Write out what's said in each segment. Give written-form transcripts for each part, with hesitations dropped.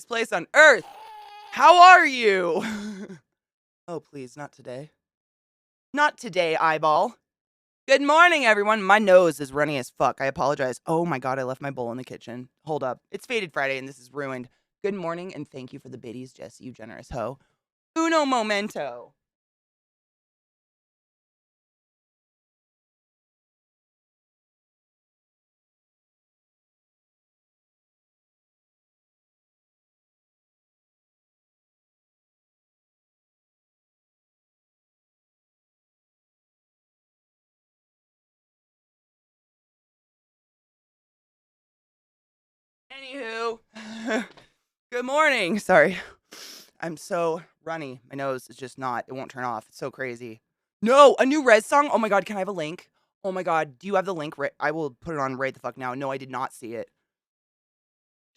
happiest place on earth. How are you? Oh, please, not today. Not today, eyeball. Good morning, everyone. My nose is runny as fuck. I apologize. Oh my god, I left my bowl in the kitchen. Hold up. It's Faded Friday and this is ruined. Good morning and thank you for the biddies, Jesse, you generous hoe. Uno momento. Anywho, good morning. Sorry. I'm so runny. My nose is just not, it won't turn off. It's so crazy. No, a new Rez song? Oh my god, can I have a link? Oh my god, do you have the link? I will put it on right the fuck now. No, I did not see it.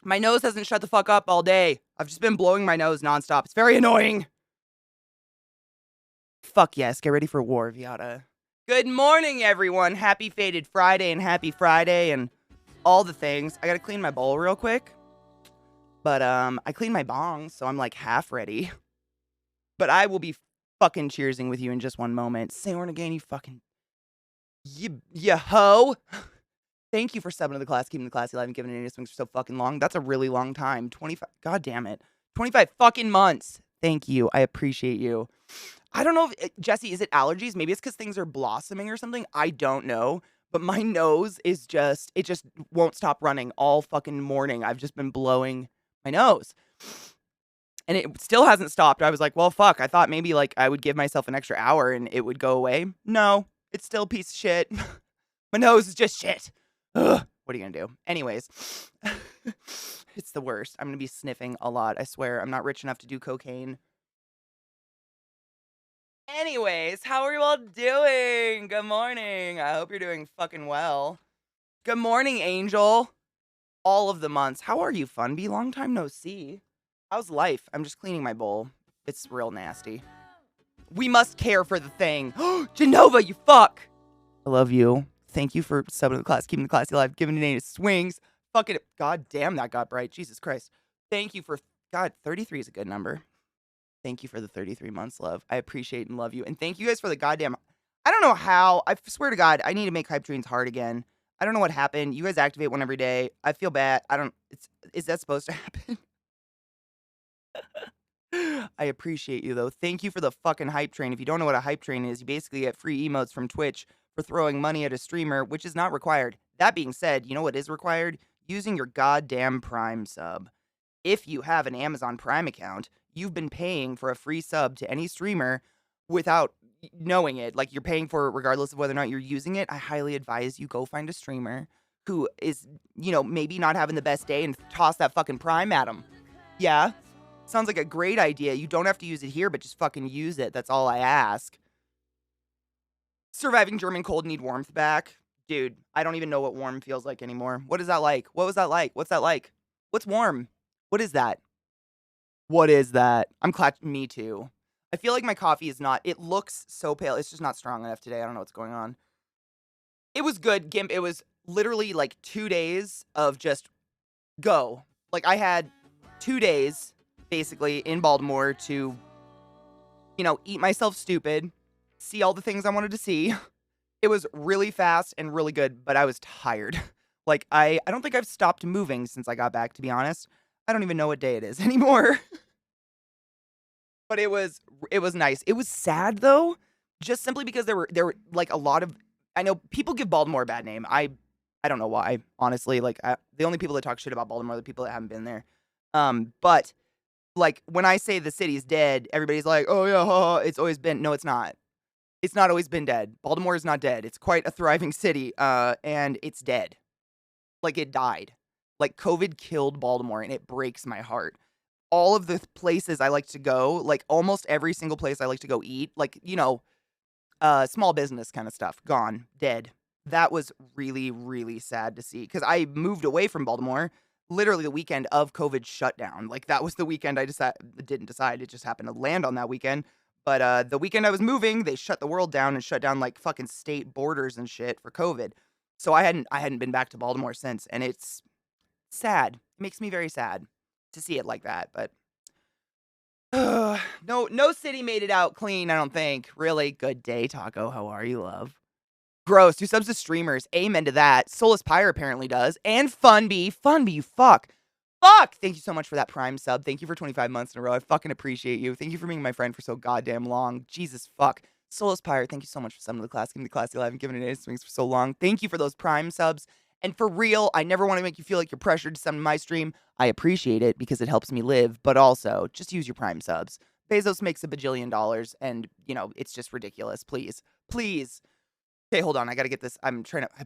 My nose hasn't shut the fuck up all day. I've just been blowing my nose nonstop. It's very annoying. Fuck yes, get ready for war, Viata. Good morning, everyone. Happy Faded Friday and happy Friday and all the things. I gotta clean my bowl real quick. But, I cleaned my bong, so I'm, like, half ready. But I will be fucking cheersing with you in just one moment. Say Orn again, you fucking... You hoe! Thank you for subbing to the class, keeping the classy alive and giving it swings for so fucking long. That's a really long time. 25... God damn it. 25 fucking months. Thank you. I appreciate you. I don't know if... Jesse, is it allergies? Maybe it's because things are blossoming or something. I don't know. But my nose is just... It just won't stop running all fucking morning. I've just been blowing my nose. And it still hasn't stopped. I was like, well, fuck. I thought maybe, like, I would give myself an extra hour and it would go away. No. It's still a piece of shit. My nose is just shit. Ugh. What are you gonna do? Anyways. It's the worst. I'm gonna be sniffing a lot. I swear. I'm not rich enough to do cocaine. Anyways, how are you all doing? Good morning. I hope you're doing fucking well. Good morning, Angel. All of the months. How are you, Funby? Long time no see. How's life? I'm just cleaning my bowl. It's real nasty. We must care for the thing. Genova, you fuck! I love you. Thank you for subbing to the class, keeping the classy alive, giving it native swings. Fucking it. God damn, that got bright. Jesus Christ. Thank you for... God, 33 is a good number. Thank you for the 33 months, love. I appreciate and love you. And thank you guys for the goddamn... I don't know how. I swear to God, I need to make hype trains hard again. I don't know what happened. You guys activate one every day. I feel bad. I don't... Is that supposed to happen? I appreciate you, though. Thank you for the fucking hype train. If you don't know what a hype train is, you basically get free emotes from Twitch for throwing money at a streamer, which is not required. That being said, you know what is required? Using your goddamn Prime sub. If you have an Amazon Prime account, you've been paying for a free sub to any streamer without knowing it. Like, you're paying for it regardless of whether or not you're using it. I highly advise you go find a streamer who is, you know, maybe not having the best day and toss that fucking Prime at them. Yeah? Sounds like a great idea. You don't have to use it here, but just fucking use it. That's all I ask. Surviving German cold, need warmth back. Dude, I don't even know what warm feels like anymore. What is that like? What was that like? What's that like? What's warm? What is that? What is that? Me too. I feel like my coffee is not, it looks so pale. It's just not strong enough today. I don't know what's going on. It was good, Gimp. It was literally like 2 days of just go. Like, I had 2 days basically in Baltimore to, you know, eat myself stupid, see all the things I wanted to see. It was really fast and really good, but I was tired. Like, I don't think I've stopped moving since I got back, to be honest. I don't even know what day it is anymore. But it was nice. It was sad, though, just simply because there were like a lot of, I know people give Baltimore a bad name. I don't know why, honestly. Like, the only people that talk shit about Baltimore are the people that haven't been there. But like, when I say the city's dead, everybody's like, oh yeah, it's always been. No, it's not. It's not always been dead. Baltimore is not dead. It's quite a thriving city, and it's dead. Like, it died. Like, COVID killed Baltimore, and it breaks my heart. All of the places I like to go, like, almost every single place I like to go eat, like, you know, small business kind of stuff, gone, dead. That was really, really sad to see, because I moved away from Baltimore literally the weekend of COVID shutdown. Like, that was the weekend I didn't decide. It just happened to land on that weekend. But the weekend I was moving, they shut the world down and shut down, like, fucking state borders and shit for COVID. So I hadn't been back to Baltimore since, and it's sad. It makes me very sad. to see it like that, but no city made it out clean, I don't think. Really? Good day, Taco. How are you, love? Gross. 2 subs to streamers. Amen to that. Solus Pyre apparently does. And Funby. Funby, you fuck. Fuck! Thank you so much for that Prime sub. Thank you for 25 months in a row. I fucking appreciate you. Thank you for being my friend for so goddamn long. Jesus fuck. Solus Pyre, thank you so much for summing the class, giving the Classy Live, and giving it 8 swings for so long. Thank you for those Prime subs. And for real, I never want to make you feel like you're pressured to summon my stream. I appreciate it because it helps me live, but also, just use your Prime subs. Bezos makes $1 bajillion, and, you know, it's just ridiculous. Please. Please. Okay, hold on. I gotta get this. I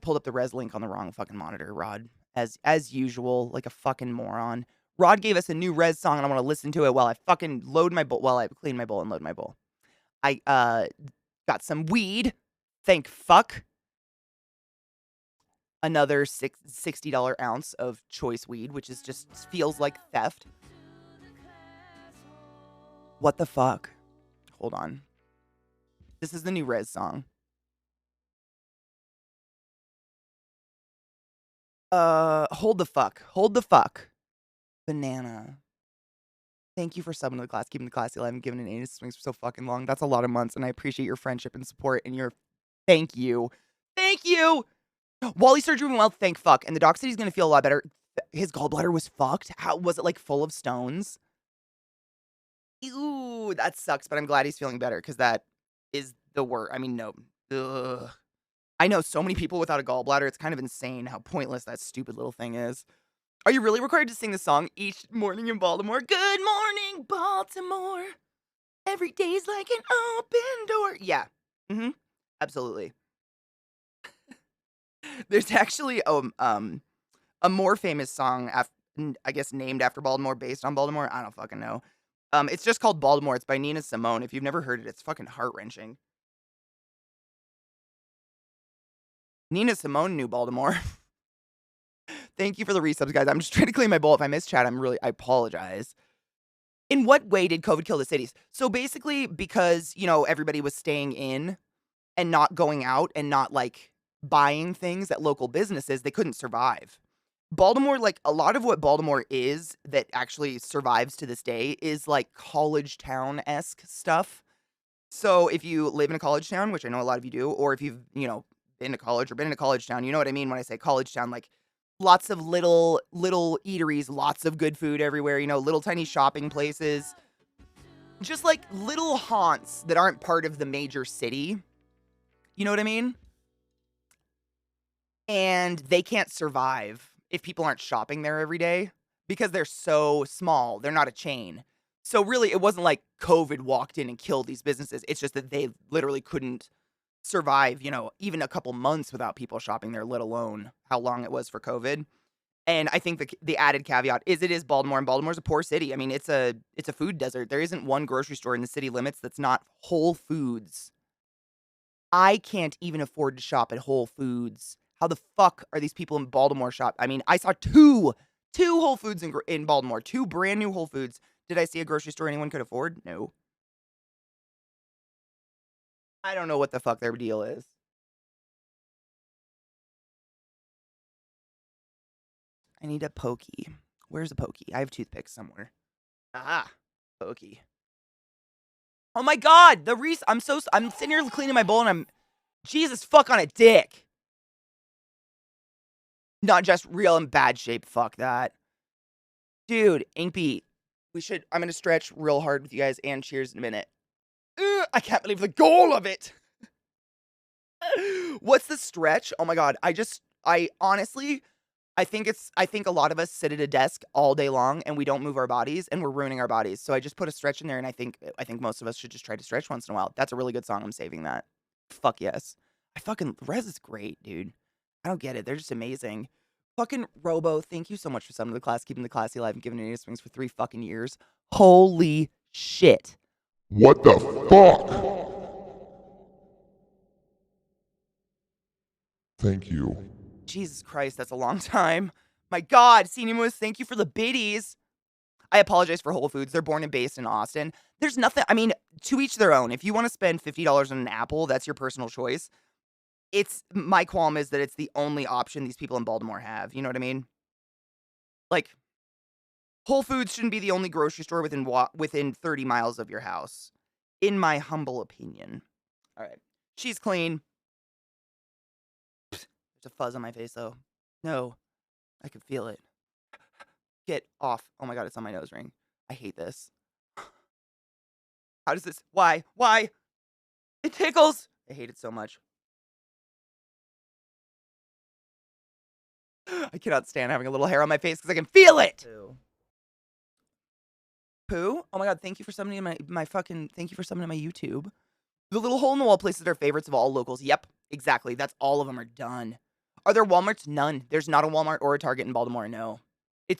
pulled up the res link on the wrong fucking monitor, Rod. As usual, like a fucking moron. Rod gave us a new res song, and I want to listen to it while I fucking load my bowl, while I clean my bowl and load my bowl. I got some weed. Thank fuck. Another $60 ounce of choice weed, which is just feels like theft. What the fuck? Hold on. This is the new res song. Hold the fuck. Hold the fuck. Banana. Thank you for subbing to the class, keeping the classy alive, and giving an 8 swings for so fucking long. That's a lot of months, and I appreciate your friendship and support and your thank you. Thank you! Wally surgery went well, thank fuck. And the doc said he's gonna feel a lot better. His gallbladder was fucked. How was it, like, full of stones? Ew, that sucks, but I'm glad he's feeling better, because that is the worst. I mean, no. Ugh. I know so many people without a gallbladder. It's kind of insane how pointless that stupid little thing is. Are you really required to sing the song each morning in Baltimore? Good morning, Baltimore. Every day's like an open door. Yeah. Absolutely. There's actually a more famous song, I guess, named after Baltimore, based on Baltimore. I don't fucking know. It's just called Baltimore. It's by Nina Simone. If you've never heard it, it's fucking heart-wrenching. Nina Simone knew Baltimore. Thank you for the resubs, guys. I'm just trying to clean my bowl. If I missed chat, I apologize. In what way did COVID kill the cities? So basically, because, you know, everybody was staying in and not going out and not, like, buying things at local businesses, they couldn't survive. Baltimore, like, a lot of what Baltimore is that actually survives to this day is, like, college town-esque stuff. So if you live in a college town, which I know a lot of you do, or if you've, you know, been to college or been in a college town, you know what I mean when I say college town, like, lots of little eateries, lots of good food everywhere, you know, little tiny shopping places. Just like little haunts that aren't part of the major city. You know what I mean? And they can't survive if people aren't shopping there every day because they're so small. They're not a chain. So really, it wasn't like COVID walked in and killed these businesses. It's just that they literally couldn't survive, you know, even a couple months without people shopping there, let alone how long it was for COVID. And I think the added caveat is it is Baltimore, and Baltimore's a poor city. I mean, it's a food desert. There isn't one grocery store in the city limits that's not Whole Foods. I can't even afford to shop at Whole Foods. How the fuck are these people in Baltimore shop? I mean, I saw two Whole Foods in Baltimore, 2 brand new Whole Foods. Did I see a grocery store anyone could afford? No. I don't know what the fuck their deal is. I need a pokey. Where's a pokey? I have toothpicks somewhere. Ah, pokey. Oh my god, I'm sitting here cleaning my bowl and I'm Jesus fuck on a dick. Not just real in bad shape, fuck that. Dude, Inkbeat, I'm gonna stretch real hard with you guys and cheers in a minute. I can't believe the goal of it. What's the stretch? Oh my god, I honestly, I think a lot of us sit at a desk all day long and we don't move our bodies and we're ruining our bodies. So I just put a stretch in there and I think most of us should just try to stretch once in a while. That's a really good song. I'm saving that. Fuck yes. Rez is great, dude. I don't get it. They're just amazing. Fucking Robo, thank you so much for summoning the class, keeping the classy alive, and giving it 8 swings for 3 fucking years. Holy shit. What the fuck? Thank you. Jesus Christ, that's a long time. My God, Cinemus, thank you for the biddies. I apologize for Whole Foods. They're born and based in Austin. There's nothing, I mean, to each their own. If you want to spend $50 on an apple, that's your personal choice. My qualm is that it's the only option these people in Baltimore have. You know what I mean? Like, Whole Foods shouldn't be the only grocery store within 30 miles of your house, in my humble opinion. All right. She's clean. There's a fuzz on my face, though. No, I can feel it. Get off. Oh my god, it's on my nose ring. I hate this. How does this? Why? Why? It tickles! I hate it so much. I cannot stand having a little hair on my face because I can feel it! Pooh? Oh my god, thank you for summoning my fucking... Thank you for summoning my YouTube. The little hole-in-the-wall places are favorites of all locals. Yep, exactly. That's all of them are done. Are there Walmarts? None. There's not a Walmart or a Target in Baltimore, no.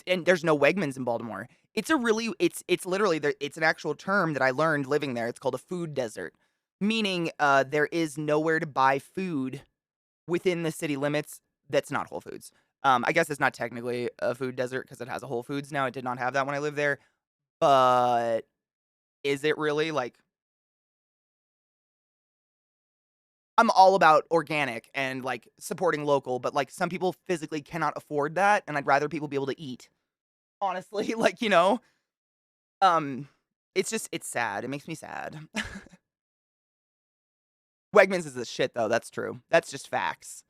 And there's no Wegmans in Baltimore. It's literally, it's an actual term that I learned living there. It's called a food desert. Meaning, there is nowhere to buy food within the city limits that's not Whole Foods. I guess it's not technically a food desert because it has a Whole Foods now. It did not have that when I lived there. But is it really? Like, I'm all about organic and, like, supporting local, but, like, some people physically cannot afford that, and I'd rather people be able to eat. Honestly, like, you know? It's sad. It makes me sad. Wegmans is the shit, though. That's true. That's just facts.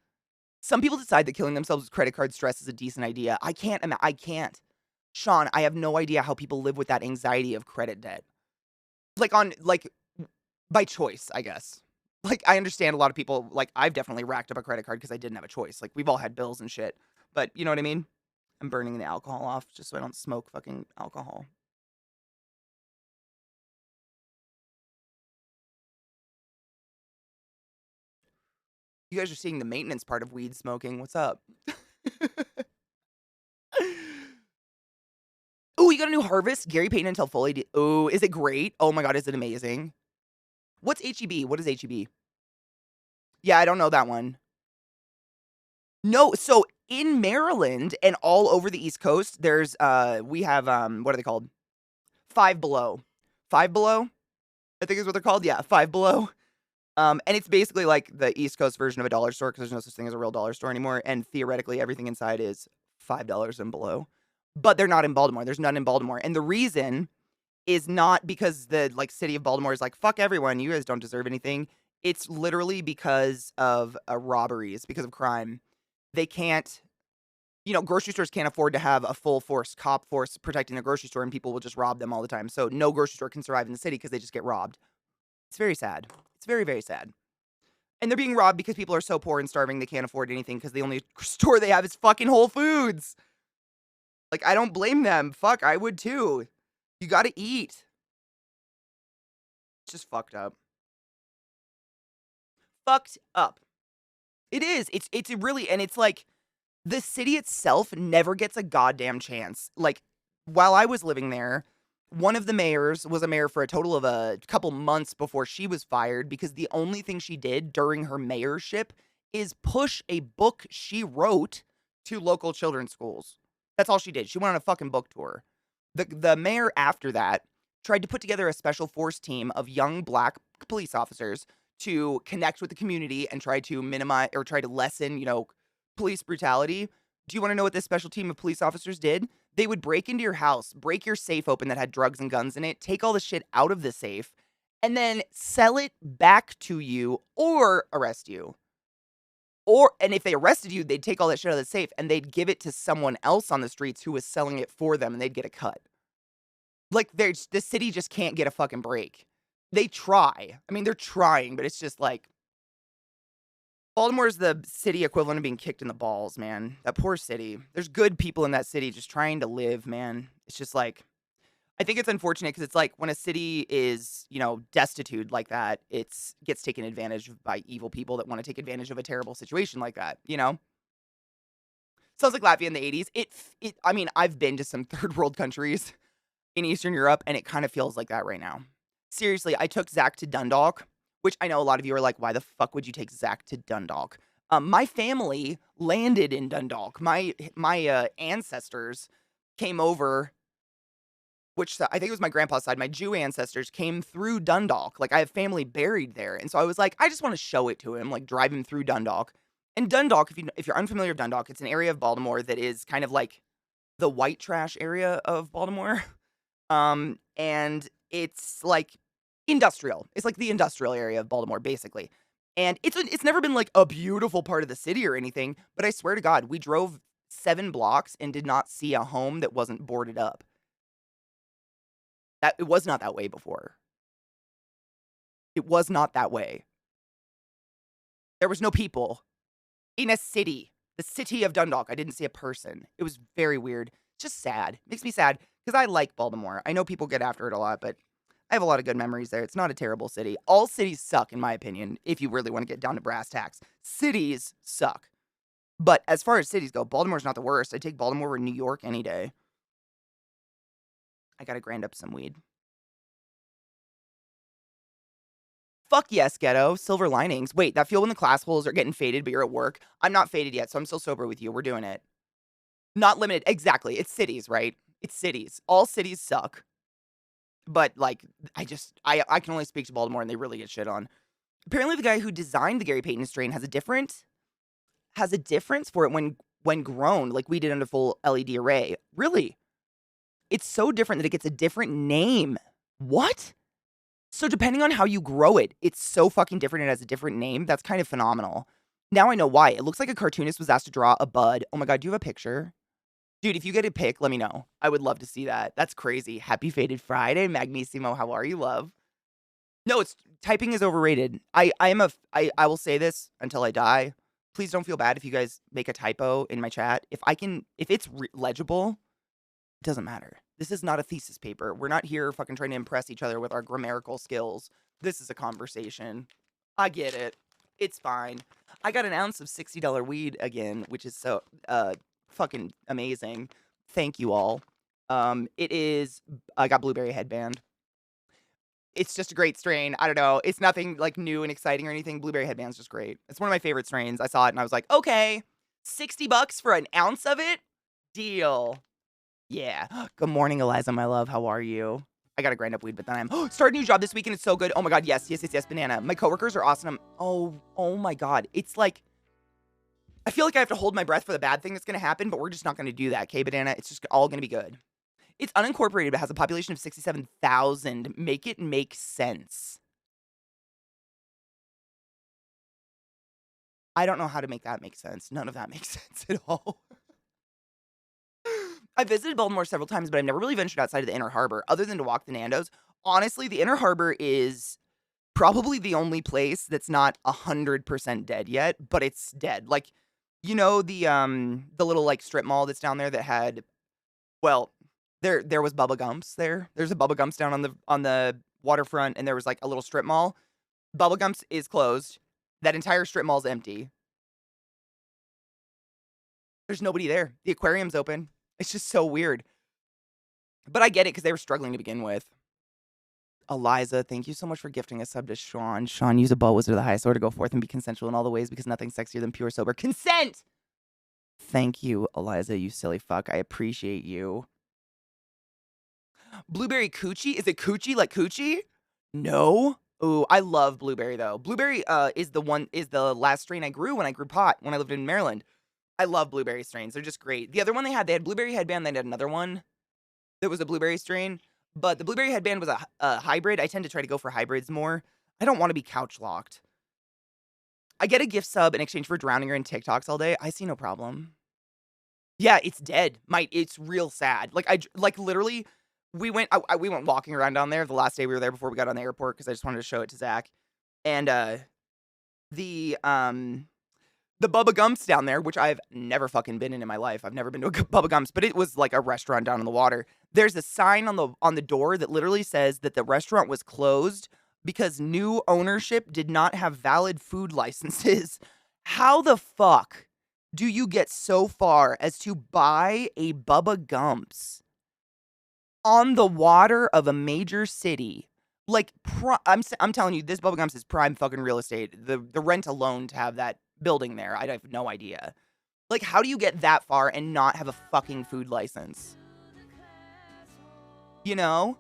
Some people decide that killing themselves with credit card stress is a decent idea. I can't. Sean, I have no idea how people live with that anxiety of credit debt. By choice, I guess. Like, I understand a lot of people, like, I've definitely racked up a credit card because I didn't have a choice. Like, we've all had bills and shit. But, you know what I mean? I'm burning the alcohol off just so I don't smoke fucking alcohol. You guys are seeing the maintenance part of weed smoking. What's up? Ooh, you got a new Harvest? Gary Payton until full AD. Ooh, is it great? Oh my god, is it amazing? What's HEB? What is HEB? Yeah, I don't know that one. No, so in Maryland and all over the East Coast, there's we have what are they called? Five Below. Five Below? I think is what they're called. Yeah, Five Below. And it's basically like the East Coast version of a dollar store because there's no such thing as a real dollar store anymore. And theoretically, everything inside is $5 and below. But they're not in Baltimore. There's none in Baltimore. And the reason is not because the like city of Baltimore is like, fuck everyone, you guys don't deserve anything. It's literally because of robberies, because of crime. They can't, grocery stores can't afford to have a full force cop force protecting their grocery store, and people will just rob them all the time. So no grocery store can survive in the city because they just get robbed. It's very sad. It's very, very sad. And they're being robbed because people are so poor and starving they can't afford anything because the only store they have is fucking Whole Foods. Like, I don't blame them. Fuck, I would too. You gotta eat. It's just fucked up. Fucked up. It is. It's really, and it's like, the city itself never gets a goddamn chance. Like, while I was living there, one of the mayors was a mayor for a total of a couple months before she was fired because the only thing she did during her mayorship is push a book she wrote to local children's schools. That's all she did. She went on a fucking book tour. The mayor after that tried to put together a special force team of young black police officers to connect with the community and try to minimize or try to lessen, police brutality. Do you want to know what this special team of police officers did? They would break into your house, break your safe open that had drugs and guns in it, take all the shit out of the safe, and then sell it back to you or arrest you. And if they arrested you, they'd take all that shit out of the safe and they'd give it to someone else on the streets who was selling it for them and they'd get a cut. Like, the city just can't get a fucking break. They try. I mean, they're trying, but it's just like, Baltimore is the city equivalent of being kicked in the balls, man. That poor city. There's good people in that city just trying to live, man. It's just like, I think it's unfortunate because it's like when a city is, destitute like that, it gets taken advantage of by evil people that want to take advantage of a terrible situation like that, Sounds like Latvia in the 80s. I mean, I've been to some third world countries in Eastern Europe, and it kind of feels like that right now. Seriously, I took Zach to Dundalk, which I know a lot of you are like, why the fuck would you take Zach to Dundalk? My family landed in Dundalk. My ancestors came over, which I think it was my grandpa's side. My Jew ancestors came through Dundalk. Like, I have family buried there. And so I was like, I just want to show it to him, like drive him through Dundalk. And Dundalk, if you're unfamiliar with Dundalk, it's an area of Baltimore that is kind of like the white trash area of Baltimore. And it's like industrial. It's like the industrial area of Baltimore, basically. And it's never been like a beautiful part of the city or anything, but I swear to God, we drove 7 blocks and did not see a home that wasn't boarded up. That it was not that way before. It was not that way. There was no people in a city, the city of Dundalk. I didn't see a person. It was very weird. It's just sad. Makes me sad because I like Baltimore. I know people get after it a lot, but I have a lot of good memories there. It's not a terrible city. All cities suck, in my opinion, if you really want to get down to brass tacks. Cities suck. But as far as cities go, Baltimore's not the worst. I'd take Baltimore or New York any day. I gotta grind up some weed. Fuck yes, ghetto. Silver linings. Wait, that feel when the class holes are getting faded, but you're at work? I'm not faded yet, so I'm still sober with you. We're doing it. Not limited. Exactly. It's cities, right? It's cities. All cities suck. But, like, I can only speak to Baltimore, and they really get shit on. Apparently, the guy who designed the Gary Payton strain has a difference for it when grown, like we did under full LED array. Really? It's so different that it gets a different name. What? So depending on how you grow it, it's so fucking different. It has a different name. That's kind of phenomenal. Now I know why. It looks like a cartoonist was asked to draw a bud. Oh my God, do you have a picture? Dude, if you get a pic, let me know. I would love to see that. That's crazy. Happy Faded Friday, Magnissimo. How are you, love? No, it's typing is overrated. I will say this until I die. Please don't feel bad if you guys make a typo in my chat. If it's legible, it doesn't matter. This is not a thesis paper. We're not here fucking trying to impress each other with our grammatical skills. This is a conversation. I get it. It's fine. I got an ounce of $60 weed again, which is so fucking amazing. Thank you all. I got Blueberry Headband. It's just a great strain. I don't know. It's nothing like new and exciting or anything. Blueberry Headband's just great. It's one of my favorite strains. I saw it and I was like, okay, $60 for an ounce of it? Deal. Yeah. Good morning, Eliza, my love. How are you? I gotta grind up weed, but then I'm start a new job this weekend. It's so good. Oh my God, yes, banana. My coworkers are awesome. Oh my God. It's like I feel like I have to hold my breath for the bad thing that's gonna happen, but we're just not gonna do that, okay, banana? It's just all gonna be good. It's unincorporated, but has a population of 67,000. Make it make sense. I don't know how to make that make sense. None of that makes sense at all. I visited Baltimore several times, but I've never really ventured outside of the Inner Harbor, other than to walk the Nandos. Honestly, the Inner Harbor is probably the only place that's not 100% dead yet, but it's dead. Like, you know the little like strip mall that's down there that had, well, there was Bubba Gumps there. There's a Bubba Gumps down on the waterfront, and there was like a little strip mall. Bubba Gumps is closed. That entire strip mall's empty. There's nobody there. The aquarium's open. It's just so weird. But I get it because they were struggling to begin with. Eliza, thank you so much for gifting a sub to Sean. Sean, use a ball wizard of the highest order to go forth and be consensual in all the ways because nothing's sexier than pure sober consent. Thank you, Eliza, you silly fuck. I appreciate you. Blueberry coochie? Is it coochie like coochie? No. Ooh, I love blueberry though. Blueberry is the last strain I grew when I grew pot when I lived in Maryland. I love blueberry strains. They're just great. The other one they had Blueberry Headband. They had another one that was a blueberry strain. But the Blueberry Headband was a hybrid. I tend to try to go for hybrids more. I don't want to be couch locked. I get a gift sub in exchange for drowning her in TikToks all day. I see no problem. Yeah, it's dead. It's real sad. Like literally, we went walking around down there the last day we were there before we got on the airport because I just wanted to show it to Zach. And the Bubba Gumps down there, which I've never fucking been in my life. I've never been to a Bubba Gumps, but it was like a restaurant down on the water. There's a sign on the door that literally says that the restaurant was closed because new ownership did not have valid food licenses. How the fuck do you get so far as to buy a Bubba Gumps on the water of a major city? Like, I'm telling you, this Bubba Gumps is prime fucking real estate. The rent alone to have that building there, I have no idea. Like, how do you get that far and not have a fucking food license? You know?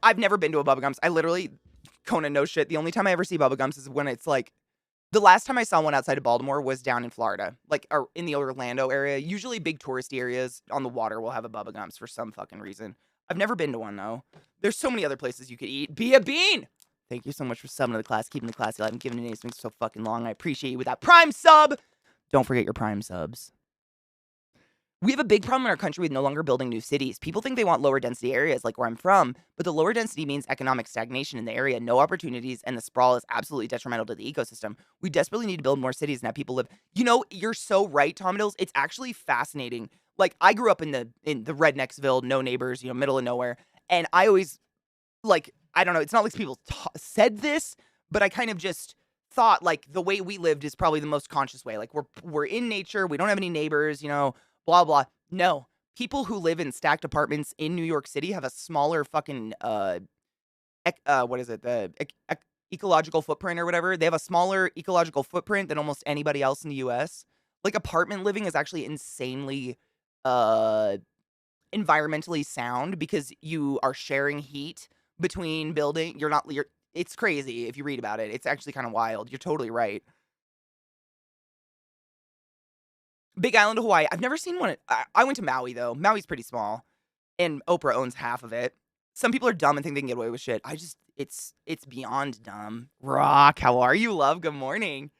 I've never been to a Bubba Gumps. I literally, Conan, no shit. The only time I ever see Bubba Gumps is when it's like The last time I saw one outside of Baltimore was down in Florida, like, or in the Orlando area. Usually big touristy areas on the water will have a Bubba Gumps for some fucking reason. I've never been to one, though. There's so many other places you could eat. Be a bean! Thank you so much for subbing to the class, keeping the class alive, and giving it names so fucking long. I appreciate you with that Prime sub! Don't forget your Prime subs. We have a big problem in our country with no longer building new cities. People think they want lower density areas like where I'm from, but the lower density means economic stagnation in the area, no opportunities, and the sprawl is absolutely detrimental to the ecosystem. We desperately need to build more cities and have people live. You know, you're so right, Tom Middles. It's actually fascinating. Like, I grew up in the rednecksville, no neighbors, you know, middle of nowhere, and I always, like, I don't know, it's not like people said this, but I kind of just thought, like, the way we lived is probably the most conscious way. Like, we're in nature, we don't have any neighbors, you know, blah, blah. No. People who live in stacked apartments in New York City have a smaller fucking, what is it? Ecological footprint or whatever. They have a smaller ecological footprint than almost anybody else in the US. Like, apartment living is actually insanely, uh, environmentally sound because you are sharing heat between it's crazy if you read about it. It's actually kind of wild. You're totally right. Big Island of Hawaii. I've never seen one. I went to Maui, though. Maui's pretty small, and Oprah owns half of it. Some people are dumb and think they can get away with shit. It's beyond dumb. Rock, how are you, love? Good morning.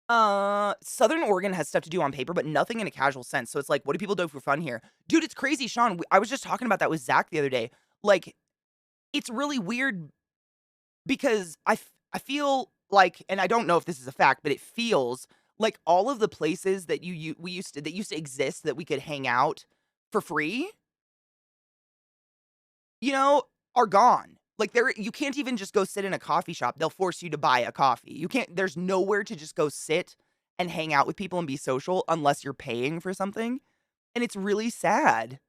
Southern Oregon has stuff to do on paper, but nothing in a casual sense. So it's like, what do people do for fun here? Dude, it's crazy, Sean. I was just talking about that with Zach the other day. Like, it's really weird because I feel like, and I don't know if this is a fact, but it feels like all of the places that that used to exist that we could hang out for free, you know, are gone. Like, you can't even just go sit in a coffee shop. They'll force you to buy a coffee. There's nowhere to just go sit and hang out with people and be social unless you're paying for something. And it's really sad.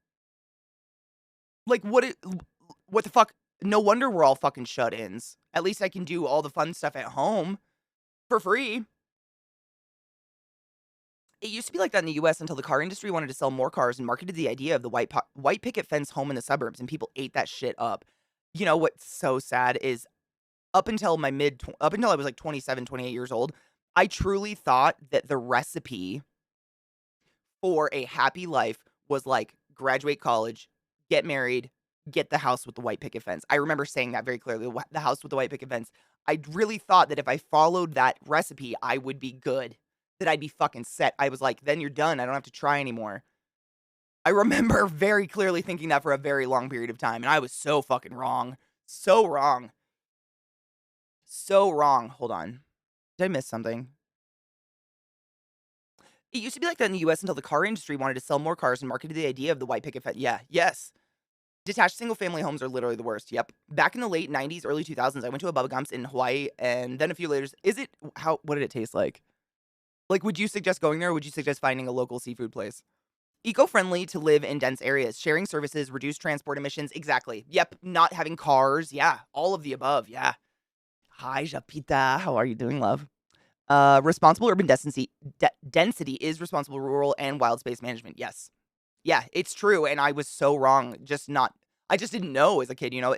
Like, what the fuck? No wonder we're all fucking shut-ins. At least I can do all the fun stuff at home for free. It used to be like that in the US until the car industry wanted to sell more cars and marketed the idea of the white picket fence home in the suburbs, and people ate that shit up. You know what's so sad is up until I was like 27, 28 years old, I truly thought that the recipe for a happy life was like graduate college, get married, get the house with the white picket fence. I remember saying that very clearly, the house with the white picket fence. I really thought that if I followed that recipe, I would be good, that I'd be fucking set. I was like, then you're done. I don't have to try anymore. I remember very clearly thinking that for a very long period of time, and I was so fucking wrong. So wrong. So wrong. Hold on. Did I miss something? It used to be like that in the US until the car industry wanted to sell more cars and marketed the idea of the white picket fence. Yeah, yes. Detached single family homes are literally the worst. Yep. Back in the late 90s, early 2000s, I went to a Bubba Gump's in Hawaii, and then a few later, what did it taste like? Like, would you suggest going there, or would you suggest finding a local seafood place? Eco-friendly to live in dense areas, sharing services, reduce transport emissions. Exactly. Yep. Not having cars. Yeah. All of the above. Yeah. Hi, Japita. How are you doing, love? Responsible urban density is responsible rural and wild space management. Yes. Yeah, it's true, and I was so wrong. I just didn't know as a kid, you know.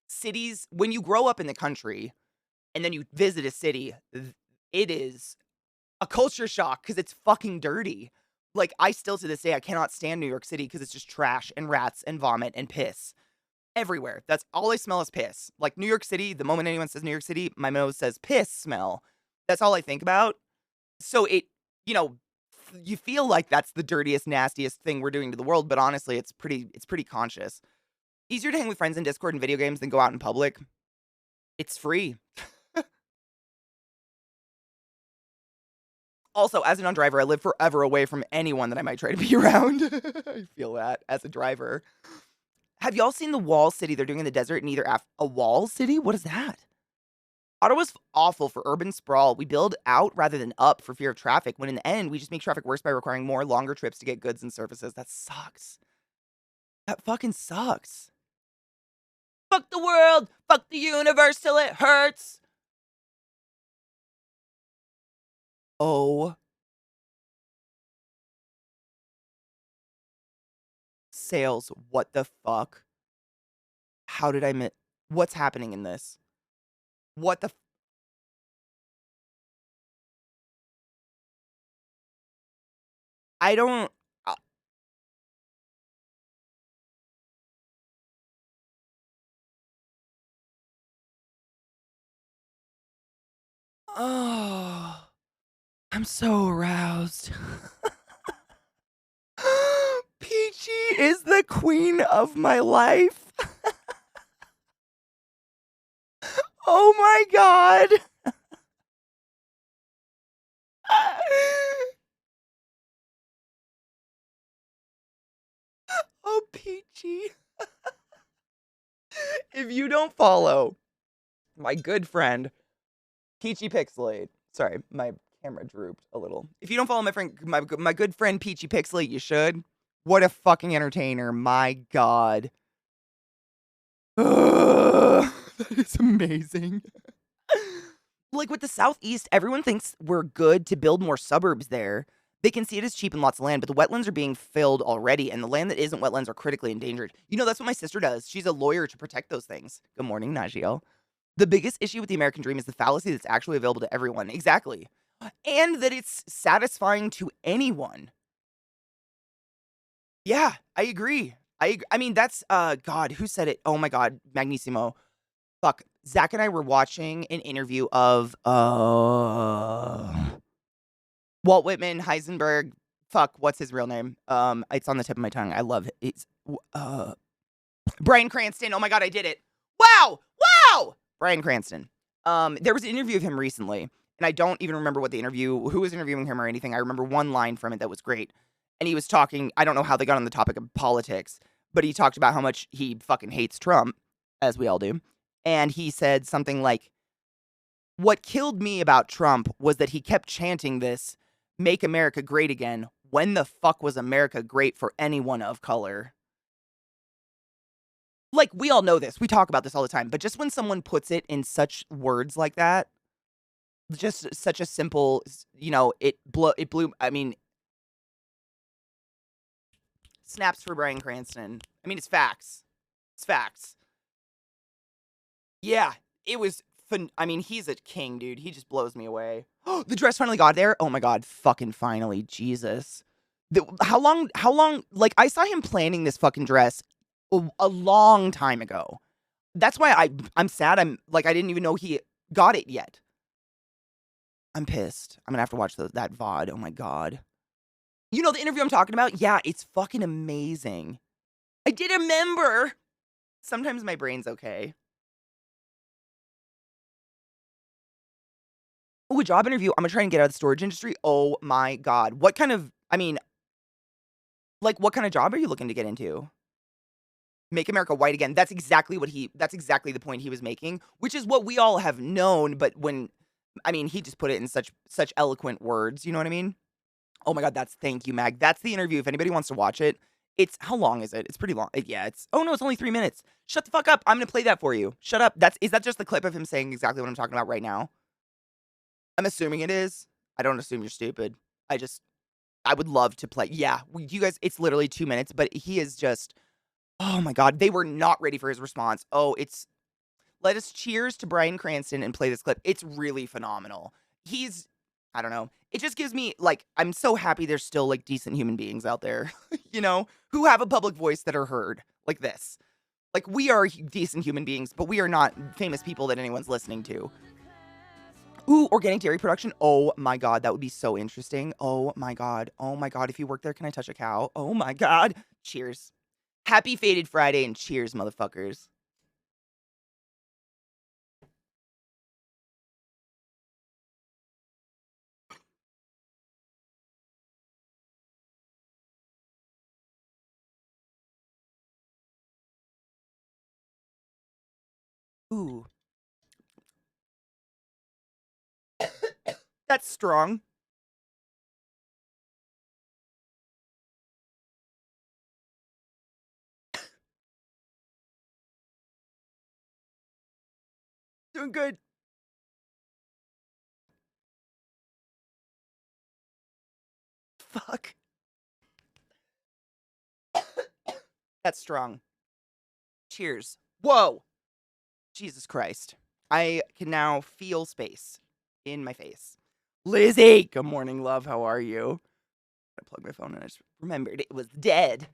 Cities, when you grow up in the country and then you visit a city, it is a culture shock because it's fucking dirty. Like, I still to this day, I cannot stand New York City because it's just trash and rats and vomit and piss everywhere. That's all I smell is piss. Like, New York City, the moment anyone says New York City, my nose says piss smell. That's all I think about. So you know, you feel like that's the dirtiest, nastiest thing we're doing to the world, but honestly, it's pretty conscious. Easier to hang with friends in Discord and video games than go out in public. It's free. Also, as a non-driver, I live forever away from anyone that I might try to be around. I feel that as a driver. Have y'all seen the wall city they're doing in the desert in a wall city? What is that? Ottawa's awful for urban sprawl. We build out rather than up for fear of traffic, when in the end, we just make traffic worse by requiring more longer trips to get goods and services. That sucks. That fucking sucks. Fuck the world! Fuck the universe till it hurts! Oh. Sales, what the fuck? How did I miss? What's happening in this? What the I don't. Uh, oh, I'm so aroused. Peachy is the queen of my life. Oh my god. Oh, Peachy. If you don't follow my good friend Peachy Pixelate, sorry, my camera drooped a little. If you don't follow my good friend Peachy Pixelate, you should. What a fucking entertainer! My god, that is amazing. Like with the Southeast, everyone thinks we're good to build more suburbs there. They can see it as cheap and lots of land, but the wetlands are being filled already, and the land that isn't wetlands are critically endangered. You know, that's what my sister does. She's a lawyer to protect those things. Good morning, Nagiel. The biggest issue with the American dream is the fallacy that's actually available to everyone. Exactly. And that it's satisfying to anyone. Yeah, I agree. I mean, that's, God, who said it? Oh my God, Magnissimo. Fuck. Zach and I were watching an interview of, Walt Whitman, Heisenberg. Fuck, what's his real name? It's on the tip of my tongue. I love it. It's, Bryan Cranston. Oh my God, I did it. Wow. Wow. Bryan Cranston. There was an interview of him recently, and I don't even remember who was interviewing him or anything. I remember one line from it that was great. And he was talking, I don't know how they got on the topic of politics, but he talked about how much he fucking hates Trump, as we all do. And he said something like, what killed me about Trump was that he kept chanting this, make America great again. When the fuck was America great for anyone of color? Like, we all know this. We talk about this all the time. But just when someone puts it in such words like that, just such a simple, it blew, I mean, snaps for Bryan Cranston. I mean, it's facts. It's facts. Yeah, it was fun. I mean, he's a king, dude. He just blows me away. The dress finally got there. Oh my God, fucking finally. Jesus. How long, like, I saw him planning this fucking dress a long time ago. That's why I'm sad. I'm like, I didn't even know he got it yet. I'm pissed. I'm gonna have to watch that VOD. Oh my God. You know the interview I'm talking about? Yeah, it's fucking amazing. I did remember. Sometimes my brain's okay. Oh, a job interview. I'm gonna try and get out of the storage industry. Oh my God. What kind of, I mean, like, what kind of job are you looking to get into? Make America white again. That's exactly the point he was making, which is what we all have known. But I mean, he just put it in such eloquent words. You know what I mean? Oh my God. Thank you, Mag. That's the interview. If anybody wants to watch it, how long is it? It's pretty long. Yeah, oh no, it's only 3 minutes. Shut the fuck up. I'm gonna play that for you. Shut up. Is that just the clip of him saying exactly what I'm talking about right now? I'm assuming it is. I don't assume you're stupid. I would love to play. Yeah, you guys, it's literally 2 minutes, but he is just, oh my God, they were not ready for his response. Let us cheers to Bryan Cranston and play this clip. It's really phenomenal. I don't know. It just gives me, like, I'm so happy there's still, like, decent human beings out there, who have a public voice that are heard like this. Like, we are decent human beings, but we are not famous people that anyone's listening to. Ooh, organic dairy production. Oh my God, that would be so interesting. Oh my God. Oh my God, if you work there, can I touch a cow? Oh my God. Cheers. Happy Faded Friday and cheers, motherfuckers. Ooh, that's strong. Doing good. Fuck. That's strong. Cheers. Whoa. Jesus Christ. I can now feel space in my face. Lizzie, good morning, love. How are you? I plugged my phone and I just remembered it was dead.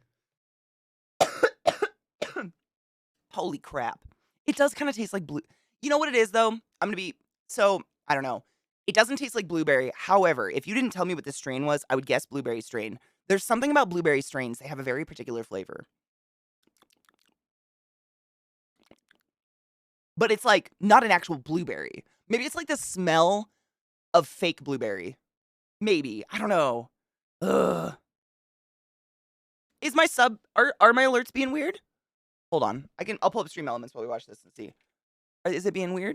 Holy crap. It does kind of taste like blue. You know what it is, though? I don't know. It doesn't taste like blueberry. However, if you didn't tell me what this strain was, I would guess blueberry strain. There's something about blueberry strains. They have a very particular flavor. But it's like not an actual blueberry. Maybe it's like the smell of fake blueberry. Maybe. I don't know. Ugh. Is my sub are my alerts being weird? Hold on. I'll pull up Stream Elements while we watch this and see. Is it being weird?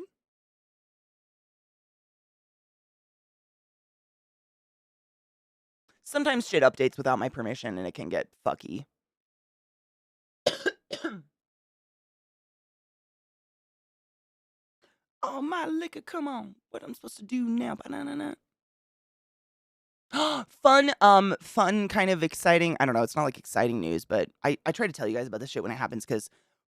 Sometimes shit updates without my permission and it can get fucky. Oh, my liquor, come on. What I'm supposed to do now? Banana. Fun, kind of exciting. I don't know, it's not like exciting news, but I try to tell you guys about this shit when it happens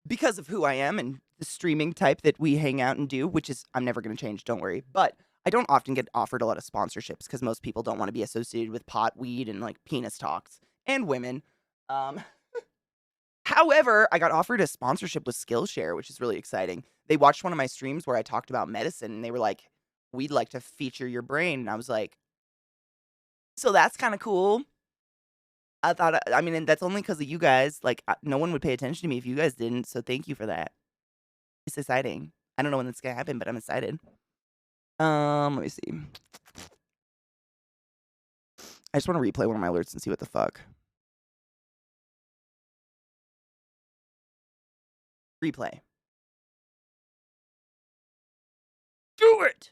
because of who I am and the streaming type that we hang out and do, which is I'm never gonna change, don't worry. But I don't often get offered a lot of sponsorships because most people don't want to be associated with pot, weed, and like penis talks and women. However, I got offered a sponsorship with Skillshare, which is really exciting. They watched one of my streams where I talked about medicine and they were like, we'd like to feature your brain. And I was like, so that's kind of cool. I mean, and that's only because of you guys. Like, no one would pay attention to me if you guys didn't. So thank you for that. It's exciting. I don't know when that's gonna happen, but I'm excited. Let me see. I just want to replay one of my alerts and see what the fuck. Replay. Do it!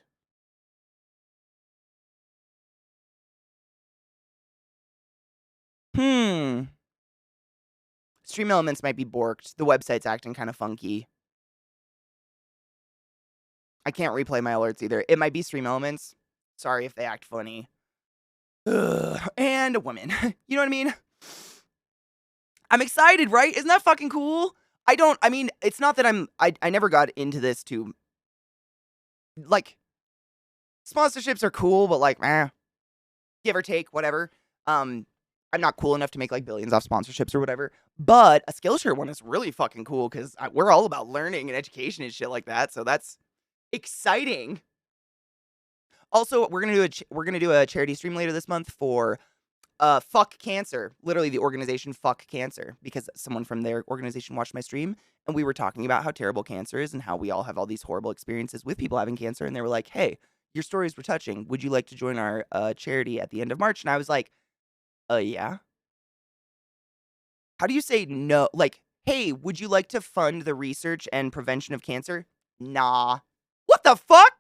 Stream Elements might be borked. The website's acting kind of funky. I can't replay my alerts either. It might be Stream Elements. Sorry if they act funny. Ugh. And a woman. You know what I mean? I'm excited, right? Isn't that fucking cool? I mean, it's not that I never got into this to, like, sponsorships are cool, but like, give or take, whatever. I'm not cool enough to make like billions off sponsorships or whatever. But a Skillshare one is really fucking cool because we're all about learning and education and shit like that. So that's exciting. Also, we're gonna do a charity stream later this month for Fuck Cancer. Literally the organization Fuck Cancer, because someone from their organization watched my stream and we were talking about how terrible cancer is and how we all have all these horrible experiences with people having cancer. And they were like, hey, your stories were touching. Would you like to join our charity at the end of March? And I was like, yeah. How do you say no? Like, hey, would you like to fund the research and prevention of cancer? Nah. What the fuck?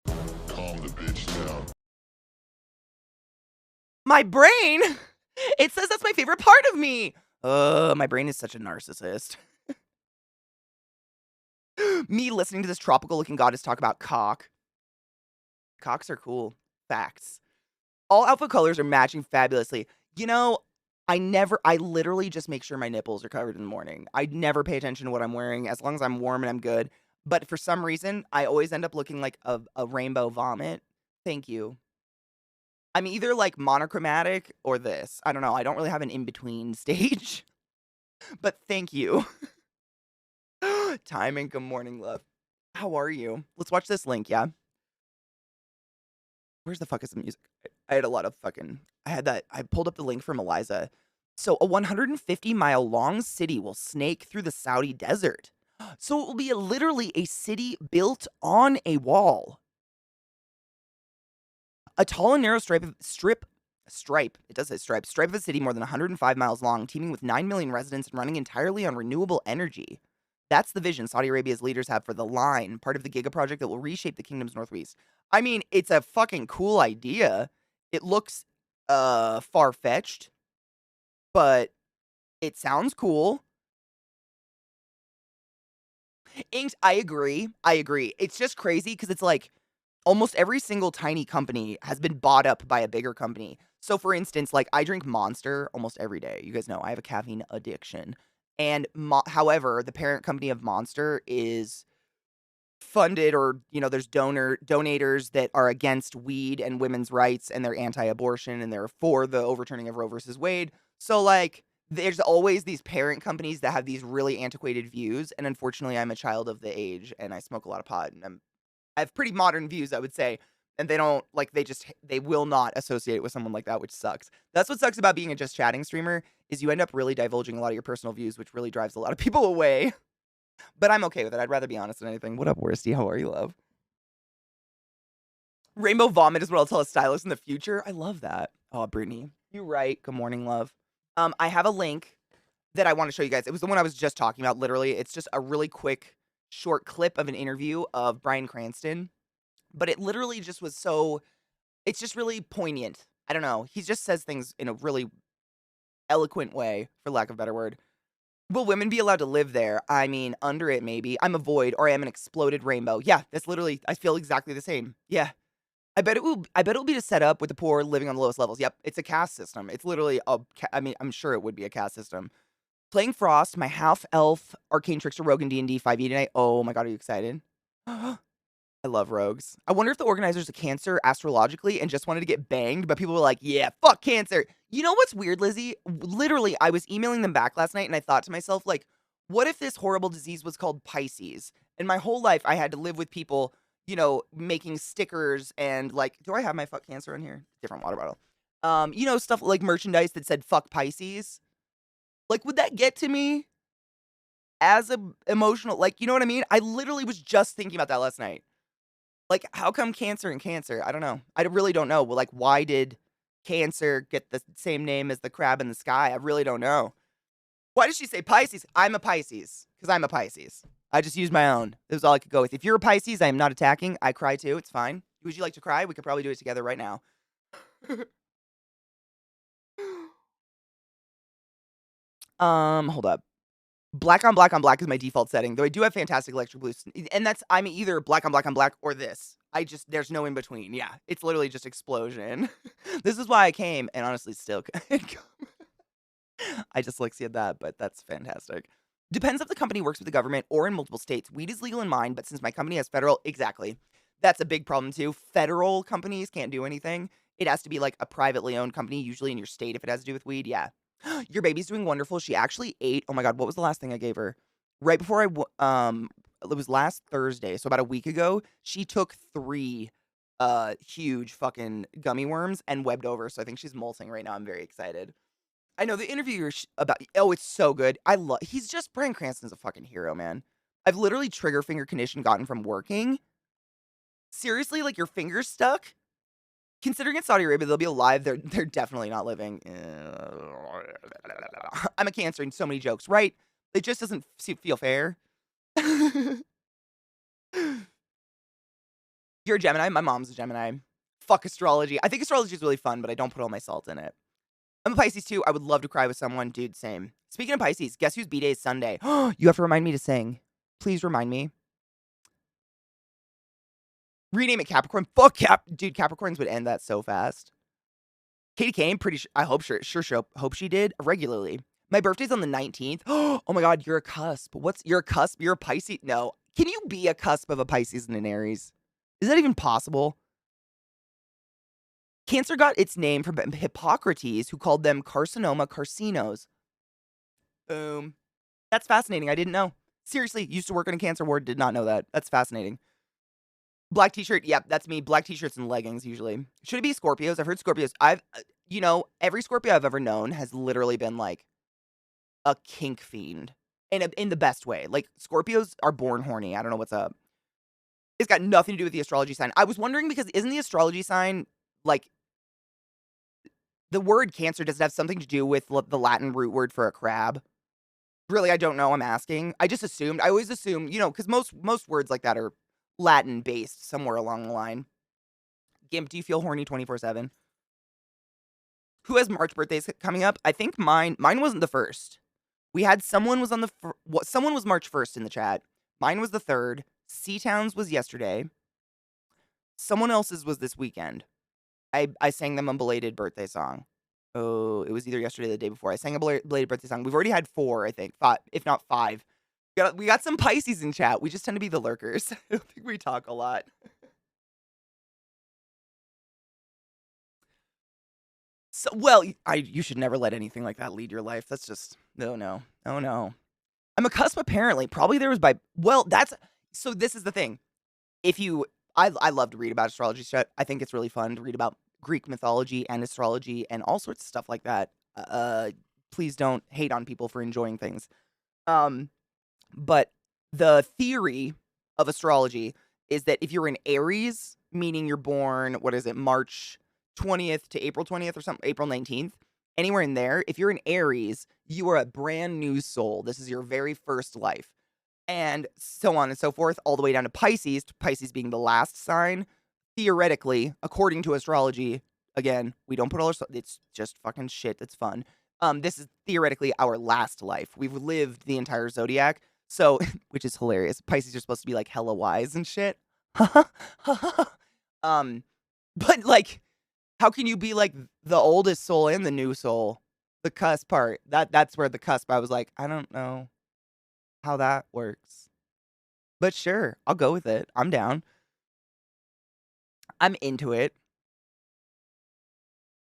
Calm the bitch down. My brain? It says that's my favorite part of me. My brain is such a narcissist. Me listening to this tropical looking goddess talk about cock. Cocks are cool. Facts. All alpha colors are matching fabulously. You know, I literally just make sure my nipples are covered in the morning. I never pay attention to what I'm wearing as long as I'm warm and I'm good. But for some reason, I always end up looking like a rainbow vomit. Thank you. I'm either like monochromatic or this. I don't know. I don't really have an in-between stage. But thank you. Time and good morning, love. How are you? Let's watch this link, yeah? Where's the fuck is the music? I had a lot of fucking... I pulled up the link from Eliza. So a 150-mile long city will snake through the Saudi desert. So it will be literally a city built on a wall. A tall and narrow stripe, it does say stripe of a city more than 105 miles long, teeming with 9 million residents and running entirely on renewable energy. That's the vision Saudi Arabia's leaders have for the line, part of the Giga project that will reshape the kingdom's northwest. I mean, it's a fucking cool idea. It looks far-fetched, but it sounds cool. Inked, I agree. It's just crazy because it's like almost every single tiny company has been bought up by a bigger company. So for instance, like I drink Monster almost every day. You guys know I have a caffeine addiction. And however, the parent company of Monster is funded or, there's donators that are against weed and women's rights and they're anti-abortion and they're for the overturning of Roe versus Wade. So like there's always these parent companies that have these really antiquated views, and unfortunately I'm a child of the age and I smoke a lot of pot and I have pretty modern views, I would say, and they don't like they will not associate with someone like that, which sucks. That's what sucks about being a just chatting streamer is you end up really divulging a lot of your personal views, which really drives a lot of people away. But I'm okay with it. I'd rather be honest than anything. What up, Worsty? How are you, love? Rainbow vomit is what I'll tell a stylist in the future. I love that. Oh, Brittany, you're right. Good morning, love. I have a link that I want to show you guys. It was the one I was just talking about. Literally, it's just a really quick, short clip of an interview of Bryan Cranston, but it literally just was so. It's just really poignant. I don't know. He just says things in a really eloquent way, for lack of a better word. Will women be allowed to live there? I mean, under it, maybe. I'm a void, or I am an exploded rainbow. Yeah, that's literally. I feel exactly the same. Yeah, I bet it will. I bet it'll be set up with the poor living on the lowest levels. Yep, it's a caste system. It's literally a. I mean, I'm sure it would be a caste system. Playing Frost, my half elf arcane trickster rogue in D&D 5e tonight. Oh my god, are you excited? I love rogues. I wonder if the organizers of Cancer astrologically and just wanted to get banged, but people were like, yeah, fuck Cancer. You know what's weird, Lizzie? Literally, I was emailing them back last night and I thought to myself, like, what if this horrible disease was called Pisces? And my whole life I had to live with people, making stickers and like, do I have my fuck Cancer in here? Different water bottle. Stuff like merchandise that said fuck Pisces. Like, would that get to me as a emotional, like, you know what I mean? I literally was just thinking about that last night. Like, how come Cancer and Cancer? I don't know. I really don't know. Well, like, why did Cancer get the same name as the crab in the sky? I really don't know. Why did she say Pisces? I'm a Pisces, because I'm a Pisces. I just used my own. This was all I could go with. If you're a Pisces, I am not attacking. I cry too. It's fine. Would you like to cry? We could probably do it together right now. Hold up. Black on black on black is my default setting, though I do have fantastic electric blue, and I'm either black on black or this. There's no in between. Yeah, it's literally just explosion. This is why I came, and honestly, still could come. I just like seeing that, but that's fantastic. Depends if the company works with the government or in multiple states. Weed is legal in mine, but since my company has federal, exactly, that's a big problem too. Federal companies can't do anything. It has to be like a privately owned company, usually in your state if it has to do with weed. Yeah. Your baby's doing wonderful. She actually ate. Oh my god, what was the last thing I gave her? Right before it was last Thursday, so about a week ago. She took 3 huge fucking gummy worms and webbed over. So I think she's molting right now. I'm very excited. I know the interviewer about. Oh, it's so good. He's just Bryan Cranston's a fucking hero, man. I've literally trigger finger condition gotten from working. Seriously, like your fingers stuck. Considering it's Saudi Arabia, they'll be alive. They're definitely not living. I'm a Cancer in so many jokes, right? It just doesn't feel fair. You're a Gemini. My mom's a Gemini. Fuck astrology. I think astrology is really fun, but I don't put all my salt in it. I'm a Pisces too. I would love to cry with someone. Dude, same. Speaking of Pisces, guess whose B-Day is Sunday? You have to remind me to sing. Please remind me. Rename it Capricorn. Fuck Dude, Capricorns would end that so fast. Katie came, pretty sure. I hope hope she did regularly. My birthday's on the 19th. Oh my god, you're a cusp. You're a cusp? You're a Pisces? No. Can you be a cusp of a Pisces and an Aries? Is that even possible? Cancer got its name from Hippocrates, who called them carcinoma carcinos. Boom. That's fascinating. I didn't know. Seriously, used to work in a cancer ward, did not know that. That's fascinating. Black t-shirt, yep, that's me. Black t-shirts and leggings, usually. Should it be Scorpios? I've heard Scorpios. Every Scorpio I've ever known has literally been, like, a kink fiend. In the best way. Like, Scorpios are born horny. I don't know what's up. It's got nothing to do with the astrology sign. I was wondering because isn't the astrology sign, like, the word Cancer, does it have something to do with the Latin root word for a crab? Really, I don't know. I'm asking. I just assumed. I always assume, because most words like that are Latin based somewhere along the line. Gimp, do you feel horny 24/7? Who has March birthdays coming up? I think mine wasn't the first. We had someone was on the someone was March 1st in the chat. Mine was the 3rd. C-Town's was yesterday. Someone else's was this weekend. I sang them a belated birthday song. Oh, it was either yesterday or the day before. I sang a belated birthday song. We've already had 4, I think. 5, if not 5. We got some Pisces in chat. We just tend to be the lurkers. I don't think we talk a lot. So, well, you should never let anything like that lead your life. That's just no. Oh no. I'm a cusp apparently. Probably there was so this is the thing. If you I love to read about astrology shit. I think it's really fun to read about Greek mythology and astrology and all sorts of stuff like that. Please don't hate on people for enjoying things. Um, but the theory of astrology is that if you're in Aries, meaning you're born, what is it, March 20th to April 20th or something, April 19th, anywhere in there, if you're in Aries, you are a brand new soul. This is your very first life. And so on and so forth, all the way down to Pisces being the last sign. Theoretically, according to astrology, again, we don't put all our, it's just fucking shit that's fun. This is theoretically our last life. We've lived the entire zodiac, so, which is hilarious. Pisces are supposed to be like hella wise and shit. But like, how can you be like the oldest soul and the new soul? The cusp part, that's where the cusp, I was like, I don't know how that works. But sure, I'll go with it. I'm down. I'm into it.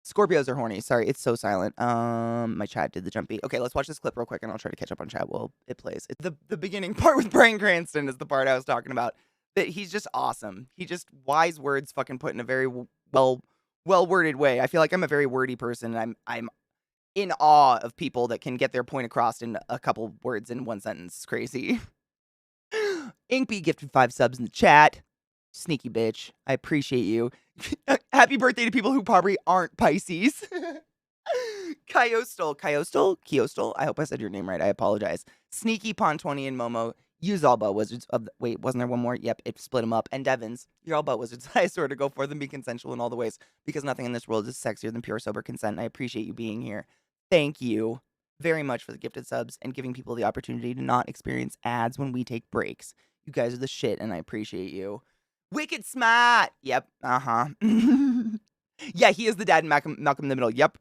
Scorpios are horny. Sorry, it's so silent. My chat did the jump beat. Okay, let's watch this clip real quick and I'll try to catch up on chat while it plays. It's the beginning part with Bryan Cranston is the part I was talking about. That he's just awesome. He just wise words fucking put in a very well worded way. I feel like I'm a very wordy person and I'm in awe of people that can get their point across in a couple words in one sentence. It's crazy. Inkby gifted 5 subs in the chat. Sneaky bitch. I appreciate you. Happy birthday to people who probably aren't Pisces. Kyostal. I hope I said your name right. I apologize. Sneaky Pon20 and Momo. Use all but wizards of the, wait, wasn't there one more? Yep, it split them up. And Devins, you're all but wizards. I swear to go for them, be consensual in all the ways, because nothing in this world is sexier than pure sober consent. And I appreciate you being here. Thank you very much for the gifted subs and giving people the opportunity to not experience ads when we take breaks. You guys are the shit, and I appreciate you. Wicked smart. Yep. Yeah, he is the dad in Malcolm in the Middle. Yep.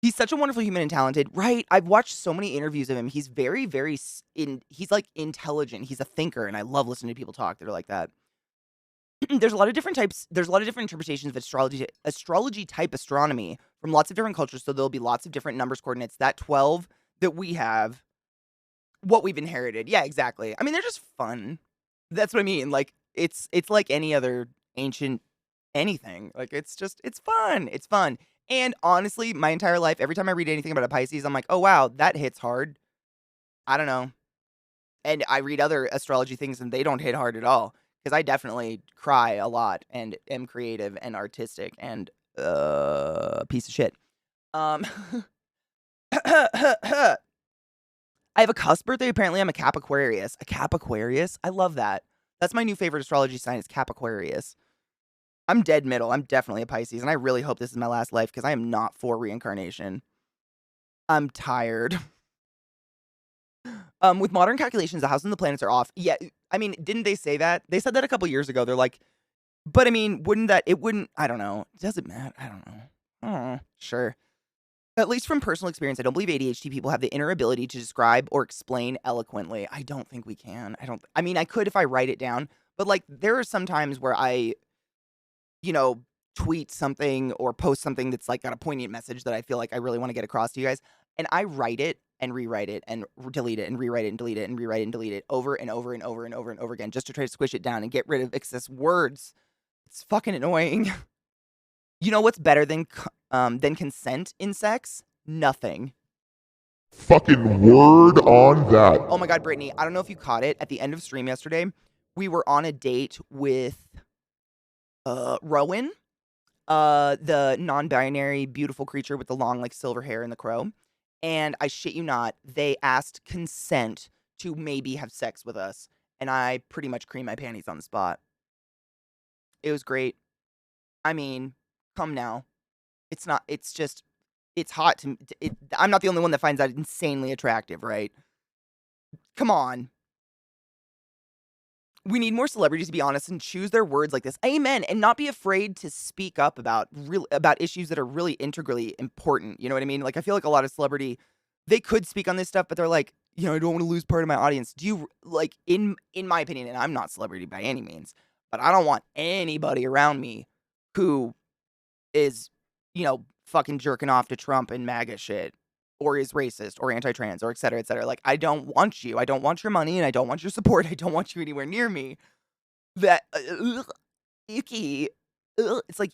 He's such a wonderful human and talented. Right. I've watched so many interviews of him. He's very, he's like intelligent. He's a thinker, and I love listening to people talk that are like that. There's a lot of different types. There's a lot of different interpretations of astrology type astronomy from lots of different cultures. So there'll be lots of different numbers, coordinates. That 12 that we have, what we've inherited. Yeah, exactly. I mean, they're just fun. That's what I mean. Like, it's like any other ancient anything. Like, it's fun. It's fun. And honestly, my entire life, every time I read anything about a Pisces, I'm like, oh, wow, that hits hard. I don't know. And I read other astrology things and they don't hit hard at all. Because I definitely cry a lot and am creative and artistic and a piece of shit. I have a cusp birthday. Apparently, I'm a Cap Aquarius. A Cap Aquarius? I love that. That's my new favorite astrology sign is Cap Aquarius. I'm dead middle. I'm definitely a Pisces, and I really hope this is my last life because I am not for reincarnation. I'm tired. With modern calculations, the house and the planets are off. Yeah, I mean, didn't they say that? They said that a couple years ago. They're like, but I mean, it wouldn't, I don't know. Does it matter? I don't know. Oh, sure. At least from personal experience, I don't believe ADHD people have the inner ability to describe or explain eloquently. I don't think we can. I mean, I could if I write it down, but like, there are some times where I, tweet something or post something that's like got a poignant message that I feel like I really want to get across to you guys. And I write it and rewrite it and delete it and rewrite it and delete it and rewrite it and delete it over and over and over and over and over again just to try to squish it down and get rid of excess words. It's fucking annoying. You know what's better than consent in sex? Nothing. Fucking word on that. Oh my God, Brittany, I don't know if you caught it. At the end of stream yesterday, we were on a date with Rowan, the non-binary beautiful creature with the long like silver hair and the crow. And I shit you not, they asked consent to maybe have sex with us. And I pretty much creamed my panties on the spot. It was great. I mean, come now. It's hot to I'm not the only one that finds that insanely attractive, right? Come on. We need more celebrities to be honest and choose their words like this. Amen. And not be afraid to speak up about issues that are really integrally important. You know what I mean? Like, I feel like a lot of celebrity, they could speak on this stuff, but they're like, I don't want to lose part of my audience. Do you like in my opinion, and I'm not celebrity by any means, but I don't want anybody around me who is, fucking jerking off to Trump and MAGA shit, or is racist or anti-trans or et cetera, et cetera. Like, I don't want you. I don't want your money and I don't want your support. I don't want you anywhere near me. That icky. It's like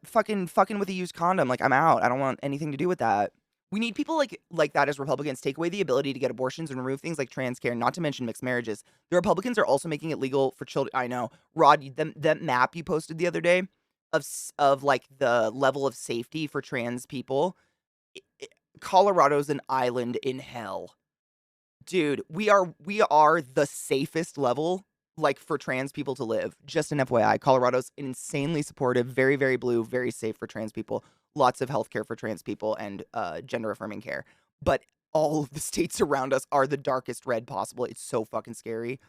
fucking with a used condom. Like, I'm out. I don't want anything to do with that. We need people like that as Republicans. Take away the ability to get abortions and remove things like trans care, not to mention mixed marriages. The Republicans are also making it legal for children. I know, Rod, that map you posted the other day of like the level of safety for trans people. Colorado's an island in hell. Dude, we are the safest level like for trans people to live. Just an FYI, Colorado's insanely supportive, very, very blue, very safe for trans people. Lots of healthcare for trans people and gender affirming care. But all of the states around us are the darkest red possible. It's so fucking scary.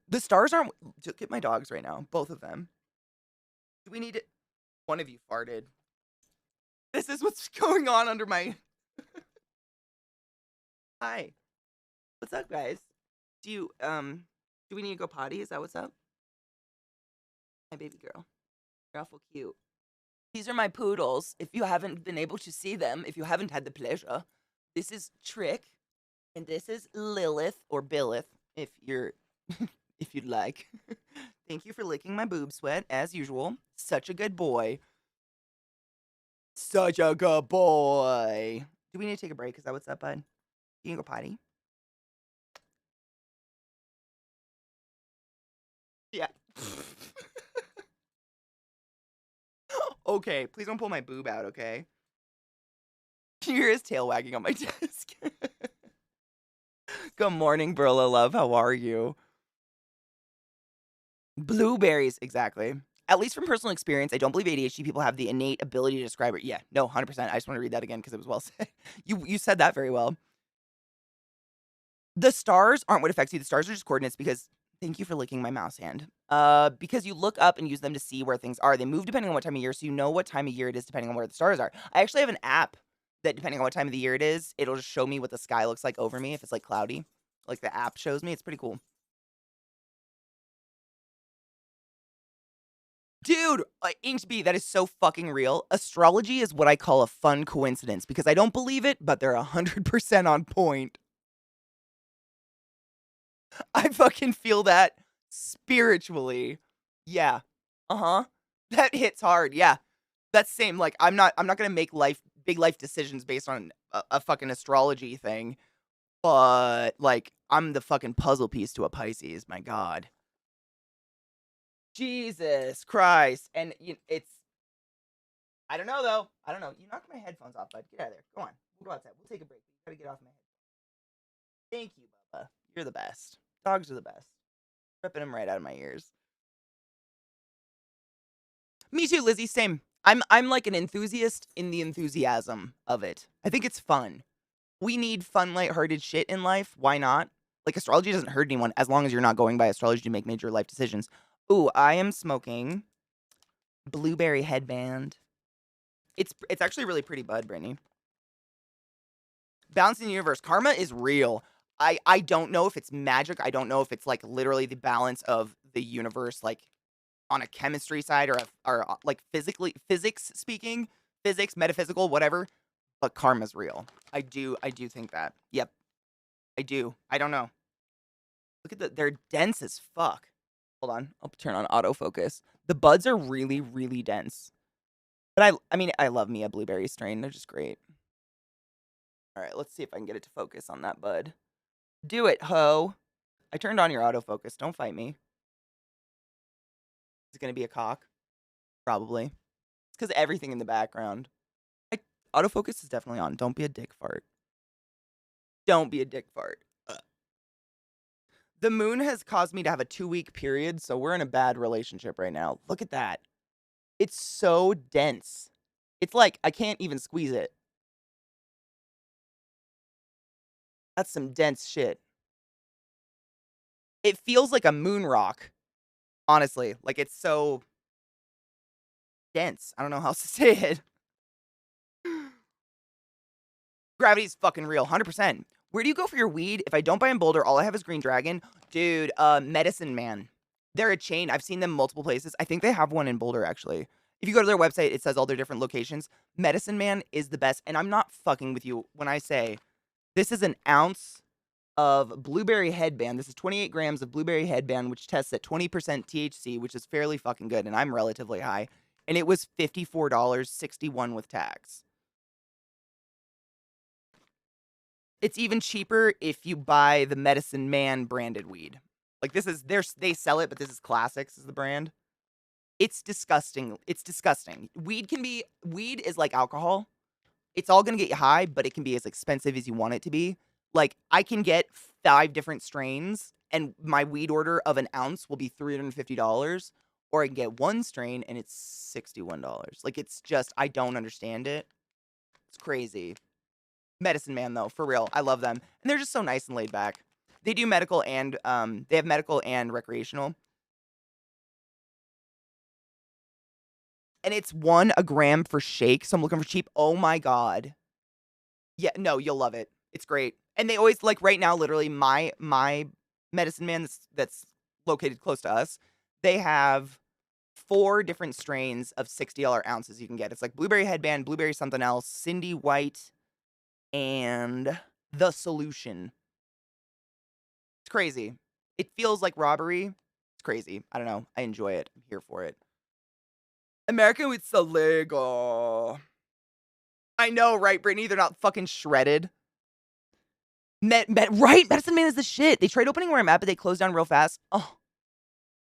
The stars aren't. Look at my dogs right now, both of them. Do we need it? One of you farted. This is what's going on under my. Hi. What's up, guys? Do we need to go potty? Is that what's up? My baby girl. You're awful cute. These are my poodles. If you haven't been able to see them, if you haven't had the pleasure, this is Trick, and this is Lilith or Billith, if you're, if you'd like. Thank you for licking my boob sweat as usual. Such a good boy. Such a good boy. Do we need to take a break? Is that what's up, bud? You can go potty. Yeah. Okay, please don't pull my boob out, okay? You hear his tail wagging on my desk. Good morning, Burla love. How are you? Blueberries, exactly. At least from personal experience, I don't believe ADHD people have the innate ability to describe it. Yeah, no, 100%. I just want to read that again because it was well said. You said that very well. The stars aren't what affects you. The stars are just coordinates because thank you for licking my mouse hand. Because you look up and use them to see where things are. They move depending on what time of year, so you know what time of year it is depending on where the stars are. I actually have an app that, depending on what time of the year it is, it'll just show me what the sky looks like over me if it's like cloudy. Like the app shows me. It's pretty cool. Dude, Inked B, that is so fucking real. Astrology is what I call a fun coincidence because I don't believe it, but they're 100% on point. I fucking feel that spiritually. Yeah. Uh-huh. That hits hard. Yeah. That's same. Like, I'm not gonna make big life decisions based on a fucking astrology thing. But like, I'm the fucking puzzle piece to a Pisces. My God. Jesus Christ. And it's. I don't know though. I don't know. You knocked my headphones off, bud. Get out of there. Go on. We'll go outside. We'll take a break. You gotta get off my head. Thank you, Bubba. You're the best. Dogs are the best. Ripping them right out of my ears. Me too, Lizzie. Same. I'm like an enthusiast in the enthusiasm of it. I think it's fun. We need fun, lighthearted shit in life. Why not? Like, astrology doesn't hurt anyone as long as you're not going by astrology to make major life decisions. Ooh, I am smoking blueberry headband. It's actually really pretty, bud, Brittany. Balancing the universe. Karma is real. I don't know if it's magic. I don't know if it's like literally the balance of the universe, like on a chemistry side or like physics speaking, physics, metaphysical, whatever. But karma's real. I do think that. Yep. I do. I don't know. Look at they're dense as fuck. Hold on. I'll turn on autofocus. The buds are really, really dense. But I mean, I love me a blueberry strain. They're just great. All right, let's see if I can get it to focus on that bud. Do it, ho. I turned on your autofocus. Don't fight me. Is it going to be a cock? Probably. It's because everything in the background. Autofocus is definitely on. Don't be a dick fart. Don't be a dick fart. The moon has caused me to have a 2-week period, so we're in a bad relationship right now. Look at that. It's so dense. It's like I can't even squeeze it. That's some dense shit. It feels like a moon rock. Honestly, like it's so dense. I don't know how else to say it. Gravity's fucking real, 100%. Where do you go for your weed? If I don't buy in Boulder, all I have is Green Dragon. Dude, Medicine Man. They're a chain. I've seen them multiple places. I think they have one in Boulder, actually. If you go to their website, it says all their different locations. Medicine Man is the best. And I'm not fucking with you when I say this is an ounce of blueberry headband. This is 28 grams of blueberry headband, which tests at 20% THC, which is fairly fucking good. And I'm relatively high. And it was $54.61 with tax. It's even cheaper if you buy the Medicine Man branded weed. Like this is they sell it, but this is Classics is the brand. It's disgusting. It's disgusting. Weed is like alcohol. It's all gonna get you high, but it can be as expensive as you want it to be. Like I can get 5 different strains, and my weed order of an ounce will be $350, or I can get 1 strain and it's $61. Like it's just I don't understand it. It's crazy. Medicine Man though, for real. I love them. And they're just so nice and laid back. They do medical and they have medical and recreational. And it's a gram for shake, so I'm looking for cheap. Oh my god. Yeah, no, you'll love it. It's great. And they always like right now, literally my Medicine Man that's located close to us, they have 4 different strains of $60 ounces you can get. It's like blueberry headband, blueberry something else, Cindy White, and the Solution. It's crazy. It feels like robbery. It's crazy. I don't know. I enjoy it. I'm here for it. American Weed's so legal. I know, right, Brittany? They're not fucking shredded. Right? Medicine Man is the shit. They tried opening where I'm at, but they closed down real fast.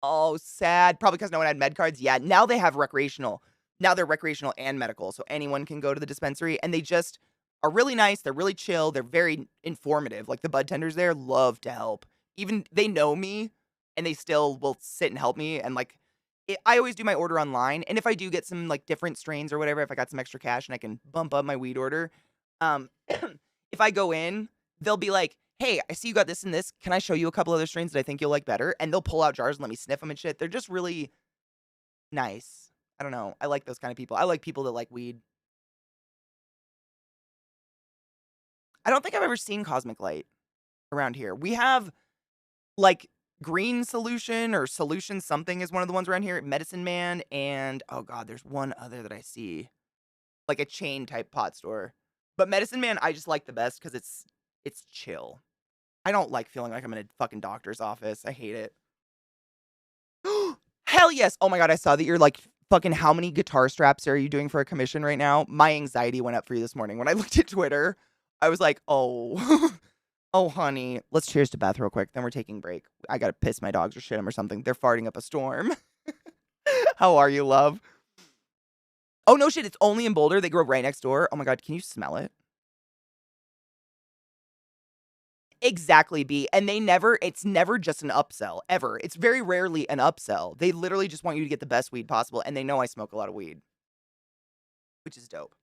Oh, sad. Probably because no one had med cards. Yeah, now they have recreational. Now they're recreational and medical, so anyone can go to the dispensary. And they just are really nice. They're really chill. They're very informative. Like the bud tenders there love to help. Even they know me, and they still will sit and help me. And like, I always do my order online. And if I do get some like different strains or whatever, if I got some extra cash and I can bump up my weed order, if I go in, they'll be like, hey, I see you got this and this. Can I show you a couple other strains that I think you'll like better? And they'll pull out jars and let me sniff them and shit. They're just really nice. I don't know. I like those kind of people. I like people that like weed. I don't think I've ever seen Cosmic Light around here. We have like Green Solution or Solution something is one of the ones around here. Medicine Man and oh god, there's one other that I see. Like a chain type pot store. But Medicine Man I just like the best because it's chill. I don't like feeling like I'm in a fucking doctor's office. I hate it. Hell yes. Oh my god, I saw that you're like fucking how many guitar straps are you doing for a commission right now? My anxiety went up for you this morning. When I looked at Twitter, I was like, oh, oh honey. Let's cheers to Beth real quick. Then we're taking a break. I gotta piss my dogs or shit them or something. They're farting up a storm. How are you, love? Oh no shit, it's only in Boulder. They grow right next door. Oh my god, can you smell it? Exactly, B. And it's never just an upsell, ever. It's very rarely an upsell. They literally just want you to get the best weed possible, and they know I smoke a lot of weed, which is dope.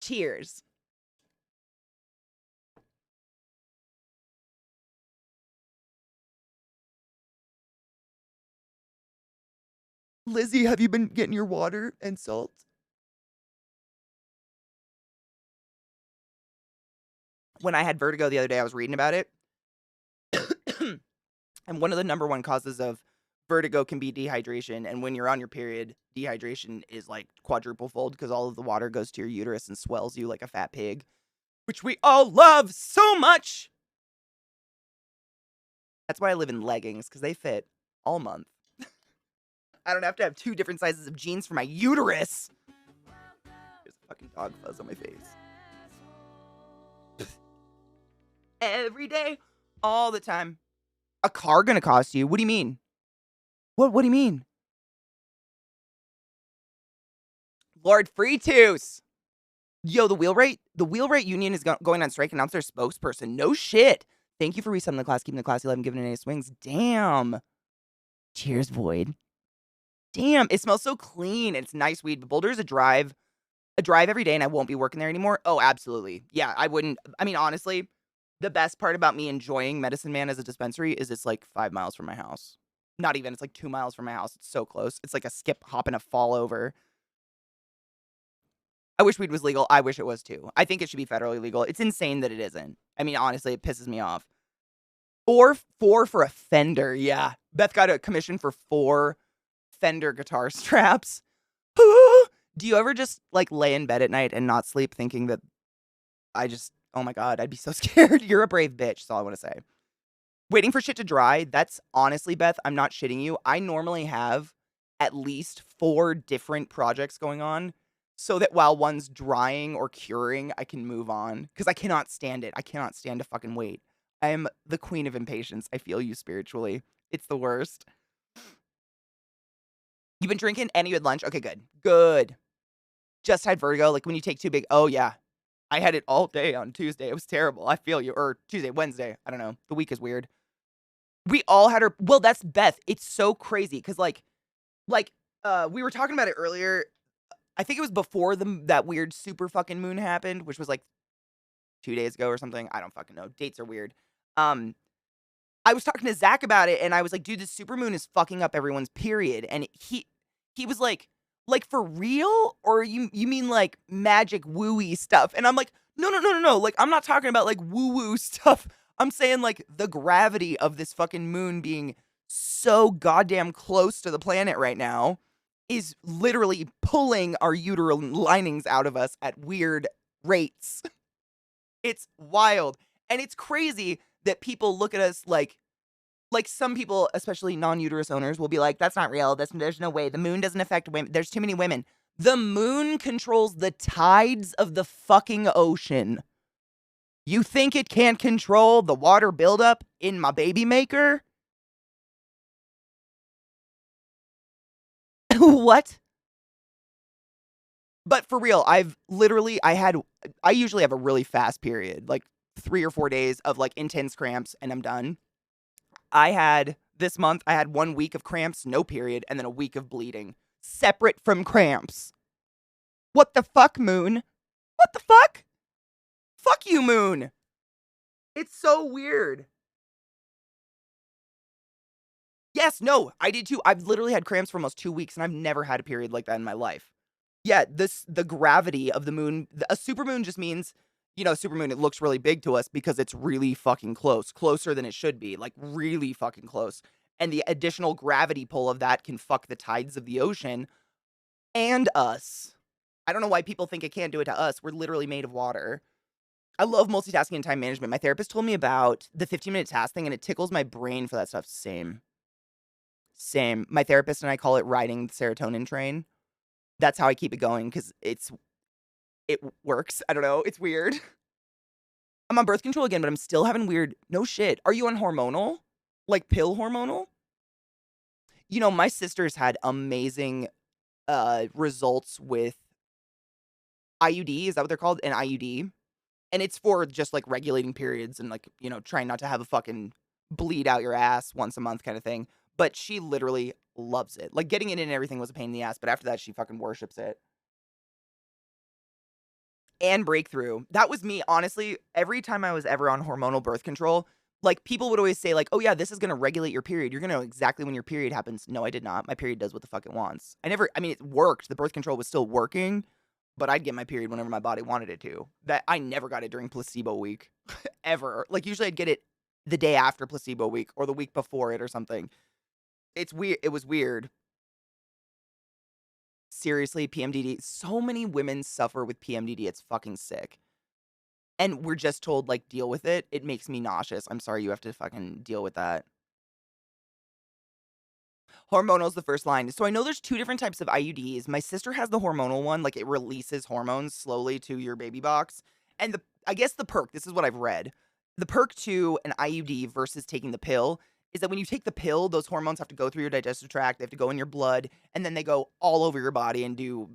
Cheers. Lizzie, have you been getting your water and salt? When I had vertigo the other day, I was reading about it. And one of the number 1 causes of vertigo can be dehydration. And when you're on your period, dehydration is like quadruple fold because all of the water goes to your uterus and swells you like a fat pig, which we all love so much. That's why I live in leggings because they fit all month. I don't have to have 2 different sizes of jeans for my uterus. There's a fucking dog fuzz on my face. Every day, all the time. A car gonna cost you? What do you mean? What do you mean? Lord Freetus. Yo, the wheelwright union is going on strike and announced their spokesperson. No shit. Thank you for resetting the class, keeping the class 11, giving it 8 swings. Damn. Cheers, Void. Damn, it smells so clean. It's nice weed. But Boulder is a drive every day, and I won't be working there anymore. Oh, absolutely. Yeah, I wouldn't. I mean, honestly, the best part about me enjoying Medicine Man as a dispensary is it's like 5 miles from my house. Not even. It's like 2 miles from my house. It's so close. It's like a skip, hop, and a fall over. I wish weed was legal. I wish it was too. I think it should be federally legal. It's insane that it isn't. I mean, honestly, it pisses me off. Or 4 for a Fender. Yeah. Beth got a commission for 4 Fender guitar straps. Do you ever just like lay in bed at night and not sleep thinking that oh my God, I'd be so scared. You're a brave bitch. That's all I want to say. Waiting for shit to dry. That's honestly, Beth, I'm not shitting you. I normally have at least 4 different projects going on so that while one's drying or curing, I can move on. Because I cannot stand it. I cannot stand to fucking wait. I am the queen of impatience. I feel you spiritually. It's the worst. You've been drinking and you had lunch? Okay, good. Good. Just had vertigo. Like when you take too big. Oh, yeah. I had it all day on Tuesday. It was terrible. I feel you. Or Tuesday, Wednesday. I don't know. The week is weird. We all had our. Well, that's Beth. It's so crazy because we were talking about it earlier. I think it was before that weird super fucking moon happened, which was like 2 days ago or something. I don't fucking know. Dates are weird. I was talking to Zach about it, and I was like, dude, this super moon is fucking up everyone's period. And he was like for real? Or you mean like magic wooey stuff? And I'm like, no. Like, I'm not talking about like woo-woo stuff. I'm saying like the gravity of this fucking moon being so goddamn close to the planet right now is literally pulling our uterine linings out of us at weird rates. It's wild. And it's crazy that people look at us like some people, especially non-uterus owners, will be like, that's not real. There's no way. The moon doesn't affect women. There's too many women. The moon controls the tides of the fucking ocean. You think it can't control the water buildup in my baby maker? What? But for real, I usually have a really fast period, like 3 or 4 days of like intense cramps and I'm done. This month, I had 1 week of cramps, no period, and then a week of bleeding, separate from cramps. What the fuck, moon? What the fuck? Fuck you, moon. It's so weird. Yes, no, I did too. I've literally had cramps for almost 2 weeks, and I've never had a period like that in my life. Yeah, the gravity of the moon, a supermoon just means, supermoon, it looks really big to us because it's really fucking close, closer than it should be, like really fucking close. And the additional gravity pull of that can fuck the tides of the ocean and us. I don't know why people think it can't do it to us. We're literally made of water. I love multitasking and time management. My therapist told me about the 15-minute task thing, and it tickles my brain for that stuff. Same. My therapist and I call it riding the serotonin train. That's how I keep it going because it works. I don't know. It's weird. I'm on birth control again, but I'm still having weird. No shit. Are you on hormonal? Like pill hormonal? My sister's had amazing results with IUD. Is that what they're called? An IUD. And it's for just like regulating periods and like, trying not to have a fucking bleed out your ass once a month kind of thing. But she literally loves it. Like getting it in and everything was a pain in the ass, but after that, she fucking worships it. And breakthrough. That was me, honestly. Every time I was ever on hormonal birth control, like people would always say like, oh yeah, this is going to regulate your period. You're going to know exactly when your period happens. No, I did not. My period does what the fuck it wants. It worked. The birth control was still working, but I'd get my period whenever my body wanted it to. That I never got it during placebo week ever. Like usually I'd get it the day after placebo week or the week before it or something. It's weird. It was weird. Seriously, PMDD. So many women suffer with PMDD. It's fucking sick. And we're just told, like, deal with it. It makes me nauseous. I'm sorry you have to fucking deal with that. Hormonal's the first line. So I know there's 2 different types of IUDs. My sister has the hormonal one. Like, it releases hormones slowly to your baby box. And I guess the perk, this is what I've read. The perk to an IUD versus taking the pill is that when you take the pill, those hormones have to go through your digestive tract. They have to go in your blood. And then they go all over your body and do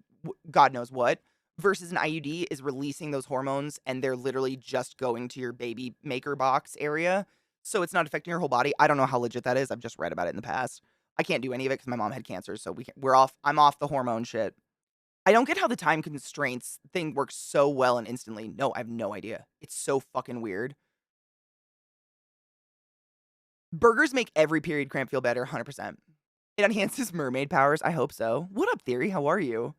God knows what. Versus an IUD is releasing those hormones and they're literally just going to your baby maker box area. So it's not affecting your whole body. I don't know how legit that is. I've just read about it in the past. I can't do any of it because my mom had cancer. So I'm off the hormone shit. I don't get how the time constraints thing works so well and instantly. No, I have no idea. It's so fucking weird. Burgers make every period cramp feel better, 100%. It enhances mermaid powers. I hope so. What up, Theory? How are you?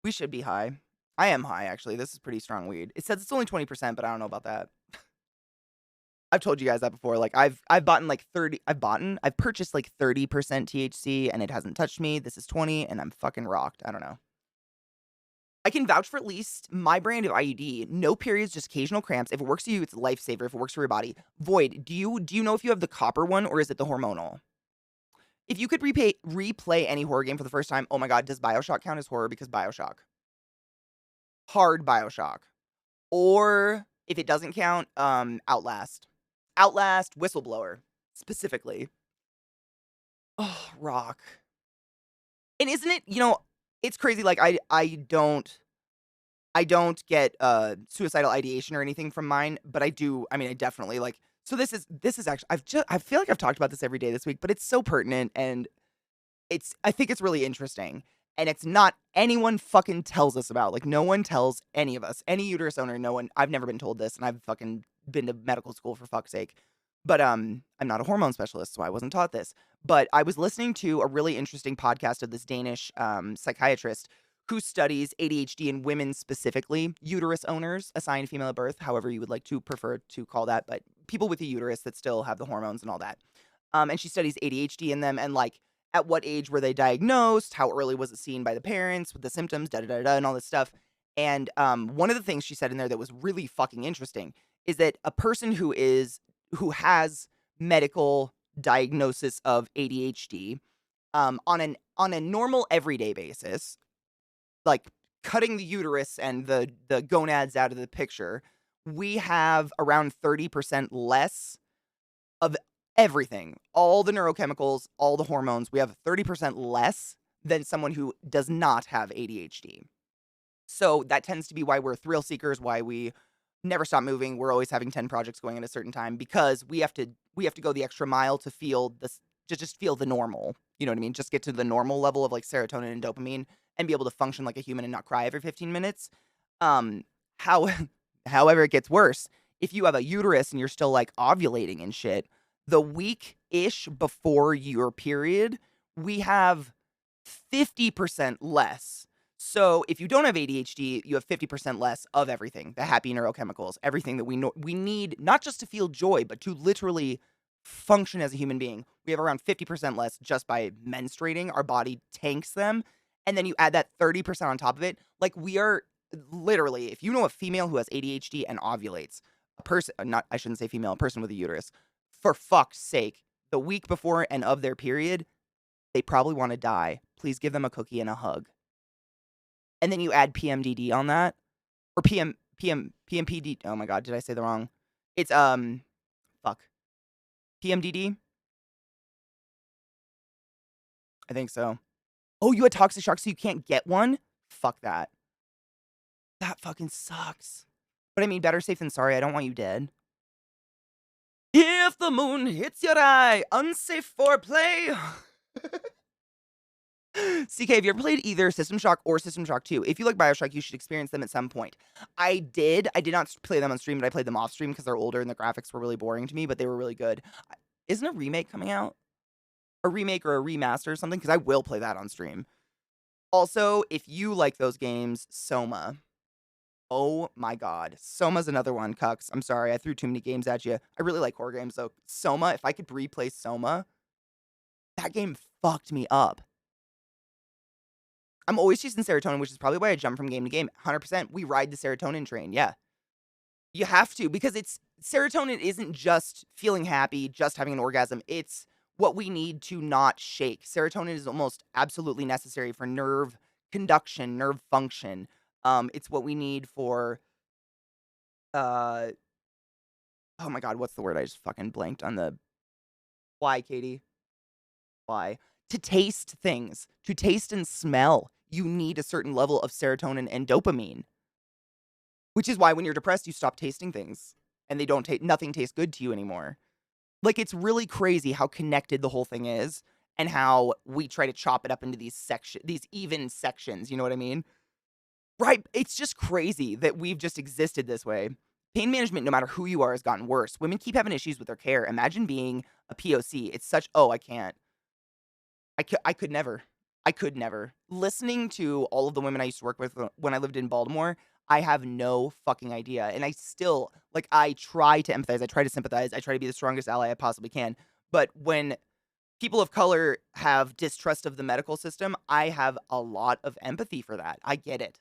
We should be high. I am high, actually. This is pretty strong weed. It says it's only 20%, but I don't know about that. I've told you guys that before. Like I've purchased like 30% THC and it hasn't touched me. This is 20 and I'm fucking rocked. I don't know. I can vouch for at least my brand of IUD. No periods, just occasional cramps. If it works for you, it's a lifesaver. If it works for your body. Void, do you know if you have the copper one or is it the hormonal? If you could replay any horror game for the first time, oh my god, does BioShock count as horror? Because BioShock. Hard BioShock. Or if it doesn't count, Outlast. Outlast, Whistleblower, specifically. Oh, rock. And isn't it, it's crazy, like, I don't get, suicidal ideation or anything from mine, but I definitely, like so this is actually I feel like I've talked about this every day this week, but it's so pertinent, and I think it's really interesting, and it's not anyone fucking tells us about, like, no one tells any of us, any uterus owner, no one I've never been told this, and I've fucking been to medical school for fuck's sake. But, I'm not a hormone specialist, so I wasn't taught this. But I was listening to a really interesting podcast of this Danish, psychiatrist who studies ADHD in women specifically, uterus owners, assigned female at birth, however you would like to prefer to call that, but people with a uterus that still have the hormones and all that. And she studies ADHD in them and, like, at what age were they diagnosed? How early was it seen by the parents with the symptoms, da da da da, and all this stuff. And one of the things she said in there that was really fucking interesting is that a person who has medical diagnosis of ADHD, on a normal everyday basis, like cutting the uterus and the gonads out of the picture, we have around 30% less of everything. All the neurochemicals, all the hormones, we have 30% less than someone who does not have ADHD. So that tends to be why we're thrill seekers, why we never stop moving. We're always having 10 projects going at a certain time because we have to go the extra mile to feel this to just feel the normal. You know what I mean? Just get to the normal level of like serotonin and dopamine and be able to function like a human and not cry every 15 minutes. Um how however it gets worse, if you have a uterus and you're still like ovulating and shit, the week-ish before your period, we have 50% less. So if you don't have ADHD, you have 50% less of everything, the happy neurochemicals, everything that we need, not just to feel joy, but to literally function as a human being. We have around 50% less just by menstruating. Our body tanks them. And then you add that 30% on top of it. Like we are literally, if you know a female who has ADHD and ovulates, a person, not, I shouldn't say female, a person with a uterus, for fuck's sake, the week before and of their period, they probably want to die. Please give them a cookie and a hug. And then you add PMDD on that, or PMPD. Oh my god, did I say the wrong? It's fuck, PMDD. I think so. Oh, you had toxic shock, so you can't get one. Fuck that. That fucking sucks. But I mean, better safe than sorry. I don't want you dead. If the moon hits your eye, unsafe foreplay. CK, have you ever played either System Shock or System Shock 2? If you like BioShock, you should experience them at some point. I did. I did not play them on stream, but I played them off stream because they're older and the graphics were really boring to me, but they were really good. Isn't a remake coming out? A remake or a remaster or something? Because I will play that on stream. Also, if you like those games, Soma. Oh my god. Soma's another one, Cucks. I'm sorry, I threw too many games at you. I really like horror games, though. Soma, if I could replay Soma, that game fucked me up. I'm always chasing serotonin, which is probably why I jump from game to game. 100%. We ride the serotonin train. Yeah. You have to, because serotonin isn't just feeling happy, just having an orgasm. It's what we need to not shake. Serotonin is almost absolutely necessary for nerve conduction, nerve function. It's what we need for, uh, oh my god, what's the word? I just fucking blanked on the, why, Katie? Why? To taste things, to taste and smell, you need a certain level of serotonin and dopamine. Which is why when you're depressed, you stop tasting things and they don't nothing tastes good to you anymore. Like, it's really crazy how connected the whole thing is and how we try to chop it up into these even sections, you know what I mean? Right? It's just crazy that we've just existed this way. Pain management, no matter who you are, has gotten worse. Women keep having issues with their care. Imagine being a POC. It's such, oh, I can't. I could never. I could never. Listening to all of the women I used to work with when I lived in Baltimore, I have no fucking idea. And I still, like, I try to empathize. I try to sympathize. I try to be the strongest ally I possibly can. But when people of color have distrust of the medical system, I have a lot of empathy for that. I get it.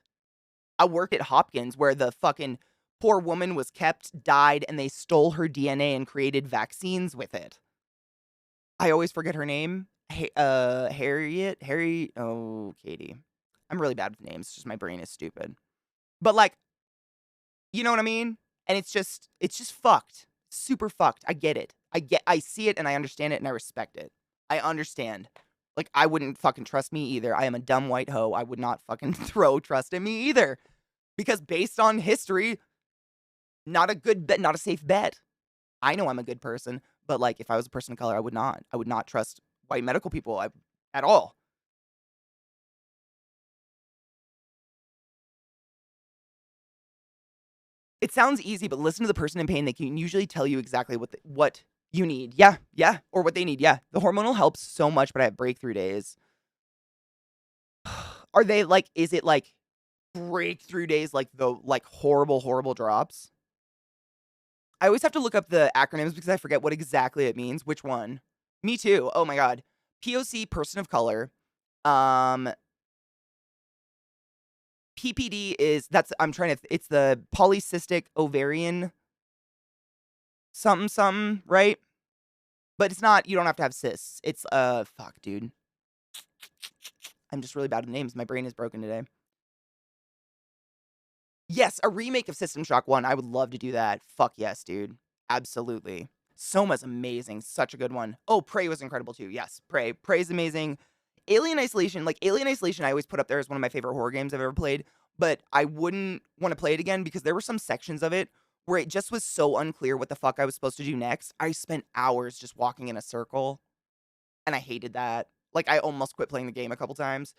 I worked at Hopkins where the fucking poor woman was kept, died, and they stole her DNA and created vaccines with it. I always forget her name. Katie. I'm really bad with names. It's just my brain is stupid. But like, you know what I mean? And it's just fucked. Super fucked. I get it. I see it and I understand it and I respect it. I understand. Like, I wouldn't fucking trust me either. I am a dumb white hoe. I would not fucking throw trust in me either. Because based on history, not a good bet, not a safe bet. I know I'm a good person, but like if I was a person of color, I would not. I would not trust white medical people at all. It sounds easy, but listen to the person in pain. They can usually tell you exactly what you need. Yeah, yeah, or what they need. Yeah, the hormonal helps so much, but I have breakthrough days. Are they like? Is it like breakthrough days, like the like horrible drops? I always have to look up the acronyms because I forget what exactly it means. Which one? Me too. Oh my god. POC, person of color. Um, PPD is that's I'm trying to. It's the polycystic ovarian something something, right? But it's not. You don't have to have cysts. It's fuck, dude. I'm just really bad with names. My brain is broken today. Yes, a remake of System Shock 1. I would love to do that. Fuck yes, dude. Absolutely. Soma's amazing. Such a good one. Oh, Prey was incredible too. Yes, Prey. Prey is amazing. Alien Isolation, like Alien Isolation, I always put up there as one of my favorite horror games I've ever played, but I wouldn't want to play it again because there were some sections of it where it just was so unclear what the fuck I was supposed to do next. I spent hours just walking in a circle, and I hated that. Like, I almost quit playing the game a couple times.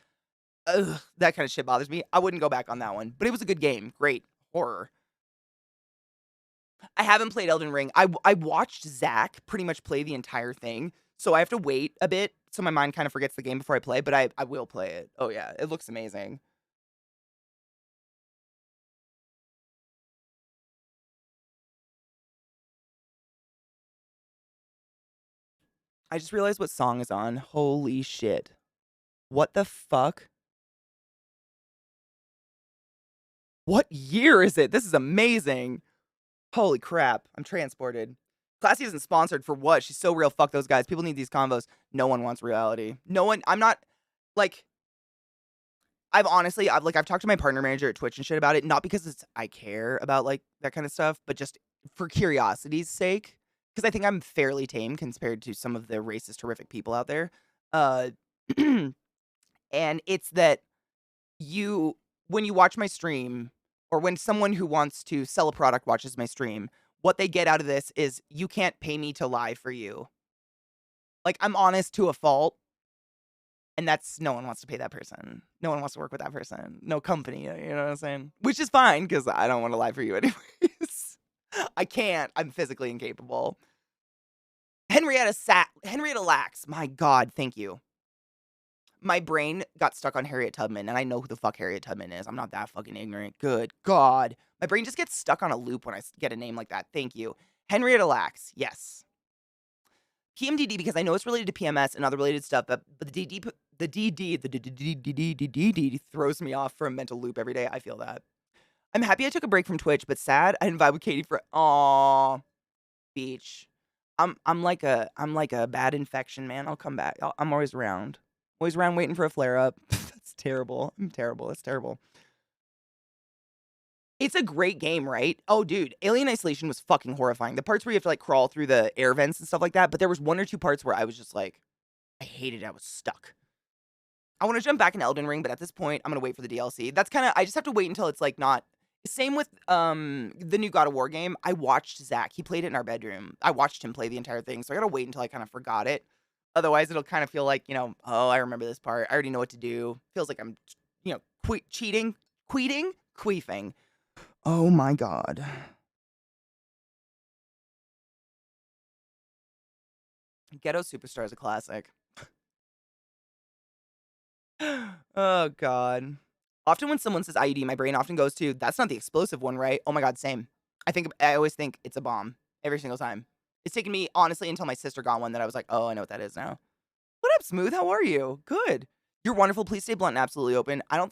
Ugh, that kind of shit bothers me. I wouldn't go back on that one, but it was a good game. Great horror. I haven't played Elden Ring. I watched Zach pretty much play the entire thing, so I have to wait a bit so my mind kind of forgets the game before I play, but I will play it. Oh yeah, it looks amazing. I just realized what song is on. Holy shit. What the fuck? What year is it? This is amazing. Holy crap. I'm transported. Classy isn't sponsored for what? She's so real. Fuck those guys. People need these convos. No one wants reality. No one. I'm not like I've talked to my partner manager at Twitch and shit about it, not because I care about like that kind of stuff, but just for curiosity's sake. Because I think I'm fairly tame compared to some of the racist, horrific people out there. Uh, and it's that you, when you watch my stream, or when someone who wants to sell a product watches my stream, what they get out of this is you can't pay me to lie for you. Like, I'm honest to a fault, and that's no one wants to pay that person. No one wants to work with that person. No company, you know what I'm saying? Which is fine because I don't want to lie for you anyways. I can't. I'm physically incapable. Henrietta Lacks. My God, thank you. My brain got stuck on Harriet Tubman, and I know who the fuck Harriet Tubman is. I'm not that fucking ignorant. Good God. My brain just gets stuck on a loop when I get a name like that. Thank you. Henrietta Lacks. Yes. PMDD because I know it's related to PMS and other related stuff, but the DD throws me off for a mental loop every day. I feel that. I'm happy I took a break from Twitch, but sad I didn't vibe with Katie for beach. I'm like a bad infection, man. I'll come back. I'm always around. Always around waiting for a flare up. That's terrible. I'm terrible. That's terrible. It's a great game, right? Oh, dude, Alien Isolation was fucking horrifying. The parts where you have to like crawl through the air vents and stuff like that, but there was one or two parts where I was just like, I hated it. I was stuck. I want to jump back in Elden Ring, but at this point, I'm gonna wait for the DLC. That's kind of I just have to wait until it's like not. Same with the new God of War game. I watched Zach. He played it in our bedroom. I watched him play the entire thing, so I gotta wait until I kind of forgot it. Otherwise, it'll kind of feel like oh, I remember this part. I already know what to do. Feels like I'm cheating, queefing. Oh my god. Ghetto Superstar is a classic. Oh god. Often when someone says IUD, my brain often goes to, "That's not the explosive one, right?" Oh my god, same. I always think it's a bomb every single time. It's taken me, honestly, until my sister got one that I was like, "Oh, I know what that is now." What up, Smooth? How are you? Good. You're wonderful. Please stay blunt and absolutely open. I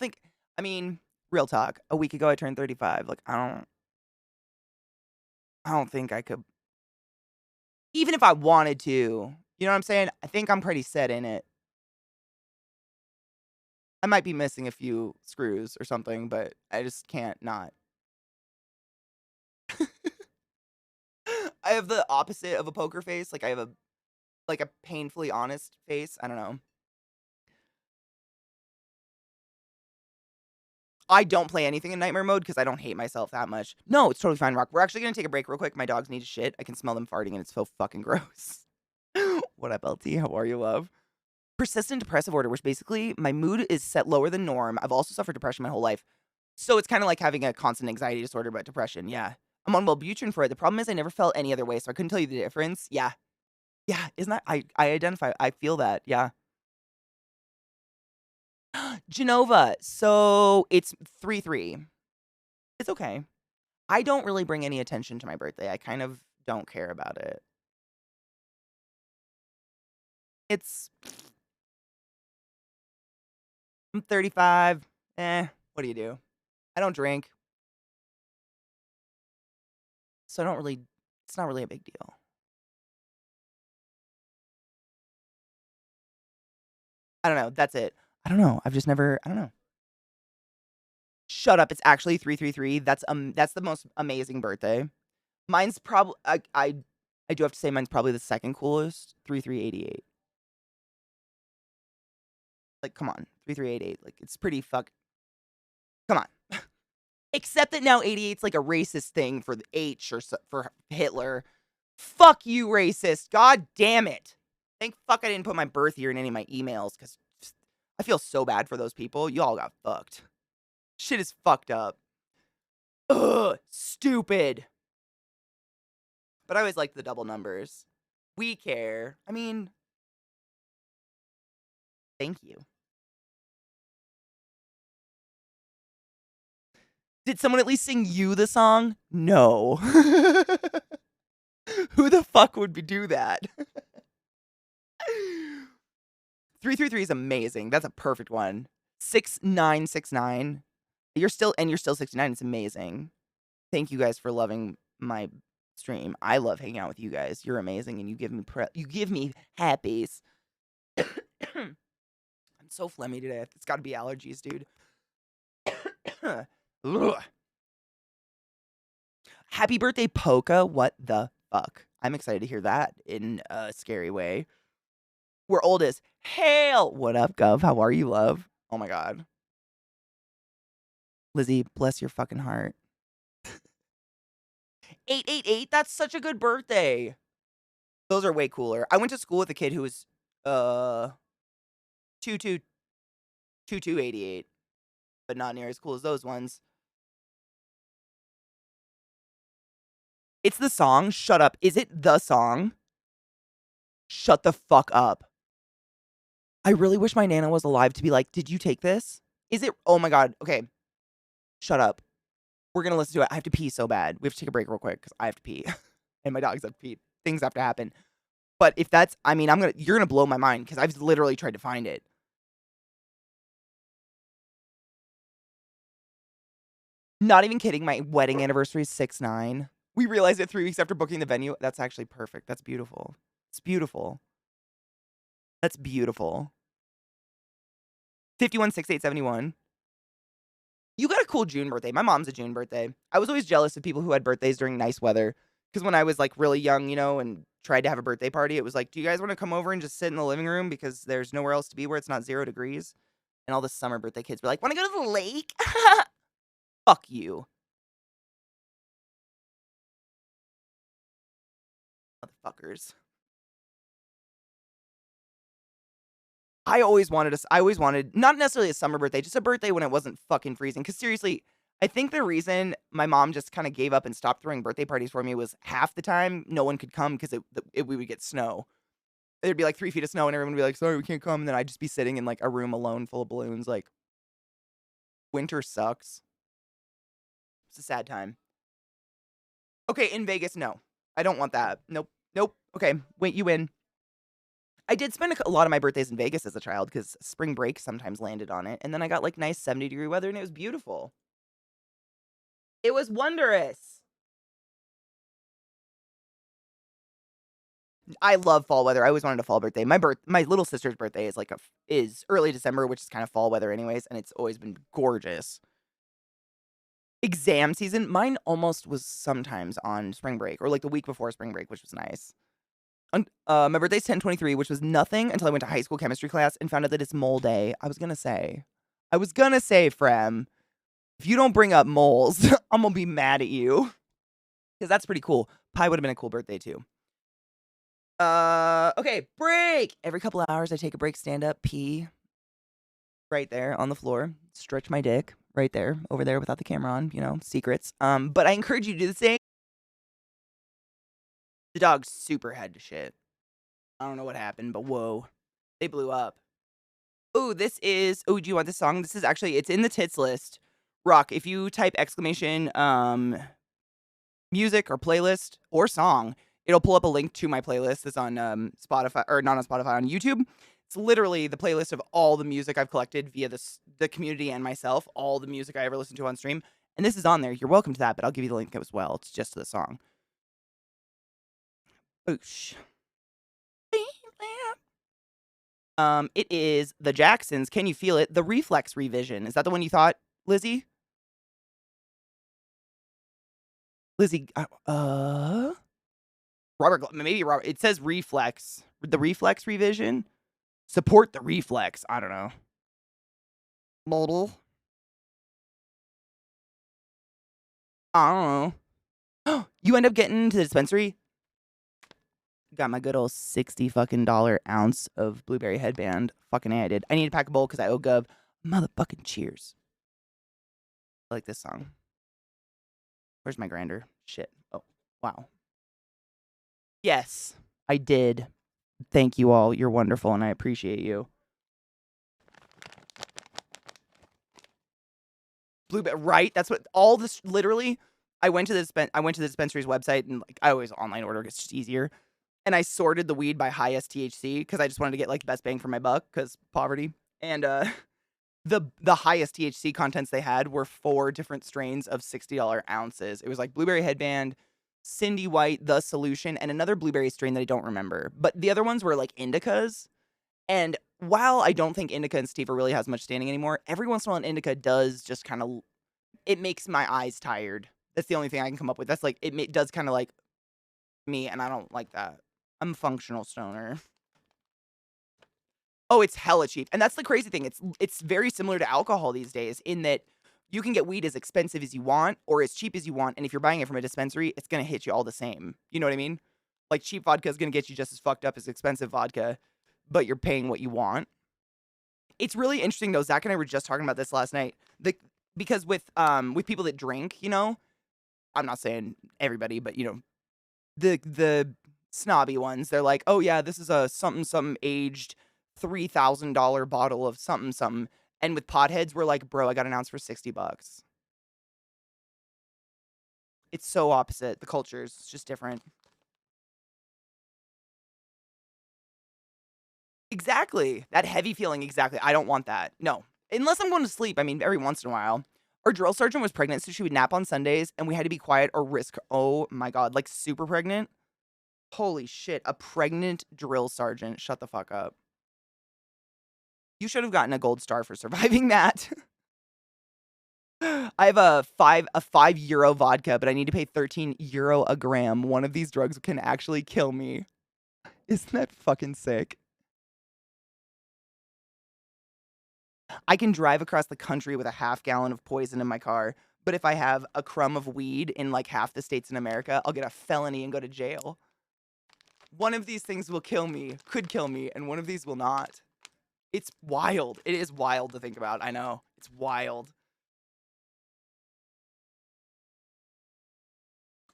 mean, real talk. A week ago, I turned 35. Like, I don't think I could, even if I wanted to. You know what I'm saying? I think I'm pretty set in it. I might be missing a few screws or something, but I just can't not. I have the opposite of a poker face. Like, I have a painfully honest face. I don't know. I don't play anything in nightmare mode because I don't hate myself that much. No, it's totally fine, Rock. We're actually gonna take a break real quick. My dogs need to shit. I can smell them farting and it's so fucking gross. What up, LT? How are you, love? Persistent depressive order, which basically my mood is set lower than norm. I've also suffered depression my whole life. So it's kind of like having a constant anxiety disorder, but depression. Yeah. I'm on Wellbutrin for it. The problem is I never felt any other way, so I couldn't tell you the difference. Yeah. Yeah. Isn't that, I identify, I feel that. Yeah. Genova. So it's 3-3. It's okay. I don't really bring any attention to my birthday. I kind of don't care about it. It's I'm 35. What do you do? I don't drink, so I don't really it's not really a big deal. I don't know. That's it. I don't know. I've just never I don't know. Shut up. It's actually 333. That's the most amazing birthday. Mine's probably I do have to say mine's probably the second coolest. 3388. Like come on. 3388. Like it's pretty come on. Except that now 88's like a racist thing for the H or for Hitler. Fuck you, racist. God damn it. Thank fuck I didn't put my birth year in any of my emails because I feel so bad for those people. Y'all got fucked. Shit is fucked up. Ugh, stupid. But I always like the double numbers. We care. I mean, thank you. Did someone at least sing you the song? No. Who the fuck would do that? 333 is amazing. That's a perfect one. 6969. You're still 69. It's amazing. Thank you guys for loving my stream. I love hanging out with you guys. You're amazing and you give me happies. I'm so phlegmy today. It's got to be allergies, dude. Happy birthday, Polka. What the fuck? I'm excited to hear that in a scary way. We're old as hell. What up, Gov? How are you, love? Oh my god. Lizzie, bless your fucking heart. 888, that's such a good birthday. Those are way cooler. I went to school with a kid who was 2288, but not near as cool as those ones. It's the song. Shut up. Is it the song? Shut the fuck up. I really wish my Nana was alive to be like, did you take this? Is it? Oh my god. Okay. Shut up. We're gonna listen to it. I have to pee so bad. We have to take a break real quick because I have to pee. And my dogs have to pee. Things have to happen. But if that's, I mean, you're gonna blow my mind because I've literally tried to find it. Not even kidding. My wedding anniversary is 6/9. We realized it 3 weeks after booking the venue. That's actually perfect. That's beautiful. It's beautiful. That's beautiful. 516871. You got a cool June birthday. My mom's a June birthday. I was always jealous of people who had birthdays during nice weather. Because when I was like really young, and tried to have a birthday party, it was like, do you guys want to come over and just sit in the living room because there's nowhere else to be where it's not 0 degrees? And all the summer birthday kids were like, want to go to the lake? Fuck you. Motherfuckers. I always wanted, not necessarily a summer birthday, just a birthday when it wasn't fucking freezing. Because seriously, I think the reason my mom just kind of gave up and stopped throwing birthday parties for me was half the time no one could come because we would get snow. There'd be like 3 feet of snow and everyone would be like, sorry, we can't come. And then I'd just be sitting in like a room alone full of balloons. Like, winter sucks. It's a sad time. Okay, in Vegas, no. I don't want that. Nope. Nope. Okay, wait, you win. I did spend a lot of my birthdays in Vegas as a child because spring break sometimes landed on it. And then I got like nice 70-degree weather and it was beautiful. It was wondrous. I love fall weather. I always wanted a fall birthday. My little sister's birthday is like is early December, which is kind of fall weather anyways, and it's always been gorgeous. Exam season, mine almost was sometimes on spring break or like the week before spring break, which was nice. My birthday's 10/23, which was nothing until I went to high school chemistry class and found out that it's mole day. I was gonna say, Frem, if you don't bring up moles, I'm gonna be mad at you because that's pretty cool. Pie would have been a cool birthday too. Okay, break. Every couple of hours, I take a break, stand up, pee. Right there on the floor, stretch my dick. Right there, over there, without the camera on. You know, secrets. But I encourage you to do the same. The dog's super head to shit. I don't know what happened, but whoa, they blew up. Oh, this is. Oh, do you want this song? This is actually. It's in the tits list. Rock. If you type exclamation music or playlist or song, it'll pull up a link to my playlist that's on Spotify, or not on Spotify, on YouTube. It's literally the playlist of all the music I've collected via the community and myself, all the music I ever listened to on stream. And this is on there. You're welcome to that, but I'll give you the link as well. It's just to the song. Oosh. It is the Jacksons. Can you feel it? The Reflex revision. Is that the one you thought, Lizzie? Lizzie, Robert, maybe Robert. It says Reflex. The Reflex revision. Support the Reflex. I don't know. Model. I don't know. You end up getting to the dispensary. Got my good old $60 fucking ounce of blueberry headband. Fucking A, I did. I need to pack a bowl because I owe Gov motherfucking cheers. I like this song. Where's my grinder? Shit. Oh, wow. Yes, I did. Thank you all. You're wonderful, and I appreciate you. Blueberry, right? That's what all this literally. I went to the dispensary's website, and like I always online order. It's just easier. And I sorted the weed by highest THC because I just wanted to get like best bang for my buck because poverty. And the highest THC contents they had were 4 different strains of $60 ounces. It was like blueberry headband, Cindy White, the solution, and another blueberry strain that I don't remember. But the other ones were like indicas. And while I don't think indica and sativa really has much standing anymore, every once in a while an indica does just kind of, it makes my eyes tired. That's the only thing I can come up with. That's like, it does kind of like me, and I don't like that. I'm a functional stoner. Oh, it's hella cheap. And that's the crazy thing. It's very similar to alcohol these days in that you can get weed as expensive as you want or as cheap as you want. And if you're buying it from a dispensary, it's going to hit you all the same. You know what I mean? Like cheap vodka is going to get you just as fucked up as expensive vodka, but you're paying what you want. It's really interesting though. Zach and I were just talking about this last night. Because with people that drink, you know, I'm not saying everybody, but you know, the snobby ones, they're like, oh yeah, this is a something aged $3,000 bottle of something. And with potheads, we're like, bro, I got an ounce for $60. It's so opposite. The cultures, it's just different. Exactly. That heavy feeling, exactly. I don't want that. No. Unless I'm going to sleep. I mean, every once in a while. Our drill sergeant was pregnant, so she would nap on Sundays, and we had to be quiet or risk, oh my God, like super pregnant. Holy shit, a pregnant drill sergeant. Shut the fuck up. You should have gotten a gold star for surviving that. I have a 5 euro vodka, but I need to pay 13 euro a gram. One of these drugs can actually kill me. Isn't that fucking sick? I can drive across the country with a half gallon of poison in my car, but if I have a crumb of weed in like half the states in America, I'll get a felony and go to jail. One of these things will kill me, could kill me, and one of these will not. It's wild. It is wild to think about. I know. It's wild.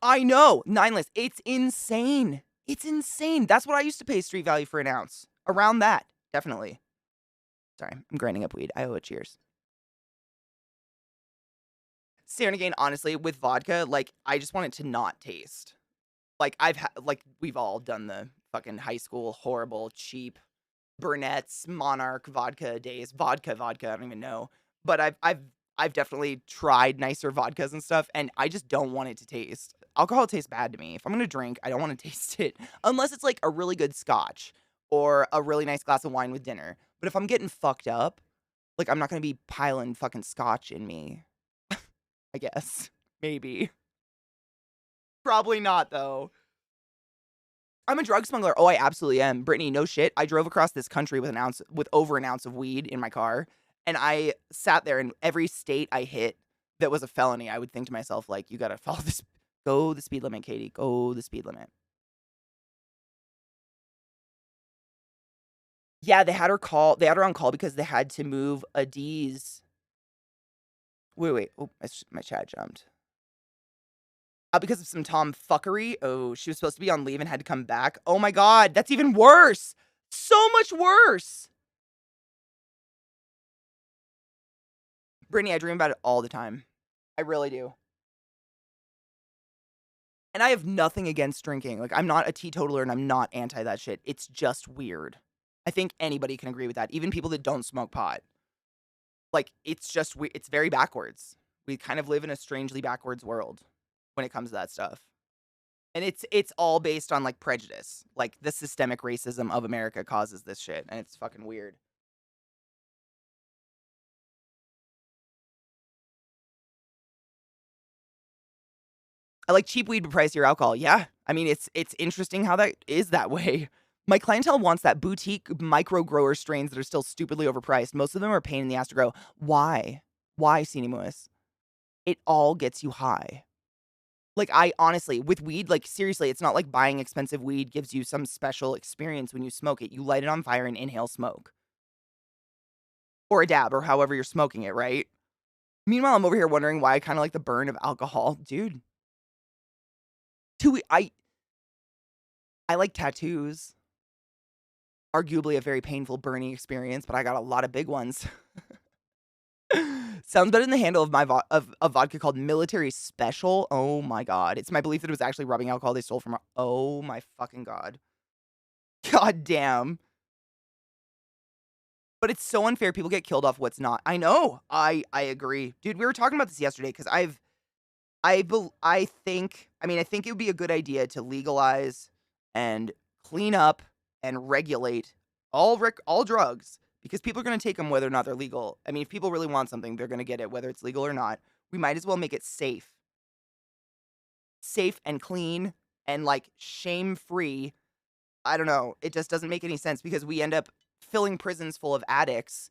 I know. 9 lists. It's insane. It's insane. That's what I used to pay street value for an ounce. Around that, definitely. Sorry, I'm grinding up weed. I owe it. Cheers. Saranagan, honestly, with vodka, like, I just want it to not taste. Like, like, we've all done the fucking high school, horrible, cheap Burnett's Monarch vodka days. Vodka, I don't even know. But I've definitely tried nicer vodkas and stuff, and I just don't want it to taste. Alcohol tastes bad to me. If I'm gonna drink, I don't want to taste it. Unless it's like a really good scotch or a really nice glass of wine with dinner. But if I'm getting fucked up, like, I'm not gonna be piling fucking scotch in me. I guess. Maybe. Probably not, though. I'm a drug smuggler. Oh, I absolutely am. Brittany, no shit. I drove across this country with over an ounce of weed in my car. And I sat there, and every state I hit that was a felony, I would think to myself, like, you gotta follow this. Go the speed limit, Katie. Go the speed limit. Yeah, they had her on call because they had to move a D's. Wait. Oh, my chat jumped. Because of some tomfuckery. Oh, she was supposed to be on leave and had to come back. Oh my god, that's even worse. So much worse. Brittany, I dream about it all the time. I really do. And I have nothing against drinking. Like, I'm not a teetotaler and I'm not anti that shit. It's just weird. I think anybody can agree with that. Even people that don't smoke pot. Like, it's just it's very backwards. We kind of live in a strangely backwards world when it comes to that stuff. And it's all based on, like, prejudice. Like, the systemic racism of America causes this shit, and it's fucking weird. I like cheap weed but pricier alcohol. Yeah. I mean, it's interesting how that is that way. My clientele wants that boutique micro grower strains that are still stupidly overpriced. Most of them are a pain in the ass to grow. Why? Why, Cinemus? It all gets you high. Like, I honestly, with weed, like, seriously, it's not like buying expensive weed gives you some special experience when you smoke it. You light it on fire and inhale smoke. Or a dab, or however you're smoking it, right? Meanwhile, I'm over here wondering why I kind of like the burn of alcohol. Dude. I like tattoos. Arguably a very painful burning experience, but I got a lot of big ones. Sounds better than the handle of my of a vodka called Military Special. Oh my god. It's my belief that it was actually rubbing alcohol they stole from oh my fucking god. God damn. But it's so unfair. People get killed off what's not. I know. I agree. Dude, we were talking about this yesterday because I think it would be a good idea to legalize and clean up and regulate all drugs because people are going to take them whether or not they're legal. I mean, if people really want something, they're going to get it whether it's legal or not. We might as well make it safe. Safe and clean and, like, shame-free. I don't know. It just doesn't make any sense because we end up filling prisons full of addicts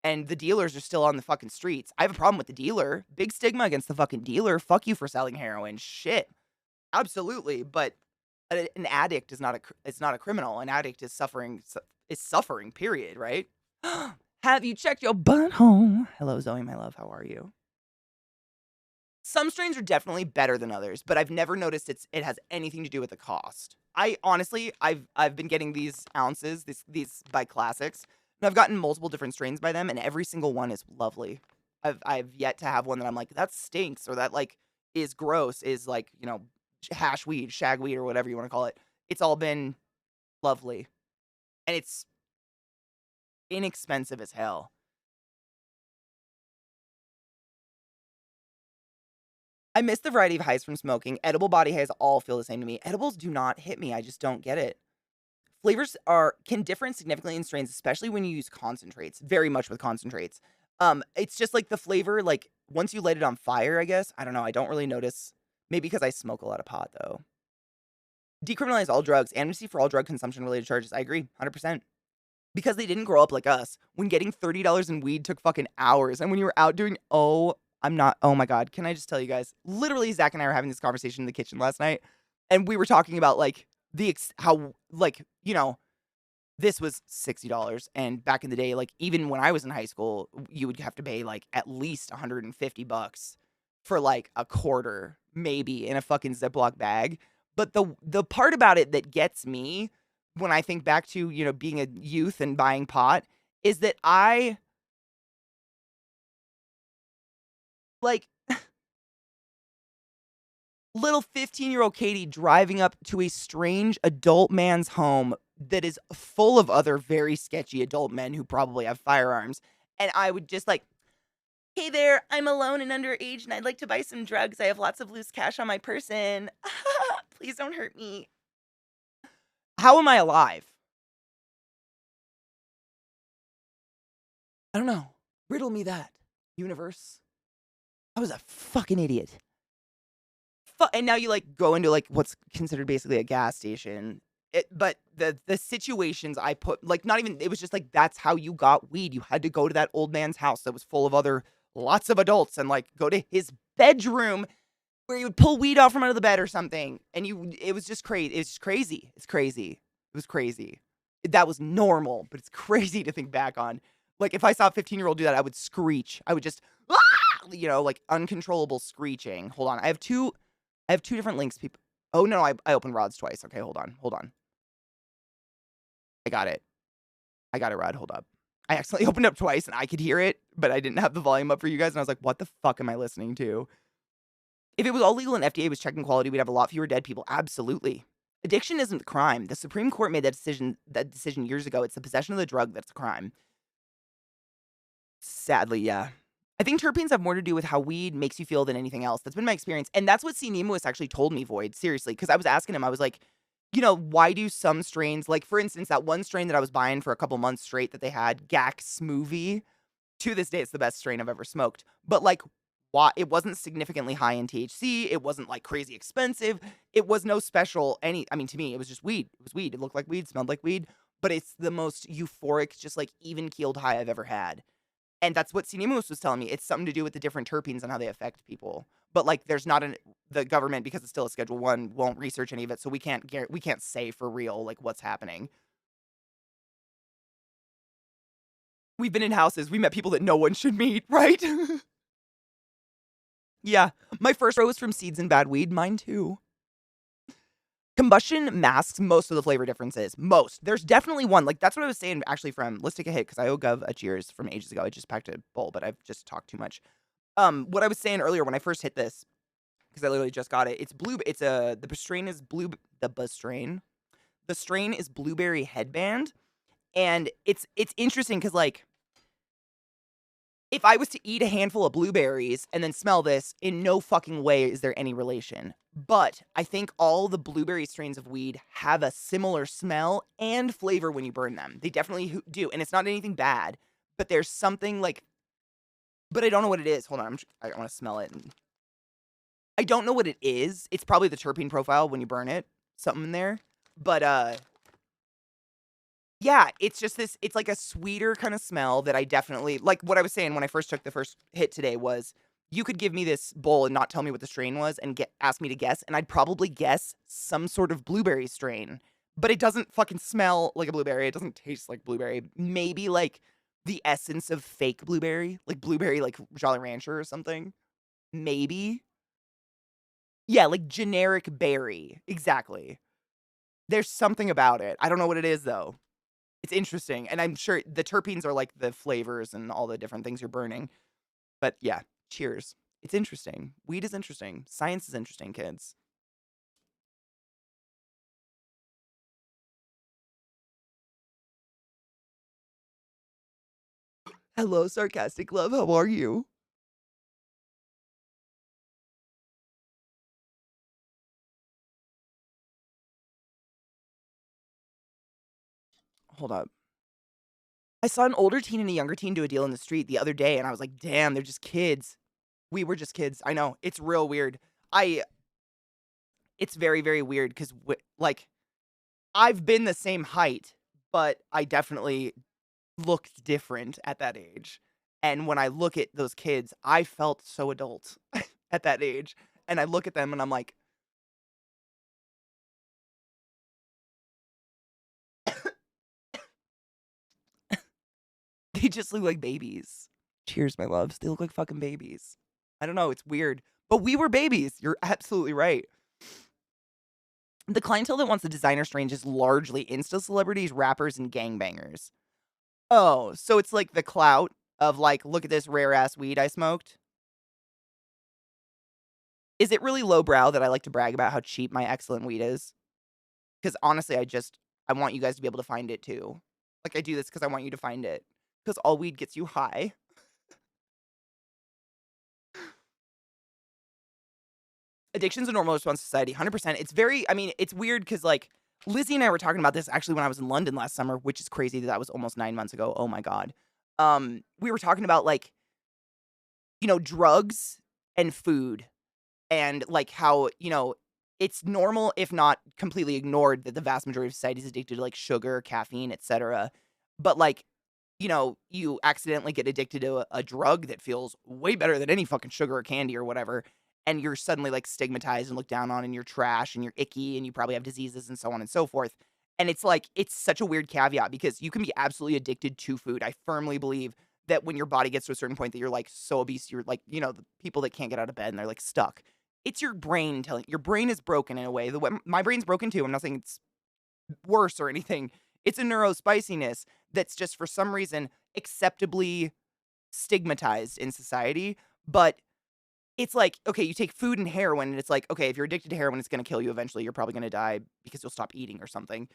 and the dealers are still on the fucking streets. I have a problem with the dealer. Big stigma against the fucking dealer. Fuck you for selling heroin. Shit. Absolutely. But an addict is not a criminal. An addict is suffering, period, right? Have you checked your butthole? Hello, Zoe, my love. How are you? Some strains are definitely better than others, but I've never noticed it has anything to do with the cost. I honestly, I've been getting these ounces, these by Classics, and I've gotten multiple different strains by them, and every single one is lovely. I've yet to have one that I'm like, that stinks, or that, like, is gross, is, like, you know, hash weed, shag weed, or whatever you want to call it. It's all been lovely. And it's inexpensive as hell. I miss the variety of highs from smoking. Edible body highs all feel the same to me. Edibles do not hit me. I just don't get it. Flavors can differ significantly in strains, especially when you use concentrates. Very much with concentrates. It's just like the flavor, like, once you light it on fire, I guess. I don't know. I don't really notice. Maybe because I smoke a lot of pot, though. Decriminalize all drugs. Amnesty for all drug consumption-related charges. I agree. 100%. Because they didn't grow up like us. When getting $30 in weed took fucking hours. And when you were out doing, oh my god. Can I just tell you guys? Literally, Zach and I were having this conversation in the kitchen last night. And we were talking about, like, how, like, you know, this was $60. And back in the day, like, even when I was in high school, you would have to pay, like, at least $150 for, like, a quarter, maybe, in a fucking Ziploc bag. But the part about it that gets me when I think back to, being a youth and buying pot is that I like little 15-year-old Katie driving up to a strange adult man's home that is full of other very sketchy adult men who probably have firearms. And I would just like, hey there, I'm alone and underage and I'd like to buy some drugs. I have lots of loose cash on my person. Please don't hurt me. How am I alive? I don't know. Riddle me that, universe. I was a fucking idiot. And now you like go into like what's considered basically a gas station. But the situations I put, like, not even, it was just like that's how you got weed. You had to go to that old man's house that was full of lots of adults, and like go to his bedroom where you would pull weed out from under the bed or something. And it was just crazy. It's just crazy. It's crazy. It was crazy. That was normal, but it's crazy to think back on. Like if I saw a 15-year-old do that, I would screech. I would just, ah! Like uncontrollable screeching. Hold on. I have two different links, people. Oh, no, I opened Rod's twice. Okay, hold on. I got it. Rod. Hold up. I accidentally opened up twice, and I could hear it, but I didn't have the volume up for you guys, and I was like, what the fuck am I listening to? If it was all legal and FDA was checking quality, we'd have a lot fewer dead people. Absolutely. Addiction isn't the crime. The Supreme Court made that decision years ago. It's the possession of the drug that's a crime. Sadly, yeah. I think terpenes have more to do with how weed makes you feel than anything else. That's been my experience. And that's what C. Nemois actually told me, Void. Seriously. Because I was asking him, I was like, why do some strains, like for instance, that one strain that I was buying for a couple months straight that they had, Gak Smoothie. To this day, it's the best strain I've ever smoked. But like, why? It wasn't significantly high in THC. It wasn't like crazy expensive. It was no special I mean, to me, it was just weed. It was weed. It looked like weed, smelled like weed. But it's the most euphoric, just like even keeled high I've ever had. And that's what Cinemus was telling me. It's something to do with the different terpenes and how they affect people. But like, there's not the government, because it's still a Schedule 1, won't research any of it, so we can't say for real like what's happening. We've been in houses. We met people that no one should meet, right? Yeah, my first row was from Seeds and Bad Weed. Mine too. Combustion masks most of the flavor differences. Most. There's definitely one. Like, that's what I was saying, actually, from Let's Take a Hit, because I owe Gov a cheers from ages ago. I just packed a bowl, but I've just talked too much. What I was saying earlier when I first hit this, because I literally just got it, the strain is Blueberry Headband, and it's interesting, because, like, if I was to eat a handful of blueberries and then smell this, in no fucking way is there any relation. But I think all the blueberry strains of weed have a similar smell and flavor when you burn them. They definitely do. And it's not anything bad, but there's something like, but I don't know what it is. Hold on. I want to smell it. I don't know what it is. It's probably the terpene profile when you burn it. Something in there. But, yeah, it's just this, it's like a sweeter kind of smell that I definitely, like what I was saying when I first took the first hit today was, you could give me this bowl and not tell me what the strain was and ask me to guess, and I'd probably guess some sort of blueberry strain. But it doesn't fucking smell like a blueberry. It doesn't taste like blueberry. Maybe like the essence of fake blueberry, like Jolly Rancher or something. Maybe. Yeah, like generic berry. Exactly. There's something about it. I don't know what it is though. It's interesting. And I'm sure the terpenes are like the flavors and all the different things you're burning. But yeah, cheers. It's interesting. Weed is interesting. Science is interesting, kids. Hello, sarcastic love. How are you? Hold up. I saw an older teen and a younger teen do a deal in the street the other day, and I was like, damn, they're just kids. We were just kids. I know. It's real weird. It's very, very weird because, like, I've been the same height, but I definitely looked different at that age. And when I look at those kids, I felt so adult at that age. And I look at them and I'm like, they just look like babies. Cheers, my loves. They look like fucking babies. I don't know. It's weird. But we were babies. You're absolutely right. The clientele that wants the designer strains is largely Insta celebrities, rappers, and gangbangers. Oh, so it's like the clout of like, look at this rare ass weed I smoked. Is it really lowbrow that I like to brag about how cheap my excellent weed is? Because honestly, I want you guys to be able to find it too. Like I do this because I want you to find it. Because all weed gets you high. Addiction's a normal response to society, 100%. It's very, I mean, it's weird because like Lizzie and I were talking about this actually when I was in London last summer, which is crazy that was almost 9 months ago. Oh my God. We were talking about like, drugs and food and like how, it's normal, if not completely ignored, that the vast majority of society is addicted to like sugar, caffeine, etc. But like, you accidentally get addicted to a drug that feels way better than any fucking sugar or candy or whatever. And you're suddenly like stigmatized and looked down on and you're trash and you're icky and you probably have diseases and so on and so forth. And it's like, it's such a weird caveat because you can be absolutely addicted to food. I firmly believe that when your body gets to a certain point that you're like so obese, you're like, the people that can't get out of bed and they're like stuck. It's your brain telling your brain is broken in a way. The way my brain's broken too. I'm not saying it's worse or anything. It's a neurospiciness that's just for some reason acceptably stigmatized in society. But it's like, okay, you take food and heroin, and it's like, okay, if you're addicted to heroin, it's going to kill you eventually. You're probably going to die because you'll stop eating or something.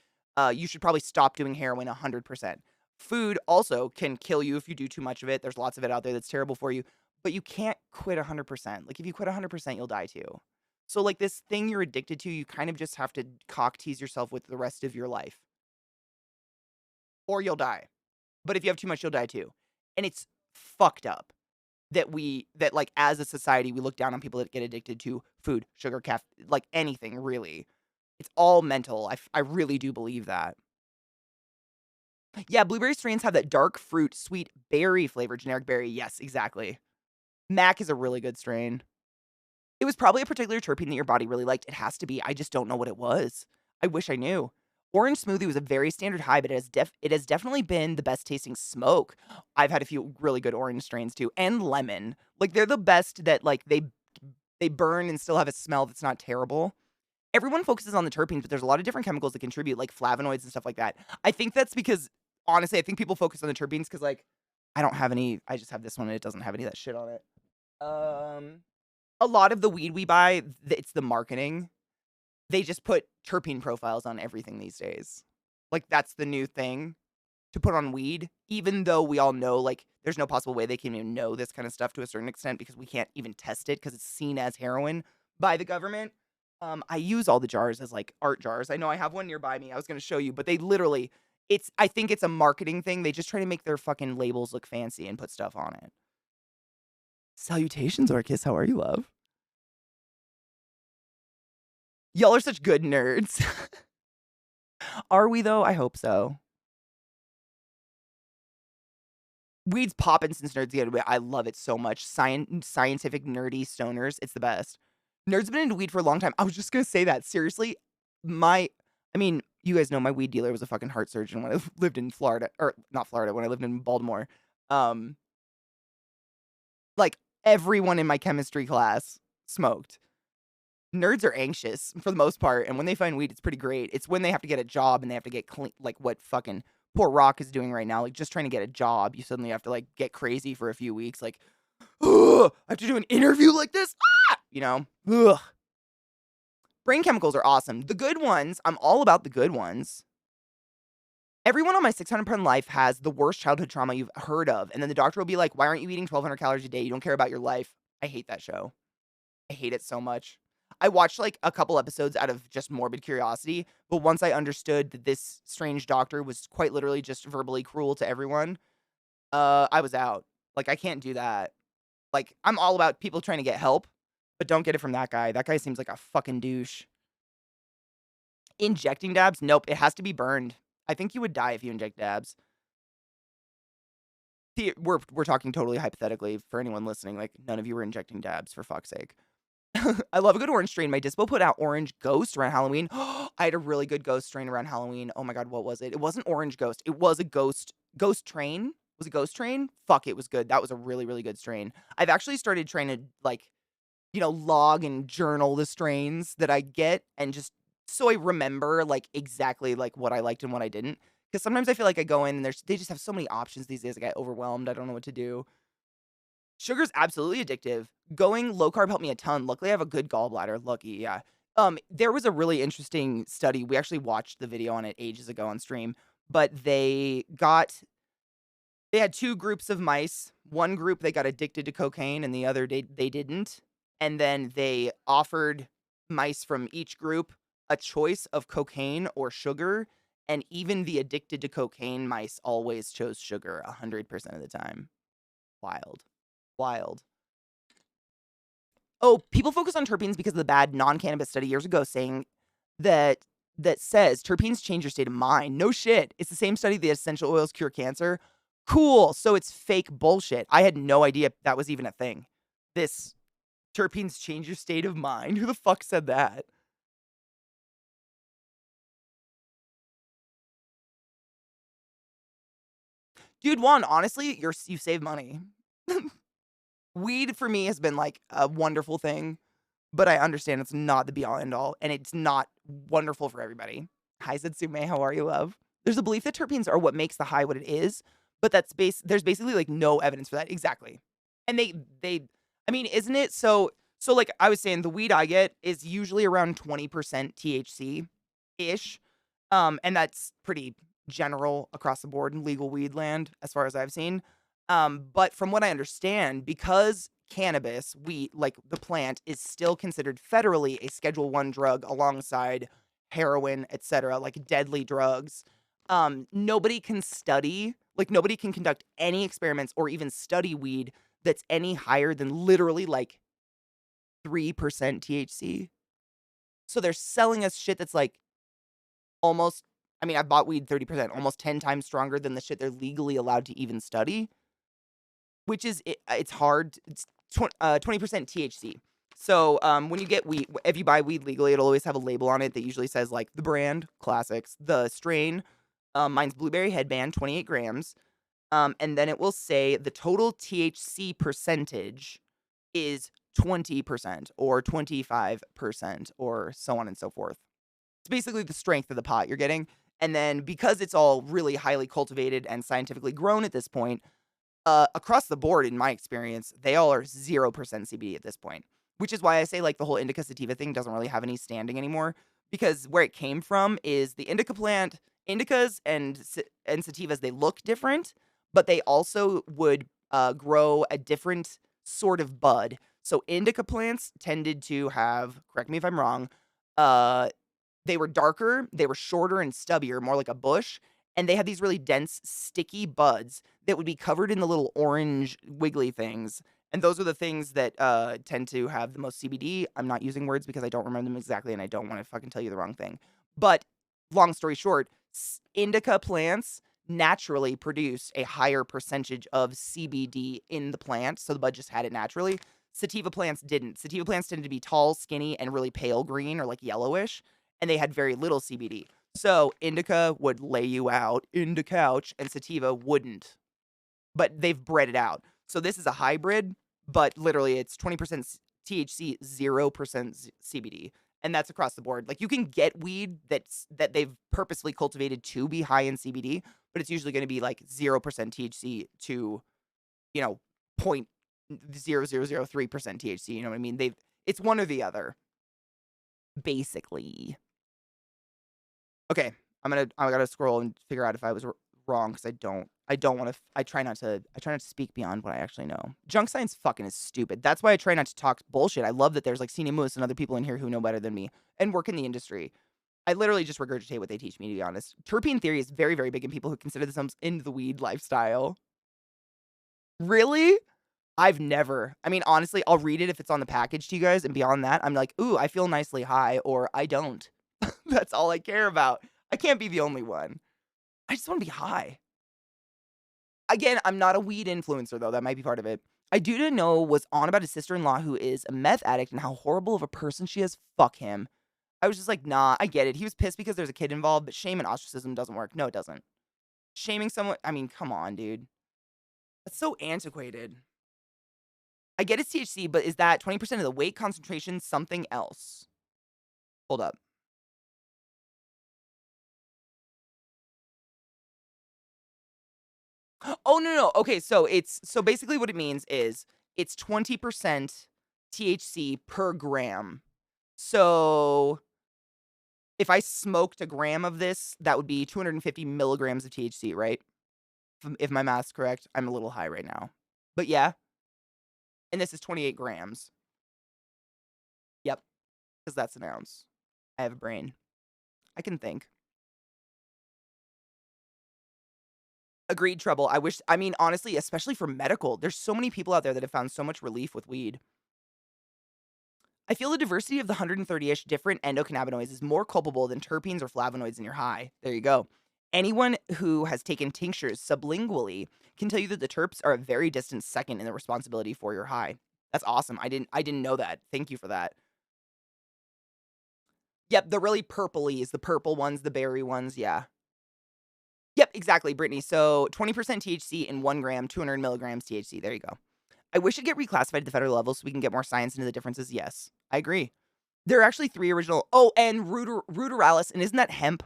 You should probably stop doing heroin 100%. Food also can kill you if you do too much of it. There's lots of it out there that's terrible for you, but you can't quit 100%. Like, if you quit 100%, you'll die too. So, like, this thing you're addicted to, you kind of just have to cock tease yourself with the rest of your life, or you'll die. But if you have too much, you'll die too. And it's fucked up that like as a society we look down on people that get addicted to food, sugar, caffeine, like anything really. It's all mental. I really do believe that. Yeah, blueberry strains have that dark fruit, sweet berry flavor, generic berry. Yes, exactly. Mac is a really good strain. It was probably a particular terpene that your body really liked. It has to be. I just don't know what it was. I wish I knew. Orange smoothie was a very standard high, but it has definitely been the best tasting smoke. I've had a few really good orange strains too, and lemon. Like they're the best that like they burn and still have a smell that's not terrible. Everyone focuses on the terpenes, but there's a lot of different chemicals that contribute, like flavonoids and stuff like that. I think that's because honestly, I think people focus on the terpenes because like I don't have any. I just have this one and it doesn't have any of that shit on it. A lot of the weed we buy, it's the marketing. They just put terpene profiles on everything these days. Like, that's the new thing to put on weed, even though we all know, like, there's no possible way they can even know this kind of stuff to a certain extent because we can't even test it because it's seen as heroin by the government. I use all the jars as, like, art jars. I know I have one nearby me. I was going to show you, but they literally, I think it's a marketing thing. They just try to make their fucking labels look fancy and put stuff on it. Salutations, Orcus. How are you, love? Y'all are such good nerds. Are we, though? I hope so. Weed's poppin' since nerds get away. I love it so much. Scientific, nerdy stoners. It's the best. Nerds have been into weed for a long time. I was just gonna say that. Seriously, I mean, you guys know my weed dealer was a fucking heart surgeon when I lived in Florida. Or, not Florida, when I lived in Baltimore. Um, like, everyone in my chemistry class smoked. Nerds are anxious for the most part, and when they find weed, it's pretty great. It's when they have to get a job and they have to get clean, like what fucking poor Rock is doing right now, like just trying to get a job. You suddenly have to like get crazy for a few weeks, like, ugh, I have to do an interview like this, ugh. Brain chemicals are awesome. The good ones, I'm all about the good ones. Everyone on my 600 pound life has the worst childhood trauma you've heard of, and then the doctor will be like, "Why aren't you eating 1,200 calories a day? You don't care about your life." I hate that show. I hate it so much. I watched like a couple episodes out of just morbid curiosity, but once I understood that this strange doctor was quite literally just verbally cruel to everyone, I was out. Like, I can't do that. Like, I'm all about people trying to get help, but don't get it from that guy. That guy seems like a fucking douche. Injecting dabs? Nope, it has to be burned. I think you would die if you inject dabs. We're talking totally hypothetically for anyone listening. Like, none of you were injecting dabs, for fuck's sake. I love a good orange strain. My dispo put out orange ghost around Halloween. I had a really good ghost strain around Halloween. Oh my god, what was it? It wasn't orange ghost. It was a ghost train. Was it ghost train? Fuck, it was good. That was a really, really good strain. I've actually started trying to like, log and journal the strains that I get and just so I remember, like, exactly, like, what I liked and what I didn't. Because sometimes I feel like I go in and they just have so many options these days, I get overwhelmed, I don't know what to do. Sugar's absolutely addictive. Going low carb helped me a ton. Luckily, I have a good gallbladder. Lucky, yeah. There was a really interesting study. We actually watched the video on it ages ago on stream, but they had 2 groups of mice. One group, they got addicted to cocaine, and the other they didn't. And then they offered mice from each group a choice of cocaine or sugar, and even the addicted to cocaine mice always chose sugar 100% of the time. Wild. Wild. Oh, people focus on terpenes because of the bad non-cannabis study years ago saying that says terpenes change your state of mind. No shit. It's the same study that essential oils cure cancer. Cool. So it's fake bullshit. I had no idea that was even a thing. This terpenes change your state of mind. Who the fuck said that? Dude, Juan, honestly, you save money. Weed for me has been like a wonderful thing, but I understand it's not the be all end all, and it's not wonderful for everybody. Hi, Zetsume. How are you, love? There's a belief that terpenes are what makes the high what it is, but there's basically like no evidence for that. Exactly. And I mean, isn't it so like I was saying, the weed I get is usually around 20% THC ish. And that's pretty general across the board in legal weed land, as far as I've seen. But from what I understand, because cannabis, wheat, like the plant, is still considered federally a Schedule One drug alongside heroin, etc., like deadly drugs. Nobody can nobody can conduct any experiments or even study weed that's any higher than literally like 3% THC. So they're selling us shit that's like almost, I mean, I bought weed 30%, almost 10 times stronger than the shit they're legally allowed to even study, which is, it's hard. It's 20% THC. So when you get weed, if you buy weed legally, it'll always have a label on it that usually says like the brand, classics, the strain. Mine's Blueberry Headband, 28 grams. And then it will say the total THC percentage is 20% or 25% or so on and so forth. It's basically the strength of the pot you're getting. And then because it's all really highly cultivated and scientifically grown at this point, across the board, in my experience, they all are 0% CBD at this point, which is why I say like the whole indica sativa thing doesn't really have any standing anymore because where it came from is the indica plant, indicas and sativas, they look different, but they also would grow a different sort of bud. So indica plants tended to have, correct me if I'm wrong, uh, they were darker, they were shorter and stubbier, more like a bush, and they had these really dense, sticky buds that would be covered in the little orange wiggly things. And those are the things that tend to have the most CBD. I'm not using words because I don't remember them exactly and I don't want to fucking tell you the wrong thing. But long story short, indica plants naturally produce a higher percentage of CBD in the plant. So the bud just had it naturally. Sativa plants didn't. Sativa plants tended to be tall, skinny, and really pale green or like yellowish, and they had very little CBD. So indica would lay you out in the couch, and sativa wouldn't. But they've bred it out. So this is a hybrid, but literally it's 20% THC, 0% CBD. And that's across the board. Like you can get weed that they've purposely cultivated to be high in CBD, but it's usually going to be like 0% THC to, you know, 0.0003% THC. You know what I mean? It's one or the other, basically. Okay, I gotta scroll and figure out if I was wrong because I don't want to. I try not to speak beyond what I actually know. Junk science fucking is stupid. That's why I try not to talk bullshit. I love that there's like Cine Moose and other people in here who know better than me and work in the industry. I literally just regurgitate what they teach me, to be honest. Terpene theory is very, very big in people who consider themselves into the weed lifestyle. Really? I've never. I mean, honestly, I'll read it if it's on the package to you guys, and beyond that, I'm like, ooh, I feel nicely high, or I don't. That's all I care about. I can't be the only one. I just want to be high. Again, I'm not a weed influencer, though. That might be part of it. I do know was on about his sister-in-law who is a meth addict and how horrible of a person she is. Fuck him. I was just like, nah, I get it. He was pissed because there's a kid involved, but shame and ostracism doesn't work. No, it doesn't. Shaming someone, I mean, come on, dude. That's so antiquated. I get it's THC, but is that 20% of the weight concentration something else? Hold up. Oh, no. Okay, so basically what it means is it's 20% THC per gram. So if I smoked a gram of this, that would be 250 milligrams of THC, right? If my math's correct. I'm a little high right now. But yeah, and this is 28 grams. Yep, because that's an ounce. I have a brain. I can think. Agreed, trouble. I mean, honestly, especially for medical, there's so many people out there that have found so much relief with weed. I feel the diversity of the 130-ish different endocannabinoids is more culpable than terpenes or flavonoids in your high. There you go. Anyone who has taken tinctures sublingually can tell you that the terps are a very distant second in the responsibility for your high. That's awesome. I didn't know that. Thank you for that. Yep, the really purpley the purple ones, the berry ones, yeah. Yep, exactly, Brittany. So 20% THC in 1 gram, 200 milligrams THC. There you go. I wish it'd get reclassified at the federal level so we can get more science into the differences. Yes, I agree. There are actually 3 original. Oh, and ruderalis, and isn't that hemp?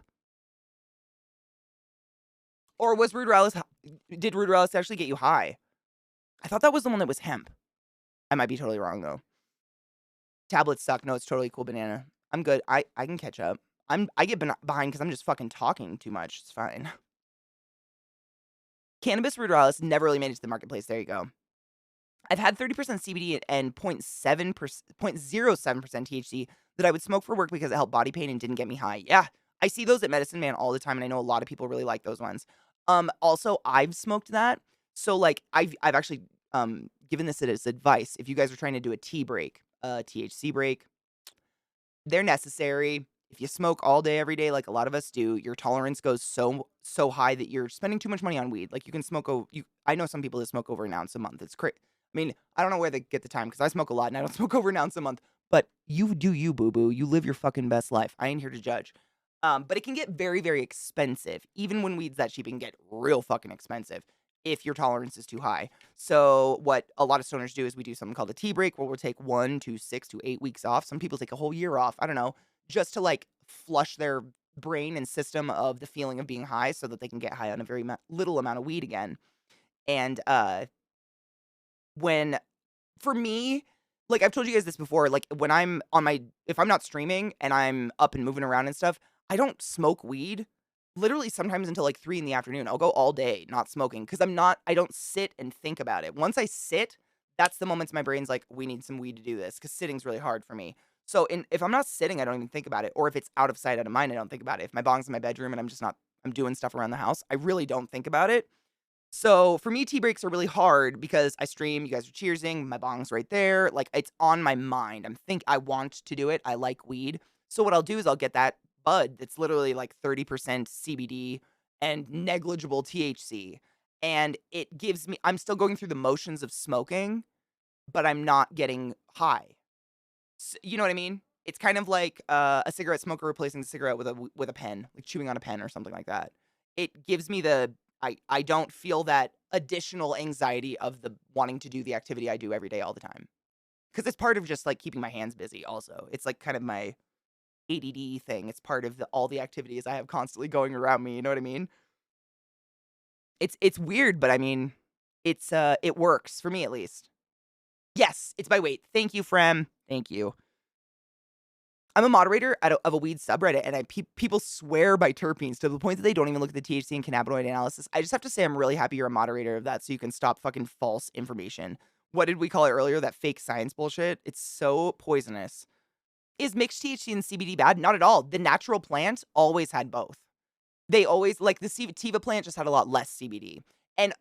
Or was ruderalis? Did ruderalis actually get you high? I thought that was the one that was hemp. I might be totally wrong though. Tablets suck. No, it's totally cool. Banana. I'm good. I can catch up. I get behind because I'm just fucking talking too much. It's fine. Cannabis ruderalis never really made it to the marketplace. There you go. I've had 30% CBD and 0.07% THC that I would smoke for work because it helped body pain and didn't get me high. Yeah, I see those at Medicine Man all the time, and I know a lot of people really like those ones. Also, I've smoked that, so like I've actually given this as advice. If you guys are trying to do a tea break, a THC break, they're necessary. If you smoke all day, every day, like a lot of us do, your tolerance goes so high that you're spending too much money on weed. Like you can smoke I know some people that smoke over an ounce a month. It's crazy. I mean, I don't know where they get the time because I smoke a lot and I don't smoke over an ounce a month. But you do you, boo boo. You live your fucking best life. I ain't here to judge. But it can get very, very expensive. Even when weed's that cheap, it can get real fucking expensive if your tolerance is too high. So what a lot of stoners do is we do something called a tea break where we'll take 1 to 6 to 8 weeks off. Some people take a whole year off. I don't know, just to like flush their brain and system of the feeling of being high so that they can get high on a very little amount of weed again. And when for me, like I've told you guys this before, like when I'm on my if I'm not streaming and I'm up and moving around and stuff, I don't smoke weed literally sometimes until like 3 in the afternoon. I'll go all day not smoking because I don't sit and think about it. Once I sit, that's the moments my brain's like, we need some weed to do this because sitting's really hard for me. So if I'm not sitting, I don't even think about it. Or if it's out of sight, out of mind, I don't think about it. If my bong's in my bedroom and I'm doing stuff around the house, I really don't think about it. So for me, tea breaks are really hard because I stream, you guys are cheersing, my bong's right there. Like it's on my mind. I want to do it. I like weed. So what I'll do is I'll get that bud that's literally like 30% CBD and negligible THC. And it gives me, I'm still going through the motions of smoking, but I'm not getting high. You know what I mean? It's kind of like a cigarette smoker replacing the cigarette with a pen, like chewing on a pen or something like that. It gives me I don't feel that additional anxiety of the wanting to do the activity I do every day all the time. Because it's part of just like keeping my hands busy also. It's like kind of my ADD thing. It's part of all the activities I have constantly going around me, you know what I mean? It's weird, but I mean, it works for me at least. Yes, it's by weight. Thank you, Frem. Thank you. I'm a moderator of a weed subreddit, and people swear by terpenes to the point that they don't even look at the THC and cannabinoid analysis. I just have to say I'm really happy you're a moderator of that so you can stop fucking false information. What did we call it earlier? That fake science bullshit? It's so poisonous. Is mixed THC and CBD bad? Not at all. The natural plant always had both. They always, like the sativa plant just had a lot less CBD. And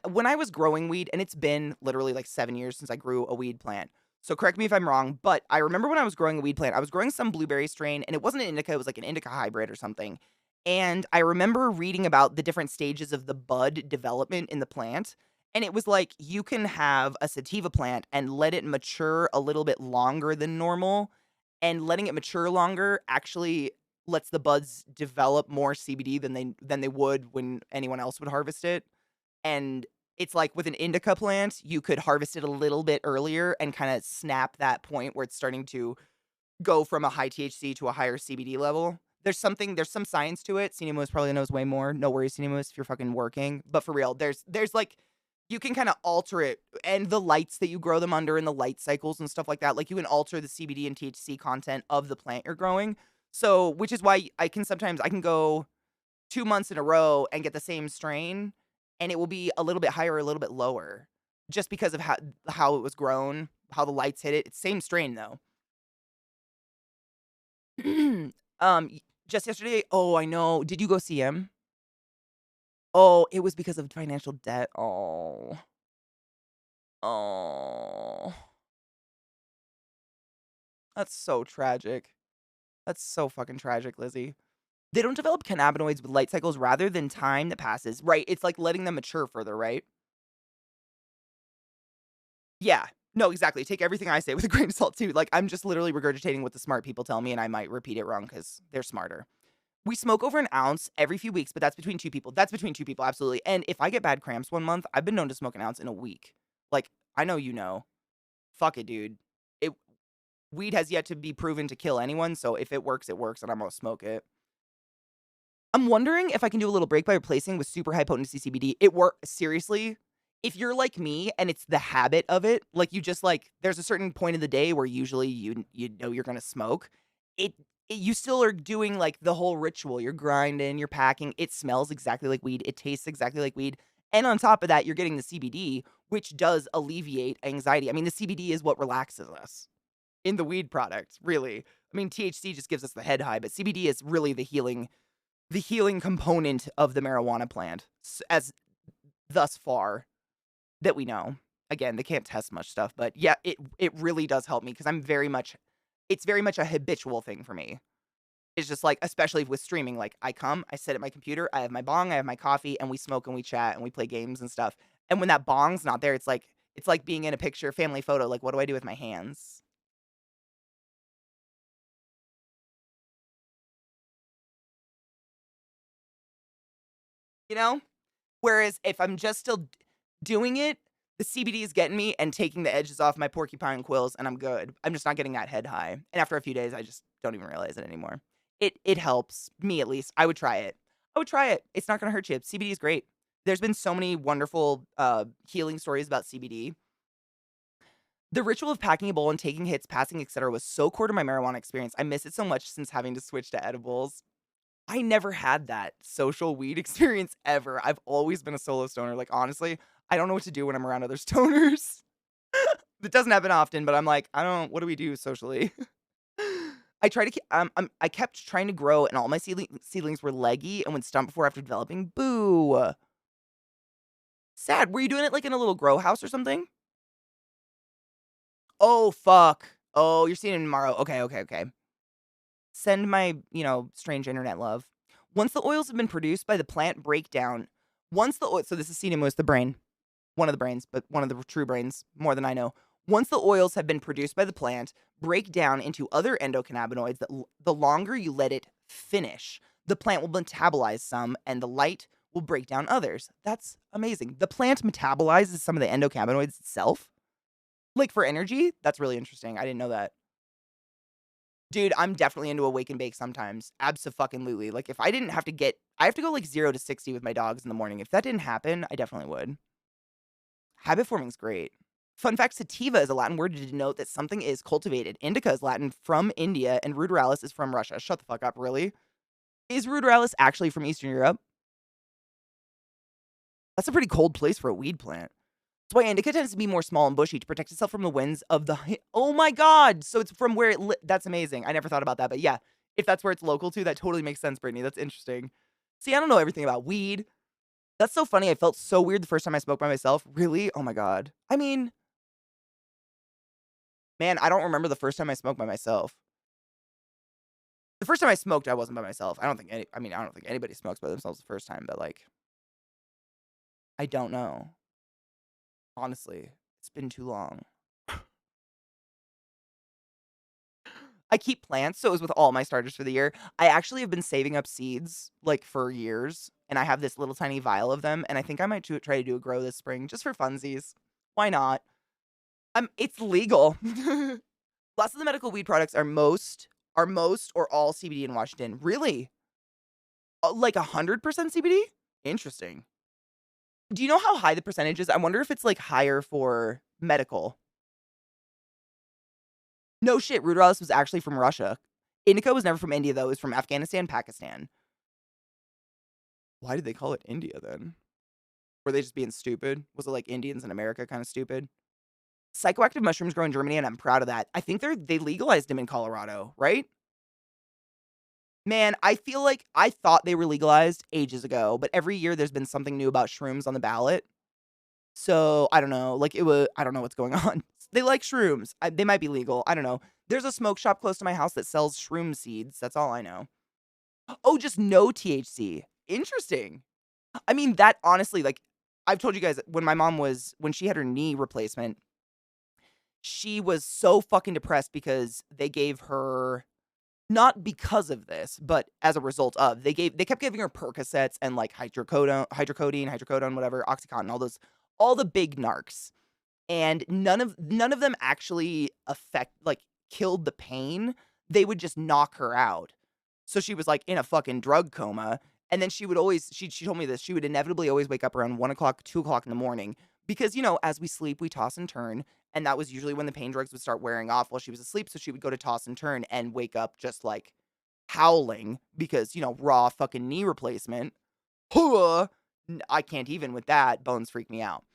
when I was growing weed, and it's been literally like 7 years since I grew a weed plant, so correct me if I'm wrong, but I remember when I was growing a weed plant, I was growing some blueberry strain, and it wasn't an indica, it was like an indica hybrid or something. And I remember reading about the different stages of the bud development in the plant. And it was like you can have a sativa plant and let it mature a little bit longer than normal. And letting it mature longer actually lets the buds develop more CBD than they would when anyone else would harvest it. And it's like with an indica plant, you could harvest it a little bit earlier and kind of snap that point where it's starting to go from a high THC to a higher CBD level. There's some science to it. Cinemo's probably knows way more. No worries, Cinemo's, if you're fucking working. But for real, there's like you can kind of alter it and the lights that you grow them under and the light cycles and stuff like that. Like you can alter the CBD and THC content of the plant you're growing. So, which is why I can go 2 months in a row and get the same strain, and it will be a little bit higher or a little bit lower, just because of how it was grown, how the lights hit it. It's same strain though. Just yesterday. Oh, I know. Did you go see him? Oh, it was because of financial debt. Oh, oh, that's so tragic. That's so fucking tragic, Lizzie. They don't develop cannabinoids with light cycles rather than time that passes. Right. It's like letting them mature further, right? Yeah. No, exactly. Take everything I say with a grain of salt too. Like I'm just literally regurgitating what the smart people tell me, and I might repeat it wrong because they're smarter. We smoke over an ounce every few weeks, but that's between two people. That's between two people, absolutely. And if I get bad cramps one month, I've been known to smoke an ounce in a week. Like, I know you know. Fuck it, dude. It Weed has yet to be proven to kill anyone, so if it works, and I'm gonna smoke it. I'm wondering if I can do a little break by replacing with super high potency CBD. It work seriously. If you're like me and it's the habit of it, like you just like there's a certain point of the day where usually you know you're gonna smoke. You still are doing like the whole ritual. You're grinding, you're packing. It smells exactly like weed. It tastes exactly like weed. And on top of that, you're getting the CBD, which does alleviate anxiety. I mean, the CBD is what relaxes us in the weed product, really. I mean, THC just gives us the head high, but CBD is really the healing component of the marijuana plant as thus far that we know. Again, they can't test much stuff, but yeah, it really does help me because it's very much a habitual thing for me. It's just like, especially with streaming, like I sit at my computer, I have my bong, I have my coffee, and we smoke and we chat and we play games and stuff. And when that bong's not there, it's like being in a picture, family photo. Like, what do I do with my hands? You know? Whereas if I'm just still doing it, the CBD is getting me and taking the edges off my porcupine quills, and I'm good. I'm just not getting that head high. And after a few days, I just don't even realize it anymore. It helps me at least. I would try it. I would try it. It's not gonna hurt you. CBD is great. There's been so many wonderful healing stories about CBD. The ritual of packing a bowl and taking hits, passing, etc., was so core to my marijuana experience. I miss it so much since having to switch to edibles. I never had that social weed experience ever. I've always been a solo stoner. Like, honestly, I don't know what to do when I'm around other stoners. It doesn't happen often, but I'm like, I don't what do we do socially? I kept trying to grow, and all my seedlings were leggy and would stump before after developing. Boo. Sad. Were you doing it, like, in a little grow house or something? Oh, fuck. Oh, you're seeing it tomorrow. Okay, okay, okay. Send my, strange internet love. Once the oils have been produced by the plant breakdown, so this is CNMOS, the brain, one of the brains, but one of the true brains, more than I know. Once the oils have been produced by the plant, break down into other endocannabinoids that the longer you let it finish, the plant will metabolize some and the light will break down others. That's amazing. The plant metabolizes some of the endocannabinoids itself, like for energy. That's really interesting. I didn't know that. Dude, I'm definitely into a wake and bake sometimes. Abso-fucking-lutely. Like, if I didn't have to I have to go, like, 0 to 60 with my dogs in the morning. If that didn't happen, I definitely would. Habit forming's great. Fun fact, sativa is a Latin word to denote that something is cultivated. Indica is Latin from India, and ruderalis is from Russia. Shut the fuck up, really? Is ruderalis actually from Eastern Europe? That's a pretty cold place for a weed plant. That's why indica tends to be more small and bushy to protect itself from the winds of the oh my god! So it's from where that's amazing. I never thought about that, but yeah, if that's where it's local to, that totally makes sense, Brittany. That's interesting. See, I don't know everything about weed. That's so funny. I felt so weird the first time I smoked by myself. Really? Oh my god. I mean, man, I don't remember the first time I smoked by myself. The first time I smoked, I wasn't by myself. I don't think anybody smokes by themselves the first time, but like, I don't know. Honestly, it's been too long. I keep plants, so it was with all my starters for the year. I actually have been saving up seeds, like, for years, and I have this little tiny vial of them, and I think I might try to do a grow this spring just for funsies. Why not? It's legal. Lots of the medical weed products are most are most or all CBD in Washington. Really? Like 100% CBD? Interesting. Do you know how high the percentage is? I wonder if it's, like, higher for medical. No shit, ruderalis was actually from Russia. Indica was never from India, though. It was from Afghanistan, Pakistan. Why did they call it India then? Were they just being stupid? Was it like Indians in America kinda stupid? Psychoactive mushrooms grow in Germany, and I'm proud of that. I think they legalized them in Colorado, right? Man, I feel like I thought they were legalized ages ago, but every year there's been something new about shrooms on the ballot. So, I don't know, like, I don't know what's going on. They like shrooms. They might be legal, I don't know. There's a smoke shop close to my house that sells shroom seeds, that's all I know. Oh, just no THC. Interesting. I mean, that honestly, like, I've told you guys when she had her knee replacement, she was so fucking depressed because they gave her not because of this, but as a result of, they kept giving her Percocets and, like, hydrocodone, whatever, OxyContin, all the big narcs, and none of them actually killed the pain. They would just knock her out. So she was, like, in a fucking drug coma, and then she told me this, she would inevitably always wake up around 1 o'clock, 2 o'clock in the morning because, as we sleep, we toss and turn, and that was usually when the pain drugs would start wearing off while she was asleep, so she would go to toss and turn and wake up just, like, howling because, raw fucking knee replacement. Huh. I can't even with that, bones freak me out.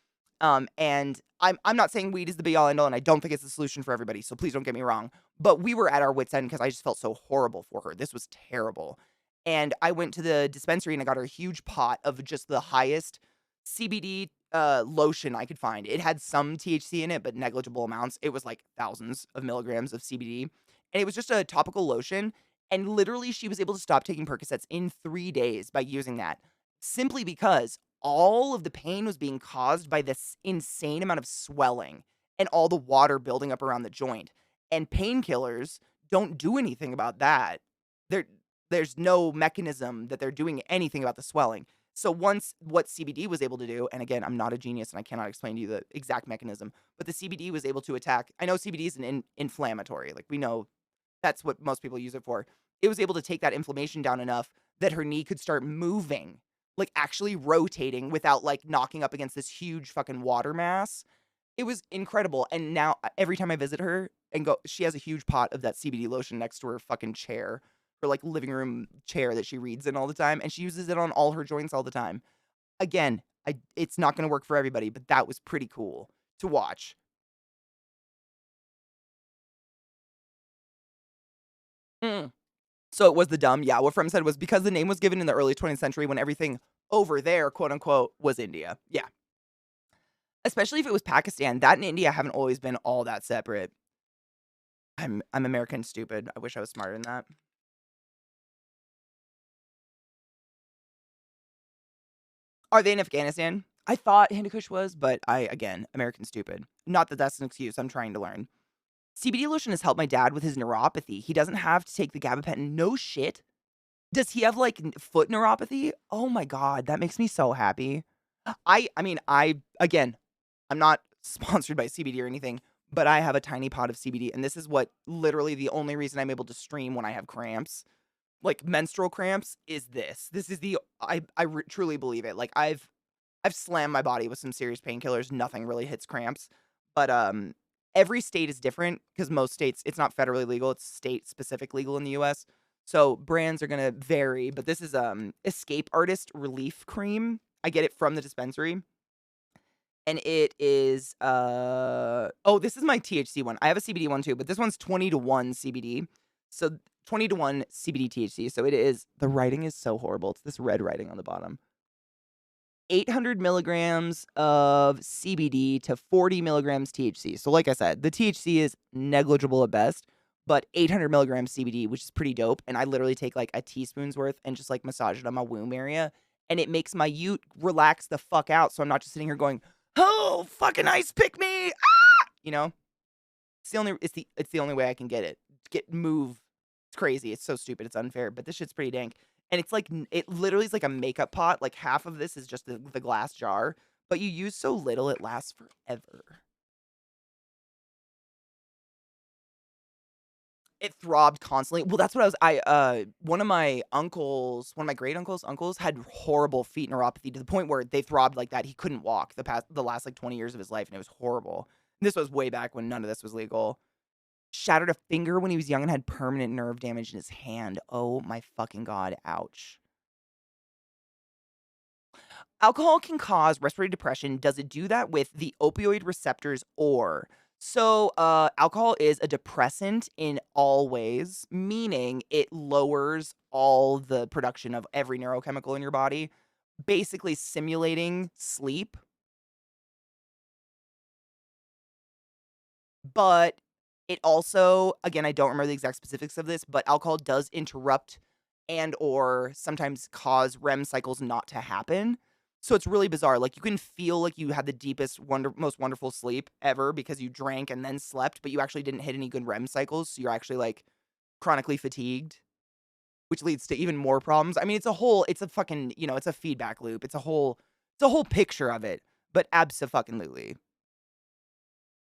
And I'm not saying weed is the be all end all, and I don't think it's the solution for everybody, so please don't get me wrong. But we were at our wits' end because I just felt so horrible for her. This was terrible. And I went to the dispensary and I got her a huge pot of just the highest CBD lotion I could find. It had some THC in it, but negligible amounts. It was like thousands of milligrams of CBD. And it was just a topical lotion. And literally, she was able to stop taking Percocets in 3 days by using that simply because all of the pain was being caused by this insane amount of swelling and all the water building up around the joint. And painkillers don't do anything about that. There, there's no mechanism that they're doing anything about the swelling. So once what CBD was able to do, and again, I'm not a genius and I cannot explain to you the exact mechanism, but the CBD was able to attack. I know CBD is an inflammatory, like we know that's what most people use it for. It was able to take that inflammation down enough that her knee could start moving, like actually rotating without like knocking up against this huge fucking water mass. It was incredible. And now every time I visit her and go, she has a huge pot of that CBD lotion next to her fucking chair, her like living room chair that she reads in all the time. And she uses it on all her joints all the time. Again, it's not going to work for everybody, but that was pretty cool to watch. Mm. So it was the dumb. Yeah, what Frem said was because the name was given in the early 20th century when everything over there, quote unquote, was India. Yeah. Especially if it was Pakistan. That and India haven't always been all that separate. I'm American stupid. I wish I was smarter than that. Are they in Afghanistan? I thought Hindu Kush was, but again, American stupid. Not that that's an excuse. I'm trying to learn. CBD lotion has helped my dad with his neuropathy. He doesn't have to take the gabapentin. No shit. Does he have like foot neuropathy? Oh my god, that makes me so happy. I mean, again, I'm not sponsored by CBD or anything, but I have a tiny pot of CBD, and this is what literally the only reason I'm able to stream when I have cramps, like menstrual cramps, is this. This is the truly believe it. Like I've slammed my body with some serious painkillers. Nothing really hits cramps, but every state is different because most states it's not federally legal; it's state specific legal in the U.S. So brands are gonna vary, but this is Escape Artist Relief Cream. I get it from the dispensary. And it is oh, this is my THC one. I have a CBD one too, but this one's 20 to 1 CBD. So 20 to 1 CBD THC. So it is the writing is so horrible. It's this red writing on the bottom. 800 milligrams of CBD to 40 milligrams THC. So like I said, the THC is negligible at best, but 800 milligrams CBD, which is pretty dope. And I literally take like a teaspoon's worth and just like massage it on my womb area. And it makes my ute relax the fuck out. So I'm not just sitting here going, oh, fucking ice pick me. Ah! It's the only way I can get it. Move. It's crazy. It's so stupid. It's unfair, but this shit's pretty dank. And it's like it literally is like a makeup pot. Like half of this is just the glass jar, but you use so little it lasts forever. It throbbed constantly. Well, that's what one of my uncles, one of my great uncles had horrible feet neuropathy to the point where they throbbed like that. He couldn't walk the last like 20 years of his life, and it was horrible. And this was way back when none of this was legal. Shattered a finger when he was young and had permanent nerve damage in his hand. Oh my fucking god, ouch. Alcohol can cause respiratory depression. Does it do that with the opioid receptors or? So, alcohol is a depressant in all ways, meaning it lowers all the production of every neurochemical in your body, basically simulating sleep. But it also, again, I don't remember the exact specifics of this, but alcohol does interrupt and or sometimes cause REM cycles not to happen. So it's really bizarre. Like you can feel like you had the deepest, most wonderful sleep ever because you drank and then slept, but you actually didn't hit any good REM cycles. So you're actually like chronically fatigued, which leads to even more problems. I mean, it's a fucking, it's a feedback loop. It's a whole picture of it, but abso-fucking-lutely.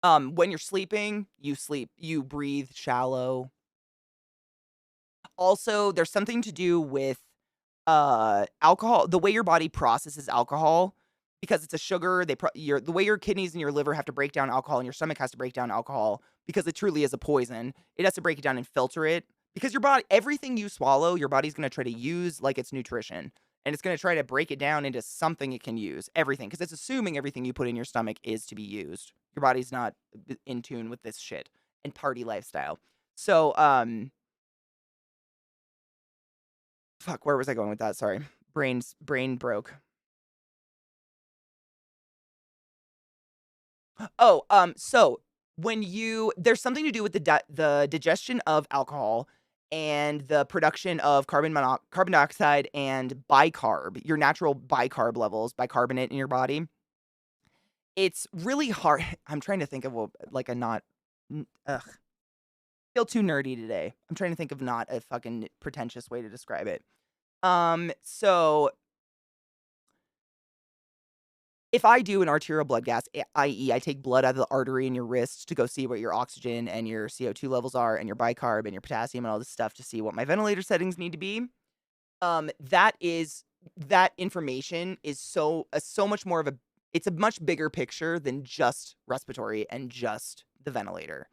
When you're sleeping, you breathe shallow. Also, there's something to do with, alcohol the way your body processes alcohol, because it's a sugar, the way your kidneys and your liver have to break down alcohol and your stomach has to break down alcohol, because it truly is a poison, it has to break it down and filter it, because your body everything you swallow, your body's gonna try to use like it's nutrition, and it's gonna try to break it down into something it can use, everything, because it's assuming everything you put in your stomach is to be used. Your body's not in tune with this shit and party lifestyle. So, fuck, where was I going with that? Sorry. Brain broke. Oh, so when you there's something to do with the digestion of alcohol and the production of carbon dioxide and bicarb, your natural bicarb levels, bicarbonate in your body. It's really hard. I'm trying to think of like a not ugh, feel too nerdy today. I'm trying to think of not a fucking pretentious way to describe it. So if I do an arterial blood gas, i.e., I take blood out of the artery in your wrist to go see what your oxygen and your CO2 levels are and your bicarb and your potassium and all this stuff to see what my ventilator settings need to be, that information is so much more of it's a much bigger picture than just respiratory and just the ventilator.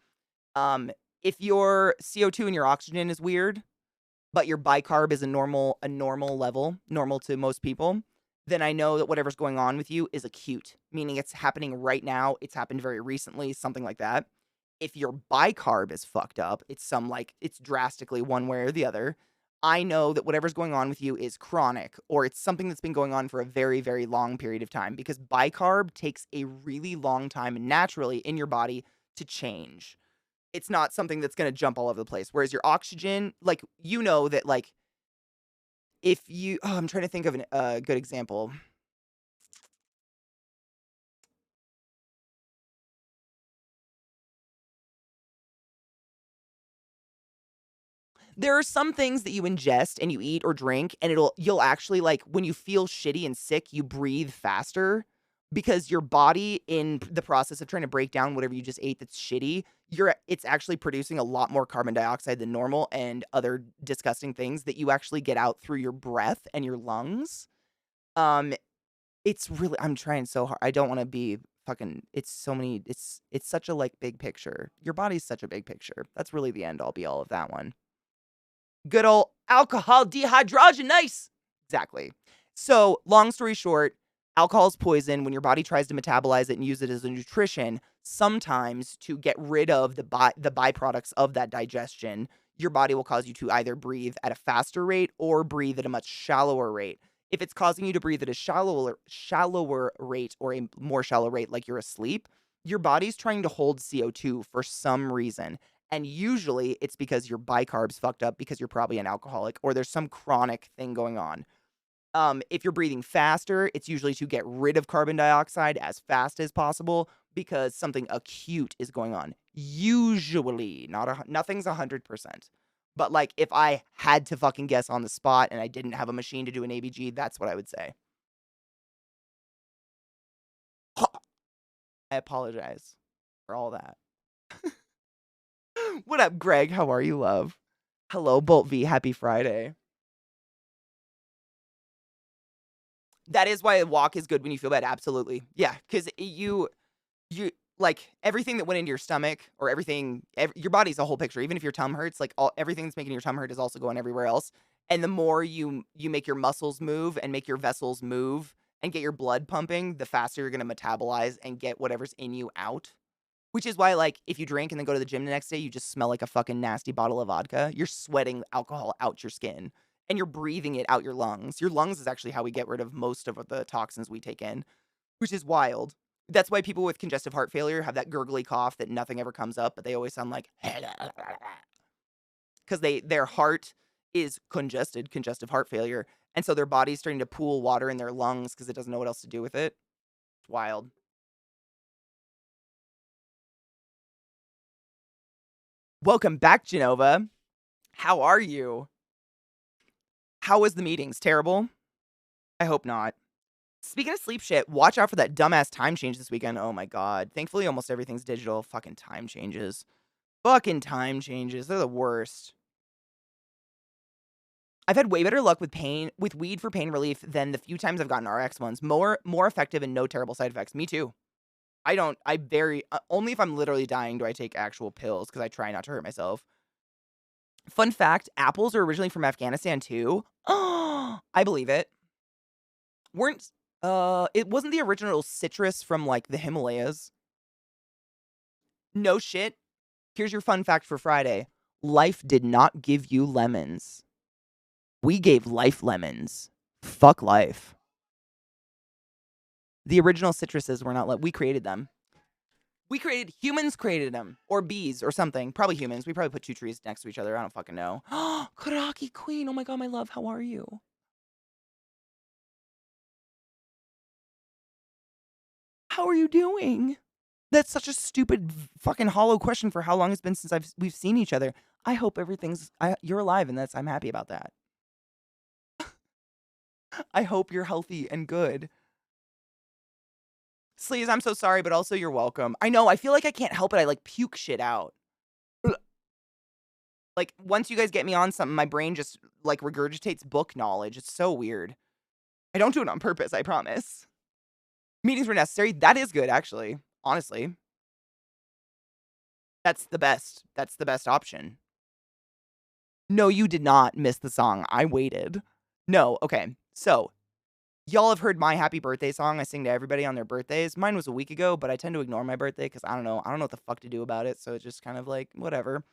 Um, if your CO2 and your oxygen is weird, but your bicarb is a normal level, normal to most people, then I know that whatever's going on with you is acute, meaning it's happening right now, it's happened very recently, something like that. If your bicarb is fucked up, it's drastically one way or the other. I know that whatever's going on with you is chronic or it's something that's been going on for a very, very long period of time because bicarb takes a really long time naturally in your body to change. It's not something that's gonna jump all over the place. Whereas your oxygen, like, that, like, if you I'm trying to think of a good example. There are some things that you ingest and you eat or drink, and you'll actually, like, when you feel shitty and sick, you breathe faster because your body, in the process of trying to break down whatever you just ate that's shitty, it's actually producing a lot more carbon dioxide than normal and other disgusting things that you actually get out through your breath and your lungs. Um, it's really I'm trying so hard. I don't wanna be fucking it's such a, like, big picture. Your body's such a big picture. That's really the end all be all of that one. Good old alcohol dehydrogenase. Exactly. So, long story short, alcohol is poison. When your body tries to metabolize it and use it as a nutrition, sometimes to get rid of the byproducts of that digestion, your body will cause you to either breathe at a faster rate or breathe at a much shallower rate. If it's causing you to breathe at a shallower rate or a more shallow rate like you're asleep, your body's trying to hold CO2 for some reason. And usually it's because your bicarb's fucked up because you're probably an alcoholic or there's some chronic thing going on. If you're breathing faster, it's usually to get rid of carbon dioxide as fast as possible because something acute is going on. Usually, nothing's 100%. But like if I had to fucking guess on the spot and I didn't have a machine to do an ABG, that's what I would say. I apologize for all that. What up, Greg? How are you, love? Hello, Bolt V. Happy Friday. That is why a walk is good when you feel bad. Absolutely. Yeah, because you like everything that went into your stomach or your body's a whole picture. Even if your tum hurts, like everything that's making your tum hurt is also going everywhere else. And the more you make your muscles move and make your vessels move and get your blood pumping, the faster you're gonna metabolize and get whatever's in you out. Which is why, like, if you drink and then go to the gym the next day, you just smell like a fucking nasty bottle of vodka. You're sweating alcohol out your skin and you're breathing it out your lungs. Your lungs is actually how we get rid of most of the toxins we take in, which is wild. That's why people with congestive heart failure have that gurgly cough that nothing ever comes up, but they always sound like because their heart is congestive heart failure, and so their body's starting to pool water in their lungs because it doesn't know what else to do with it. It's wild. Welcome back, Genova. How are you? How was the meetings? Terrible? I hope not. Speaking of sleep shit, watch out for that dumbass time change this weekend. Oh my god. Thankfully, almost everything's digital. Fucking time changes. Fucking time changes. They're the worst. I've had way better luck with weed for pain relief than the few times I've gotten RX ones. More effective and no terrible side effects. Me too. Only if I'm literally dying do I take actual pills because I try not to hurt myself. Fun fact, apples are originally from Afghanistan too. Oh, I believe it. It wasn't the original citrus from like the Himalayas. No shit. Here's your fun fact for Friday. Life did not give you lemons. We gave life lemons. Fuck life. The original citruses were not we created them. Humans created them. Or bees or something. Probably humans. We probably put two trees next to each other. I don't fucking know. Karaki Queen. Oh my god, my love. How are you? How are you doing? That's such a stupid fucking hollow question for how long it's been since we've seen each other. I hope you're alive and I'm happy about that. I hope you're healthy and good. Sleaze, I'm so sorry, but also you're welcome. I know, I feel like I can't help it. I like puke shit out. Like once you guys get me on something, my brain just like regurgitates book knowledge. It's so weird. I don't do it on purpose, I promise. Meetings were necessary. That is good, actually. Honestly. That's the best. That's the best option. No, you did not miss the song. I waited. No, okay. So, y'all have heard my happy birthday song I sing to everybody on their birthdays. Mine was a week ago, but I tend to ignore my birthday because I don't know what the fuck to do about it. So it's just kind of like whatever.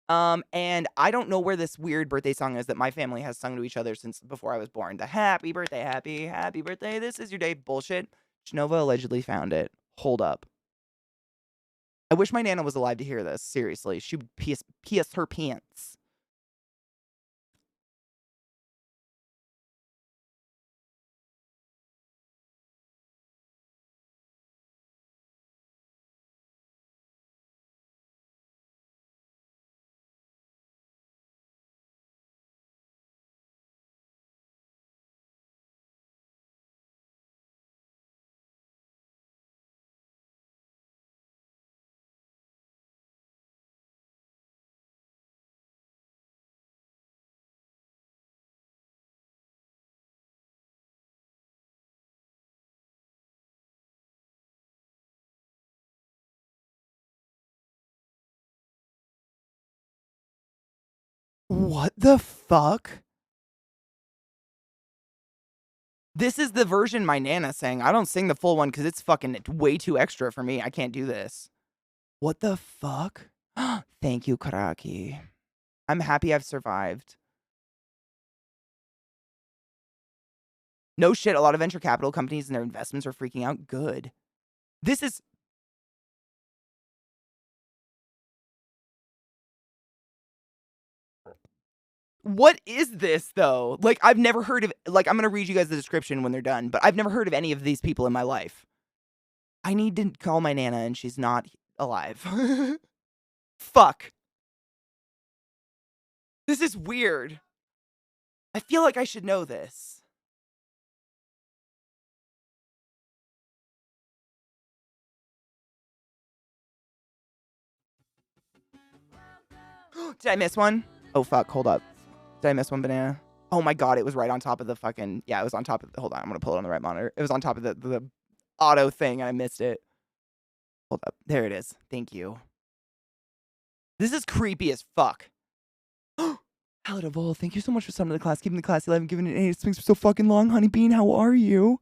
And I don't know where this weird birthday song is that my family has sung to each other since before I was born. The happy birthday, happy birthday. This is your day bullshit. Genova allegedly found it. Hold up. I wish my Nana was alive to hear this. Seriously, she would piss her pants. What the fuck? This is the version my Nana sang. I don't sing the full one because it's fucking way too extra for me. I can't do this. What the fuck? Thank you, Karaki. I'm happy I've survived. No shit, a lot of venture capital companies and their investments are freaking out. Good. This is... What is this, though? Like, I've never heard of... Like, I'm going to read you guys the description when they're done, but I've never heard of any of these people in my life. I need to call my Nana, and she's not alive. Fuck. This is weird. I feel like I should know this. Did I miss one? Oh, fuck. Hold up. Did I miss one banana? Oh my god, it was right on top of the fucking... Yeah, it was on top of... Hold on, I'm gonna pull it on the right monitor. It was on top of the auto thing, and I missed it. Hold up. There it is. Thank you. This is creepy as fuck. Hello, Vol. Thank you so much for summoning the class. Keeping the class alive and giving it an 8. It swings for so fucking long, Honey Bean. How are you?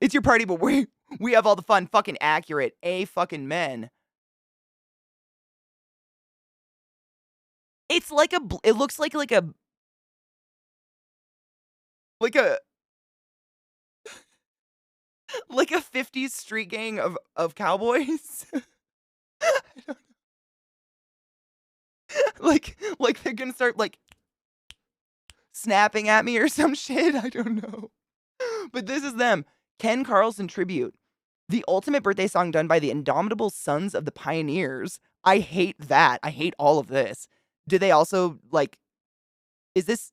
It's your party, but we have all the fun. Fucking accurate. A fucking men. It's like a... It looks like a... Like a... Like a 50s street gang of cowboys. I don't know. Like they're gonna start, like, snapping at me or some shit. I don't know. But this is them. Ken Carlson tribute. The ultimate birthday song done by the indomitable sons of the pioneers. I hate that. I hate all of this. Do they also, like... Is this...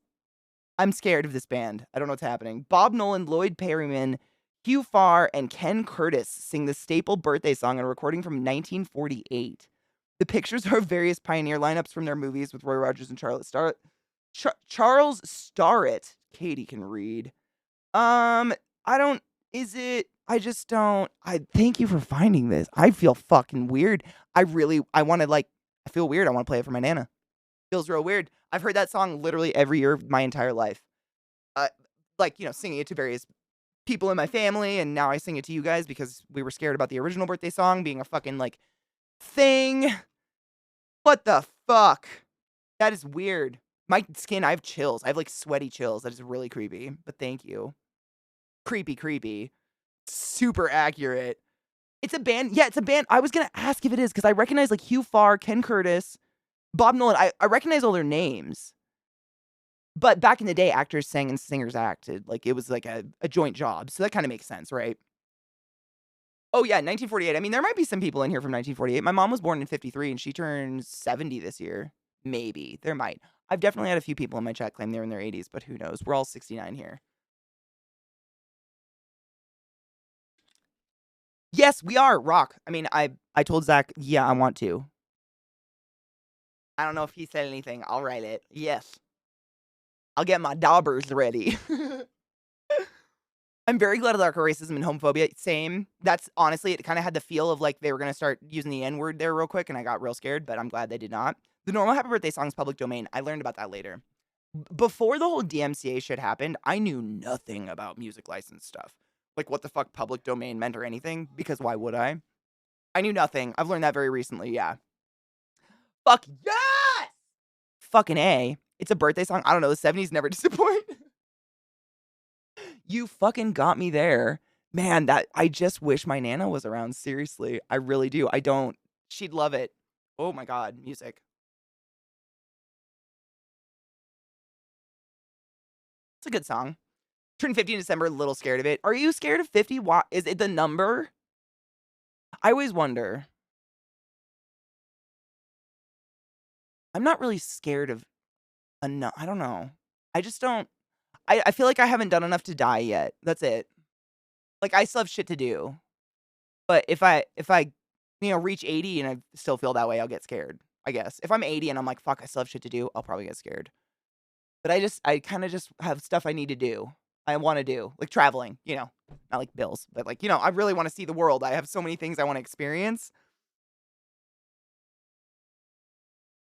I'm scared of this band. I don't know what's happening. Bob Nolan, Lloyd Perryman, Hugh Farr, and Ken Curtis sing the staple birthday song in a recording from 1948. The pictures are of various pioneer lineups from their movies with Roy Rogers and Charles Starrett. Katie can read. I don't... Is it... I just don't... thank you for finding this. I feel fucking weird. I want to, like... I feel weird. I want to play it for my Nana. Feels real weird. I've heard that song literally every year of my entire life. Like, you know, singing it to various people in my family, and now I sing it to you guys because we were scared about the original birthday song being a fucking, like, thing. What the fuck? That is weird. My skin, I have chills. I have, like, sweaty chills. That is really creepy, but thank you. Creepy. Super accurate. It's a band. Yeah, it's a band. I was gonna ask if it is, because I recognize, like, Hugh Farr, Ken Curtis, Bob Nolan. I recognize all their names. But back in the day, actors sang and singers acted. Like, it was like a joint job. So that kind of makes sense, right? Oh, yeah, 1948. I mean, there might be some people in here from 1948. My mom was born in 53, and she turns 70 this year. Maybe. There might. I've definitely had a few people in my chat claim they're in their 80s, but who knows? We're all 69 here. Yes, we are. Rock. I mean, I told Zach, yeah, I want to. I don't know if he said anything. I'll write it. Yes. I'll get my daubers ready. I'm very glad of the racism and homophobia. Same. That's honestly, it kind of had the feel of like they were going to start using the N-word there real quick, and I got real scared, but I'm glad they did not. The normal happy birthday song is public domain. I learned about that later. Before the whole DMCA shit happened, I knew nothing about music license stuff. Like what the fuck public domain meant or anything, because why would I? I knew nothing. I've learned that very recently, yeah. Fuck yes! Fucking A. It's a birthday song. I don't know. The 70s never disappoint. You fucking got me there. Man, I just wish my Nana was around. Seriously. I really do. I don't. She'd love it. Oh my God. Music. It's a good song. Turned 50 in December. A little scared of it. Are you scared of 50? Why? Is it the number? I always wonder. I'm not really scared of I don't know. I just don't. I feel like I haven't done enough to die yet. That's it. Like, I still have shit to do. But if I, reach 80 and I still feel that way, I'll get scared, I guess. If I'm 80 and I'm like, fuck, I still have shit to do, I'll probably get scared. But I kind of just have stuff I need to do. I want to do. Like traveling, not like bills, but like, I really want to see the world. I have so many things I want to experience.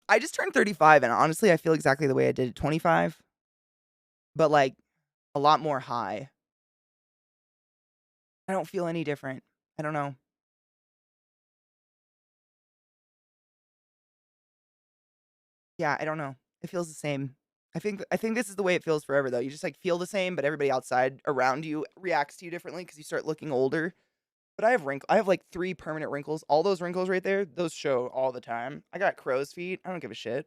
I just turned 35, and honestly, I feel exactly the way I did at 25. But, like, a lot more high. I don't feel any different. I don't know. Yeah, I don't know. It feels the same. I think this is the way it feels forever, though. You just, like, feel the same, but everybody outside around you reacts to you differently because you start looking older. But I have, like, 3 permanent wrinkles. All those wrinkles right there, those show all the time. I got crow's feet. I don't give a shit.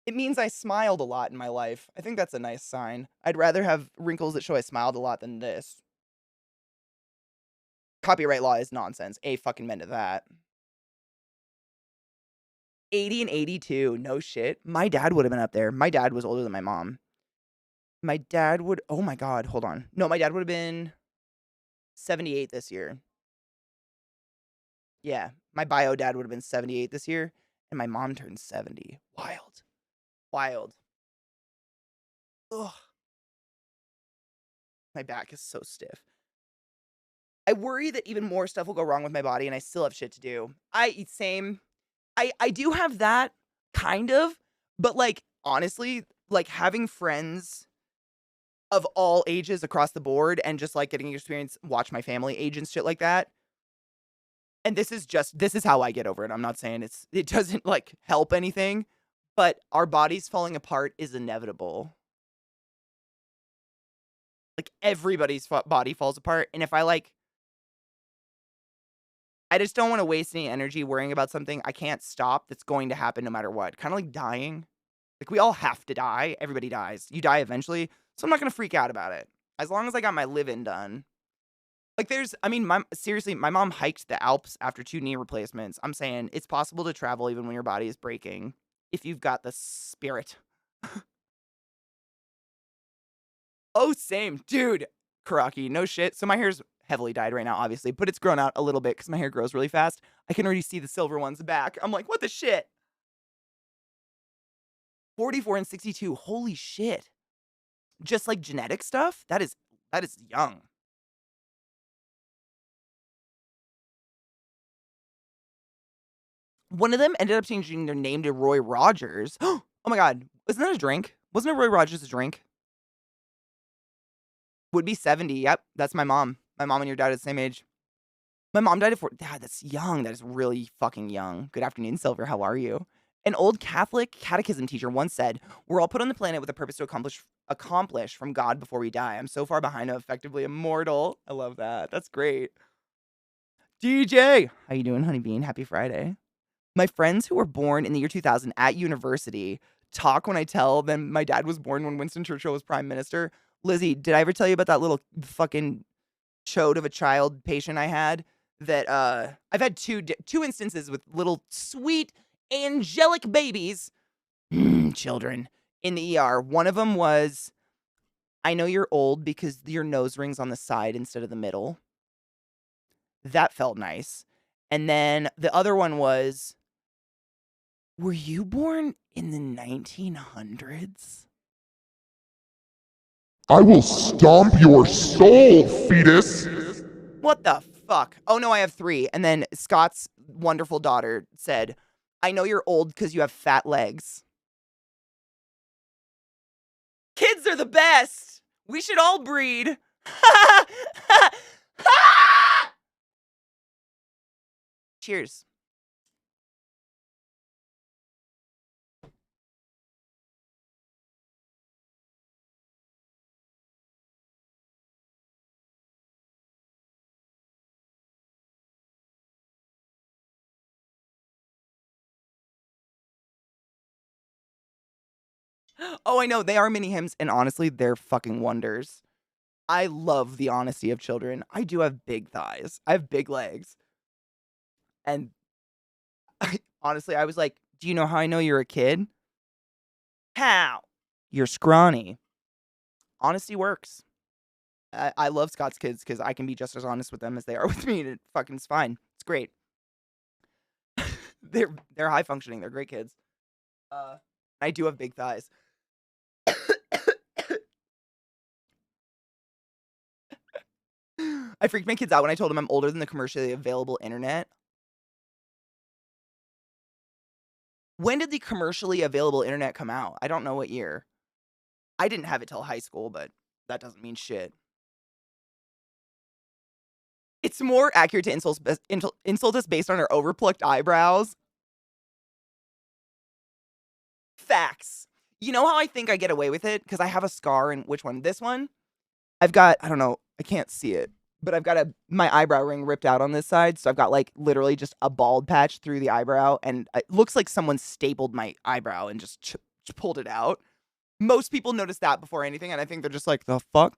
It means I smiled a lot in my life. I think that's a nice sign. I'd rather have wrinkles that show I smiled a lot than this. Copyright law is nonsense. A fucking men to that. 80 and 82. No shit. My dad would have been up there. My dad was older than my mom. My dad would... Oh my God. Hold on. No, my dad would have been 78 this year. Yeah. My bio dad would have been 78 this year. And And my mom turned 70. Wild. Wild. Ugh. My back is so stiff. I worry that even more stuff will go wrong with my body and I still have shit to do. Same. I do have that, kind of, but, like, honestly, like, having friends of all ages across the board and just, like, getting experience watch my family age and shit like that, and this is how I get over it. I'm not saying it doesn't, like, help anything, but our bodies falling apart is inevitable. Like, everybody's body falls apart, and if I just don't wanna waste any energy worrying about something I can't stop that's going to happen no matter what. Kinda like dying. Like, we all have to die. Everybody dies. You die eventually, so I'm not gonna freak out about it. As long as I got my living done. Like, seriously, my mom hiked the Alps after 2 knee replacements. I'm saying it's possible to travel even when your body is breaking, if you've got the spirit. Oh, same. Dude, Karaki, no shit. So my hair's heavily dyed right now, obviously, but it's grown out a little bit because my hair grows really fast. I can already see the silver ones back. I'm like, what the shit? 44 and 62. Holy shit. Just like genetic stuff? That is young. One of them ended up changing their name to Roy Rogers. Oh my god. Isn't that a drink? Wasn't it Roy Rogers a drink? Would be 70. Yep. That's my mom. My mom and your dad are the same age. My mom died at 4. Dad, that's young. That is really fucking young. Good afternoon, Silver. How are you? An old Catholic catechism teacher once said, "We're all put on the planet with a purpose to accomplish from God before we die. I'm so far behind, I'm effectively immortal." I love that. That's great. DJ, how you doing, Honey Bean? Happy Friday. My friends who were born in the year 2000 at university talk when I tell them my dad was born when Winston Churchill was prime minister. Lizzie, did I ever tell you about that little fucking chode of a child patient I had that I've had two instances with little sweet angelic babies, children in the ER. One of them was, "I know you're old because your nose ring's on the side instead of the middle." That felt nice. And then the other one was, "Were you born in the 1900s?" I will stomp your soul, fetus! What the fuck? Oh no, I have 3. And then Scott's wonderful daughter said, "I know you're old because you have fat legs." Kids are the best. We should all breed. Cheers. Oh, I know. They are mini hymns, and honestly, they're fucking wonders. I love the honesty of children. I do have big thighs. I have big legs. And honestly, I was like, "Do you know how I know you're a kid?" "How?" "You're scrawny." Honesty works. I love Scott's kids because I can be just as honest with them as they are with me, and it fucking is fine. It's great. They're high functioning. They're great kids. I do have big thighs. I freaked my kids out when I told them I'm older than the commercially available internet. When did the commercially available internet come out? I don't know what year. I didn't have it till high school, but that doesn't mean shit. It's more accurate to insult us based on our overplucked eyebrows. Facts. You know how I think I get away with it? Because I have a scar in which one? This one? I've got, I don't know, I can't see it, but I've got my eyebrow ring ripped out on this side. So I've got like literally just a bald patch through the eyebrow. And it looks like someone stapled my eyebrow and just pulled it out. Most people notice that before anything. And I think they're just like, the fuck?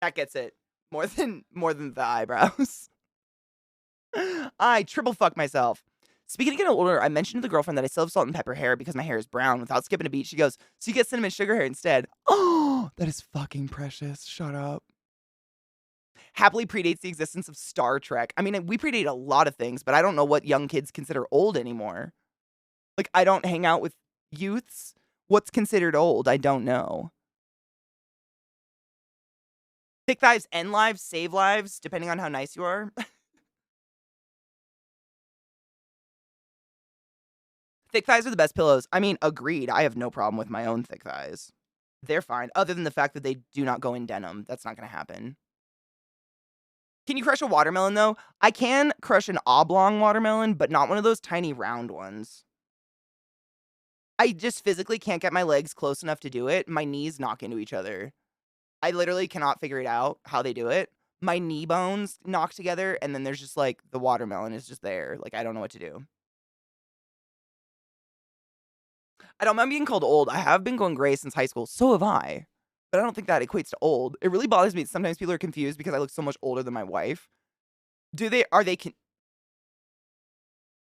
That gets it. More than the eyebrows. I triple fuck myself. Speaking of getting older, I mentioned to the girlfriend that I still have salt and pepper hair because my hair is brown without skipping a beat. She goes, "So you get cinnamon sugar hair instead." Oh, that is fucking precious. Shut up. Happily predates the existence of Star Trek. I mean, we predate a lot of things, but I don't know what young kids consider old anymore. Like, I don't hang out with youths. What's considered old? I don't know. Thick thighs end lives, save lives, depending on how nice you are. Thick thighs are the best pillows. I mean, agreed. I have no problem with my own thick thighs. They're fine, other than the fact that they do not go in denim. That's not gonna happen. Can you crush a watermelon, though? I can crush an oblong watermelon, but not one of those tiny round ones. I just physically can't get my legs close enough to do it. My knees knock into each other. I literally cannot figure it out how they do it. My knee bones knock together, and then there's just, like, the watermelon is just there. Like, I don't know what to do. I don't mind being called old. I have been going gray since high school. So have I. But I don't think that equates to old. It really bothers me. Sometimes people are confused because I look so much older than my wife.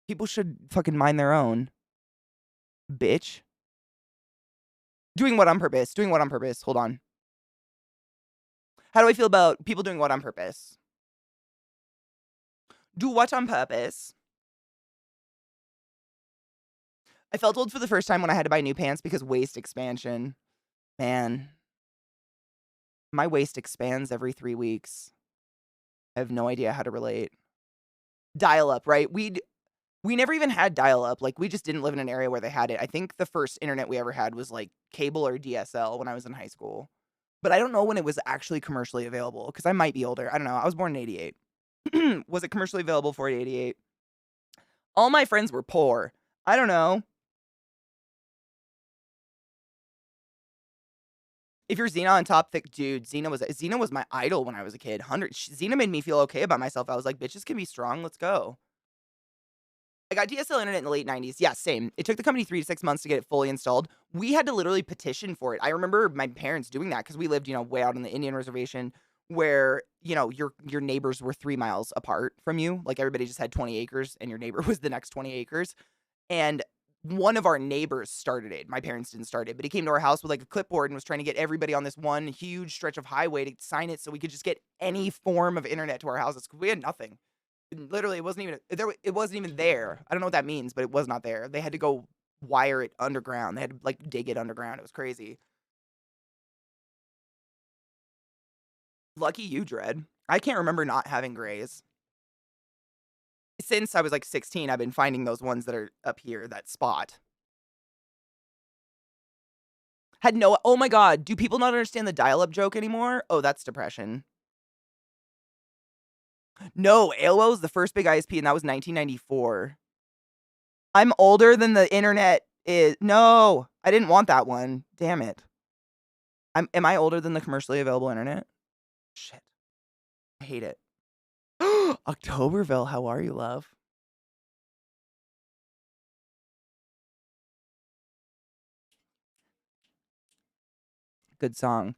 People should fucking mind their own. Bitch. Doing what on purpose? Doing what on purpose? Hold on. How do I feel about people doing what on purpose? Do what on purpose? I felt old for the first time when I had to buy new pants because waist expansion. Man, my waist expands every 3 weeks. I have no idea how to relate. Dial up, right? We never even had dial up. Like, we just didn't live in an area where they had it. I think the first internet we ever had was like cable or DSL when I was in high school. But I don't know when it was actually commercially available because I might be older. I don't know. I was born in 88. Was it commercially available for 88? All my friends were poor. I don't know. If you're Xena on top, thick dude, Xena was my idol when I was a kid. Xena made me feel okay about myself. I was like, bitches can be strong. Let's go. I got DSL internet in the late 90s. Yeah, same. It took the company 3 to 6 months to get it fully installed. We had to literally petition for it. I remember my parents doing that because we lived, way out on the Indian reservation where, your neighbors were 3 miles apart from you. Like, everybody just had 20 acres and your neighbor was the next 20 acres. And one of our neighbors started it. My parents didn't start it, but he came to our house with like a clipboard and was trying to get everybody on this one huge stretch of highway to sign it so we could just get any form of internet to our houses because we had nothing. Literally, it wasn't even there. I don't know what that means, but it was not there. They had to go wire it underground. They had to like dig it underground. It was crazy. Lucky you, Dread. I can't remember not having grays. Since I was like 16, I've been finding those ones that are up here, that spot. Oh my god, do people not understand the dial-up joke anymore? Oh, that's depression. No, AOL was the first big ISP, and that was 1994. I'm older than the internet is. No, I didn't want that one. Damn it. Am I older than the commercially available internet? Shit. I hate it. Octoberville, how are you, love? Good song.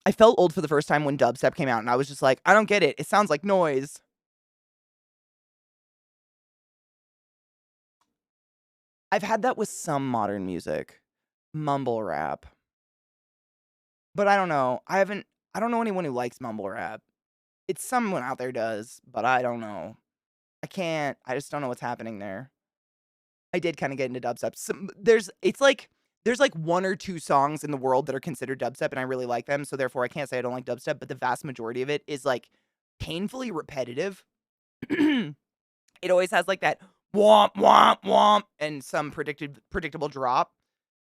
I felt old for the first time when dubstep came out, and I was just like, I don't get it. It sounds like noise. I've had that with some modern music. Mumble rap. But I don't know. I don't know anyone who likes mumble rap. It's someone out there does, but I don't know. I just don't know what's happening there. I did kinda get into dubstep. There's like 1 or 2 songs in the world that are considered dubstep, and I really like them, so therefore I can't say I don't like dubstep, but the vast majority of it is, like, painfully repetitive. It always has, like, that "womp, womp, womp" and some predictable drop,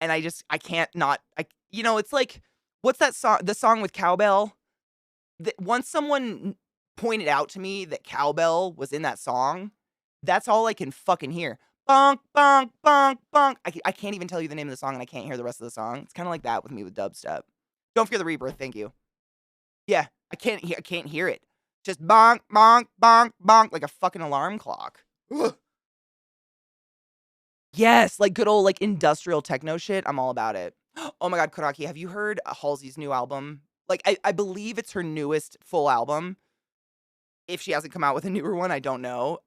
and I can't not it's like what's that song the song with cowbell? Once someone pointed out to me that cowbell was in that song, that's all I can fucking hear. Bonk, bonk, bonk, bonk. I can't even tell you the name of the song, and I can't hear the rest of the song. It's kinda like that with me with dubstep. Don't Fear the Reaper, thank you. Yeah, I can't hear it. Just bonk, bonk, bonk, bonk, like a fucking alarm clock. Ugh. Yes, like good old, like, industrial techno shit, I'm all about it. Oh my god, Karaki, have you heard Halsey's new album? Like, I believe it's her newest full album. If she hasn't come out with a newer one, I don't know.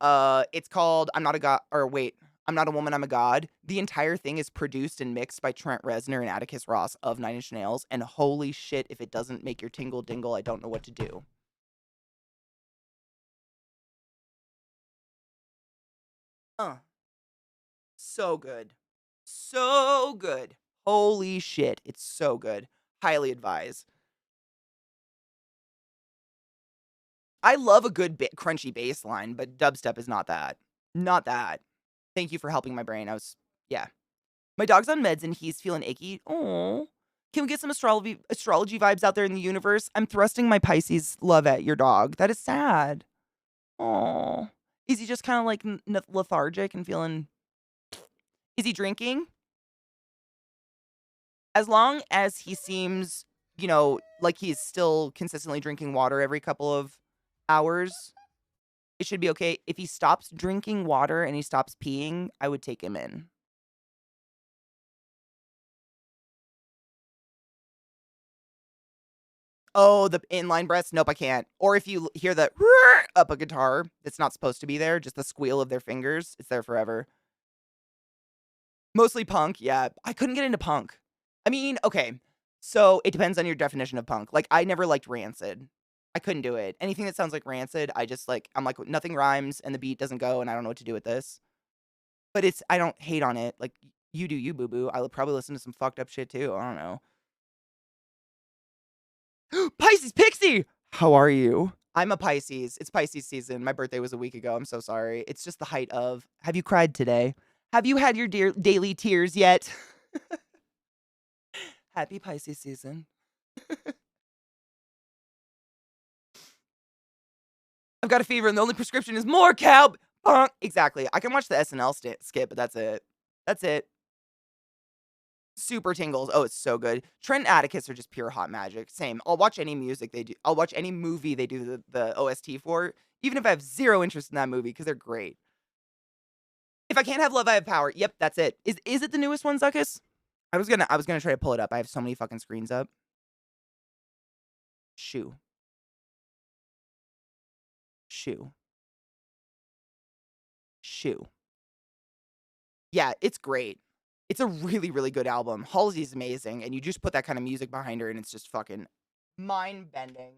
It's called I'm Not a Woman, I'm a God. The entire thing is produced and mixed by Trent Reznor and Atticus Ross of Nine Inch Nails, and holy shit, if it doesn't make your tingle dingle, I don't know what to do. Uh, so good. So good. Holy shit, it's so good. Highly advise. I love a good crunchy bass line, but dubstep is not that. Not that. Thank you for helping my brain. Yeah. My dog's on meds and he's feeling icky. Oh, can we get some astrology vibes out there in the universe? I'm thrusting my Pisces love at your dog. That is sad. Oh, is he just kind of like lethargic and feeling? Is he drinking? As long as he seems, like he's still consistently drinking water every couple of hours, it should be okay. If he stops drinking water and he stops peeing, I would take him in. Oh, the inline breaths? Nope, I can't. Or if you hear the up a guitar that's not supposed to be there, just the squeal of their fingers, it's there forever. Mostly punk, yeah. I couldn't get into punk. I mean, okay, so it depends on your definition of punk. Like, I never liked Rancid. I couldn't do it. Anything that sounds like Rancid, I'm like, nothing rhymes and the beat doesn't go and I don't know what to do with this. But I don't hate on it. Like, you do you, boo boo. I would probably listen to some fucked up shit too. I don't know. Pisces Pixie! How are you? I'm a Pisces. It's Pisces season. My birthday was a week ago. I'm so sorry. It's just the height of. Have you cried today? Have you had your daily tears yet? Happy Pisces season. I've got a fever and the only prescription is more cow. Exactly. I can watch the SNL skit, but that's it. That's it. Super tingles. Oh, it's so good. Trent and Atticus are just pure hot magic. Same. I'll watch any music they do. I'll watch any movie they do the OST for, even if I have zero interest in that movie, because they're great. If I can't have love, I have power. Yep, that's it. Is it the newest one, Zuckus? I was gonna try to pull it up. I have so many fucking screens up. Shoo. Shoo. Shoo. Yeah, it's great. It's a really, really good album. Halsey's amazing, and you just put that kind of music behind her, and it's just fucking mind-bending.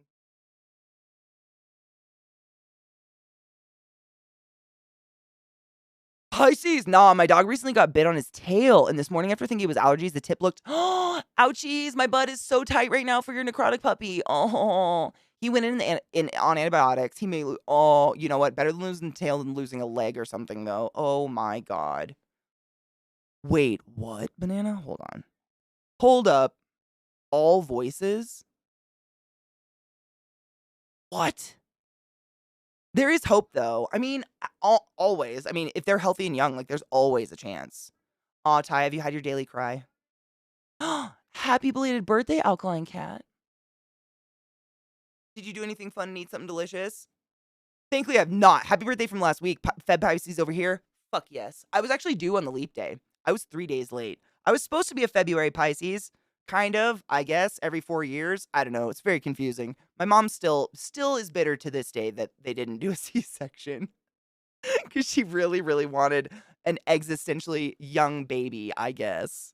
Pisces. Nah, my dog recently got bit on his tail, and this morning after thinking it was allergies, the tip looked, oh, ouchies, my butt is so tight right now for your necrotic puppy. Oh, he went on antibiotics. He may, oh, you know what? Better than losing a tail than losing a leg or something, though. Oh my God. Wait, what, Banana? Hold on. Hold up. All voices? What? There is hope, though. I mean, always. I mean, if they're healthy and young, like, there's always a chance. Aw, Ty, have you had your daily cry? Happy belated birthday, Alkaline Cat. Did you do anything fun and eat something delicious? Thankfully, I have not. Happy birthday from last week. Feb Pisces over here. Fuck yes. I was actually due on the leap day. I was 3 days late. I was supposed to be a February Pisces. Kind of, I guess, every 4 years. I don't know. It's very confusing. My mom still is bitter to this day that they didn't do a C-section. Because she really, really wanted an existentially young baby, I guess.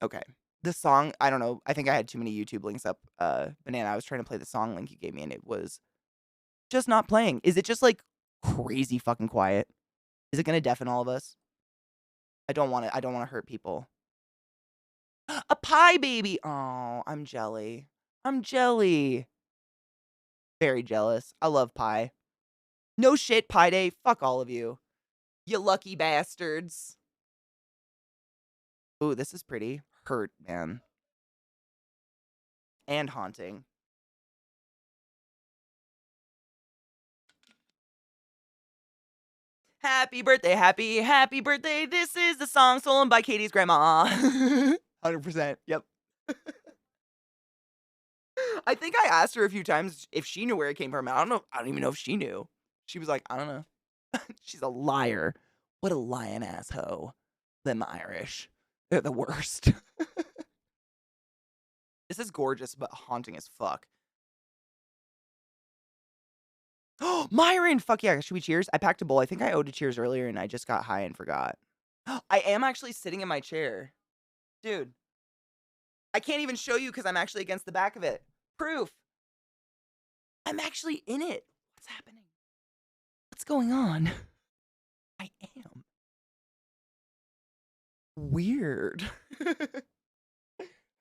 Okay. The song, I don't know. I think I had too many YouTube links up. Banana, I was trying to play the song link you gave me and it was just not playing. Is it just like crazy fucking quiet? Is it gonna deafen all of us? I don't want to hurt people. A pie baby. Oh, I'm jelly. I'm jelly. Very jealous. I love pie. No shit, Pie Day. Fuck all of you. You lucky bastards. Ooh, this is pretty. Hurt, man. And haunting. Happy birthday, happy birthday. This is the song stolen by Katie's grandma. 100%. Yep. I think I asked her a few times if she knew where it came from. I don't know. I don't even know if she knew. She was like, I don't know. She's a liar. What a lying asshole. Them Irish. They're the worst. This is gorgeous, but haunting as fuck. Oh, Myron! Fuck yeah. Should we cheers? I packed a bowl. I think I owed a cheers earlier and I just got high and forgot. I am actually sitting in my chair. Dude. I can't even show you because I'm actually against the back of it. Proof. I'm actually in it. What's happening? What's going on? I am. Weird.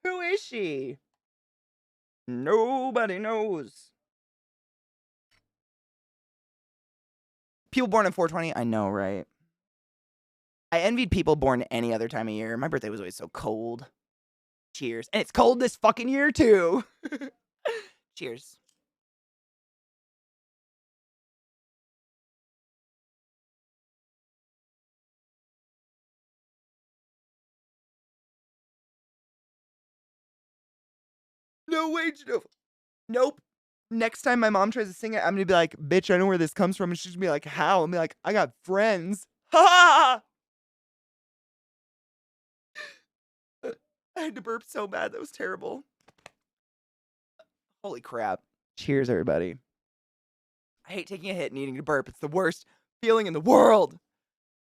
Who is she? Nobody knows. People born in 420? I know, right? I envied people born any other time of year. My birthday was always so cold. Cheers. And it's cold this fucking year, too. Cheers. No way, nope. Next time my mom tries to sing it, I'm gonna be like, bitch, I know where this comes from. And she's gonna be like, how? I'm be like, I got friends. Ha! I had to burp so bad. That was terrible. Holy crap. Cheers, everybody. I hate taking a hit and needing to burp. It's the worst feeling in the world.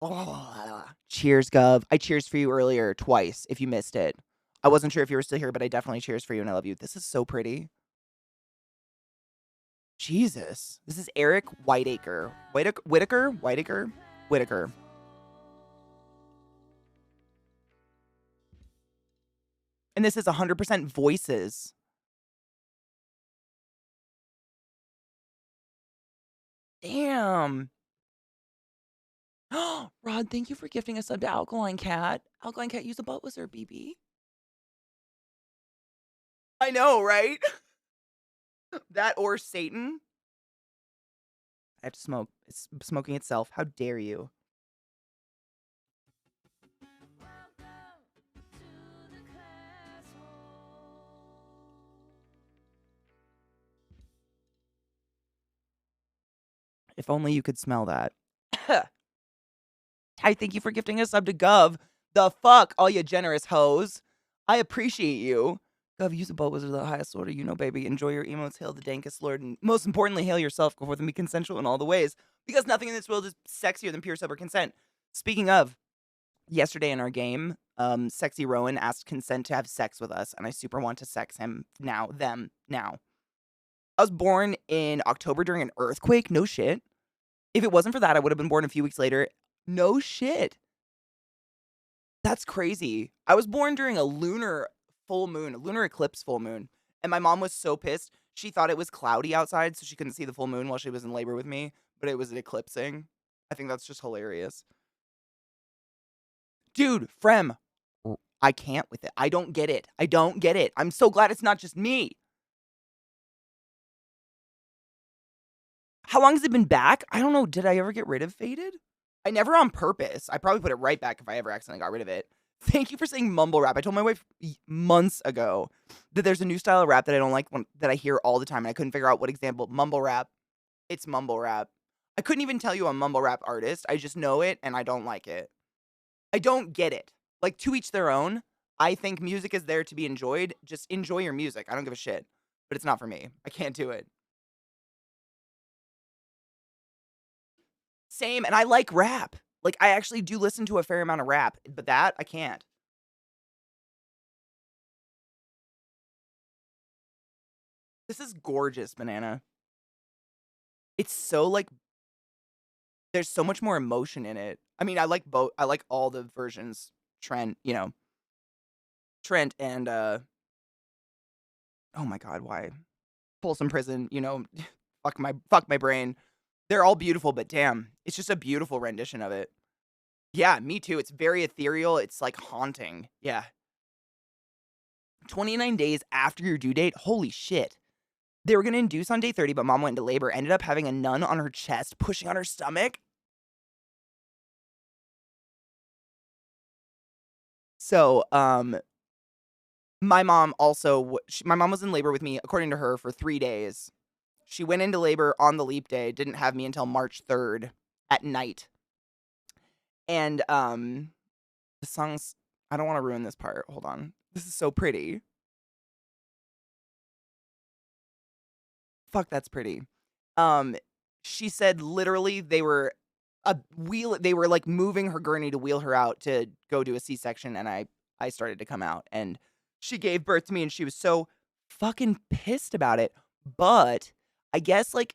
Oh. Cheers, Gov. I cheers for you earlier twice if you missed it. I wasn't sure if you were still here, but I definitely cheers for you and I love you. This is so pretty. Jesus. This is Eric Whitaker. Whitaker. And this is 100% voices. Damn. Rod, thank you for gifting a sub to Alkaline Cat. Alkaline Cat, use a butt wizard, BB. I know, right? That or Satan. I have to smoke. It's smoking itself. How dare you? If only you could smell that. I thank you for gifting a sub to Gov. The fuck, all you generous hoes. I appreciate you. Gov, use a boat wizard of the highest order. You know, baby. Enjoy your emotes. Hail the dankest lord. And most importantly, hail yourself. Go forth and be consensual in all the ways. Because nothing in this world is sexier than pure sober consent. Speaking of, yesterday in our game, Sexy Rowan asked consent to have sex with us. And I super want to sex him now. I was born in October during an earthquake. No shit. If it wasn't for that, I would have been born a few weeks later. No shit. That's crazy. I was born during a lunar eclipse full moon. And my mom was so pissed. She thought it was cloudy outside, so she couldn't see the full moon while she was in labor with me. But it was eclipsing. I think that's just hilarious. Dude, Frem, I can't with it. I don't get it. I'm so glad it's not just me. How long has it been back? I don't know. Did I ever get rid of Faded? I never on purpose. I probably put it right back if I ever accidentally got rid of it. Thank you for saying mumble rap. I told my wife months ago that there's a new style of rap that I don't like that I hear all the time, and I couldn't figure out what example. Mumble rap. It's mumble rap. I couldn't even tell you a mumble rap artist. I just know it, and I don't like it. I don't get it. Like, to each their own. I think music is there to be enjoyed. Just enjoy your music. I don't give a shit. But it's not for me. I can't do it. Same, and I like rap. Like, I actually do listen to a fair amount of rap, but that, I can't. This is gorgeous, Banana. It's so, like, there's so much more emotion in it. I mean, I like both. I like all the versions. Trent and, oh my god, why? Folsom Prison, fuck my brain. They're all beautiful, but damn, it's just a beautiful rendition of it. Yeah, me too. It's very ethereal. It's, like, haunting. Yeah. 29 days after your due date? Holy shit. They were gonna induce on day 30, but mom went into labor, ended up having a nun on her chest, pushing on her stomach. So, my mom also, my mom was in labor with me, according to her, for 3 days. She went into labor on the leap day, didn't have me until March 3rd at night. And, the songs, I don't want to ruin this part. Hold on. This is so pretty. Fuck, that's pretty. She said literally they were like moving her gurney to wheel her out to go do a C-section, and I started to come out, and she gave birth to me, and she was so fucking pissed about it. But I guess, like,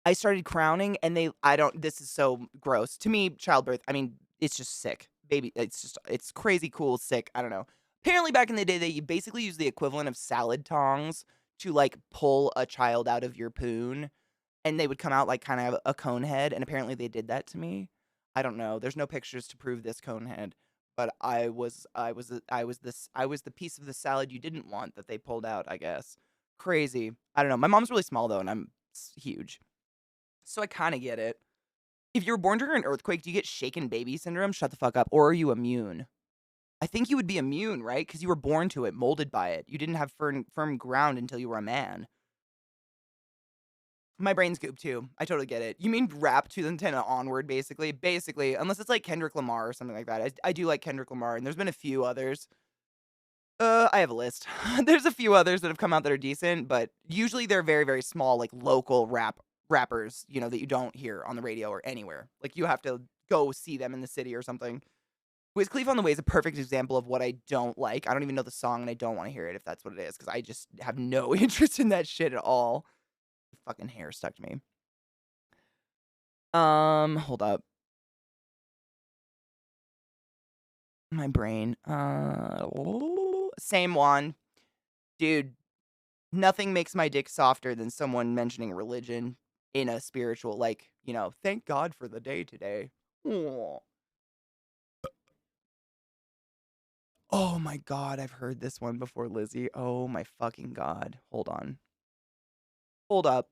I started crowning and this is so gross. To me, childbirth, I mean, it's just sick. Baby, it's crazy cool, sick. I don't know. Apparently back in the day, they basically used the equivalent of salad tongs to like pull a child out of your poon and they would come out like kind of a cone head. And apparently they did that to me. I don't know. There's no pictures to prove this cone head, but I was the piece of the salad you didn't want that they pulled out, I guess. Crazy. I don't know. My mom's really small though, and I'm huge. So I kind of get it. If you were born during an earthquake, do you get shaken baby syndrome? Shut the fuck up. Or are you immune? I think you would be immune, right? Because you were born to it, molded by it. You didn't have firm ground until you were a man. My brain's goop too. I totally get it. You mean rap 2010 onward, basically? Basically, unless it's like Kendrick Lamar or something like that. I do like Kendrick Lamar, and there's been a few others. I have a list. There's a few others that have come out that are decent, but usually they're very, very small, like local rappers, that you don't hear on the radio or anywhere. Like you have to go see them in the city or something. Wiz Khalifa on the Way is a perfect example of what I don't like. I don't even know the song and I don't want to hear it if that's what it is, because I just have no interest in that shit at all. Fucking hair stuck to me. Hold up. My brain. Same one. Dude, nothing makes my dick softer than someone mentioning religion in a spiritual, like, thank God for the day today. Aw. Oh my God, I've heard this one before, Lizzie. Oh my fucking God. Hold on. Hold up.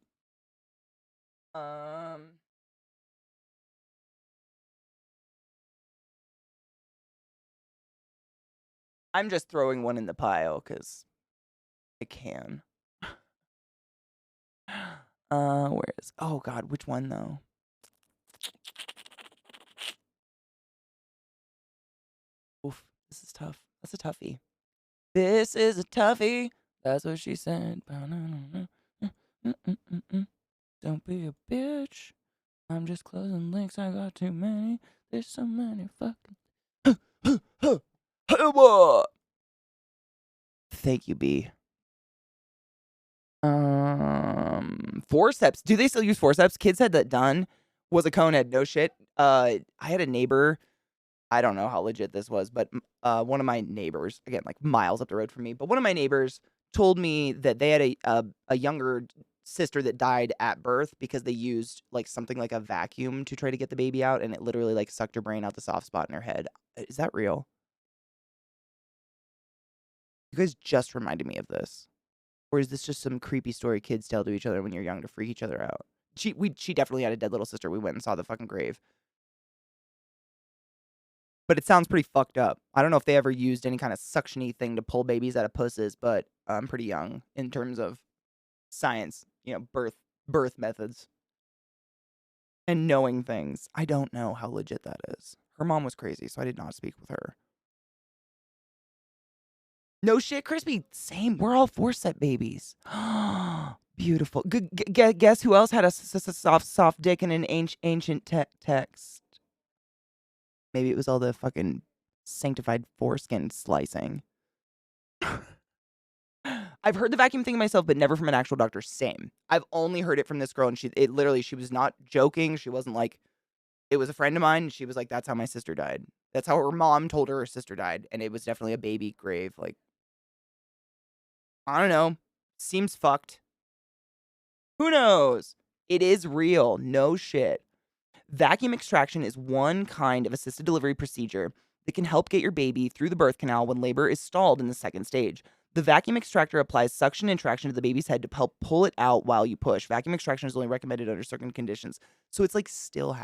I'm just throwing one in the pile because I can. Where is? Oh God, which one though? Oof, this is tough. That's a toughie. This is a toughie. That's what she said. Don't be a bitch. I'm just closing links. I got too many. There's so many fucking. Thank you, B. Forceps. Do they still use forceps? Kids had that done. Was a conehead. No shit. I had a neighbor. I don't know how legit this was, but one of my neighbors, again, like miles up the road from me, but one of my neighbors told me that they had a younger sister that died at birth because they used like something like a vacuum to try to get the baby out, and it literally like sucked her brain out the soft spot in her head. Is that real? You guys just reminded me of this. Or is this just some creepy story kids tell to each other when you're young to freak each other out? She definitely had a dead little sister. We went and saw the fucking grave. But it sounds pretty fucked up. I don't know if they ever used any kind of suction-y thing to pull babies out of pusses, but I'm pretty young in terms of science, birth methods. And knowing things. I don't know how legit that is. Her mom was crazy, so I did not speak with her. No shit, Crispy. Same. We're all forceps babies. Beautiful. Guess who else had a soft dick in an ancient text? Maybe it was all the fucking sanctified foreskin slicing. I've heard the vacuum thing myself, but never from an actual doctor. Same. I've only heard it from this girl, and she was not joking. She wasn't like, it was a friend of mine, and she was like, that's how my sister died. That's how her mom told her sister died, and it was definitely a baby grave. Like, I don't know. Seems fucked. Who knows? It is real. No shit. Vacuum extraction is one kind of assisted delivery procedure that can help get your baby through the birth canal when labor is stalled in the second stage. The vacuum extractor applies suction and traction to the baby's head to help pull it out while you push. Vacuum extraction is only recommended under certain conditions. So it's like still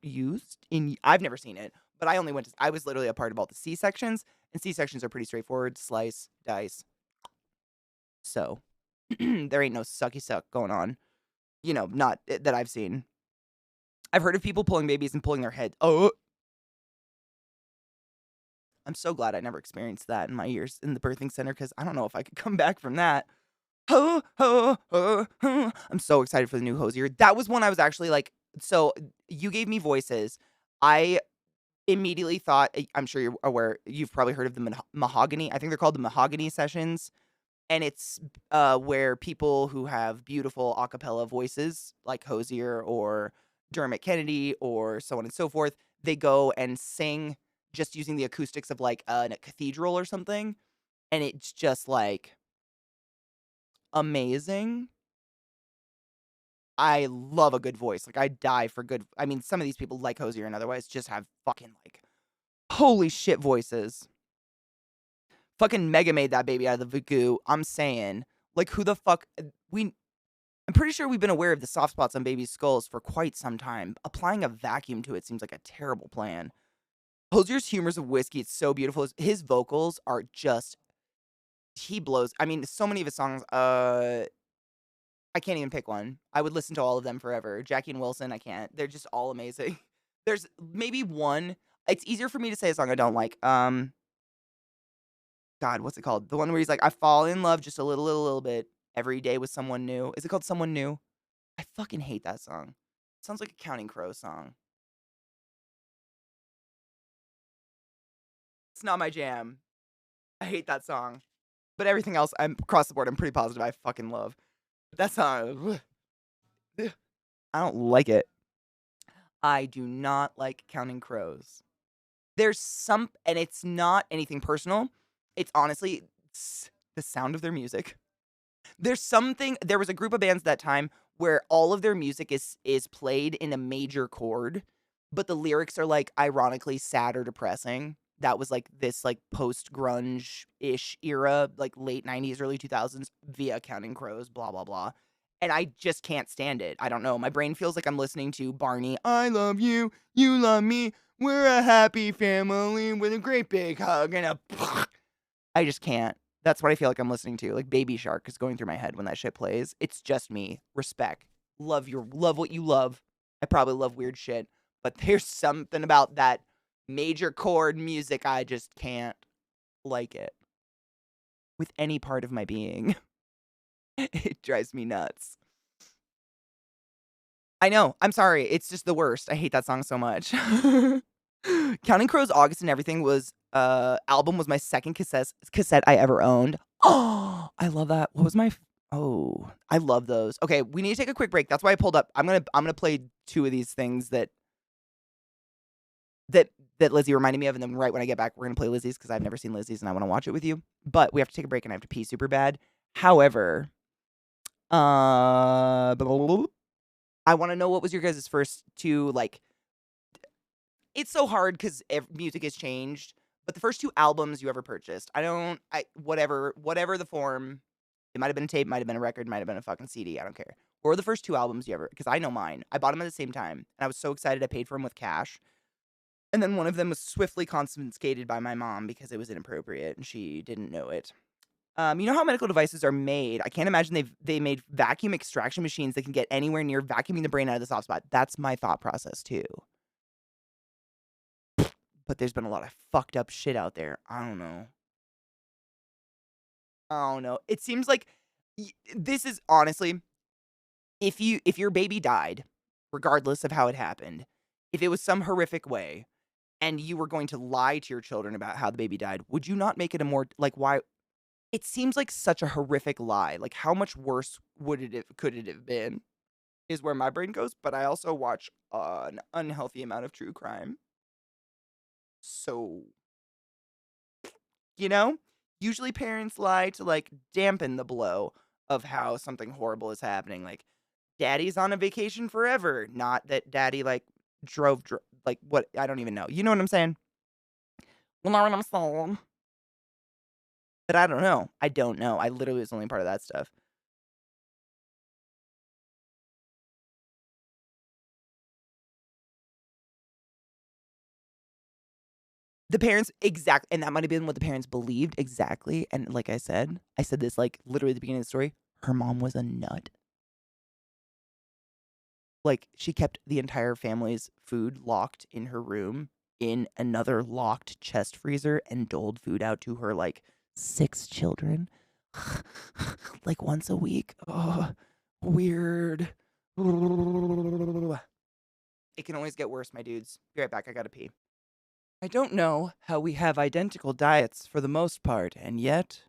used in, I've never seen it, but I was literally a part of all the C-sections, and C-sections are pretty straightforward. Slice, dice. So there ain't no sucky suck going on. Not that I've seen. I've heard of people pulling babies and pulling their head. Oh, I'm so glad I never experienced that in my years in the birthing center, because I don't know if I could come back from that. I'm so excited for the new hosier. That was one I was actually like, so you gave me voices. I immediately thought, I'm sure you're aware, you've probably heard of the mahogany. I think they're called the mahogany sessions. and it's where people who have beautiful a cappella voices, like Hosier or Dermot Kennedy or so on and so forth, they go and sing just using the acoustics of like a cathedral or something, and it's just like amazing. I love a good voice. Like I die for good. I mean, some of these people like Hosier and otherwise just have fucking like holy shit voices. Fucking Mega made that baby out of the goo. I'm saying, like, who the fuck we I'm pretty sure we've been aware of the soft spots on babies' skulls for quite some time. Applying a vacuum to it seems like a terrible plan. Hosier's humors of whiskey, it's so beautiful. His vocals are just he blows. I mean, so many of his songs, I can't even pick one. I would listen to all of them forever. Jackie and Wilson, I can't. They're just all amazing. There's maybe one. It's easier for me to say a song I don't like. God, what's it called? The one where he's like, I fall in love just a little bit every day with someone new. Is it called Someone New? I fucking hate that song. Sounds like a Counting Crows song. It's not my jam. I hate that song. But everything else, I'm across the board, I'm pretty positive I fucking love. That song, I don't like it. I do not like Counting Crows. There's some, and it's not anything personal. It's honestly the sound of their music. There was a group of bands that time where all of their music is played in a major chord, but the lyrics are like ironically sad or depressing. That was like this like post grunge ish era, like late 90s, early 2000s via Counting Crows, blah blah blah. And I just can't stand it. I don't know. My brain feels like I'm listening to Barney. I love you, you love me. We're a happy family with a great big hug and a I just can't. That's what I feel like I'm listening to. Like Baby Shark is going through my head when that shit plays. It's just me. Respect. Love what you love. I probably love weird shit, but there's something about that major chord music I just can't like it with any part of my being. It drives me nuts. I know. I'm sorry. It's just the worst. I hate that song so much. Counting Crows August and Everything was album was my second cassette I ever owned. Oh, I love that. What was my Oh, I love those. Okay, we need to take a quick break. That's why I pulled up. I'm gonna play two of these things that that Lizzie reminded me of, and then right when I get back, we're gonna play Lizzie's because I've never seen Lizzie's and I want to watch it with you. But we have to take a break and I have to pee super bad. However, I want to know what was your guys' first two like it's so hard because music has changed. But the first two albums you ever purchased, whatever the form, it might have been a tape, might have been a record, might have been a fucking CD. I don't care. What were the first two albums you ever? Because I know mine. I bought them at the same time, and I was so excited I paid for them with cash. And then one of them was swiftly confiscated by my mom because it was inappropriate and she didn't know it. You know how medical devices are made? I can't imagine they made vacuum extraction machines that can get anywhere near vacuuming the brain out of the soft spot. That's my thought process too. But there's been a lot of fucked up shit out there. I don't know. I don't know. It seems like this is honestly, if your baby died, regardless of how it happened, if it was some horrific way, and you were going to lie to your children about how the baby died, would you not make it a more like why? It seems like such a horrific lie. Like how much worse could it have been? Is where my brain goes. But I also watch an unhealthy amount of true crime. So you know? Usually parents lie to like dampen the blow of how something horrible is happening. Like daddy's on a vacation forever, not that daddy like like what I don't even know. You know what I'm saying? Well, know what I'm saying. But I don't know. I don't know. I literally was only part of that stuff. The parents exact and that might have been what the parents believed exactly. And like I said this like literally at the beginning of the story. Her mom was a nut. Like, she kept the entire family's food locked in her room in another locked chest freezer and doled food out to her, like, 6 children, like, once a week. Oh, weird. It can always get worse, my dudes. Be right back, I gotta pee. I don't know how we have identical diets for the most part, and yet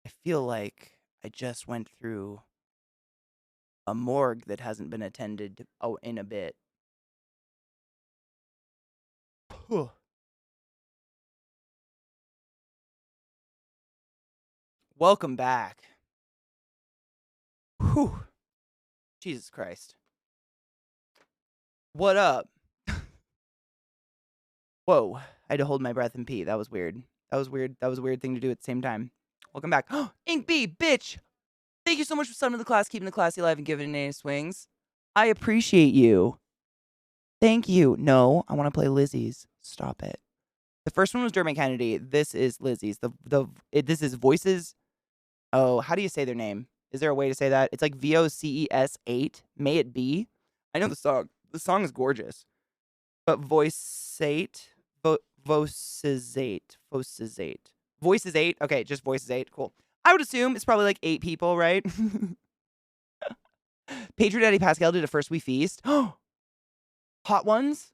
I feel like I just went through a morgue that hasn't been attended in a bit. Whew. Welcome back. Whew. Jesus Christ. What up? Whoa. I had to hold my breath and pee. That was weird. That was weird. That was a weird thing to do at the same time. Welcome back. Ink B, bitch. Thank you so much for subbing to the class, keeping the classy alive, and giving it a swings. I appreciate you. Thank you. No, I want to play Lizzie's. Stop it. The first one was Dermot Kennedy. This is Lizzie's. This is Voices. Oh, how do you say their name? Is there a way to say that? It's like VOCES8. May it be? I know the song. The song is gorgeous. But Voice8. Voices8. Voices 8. Okay, just Voices 8. Cool. I would assume it's probably like 8 people, right? Patriot Daddy Pascal did a First We Feast. Hot Ones?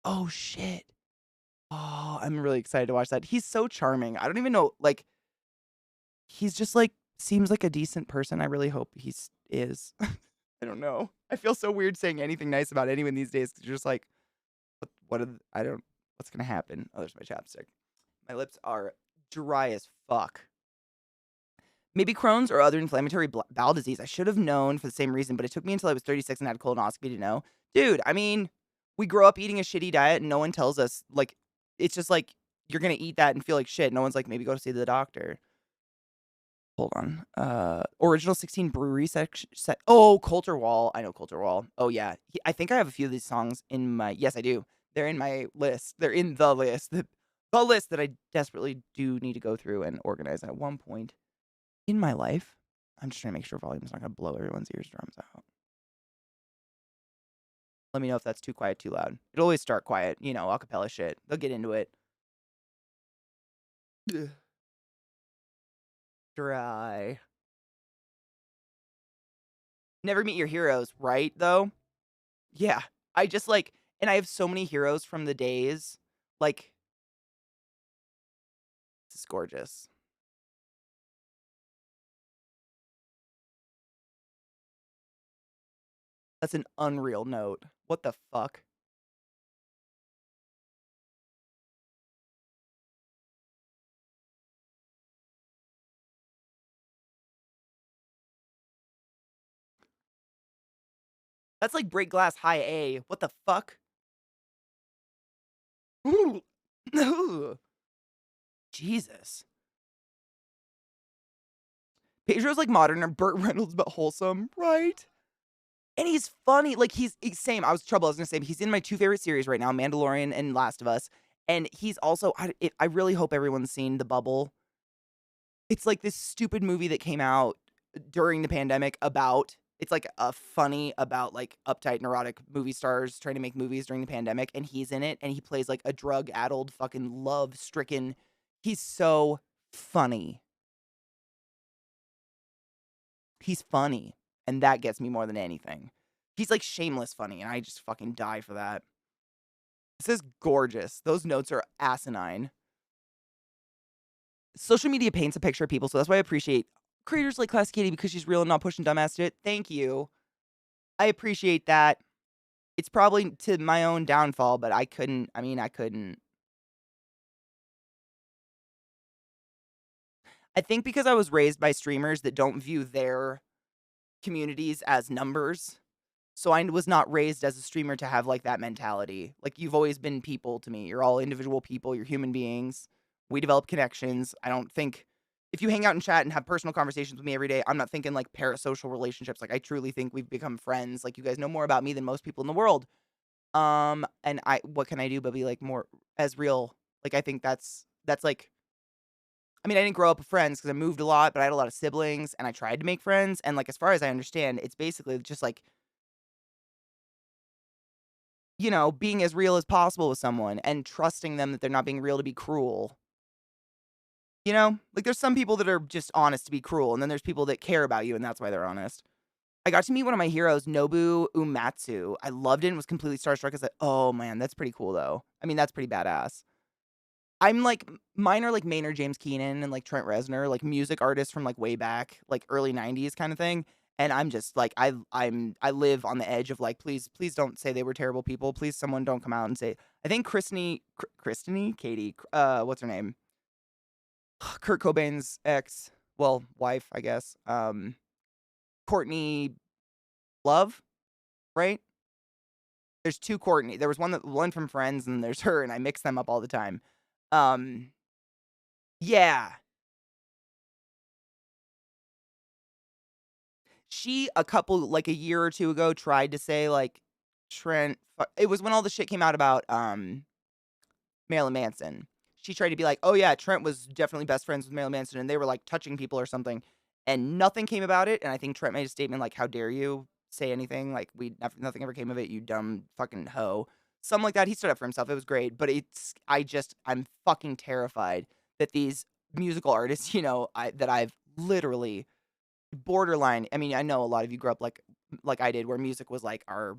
Oh, shit. Oh, I'm really excited to watch that. He's so charming. I don't even know, like, he's just like, seems like a decent person. I really hope is. I don't know. I feel so weird saying anything nice about anyone these days because you're just like, what's going to happen? Oh, there's my chapstick. My lips are dry as fuck. Maybe Crohn's or other inflammatory bowel disease. I should have known for the same reason, but it took me until I was 36 and had a colonoscopy to know. Dude, I mean, we grow up eating a shitty diet and no one tells us, like, it's just like, you're going to eat that and feel like shit. No one's like, maybe go to see the doctor. Hold on. Original 16 brewery set. Oh, Coulter Wall. I know Coulter Wall. Oh, yeah. I think I have a few of these songs in my, yes, I do. They're in my list. They're in the list. The list that I desperately do need to go through and organize at one point in my life. I'm just trying to make sure volume's not going to blow everyone's eardrums out. Let me know if that's too quiet, too loud. It'll always start quiet, you know, acapella shit. They'll get into it. Ugh. Dry. Never meet your heroes, right, though? Yeah. I just, like, and I have so many heroes from the days. Like, this is gorgeous. That's an unreal note. What the fuck? That's like break glass high A. What the fuck? Ooh. Ooh. Jesus. Pedro's like modern or Burt Reynolds but wholesome, right? And he's funny. Like he's same. I was gonna say he's in my 2 favorite series right now, Mandalorian and Last of Us. And he's also I really hope everyone's seen The Bubble. It's like this stupid movie that came out during the pandemic about it's like a funny about like uptight neurotic movie stars trying to make movies during the pandemic, and he's in it and he plays like a drug-addled fucking love-stricken. He's so funny. He's funny, and that gets me more than anything. He's like shameless funny, and I just fucking die for that. This is gorgeous. Those notes are asinine. Social media paints a picture of people, so that's why I appreciate creators like ClassyKatie because she's real and not pushing dumbass shit. Thank you. I appreciate that. It's probably to my own downfall, but I couldn't. I think because I was raised by streamers that don't view their communities as numbers. So I was not raised as a streamer to have like that mentality. Like you've always been people to me. You're all individual people. You're human beings. We develop connections. I don't think if you hang out and chat and have personal conversations with me every day, I'm not thinking like parasocial relationships. Like I truly think we've become friends. Like you guys know more about me than most people in the world. And what can I do but be like more as real? Like I think that's like I mean, I didn't grow up with friends because I moved a lot, but I had a lot of siblings and I tried to make friends. And like as far as I understand, it's basically just like you know, being as real as possible with someone and trusting them that they're not being real to be cruel. You know? Like, there's some people that are just honest to be cruel, and then there's people that care about you, and that's why they're honest. I got to meet one of my heroes, Nobu Umatsu. I loved it and was completely starstruck. I was like, oh, man, that's pretty cool, though. I mean, that's pretty badass. I'm like mine are like Maynard James Keenan and like Trent Reznor, like music artists from like way back, like early '90s kind of thing. And I'm just like I live on the edge of like please don't say they were terrible people. Please someone don't come out and say. I think Christine Katie what's her name? Kurt Cobain's ex, well wife I guess. Courtney Love, right? There's two Courtney. There was one from Friends and there's her and I mix them up all the time. Um yeah. She a couple like a year or two ago tried to say like Trent it was when all the shit came out about Marilyn Manson. She tried to be like, "Oh yeah, Trent was definitely best friends with Marilyn Manson and they were like touching people or something." And nothing came about it and I think Trent made a statement like, "How dare you say anything? Like nothing ever came of it, you dumb fucking hoe." Something like that. He stood up for himself. It was great, but I'm fucking terrified that these musical artists, that I've literally borderline. I mean, I know a lot of you grew up like I did, where music was like our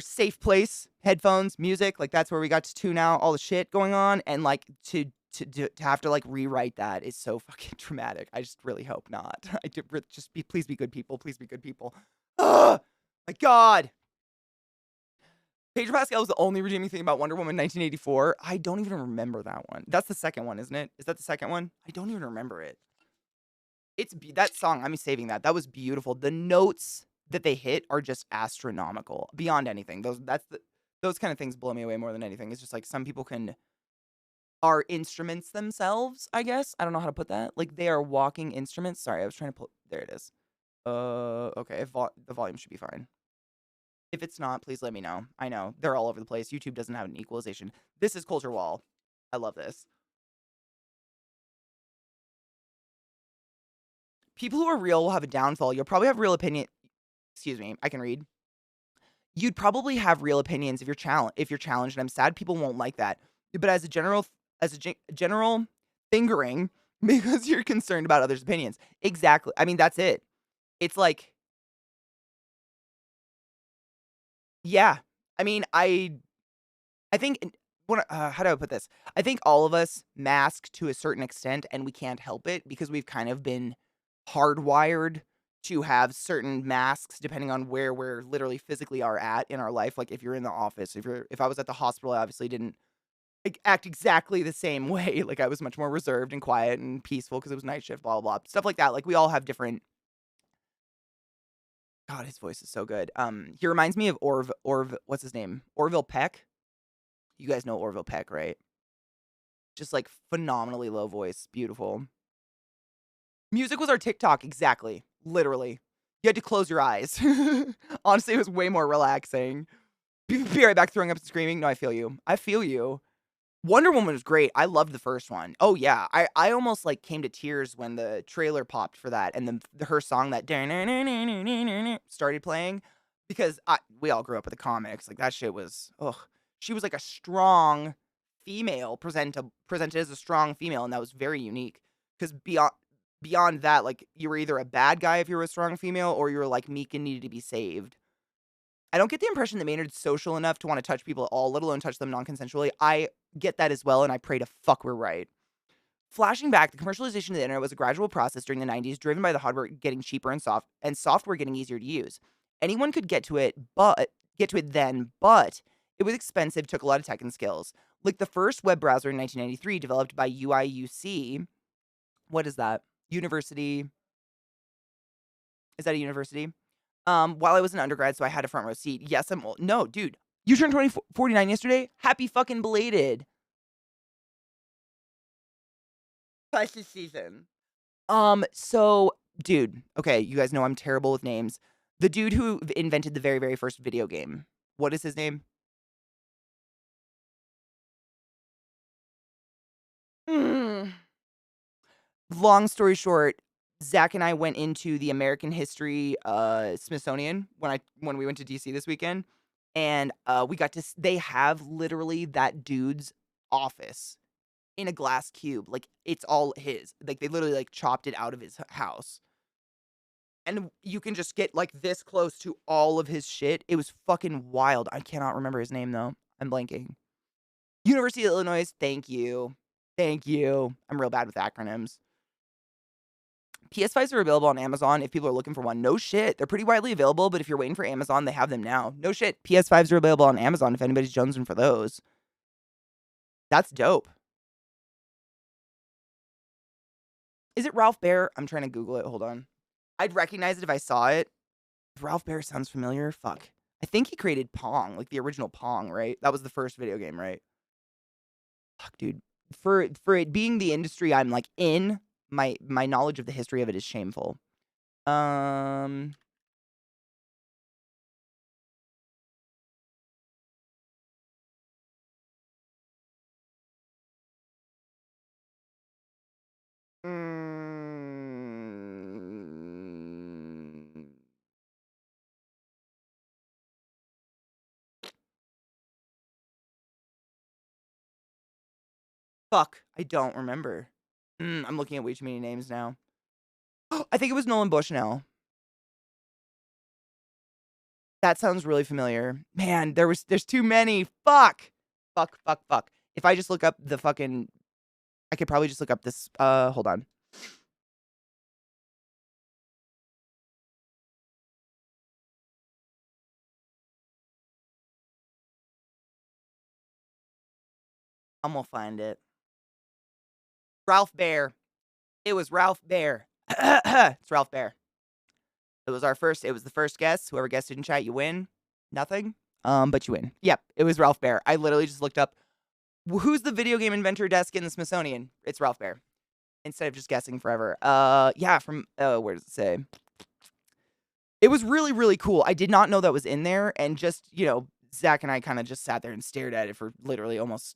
safe place. Headphones, music, like that's where we got to tune out all the shit going on, and like to have to like rewrite that is so fucking traumatic. I just really hope not. Just please be good people. Please be good people. Oh my god. Pedro Pascal was the only redeeming thing about Wonder Woman 1984. I don't even remember that one. That's the second one, isn't it? Is that the second one? I don't even remember it. That song, I'm saving that. That was beautiful. The notes that they hit are just astronomical, beyond anything. Those kind of things blow me away more than anything. It's just like some people are instruments themselves, I guess. I don't know how to put that. Like they are walking instruments. Sorry, I was trying to pull. There it is. Okay. The volume should be fine. If it's not, please let me know. I know they're all over the place. YouTube doesn't have an equalization. This is Culture Wall. I love this. People who are real will have a downfall. You'll probably have real opinion. Excuse me. I can read. You'd probably have real opinions if you're challenged, and I'm sad people won't like that. But general fingering because you're concerned about others' opinions. Exactly. I mean, that's it. It's like, yeah. I mean, I think how do I put this? I think all of us mask to a certain extent, and we can't help it because we've kind of been hardwired to have certain masks depending on where we're literally physically are at in our life. Like if you're in the office, if I was at the hospital, I obviously didn't act exactly the same way. Like I was much more reserved and quiet and peaceful because it was night shift, blah, blah, blah. Stuff like that. Like we all have different. God, his voice is so good. He reminds me of what's his name? Orville Peck. You guys know Orville Peck, right? Just like phenomenally low voice, beautiful. Music was our TikTok, exactly. Literally. You had to close your eyes. Honestly, it was way more relaxing. Be right back, throwing up and screaming. No, I feel you. I feel you. Wonder Woman was great. I loved the first one. Oh yeah, I almost like came to tears when the trailer popped for that, and then her song that started playing because we all grew up with the comics. Like that shit was ugh. She was like a strong female presented as a strong female, and that was very unique. Because beyond that, like you were either a bad guy if you were a strong female, or you were like meek and needed to be saved. I don't get the impression that Maynard's social enough to want to touch people at all, let alone touch them non-consensually. I get that as well, and I pray to fuck we're right. Flashing back, the commercialization of the internet was a gradual process during the 90s, driven by the hardware getting cheaper and software getting easier to use. Anyone could get to it then, but it was expensive, took a lot of tech and skills. Like the first web browser in 1993, developed by UIUC. What is that? University. Is that a university? While I was an undergrad, so I had a front row seat. Yes, I'm old. No, dude, you turned 49 yesterday? Happy fucking belated. Pisces season. So, dude, okay, you guys know I'm terrible with names. The dude who invented the very, very first video game. What is his name? Mm. Long story short, Zach and I went into the American History Smithsonian when we went to DC this weekend, and we got to. They have literally that dude's office in a glass cube. Like it's all his. Like they literally like chopped it out of his house. And you can just get like this close to all of his shit. It was fucking wild. I cannot remember his name though. I'm blanking. University of Illinois, thank you. Thank you. I'm real bad with acronyms. PS5s are available on Amazon if people are looking for one. No shit. They're pretty widely available, but if you're waiting for Amazon, they have them now. No shit. PS5s are available on Amazon if anybody's jonesing for those. That's dope. Is it Ralph Baer? I'm trying to Google it. Hold on. I'd recognize it if I saw it. Ralph Baer sounds familiar. Fuck. I think he created Pong, like the original Pong, right? That was the first video game, right? Fuck, dude. For it being the industry I'm like in, my knowledge of the history of it is shameful. Um mm, Fuck, I don't remember. I'm looking at way too many names now. I think it was Nolan Bushnell. That sounds really familiar. Man, there's too many. Fuck. Fuck, fuck, fuck. If I just look up the fucking I could probably just look up this hold on. I'm gonna find it. Ralph Baer. It was Ralph Baer. It's Ralph Baer. It was the first guess. Whoever guessed it in chat, you win. Nothing. But you win. Yep, it was Ralph Baer. I literally just looked up who's the video game inventor desk in the Smithsonian? It's Ralph Baer. Instead of just guessing forever. Yeah, from where does it say? It was really, really cool. I did not know that was in there, and just, Zach and I kind of just sat there and stared at it for literally almost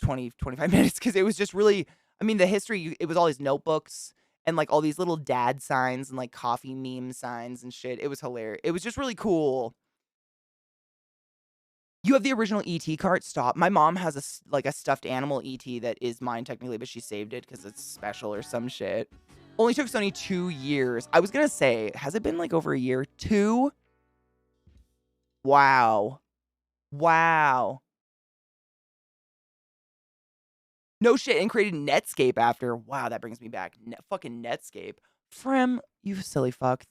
20, 25 minutes because it was just really, I mean, the history, it was all these notebooks and like all these little dad signs and like coffee meme signs and shit. It was hilarious. It was just really cool. You have the original ET cart? Stop. My mom has a stuffed animal ET that is mine technically, but she saved it because it's special or some shit. Only took Sony 2 years. I was gonna say, has it been like over a year? 2? Wow. Wow. No shit, and created Netscape after. Wow, that brings me back. Fucking Netscape. Frem, you silly fuck.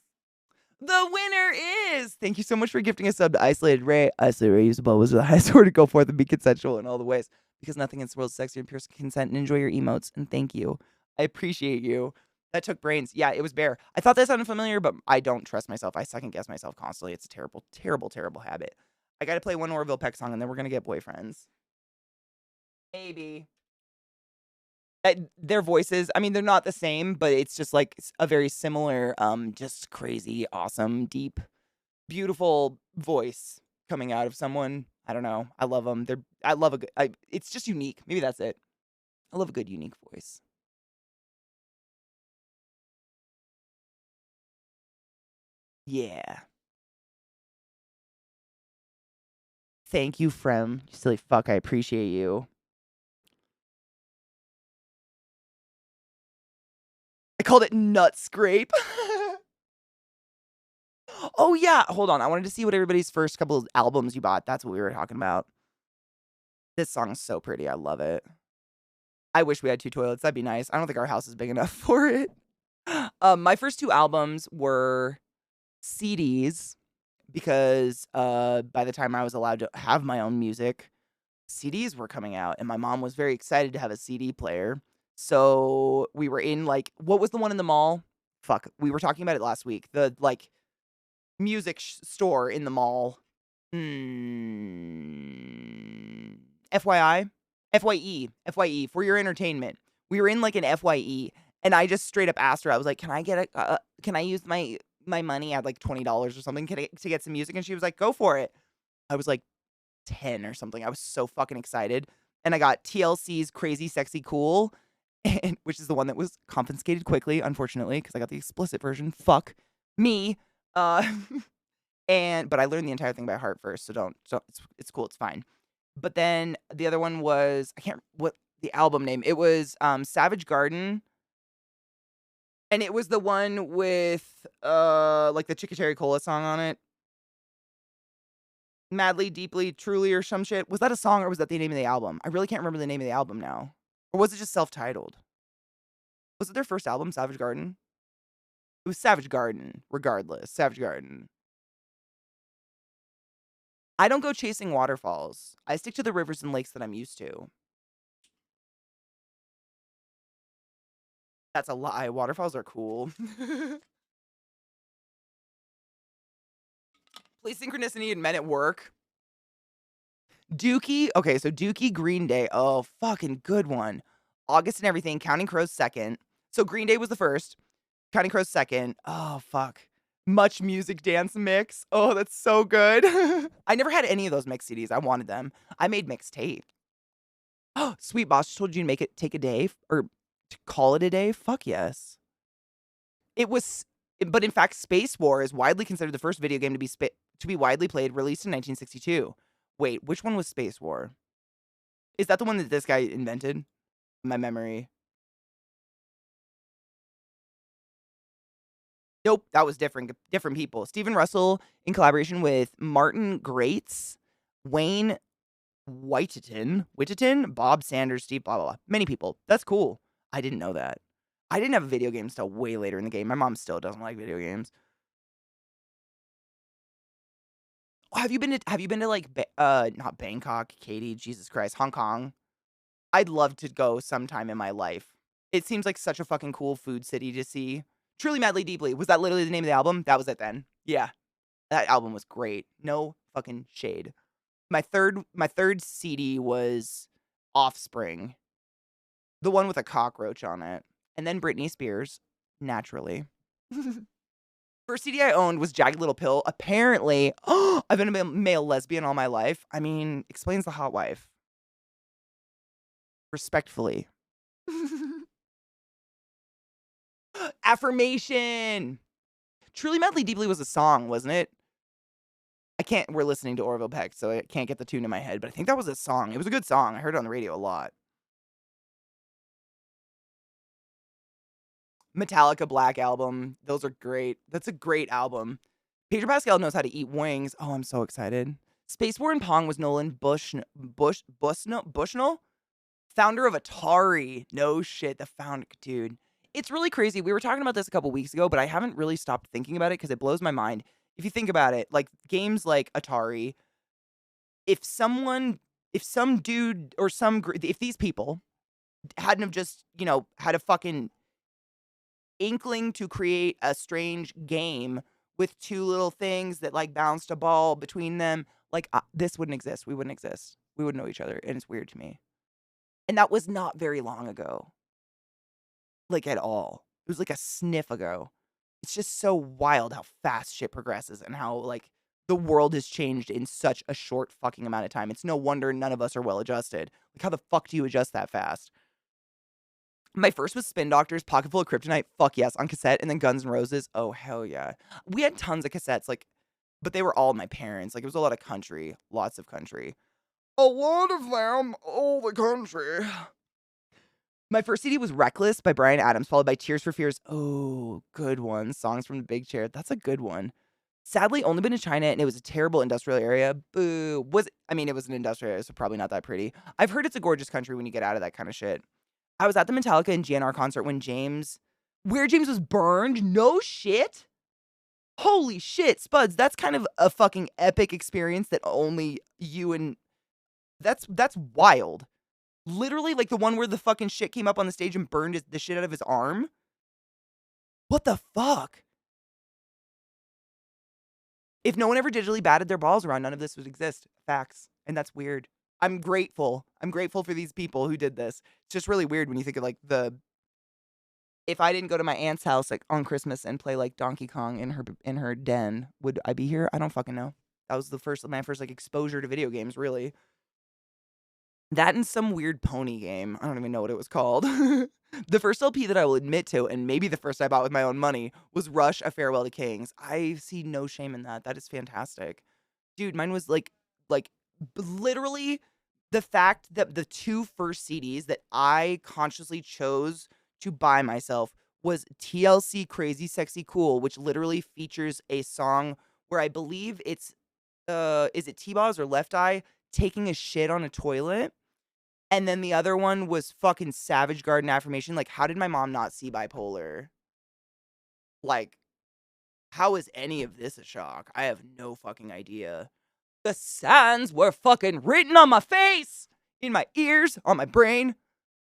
The winner is! Thank you so much for gifting a sub to Isolated Ray. Isolated Ray, use the bubbles with the highest score to go forth and be consensual in all the ways. Because nothing in this world is sexier than pure consent, and enjoy your emotes. And thank you. I appreciate you. That took brains. Yeah, it was Bear. I thought that sounded familiar, but I don't trust myself. I second guess myself constantly. It's a terrible, terrible, terrible habit. I gotta play one Orville Peck song, and then we're gonna get boyfriends. Maybe. Their voices, I mean, they're not the same, but it's just like a very similar, just crazy, awesome, deep, beautiful voice coming out of someone. I don't know. I love them. I love a good, it's just unique. Maybe that's it. I love a good, unique voice. Yeah. Thank you, Frem. You silly fuck. I appreciate you. I called it Nut Scrape. Oh, yeah. Hold on. I wanted to see what everybody's first couple of albums you bought. That's what we were talking about. This song is so pretty. I love it. I wish we had 2 toilets. That'd be nice. I don't think our house is big enough for it. My first 2 albums were CDs because by the time I was allowed to have my own music, CDs were coming out, and my mom was very excited to have a CD player. So we were in like, what was the one in the mall? Fuck, we were talking about it last week. The like music store in the mall. FYI, FYE for your entertainment. We were in like an FYE, and I just straight up asked her. I was like, "Can I get can I use my money? I had like $20 or something to get some music?" And she was like, "Go for it." I was like 10 or something. I was so fucking excited, and I got TLC's "Crazy Sexy Cool," and which is the one that was confiscated quickly, unfortunately, because I got the explicit version. Fuck me. Uh, but I learned the entire thing by heart first, so don't. So it's cool. It's fine. But then the other one was, I can't what the album name. It was Savage Garden. And it was the one with like the Chicka Cherry Cola song on it. Madly, Deeply, Truly, or some shit. Was that a song or was that the name of the album? I really can't remember the name of the album now. Or was it just self-titled? Was it their first album, Savage Garden? It was Savage Garden, regardless. Savage Garden. I don't go chasing waterfalls. I stick to the rivers and lakes that I'm used to. That's a lie. Waterfalls are cool. Play Synchronicity and Men at Work. Dookie. Okay, so Dookie, Green Day. Oh, fucking good one. August and Everything. Counting Crows second. So Green Day was the first. Counting Crows second. Oh, fuck. Much Music Dance Mix. Oh, that's so good. I never had any of those mix CDs. I wanted them. I made mixtape. Oh, Sweet Boss told you to make it take a day or to call it a day. Fuck yes. It was, but in fact, Space War is widely considered the first video game to be widely played, released in 1962. Wait, which one was Space War? Is that the one that this guy invented? My memory. Nope, that was different people. Stephen Russell in collaboration with Martin Greats, Wayne Whittington, Bob Sanders, Steve, blah, blah, blah. Many people. That's cool. I didn't know that. I didn't have a video game until way later in the game. My mom still doesn't like video games. Have you been to like not Bangkok, Katie, Jesus Christ, Hong Kong? I'd love to go sometime in my life. It seems like such a fucking cool food city to see. Truly Madly Deeply. Was that literally the name of the album? That was it then. Yeah. That album was great. No fucking shade. My third CD was Offspring. The one with a cockroach on it. And then Britney Spears, naturally. First CD I owned was Jagged Little Pill. Apparently, I've been a male lesbian all my life. I mean, explains the hot wife. Respectfully. Affirmation. Truly Madly Deeply was a song, wasn't it? We're listening to Orville Peck, so I can't get the tune in my head, but I think that was a song. It was a good song. I heard it on the radio a lot. Metallica Black Album. Those are great. That's a great album. Pedro Pascal knows how to eat wings. Oh, I'm so excited. Space War and Pong was Nolan Bushnell? Founder of Atari. No shit, the founder, dude. It's really crazy. We were talking about this a couple weeks ago, but I haven't really stopped thinking about it because it blows my mind. If you think about it, like games like Atari, if some dude or if these people hadn't have just, had a fucking inkling to create a strange game with two little things that like bounced a ball between them, like this wouldn't exist. We wouldn't exist. We wouldn't know each other, and it's weird to me. And that was not very long ago. Like, at all. It was like a sniff ago. It's just so wild how fast shit progresses and how, like, the world has changed in such a short fucking amount of time. It's no wonder none of us are well adjusted. Like, how the fuck do you adjust that fast? My first was Spin Doctors, Pocket Full of Kryptonite, fuck yes, on cassette, and then Guns N' Roses, oh hell yeah. We had tons of cassettes, like, but they were all my parents. Like, it was a lot of country, lots of country. A lot of them, all the country. My first CD was Reckless by Bryan Adams, followed by Tears for Fears. Oh, good one. Songs from the Big Chair. That's a good one. Sadly, only been to China, and it was a terrible industrial area. Boo. It was an industrial area, so probably not that pretty. I've heard it's a gorgeous country when you get out of that kind of shit. I was at the Metallica and GNR concert when James was burned. No shit. Holy shit, Spuds. That's kind of a fucking epic experience that only you and... That's wild. Literally, like the one where the fucking shit came up on the stage and burned the shit out of his arm? What the fuck? If no one ever digitally batted their balls around, none of this would exist. Facts. And that's weird. I'm grateful. I'm grateful for these people who did this. It's just really weird when you think of like if I didn't go to my aunt's house like on Christmas and play like Donkey Kong in her den, would I be here? I don't fucking know. That was my first like exposure to video games, really. That and some weird pony game. I don't even know what it was called. The first LP that I will admit to, and maybe the first I bought with my own money, was Rush, A Farewell to Kings. I see no shame in that. That is fantastic. Dude, mine was like literally the fact that the two first CDs that I consciously chose to buy myself was TLC Crazy Sexy Cool, which literally features a song where I believe it's is it T-Boz or Left Eye taking a shit on a toilet. And then the other one was fucking Savage Garden Affirmation. Like, how did my mom not see bipolar? Like, how is any of this a shock? I have no fucking idea. The signs were fucking written on my face, in my ears, on my brain.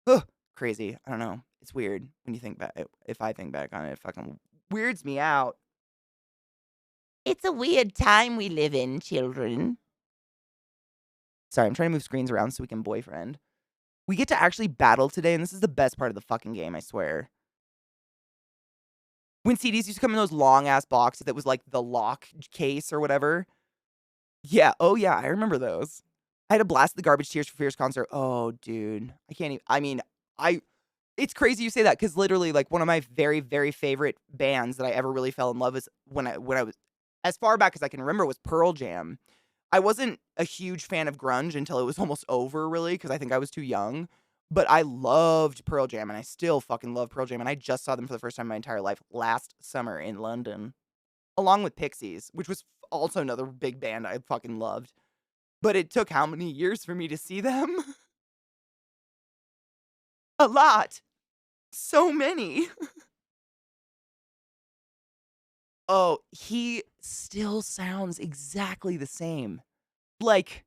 Ugh, crazy. I don't know. It's weird when you think back. If I think back on it, it fucking weirds me out. It's a weird time we live in, children. Sorry, I'm trying to move screens around so we can boyfriend. We get to actually battle today, and this is the best part of the fucking game, I swear. When CDs used to come in those long-ass boxes that was like the lock case or whatever. Yeah, oh yeah, I remember those. I had to blast the Garbage Tears for Fears concert. Oh, dude. I can't even, I mean, it's crazy you say that, because literally, like, one of my very, very favorite bands that I ever really fell in love with when I was, as far back as I can remember, was Pearl Jam. I wasn't a huge fan of grunge until it was almost over, really, because I think I was too young. But I loved Pearl Jam, and I still fucking love Pearl Jam, and I just saw them for the first time in my entire life last summer in London, along with Pixies, which was also another big band I fucking loved. But it took how many years for me to see them? A lot. So many. Oh, he still sounds exactly the same. Like,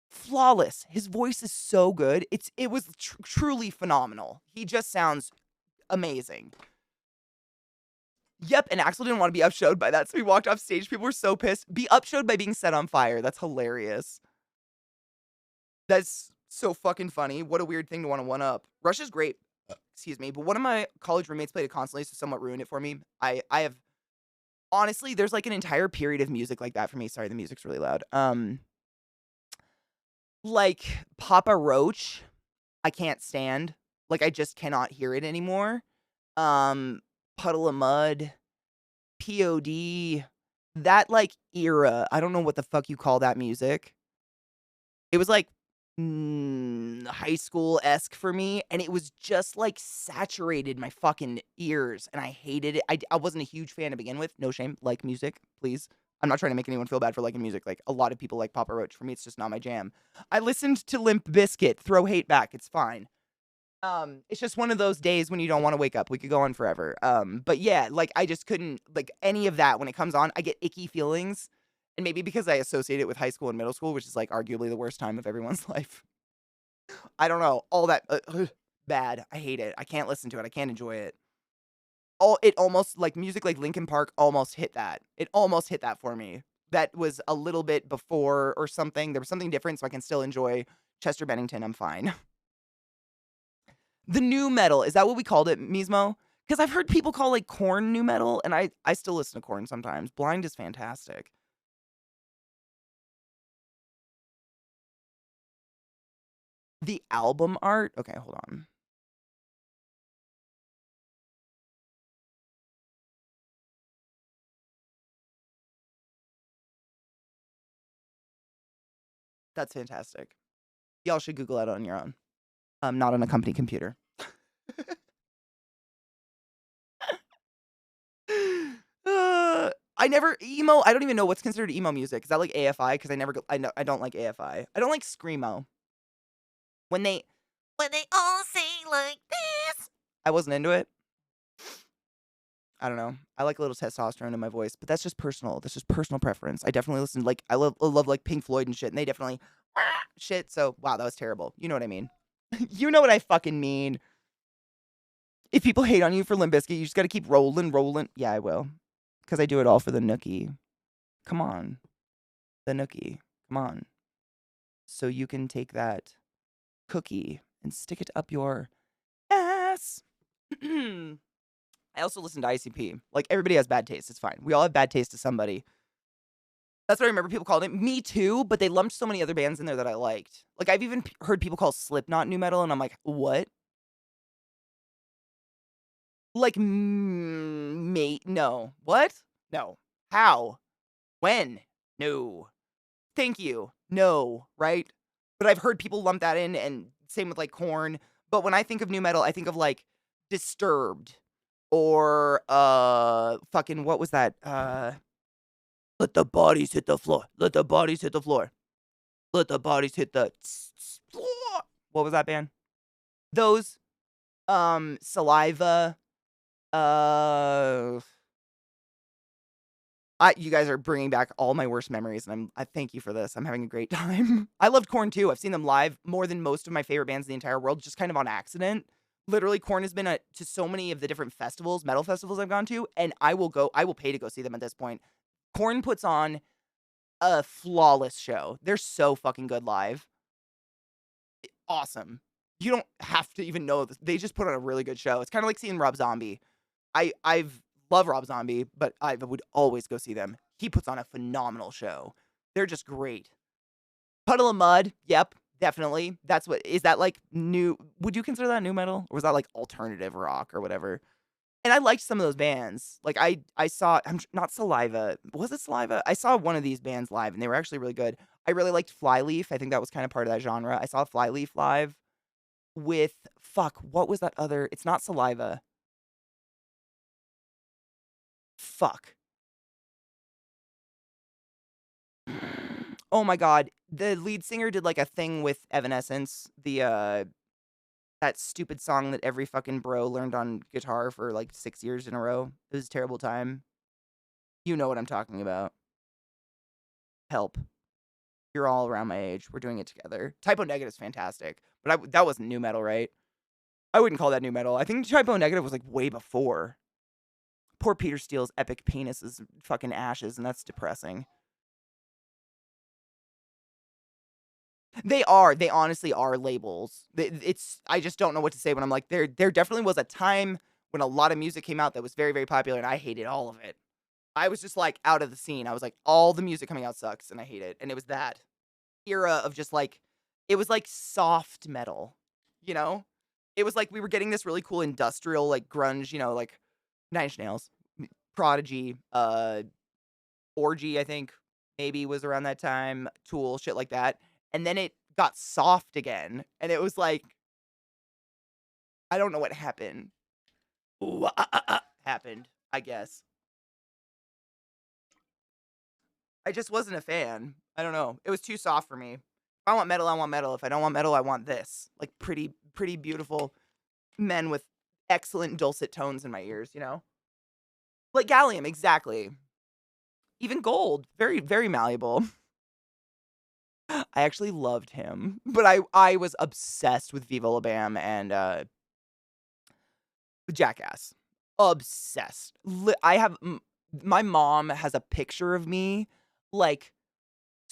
flawless. His voice is so good. It was truly phenomenal. He just sounds amazing. Yep, and Axel didn't want to be upshowed by that, so he walked off stage. People were so pissed. Be upshowed by being set on fire. That's hilarious. That's so fucking funny. What a weird thing to want to one-up. Rush is great. Excuse me, but one of my college roommates played it constantly, so somewhat ruined it for me. I have honestly, there's like an entire period of music like that for me. Sorry, the music's really loud. Like Papa Roach, I can't stand. Like, I just cannot hear it anymore. Puddle of Mud, POD, that like era. I don't know what the fuck you call that music. It was like high school-esque for me, and it was just like saturated my fucking ears, and I hated it. I wasn't a huge fan to begin with. No shame. Like music, please. I'm not trying to make anyone feel bad for liking music. Like, a lot of people like Papa Roach. For me, it's just not my jam. I listened to Limp Bizkit. Throw hate back. It's fine. It's just one of those days when you don't want to wake up. We could go on forever. But yeah, like, I just couldn't, like, any of that when it comes on, I get icky feelings. And maybe because I associate it with high school and middle school, which is like arguably the worst time of everyone's life. I don't know. All that bad. I hate it. I can't listen to it. I can't enjoy it. It almost, like, music like Linkin Park almost hit that. It almost hit that for me. That was a little bit before or something. There was something different, so I can still enjoy Chester Bennington. I'm fine. The new metal, is that what we called it, Mismo? Because I've heard people call, like, Korn new metal, and I still listen to Korn sometimes. Blind is fantastic. The album art? Okay, hold on. That's fantastic. Y'all should Google that on your own. Not on a company computer. I never emo. I don't even know what's considered emo music. Is that like AFI? Because I don't like AFI. I don't like screamo. When they all sing like this, I wasn't into it. I don't know. I like a little testosterone in my voice, but that's just personal. That's just personal preference. I definitely listen. Like, I love like Pink Floyd and shit, and they definitely shit. So wow, that was terrible. You know what I mean? You know what I fucking mean. If people hate on you for Limp Bizkit, you just got to keep rolling. Yeah, I will. Because I do it all for the nookie. Come on. The nookie. Come on. So you can take that cookie and stick it up your ass. I also listen to ICP. Like, everybody has bad taste. It's fine. We all have bad taste to somebody. That's what I remember people calling it. Me too, but they lumped so many other bands in there that I liked. Like, I've even heard people call Slipknot new metal, and I'm like, what? Like, mate, no. What? No. How? When? No. Thank you. No, right? But I've heard people lump that in, and same with, like, Korn. But when I think of new metal, I think of, like, Disturbed. Or, fucking, what was that? Let the bodies hit the floor. Let the bodies hit the floor. Let the bodies hit the floor. What was that band? Those, Saliva, uh you guys are bringing back all my worst memories, and I thank you for this. I'm having a great time. I loved Korn too. I've seen them live more than most of my favorite bands in the entire world, just kind of on accident. Literally, Korn has been to so many of the different festivals, metal festivals I've gone to, and I will pay to go see them at this point. Korn puts on a flawless show. They're so fucking good live. Awesome. You don't have to even know this. They just put on a really good show. It's kind of like seeing Rob Zombie. I've love Rob Zombie, but I would always go see them. He puts on a phenomenal show. They're just great. Puddle of Mud, yep, definitely. That's what is that like new? Would you consider that new metal, or was that like alternative rock or whatever? And I liked some of those bands. Like I saw not Saliva. Was it Saliva? I saw one of these bands live, and they were actually really good. I really liked Flyleaf. I think that was kind of part of that genre. I saw Flyleaf live with fuck. What was that other? It's not Saliva. Fuck. Oh my god, the lead singer did, like, a thing with Evanescence, that stupid song that every fucking bro learned on guitar for, like, 6 years in a row. It was a terrible time. You know what I'm talking about. Help. You're all around my age. We're doing it together. Typo Negative is fantastic, but that wasn't new metal, right? I wouldn't call that new metal. I think Typo Negative was, like, way before. Poor Peter Steele's epic penis is fucking ashes, and that's depressing. They are. They honestly are labels. It's I just don't know what to say when I'm like, there definitely was a time when a lot of music came out that was very, very popular, and I hated all of it. I was just, like, out of the scene. I was like, "All the music coming out sucks, and I hate it." And it was that era of just, like it was like soft metal, you know? It was like we were getting this really cool industrial, like, grunge, like Nine Inch Nails, Prodigy, Orgy, I think, maybe was around that time, Tool, shit like that, and then it got soft again, and it was like, I don't know what happened. Ooh, happened, I guess. I just wasn't a fan. I don't know. It was too soft for me. If I want metal, I want metal. If I don't want metal, I want this. Like, pretty beautiful men with excellent dulcet tones in my ears, you know? Like Gallium, exactly. Even Gold, very, very malleable. I actually loved him, but I was obsessed with Viva La Bam and, Jackass. Obsessed. I have my mom has a picture of me, like,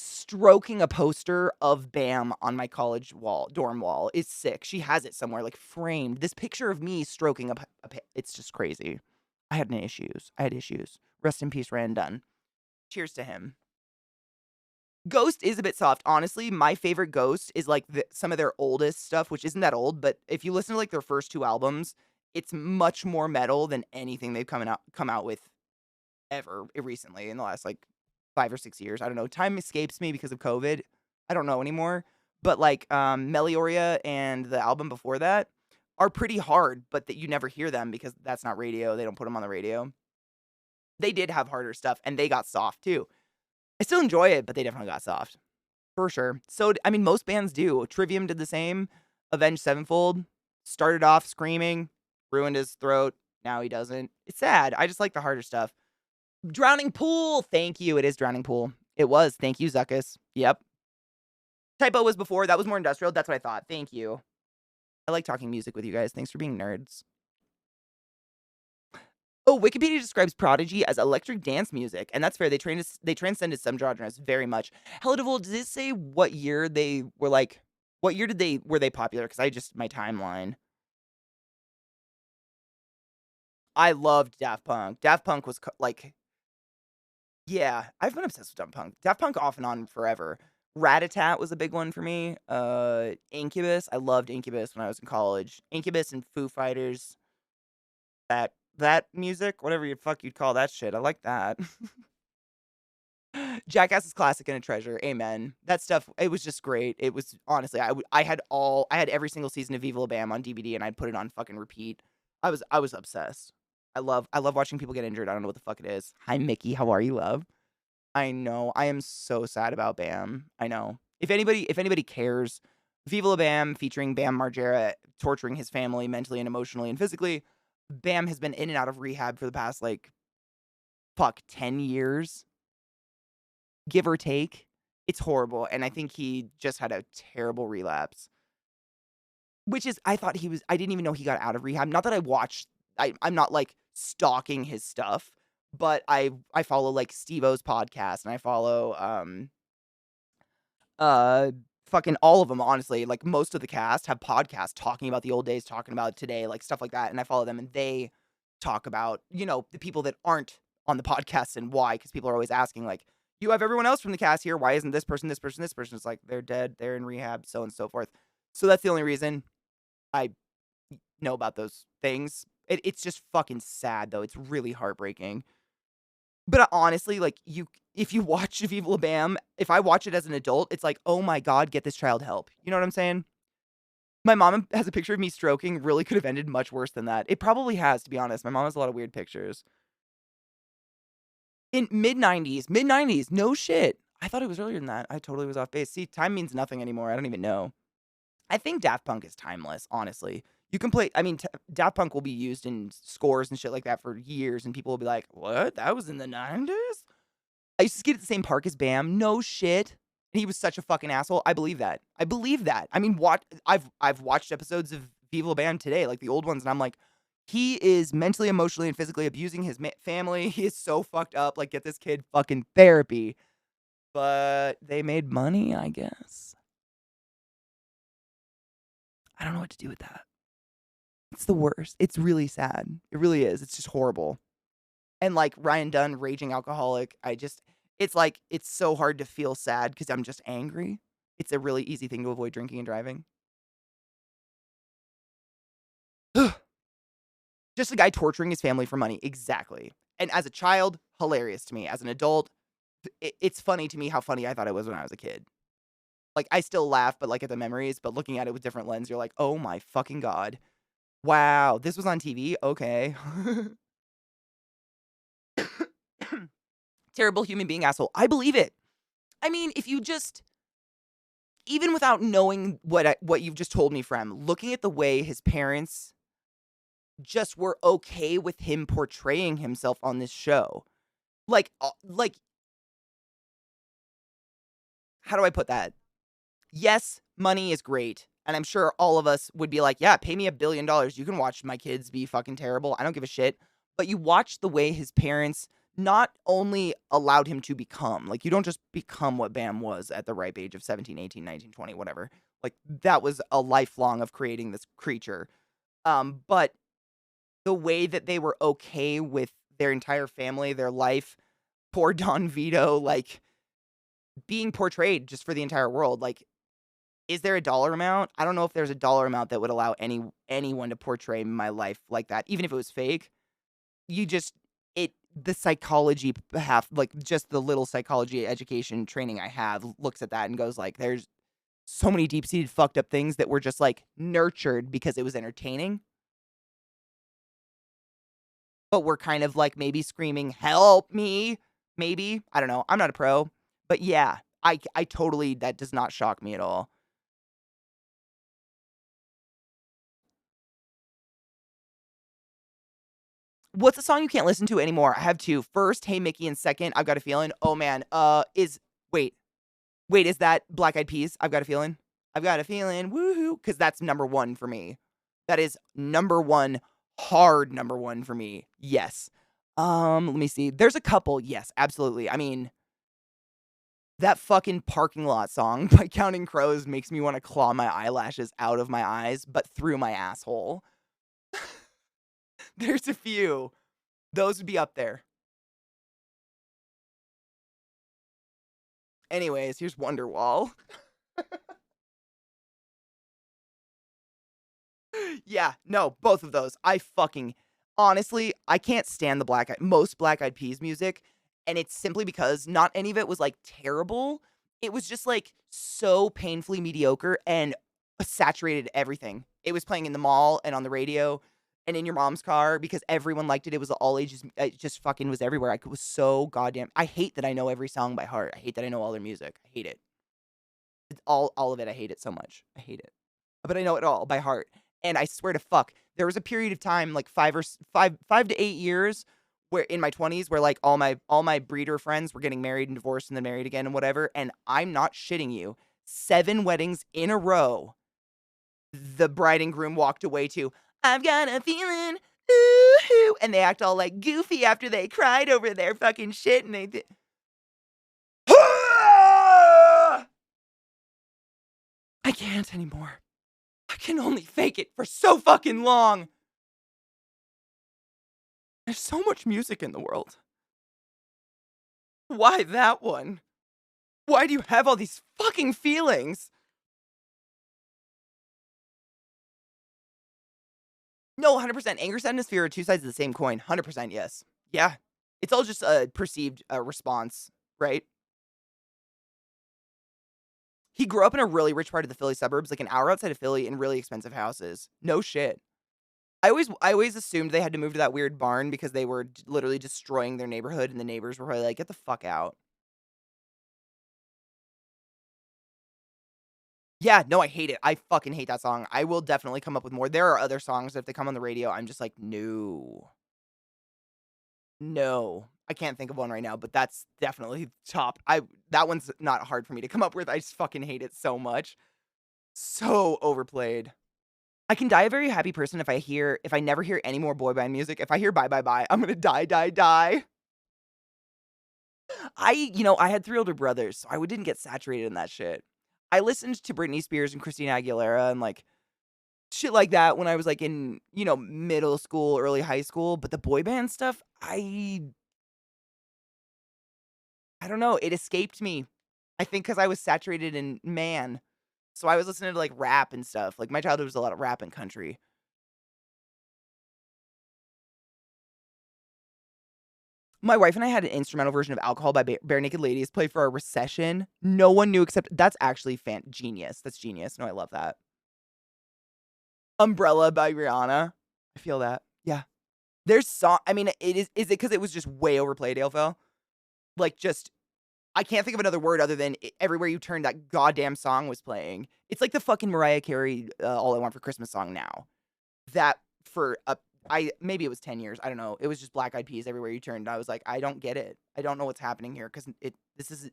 stroking a poster of Bam on my college dorm wall. It's sick. She has it somewhere, like, framed. This picture of me stroking it's just crazy. I had issues. I had issues. Rest in peace, Randun. Cheers to him. Ghost is a bit soft. Honestly, my favorite Ghost is, like, some of their oldest stuff, which isn't that old, but if you listen to, like, their first 2 albums, it's much more metal than anything they've come out with ever recently in the last, like, 5 or 6 years. I don't know. Time escapes me because of COVID. I don't know anymore. But, like, Melioria and the album before that are pretty hard, but that you never hear them because that's not radio. They don't put them on the radio. They did have harder stuff, and they got soft too. I still enjoy it, but they definitely got soft. For sure. So, I mean, most bands do. Trivium did the same. Avenged Sevenfold started off screaming, ruined his throat. Now he doesn't. It's sad. I just like the harder stuff. Drowning Pool. Thank you. It is Drowning Pool. It was. Thank you, Zuckus. Yep. Typo was before. That was more industrial. That's what I thought. Thank you. I like talking music with you guys. Thanks for being nerds. Oh, Wikipedia describes Prodigy as electric dance music, and that's fair. They transcended some genres very much. Hello, does it say what year they were like? What year were they popular? Because I just my timeline. I loved Daft Punk. Daft Punk was like, yeah, I've been obsessed with Daft Punk. Daft Punk off and on forever. Rat-a-tat was a big one for me. Incubus. I loved Incubus when I was in college. Incubus and Foo Fighters. That music, whatever you fuck you'd call that shit. I like that. Jackass is classic and a treasure. Amen. That stuff, it was just great. It was honestly, I had every single season of Viva La Bam on DVD, and I'd put it on fucking repeat. I was obsessed. I love watching people get injured. I don't know what the fuck it is. Hi Mickey, how are you, love? I know. I am so sad about Bam. I know. If anybody cares, Viva La Bam featuring Bam Margera torturing his family mentally and emotionally and physically. Bam has been in and out of rehab for the past, like, fuck, 10 years, give or take. It's horrible, and I think he just had a terrible relapse, which is I didn't even know he got out of rehab. Not that I'm not, like, stalking his stuff, but I follow, like, Steve-O's podcast, and I follow, uh, fucking all of them, honestly. Like, most of the cast have podcasts talking about the old days, talking about today, like, stuff like that, and I follow them, and they talk about, the people that aren't on the podcast and why, because people are always asking, like, "You have everyone else from the cast here. Why isn't this person, this person, this person?" It's like, they're dead, they're in rehab, so on and so forth. So that's the only reason I know about those things. It's just fucking sad, though. It's really heartbreaking. But honestly, like, if you watch Viva La Bam, if I watch it as an adult, it's like, "Oh my god, get this child help." You know what I'm saying? My mom has a picture of me stroking, really could have ended much worse than that. It probably has, to be honest. My mom has a lot of weird pictures. In mid-90s, no shit. I thought it was earlier than that. I totally was off base. See, time means nothing anymore. I don't even know. I think Daft Punk is timeless, honestly. You can play, I mean, Daft Punk will be used in scores and shit like that for years, and people will be like, "What? That was in the 90s?" I used to skate at the same park as Bam. No shit. And he was such a fucking asshole. I believe that. I believe that. I mean, I've watched episodes of Viva La Bam today, like the old ones, and I'm like, he is mentally, emotionally, and physically abusing his family. He is so fucked up. Like, get this kid fucking therapy. But they made money, I guess. I don't know what to do with that. It's the worst. It's really sad. It really is. It's just horrible. And, like, Ryan Dunn, raging alcoholic, it's like, it's so hard to feel sad because 'cause I'm just angry. It's a really easy thing to avoid drinking and driving. Just a guy torturing his family for money, exactly. And as a child, hilarious to me. As an adult, it's funny to me how funny I thought it was when I was a kid. Like, I still laugh, but, like, at the memories, but looking at it with different lens, you're like, "Oh my fucking god. Wow, this was on TV? Okay." Terrible human being asshole. I believe it. I mean, if you just even without knowing what you've just told me, Frem, looking at the way his parents just were okay with him portraying himself on this show. Like, how do I put that? Yes, money is great, and I'm sure all of us would be like, "Yeah, pay me $1 billion. You can watch my kids be fucking terrible. I don't give a shit." But you watch the way his parents not only allowed him to become, like, you don't just become what Bam was at the ripe age of 17, 18, 19, 20, whatever. Like, that was a lifelong of creating this creature. But the way that they were okay with their entire family, their life, poor Don Vito, like, being portrayed just for the entire world, like, is there a dollar amount? I don't know if there's a dollar amount that would allow anyone to portray my life like that, even if it was fake. You just the psychology half, like, just the little psychology education training I have looks at that and goes like, there's so many deep-seated fucked up things that were just, like, nurtured because it was entertaining, but we're kind of, like, maybe screaming, "Help me," maybe? I don't know. I'm not a pro, but yeah, I totally that does not shock me at all. What's a song you can't listen to anymore? I have 2. First, "Hey Mickey," and second, "I've Got a Feeling." Oh, man, is wait, is that Black Eyed Peas? "I've Got a Feeling"? "I've got a feeling, woohoo," because that's number 1 for me. That is number 1, hard number 1 for me. Yes. Let me see. There's a couple, yes, absolutely. I mean, that fucking "Parking Lot" song by Counting Crows makes me wanna claw my eyelashes out of my eyes, but through my asshole. There's a few. Those would be up there. Anyways, here's Wonderwall. Yeah, no, both of those. I fucking honestly, I can't stand the most Black Eyed Peas music, and it's simply because not any of it was, like, terrible. It was just, like, so painfully mediocre and saturated everything. It was playing in the mall and on the radio, and In Your Mom's Car because everyone liked it. It was all ages. It just fucking was everywhere. It was so goddamn. I hate that I know every song by heart. I hate that I know all their music. I hate it. It's all of it. I hate it so much. I hate it. But I know it all by heart. And I swear to fuck, there was a period of time like 5 to 8 years where in my 20s where like all my breeder friends were getting married and divorced and then married again and whatever. And I'm not shitting you. 7 weddings in a row, the bride and groom walked away to "I've got a feeling, ooh," and they act all like goofy after they cried over their fucking shit, and they. I can't anymore. I can only fake it for so fucking long. There's so much music in the world. Why that one? Why do you have all these fucking feelings? No, 100%. Anger, sadness, fear are 2 sides of the same coin. 100% yes. Yeah. It's all just a perceived response, right? He grew up in a really rich part of the Philly suburbs, like an hour outside of Philly in really expensive houses. No shit. I always assumed they had to move to that weird barn because they were literally destroying their neighborhood and the neighbors were probably like, "Get the fuck out." Yeah, no, I hate it. I fucking hate that song. I will definitely come up with more. There are other songs that if they come on the radio, I'm just like, "No. No." I can't think of one right now, but that's definitely top. That one's not hard for me to come up with. I just fucking hate it so much. So overplayed. I can die a very happy person if I never hear any more boy band music. If I hear "Bye Bye Bye," I'm gonna die, die, die. I had 3 older brothers, so I didn't get saturated in that shit. I listened to Britney Spears and Christina Aguilera and, like, shit like that when I was, like, in, middle school, early high school, but the boy band stuff, I don't know, it escaped me. I think because I was saturated in man. So I was listening to, like, rap and stuff. Like, my childhood was a lot of rap and country. My wife and I had an instrumental version of "Alcohol" by Bare Naked Ladies play for our recession. No one knew except that's actually genius. That's genius. No, I love that. "Umbrella" by Rihanna. I feel that. Yeah. There's I mean, is it because it was just way overplayed, Alefel? Like, just I can't think of another word other than everywhere you turned, that goddamn song was playing. It's like the fucking Mariah Carey, "All I Want for Christmas" song now. That for maybe it was 10 years, I don't know. It was just Black Eyed Peas everywhere you turned. I was like, "I don't get it. I don't know what's happening here because this is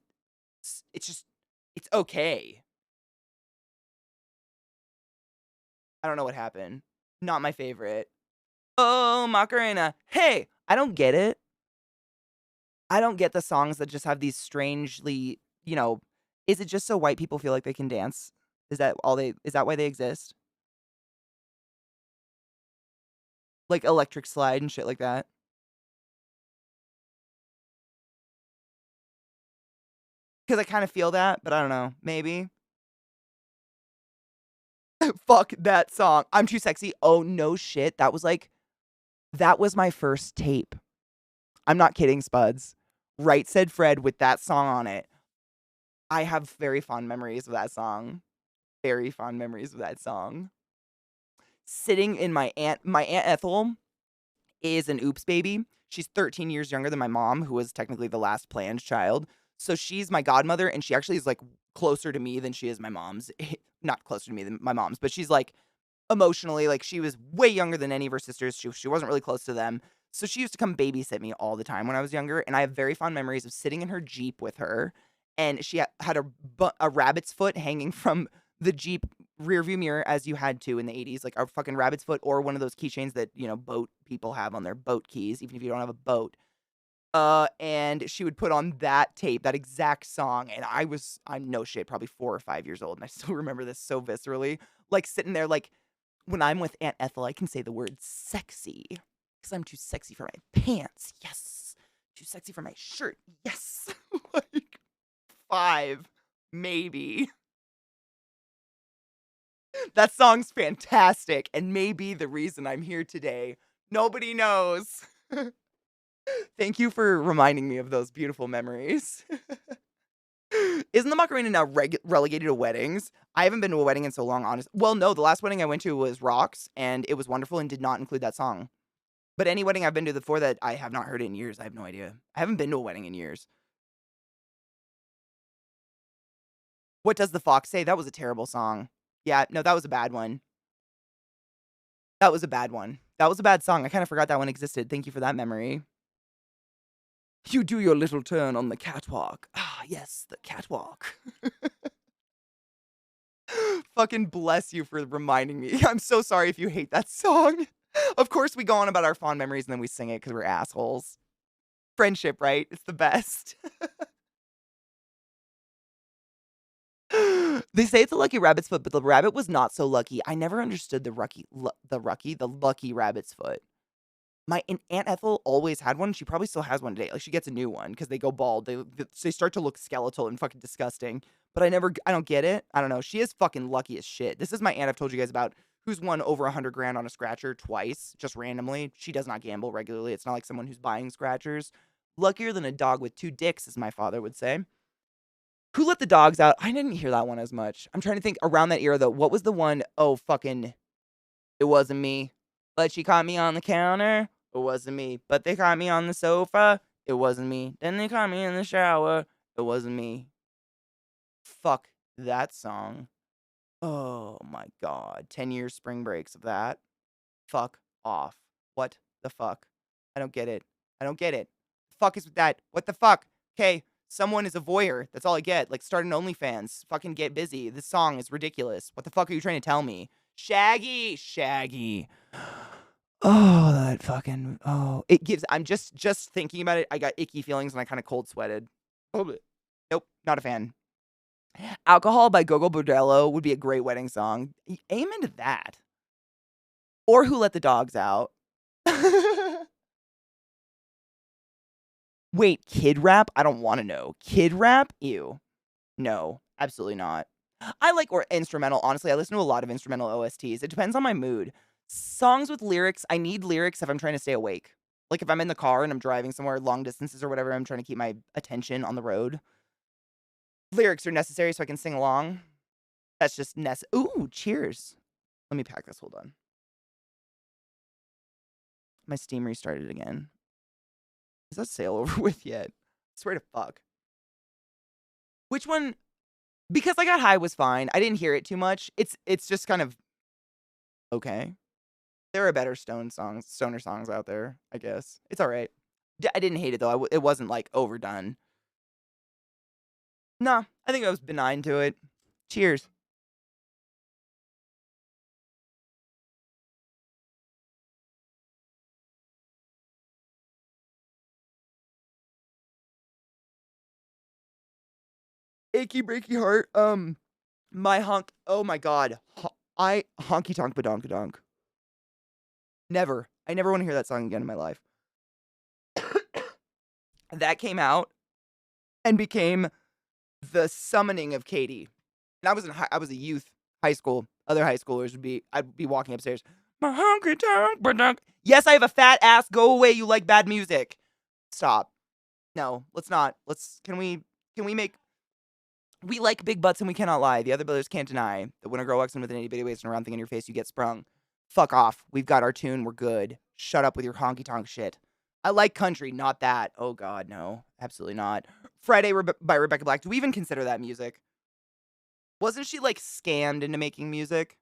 it's just it's okay." I don't know what happened. Not my favorite. "Oh, Macarena." Hey, I don't get it. I don't get the songs that just have these strangely, is it just so white people feel like they can dance? Is that why they exist? Like Electric Slide and shit like that? 'Cause I kinda feel that, but I don't know, maybe? Fuck that song. "I'm Too Sexy." Oh, no shit. That was my first tape. I'm not kidding, Spuds. Right Said Fred with that song on it. I have very fond memories of that song. Very fond memories of that song. Sitting in my Aunt Ethel is an oops baby. She's 13 years younger than my mom, who was technically the last planned child. So she's my godmother, and she actually is, like, closer to me than she is my mom's. Not closer to me than my mom's, but she's, like, emotionally, like, she was way younger than any of her sisters. She wasn't really close to them. So she used to come babysit me all the time when I was younger, and I have very fond memories of sitting in her Jeep with her, and she had a rabbit's foot hanging from the Jeep rearview mirror as you had to in the 80s, like a fucking rabbit's foot or one of those keychains that, boat people have on their boat keys, even if you don't have a boat. And she would put on that tape, that exact song, and I'm no shit, probably 4 or 5 years old, and I still remember this so viscerally, like, sitting there, like, when I'm with Aunt Ethel, I can say the word sexy, because 'cause I'm too sexy for my pants, yes. Too sexy for my shirt, yes. Like, 5, maybe. That song's fantastic and may be the reason I'm here today. Nobody knows. Thank you for reminding me of those beautiful memories. Isn't the Macarena now relegated to weddings? I haven't been to a wedding in so long, honestly. Well, no, the last wedding I went to was Rocks, and it was wonderful and did not include that song. But any wedding I've been to before that, I have not heard it in years. I have no idea. I haven't been to a wedding in years. What Does the Fox Say? That was a terrible song. Yeah, no, that was a bad one. That was a bad one. That was a bad song. I kind of forgot that one existed. Thank you for that memory. You do your little turn on the catwalk. Ah, yes, the catwalk. Fucking bless you for reminding me. I'm so sorry if you hate that song. Of course, we go on about our fond memories and then we sing it because we're assholes. Friendship, right? It's the best. They say it's a lucky rabbit's foot, but the rabbit was not so lucky. I never understood the lucky rabbit's foot. My Aunt Ethel always had one. She probably still has one today. Like, she gets a new one because they go bald. They start to look skeletal and fucking disgusting. But I don't get it. I don't know. She is fucking lucky as shit. This is my aunt I've told you guys about, who's won over 100 grand on a scratcher twice, just randomly. She does not gamble regularly. It's not like someone who's buying scratchers. Luckier than a dog with two dicks, as my father would say. Who Let the Dogs Out? I didn't hear that one as much. I'm trying to think around that era, though. What was the one? Oh, fucking, it wasn't me. But she caught me on the counter. It wasn't me. But they caught me on the sofa. It wasn't me. Then they caught me in the shower. It wasn't me. Fuck that song. Oh my god. 10 years spring breaks of that. Fuck off. What the fuck? I don't get it. I don't get it. Fuck is with that? What the fuck? Okay, someone is a voyeur. That's all I get. Like, start an OnlyFans. Fucking get busy. This song is ridiculous. What the fuck are you trying to tell me? Shaggy. Shaggy. Oh, that fucking, oh, it gives, I'm just thinking about it, I got icky feelings and I kind of cold sweated. Oh, nope, not a fan. Alcohol by Gogo Bordello would be a great wedding song. Amen to that. Or Who Let the Dogs Out. Wait, kid rap? I don't want to know. Kid rap? Ew. No, absolutely not. I like instrumental, honestly. I listen to a lot of instrumental OSTs. It depends on my mood. Songs with lyrics, I need lyrics if I'm trying to stay awake. Like if I'm in the car and I'm driving somewhere long distances or whatever, I'm trying to keep my attention on the road. Lyrics are necessary so I can sing along. That's just Ooh, cheers. Let me pack this. Hold on. My Steam restarted again. Is that sale over with yet? I swear to fuck. Which one? Because I Got High was fine. I didn't hear it too much. It's just kind of okay. There are better stoner songs out there, I guess. It's all right. I didn't hate it though. It wasn't like overdone. Nah, I think I was benign to it. Cheers. Achy breaky heart. My honk. Oh my god. I honky tonk badonkadonk. Never. I never want to hear that song again in my life. That came out and became the summoning of Katie. And I was a youth, high school. Other high schoolers I'd be walking upstairs. My honky tonk badonk. Yes, I have a fat ass. Go away. You like bad music. Stop. No, let's not. Can we make, we like big butts and we cannot lie. The other brothers can't deny that when a girl walks in with an itty bitty waist and a round thing in your face, you get sprung. Fuck off. We've got our tune. We're good. Shut up with your honky tonk shit. I like country, not that. Oh god, no. Absolutely not. Friday by Rebecca Black. Do we even consider that music? Wasn't she like scammed into making music?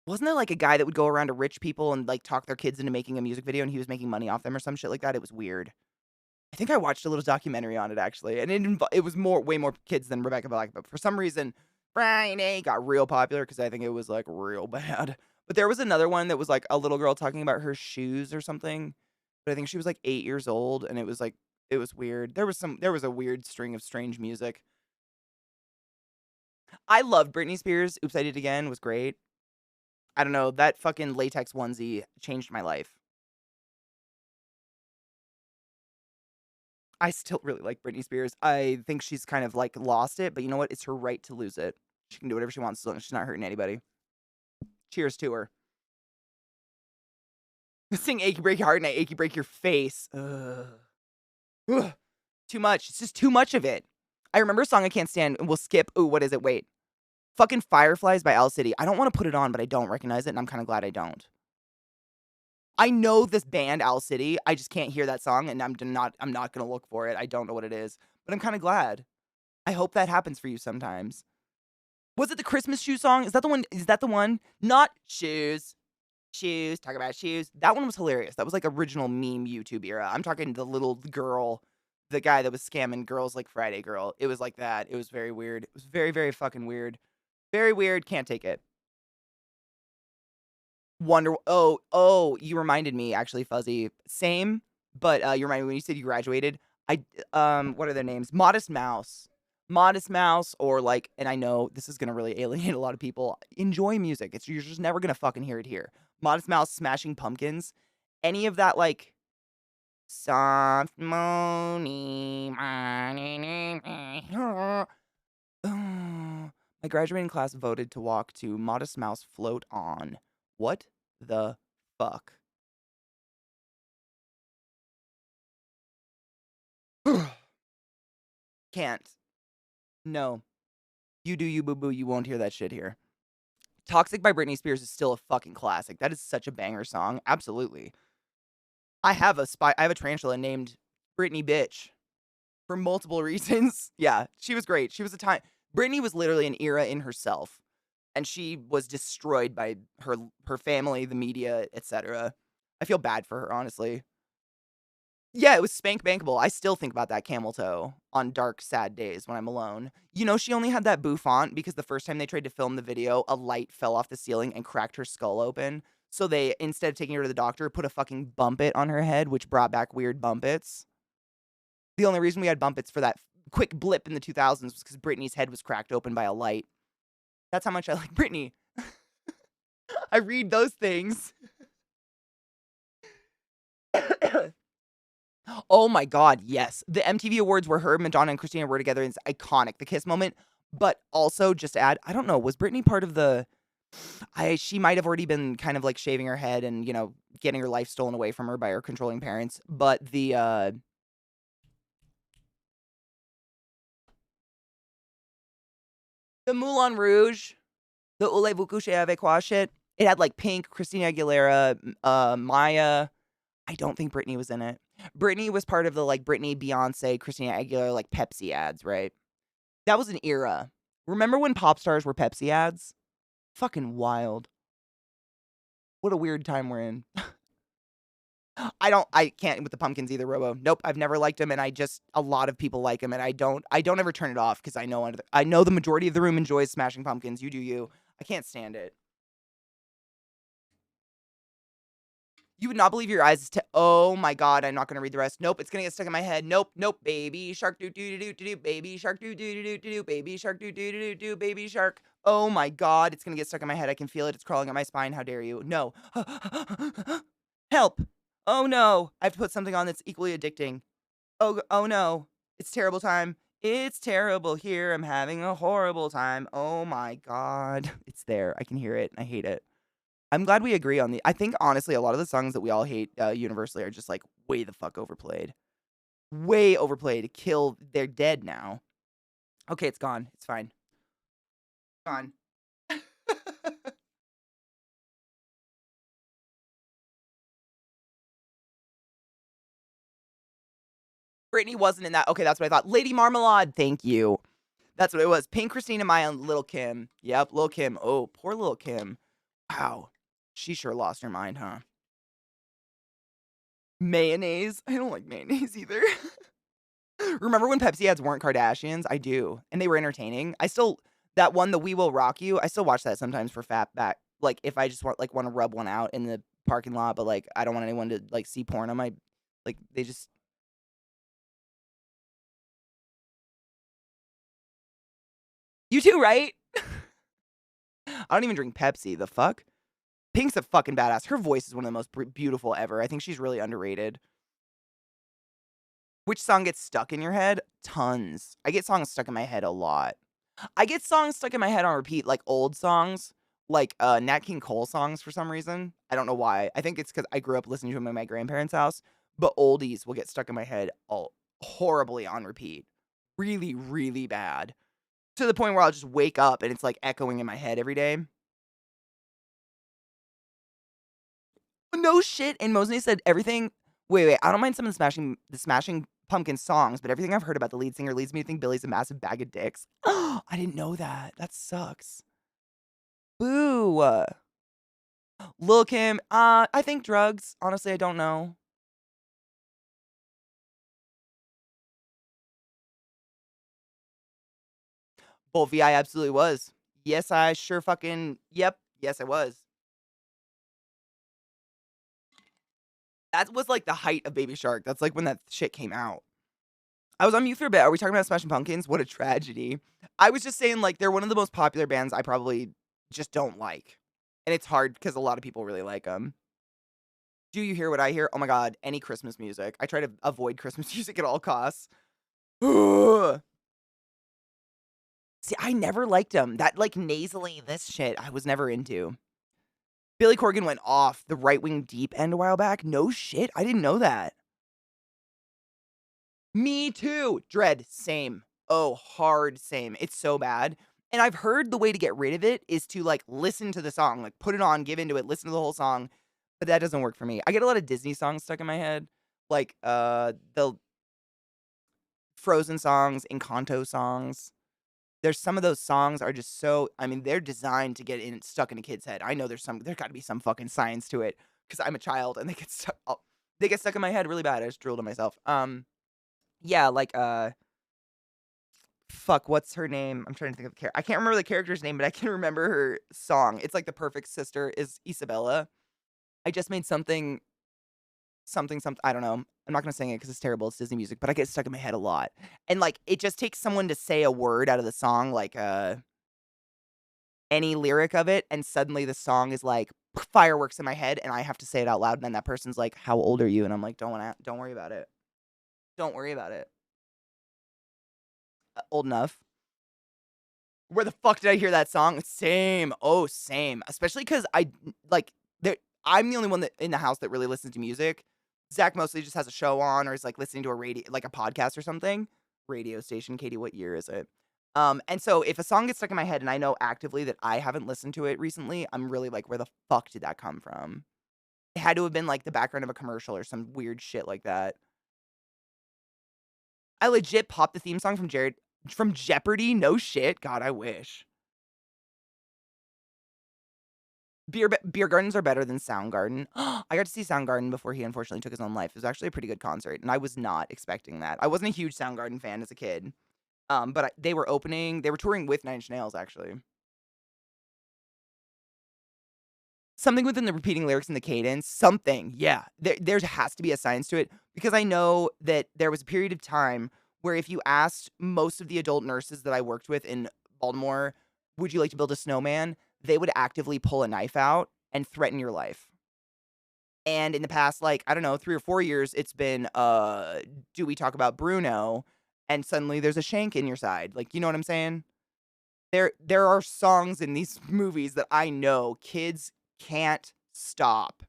Wasn't there like a guy that would go around to rich people and like talk their kids into making a music video and he was making money off them or some shit like that? It was weird. I think I watched a little documentary on it actually, and it was way more kids than Rebecca Black, but for some reason, Friday got real popular because I think it was like real bad. But there was another one that was like a little girl talking about her shoes or something, but I think she was like 8 years old, and it was like, it was weird. There was a weird string of strange music. I loved Britney Spears. Oops, I Did It Again was great. I don't know, that fucking latex onesie changed my life. I still really like Britney Spears. I think she's kind of like lost it, but you know what? It's her right to lose it. She can do whatever she wants as long as she's not hurting anybody. Cheers to her. Sing Achy Break Your Heart and I Achy Break Your Face. Ugh. Ugh. Too much. It's just too much of it. I remember a song I can't stand, and we'll skip. Ooh, what is it? Wait. Fucking Fireflies by Owl City. I don't want to put it on, but I don't recognize it, and I'm kind of glad I don't. I know this band, Owl City. I just can't hear that song, and I'm not gonna look for it. I don't know what it is, but I'm kind of glad. I hope that happens for you sometimes. Was it the Christmas shoe song? Is that the one? Is that the one? Not shoes. Shoes. Talk about shoes. That one was hilarious. That was like original meme YouTube era. I'm talking the little girl, the guy that was scamming girls like Friday Girl. It was like that. It was very weird. It was very, very fucking weird. Very weird. Can't take it. You reminded me actually, Fuzzy. Same, but you reminded me when you said you graduated. What are their names? Modest Mouse. Modest Mouse, or like, and I know this is gonna really alienate a lot of people. Enjoy music. You're just never gonna fucking hear it here. Modest Mouse, Smashing Pumpkins, any of that like soft moaning. My graduating class voted to walk to Modest Mouse Float On. What the fuck? Can't. No. You do you, boo boo. You won't hear that shit here. Toxic by Britney Spears is still a fucking classic. That is such a banger song. Absolutely. I have a tarantula named Britney Bitch for multiple reasons. Yeah, she was great. She was a time. Britney was literally an era in herself, and she was destroyed by her family, the media, etc. I feel bad for her, honestly. Yeah, it was spank bankable. I still think about that camel toe on dark, sad days when I'm alone. You know, she only had that bouffant because the first time they tried to film the video, a light fell off the ceiling and cracked her skull open. So they, instead of taking her to the doctor, put a fucking bumpet on her head, which brought back weird bumpets. The only reason we had bumpets for that quick blip in the 2000s was because Britney's head was cracked open by a light. That's how much I like Britney. I read those things. Oh my god, yes. The MTV Awards where her, Madonna, and Christina were together is iconic. The kiss moment. But also, just to add, I don't know, was Britney part of the... she might have already been kind of like shaving her head and, you know, getting her life stolen away from her by her controlling parents. But the Moulin Rouge, the Voulez-vous coucher avec moi shit, it had like Pink, Christina Aguilera, Maya. I don't think Britney was in it. Britney was part of the like Britney, Beyonce, Christina Aguilera like Pepsi ads, right? That was an era. Remember when pop stars were Pepsi ads? Fucking wild. What a weird time we're in. I can't with the pumpkins either, Robo. Nope, I've never liked them, and a lot of people like them, and I don't ever turn it off because I know the majority of the room enjoys Smashing Pumpkins. You do you. I can't stand it. You would not believe your eyes. Oh my god, I'm not gonna read the rest. Nope, it's gonna get stuck in my head. Nope. Baby shark do do do do do. Baby shark do do do do do. Baby shark do do do do. Baby shark. Oh my god, it's gonna get stuck in my head. I can feel it. It's crawling up my spine. How dare you? No. Help. Oh no. I have to put something on that's equally addicting. Oh no. It's terrible time. It's terrible here. I'm having a horrible time. Oh my god. It's there. I can hear it. I hate it. I'm glad we agree on I think, honestly, a lot of the songs that we all hate universally are just, like, way the fuck overplayed. Way overplayed. They're dead now. Okay, it's gone. It's fine. Gone. Britney wasn't in that. Okay, that's what I thought. Lady Marmalade. Thank you. That's what it was. Pink, Christina, Maya, and Lil' Kim. Yep, Lil' Kim. Oh, poor Lil' Kim. Wow. She sure lost her mind, huh? Mayonnaise. I don't like mayonnaise either. Remember when Pepsi ads weren't Kardashians? I do. And they were entertaining. That one, the We Will Rock You, I still watch that sometimes for fat back. Like, if I just want to rub one out in the parking lot, but, like, I don't want anyone to, like, see porn on my, like, they just. You too, right? I don't even drink Pepsi. The fuck? Pink's a fucking badass. Her voice is one of the most beautiful ever. I think she's really underrated. Which song gets stuck in your head? Tons. I get songs stuck in my head a lot. I get songs stuck in my head on repeat, like old songs, like Nat King Cole songs for some reason. I don't know why. I think it's because I grew up listening to them in my grandparents' house. But oldies will get stuck in my head horribly on repeat. Really, really bad. To the point where I'll just wake up and it's, like, echoing in my head every day. No shit, and Loznay said everything wait, I don't mind some of the Smashing Pumpkins songs, but everything I've heard about the lead singer leads me to think Billy's a massive bag of dicks. I didn't know that. That sucks. Boo. Lil' Kim, I think drugs. Honestly, I don't know. Bolvie, I absolutely was. Yes, I sure fucking yep. Yes, I was. That was, like, the height of Baby Shark. That's, like, when that shit came out. I was on mute for a bit. Are we talking about Smashing Pumpkins? What a tragedy. I was just saying, like, they're one of the most popular bands I probably just don't like. And it's hard because a lot of people really like them. Do you hear what I hear? Oh my god, any Christmas music. I try to avoid Christmas music at all costs. Ugh. See, I never liked them. That, like, nasally this shit I was never into. Billy Corgan went off the right-wing deep end a while back. No shit, I didn't know that. Me too. Dread, same. Oh, hard same. It's so bad. And I've heard the way to get rid of it is to, like, listen to the song, like, put it on, give into it, listen to the whole song, but that doesn't work for me. I get a lot of Disney songs stuck in my head, like, the Frozen songs, Encanto songs. There's some of those songs are just so I mean, they're designed to get stuck in a kid's head. I know there's gotta be some fucking science to it because 'cause I'm a child and they get stuck in my head really bad. I just drooled on myself. Yeah, like, fuck, what's her name? I'm trying to think of the character. I can't remember the character's name, but I can remember her song. It's like The Perfect Sister is Isabella. I just made something I don't know. I'm not gonna sing it because it's terrible. It's Disney music, but I get stuck in my head a lot. And, like, it just takes someone to say a word out of the song, like, any lyric of it, and suddenly the song is like fireworks in my head, and I have to say it out loud, and then that person's like, "How old are you?" And I'm like, Don't worry about it. Don't worry about it." Old enough. Where the fuck did I hear that song? Same. Oh, same. Especially because like, there I'm the only one that in the house that really listens to music. Zach mostly just has a show on or is, like, listening to a radio like, a podcast or something. Radio station. Katie, what year is it? And so if a song gets stuck in my head and I know actively that I haven't listened to it recently, I'm really like, "Where the fuck did that come from?" It had to have been, like, the background of a commercial or some weird shit like that. I legit popped the theme song from Jeopardy? No shit. God, I wish. Beer gardens are better than Soundgarden. I got to see Soundgarden before he unfortunately took his own life. It was actually a pretty good concert, and I was not expecting that. I wasn't a huge Soundgarden fan as a kid, but they were touring with Nine Inch Nails, actually. Something within the repeating lyrics and the cadence, something, yeah. There has to be a science to it, because I know that there was a period of time where if you asked most of the adult nurses that I worked with in Baltimore, "Would you like to build a snowman?" They would actively pull a knife out and threaten your life. And in the past, like, I don't know, 3 or 4 years, it's been, do we talk about Bruno? And suddenly there's a shank in your side. Like, you know what I'm saying? There are songs in these movies that I know kids can't stop.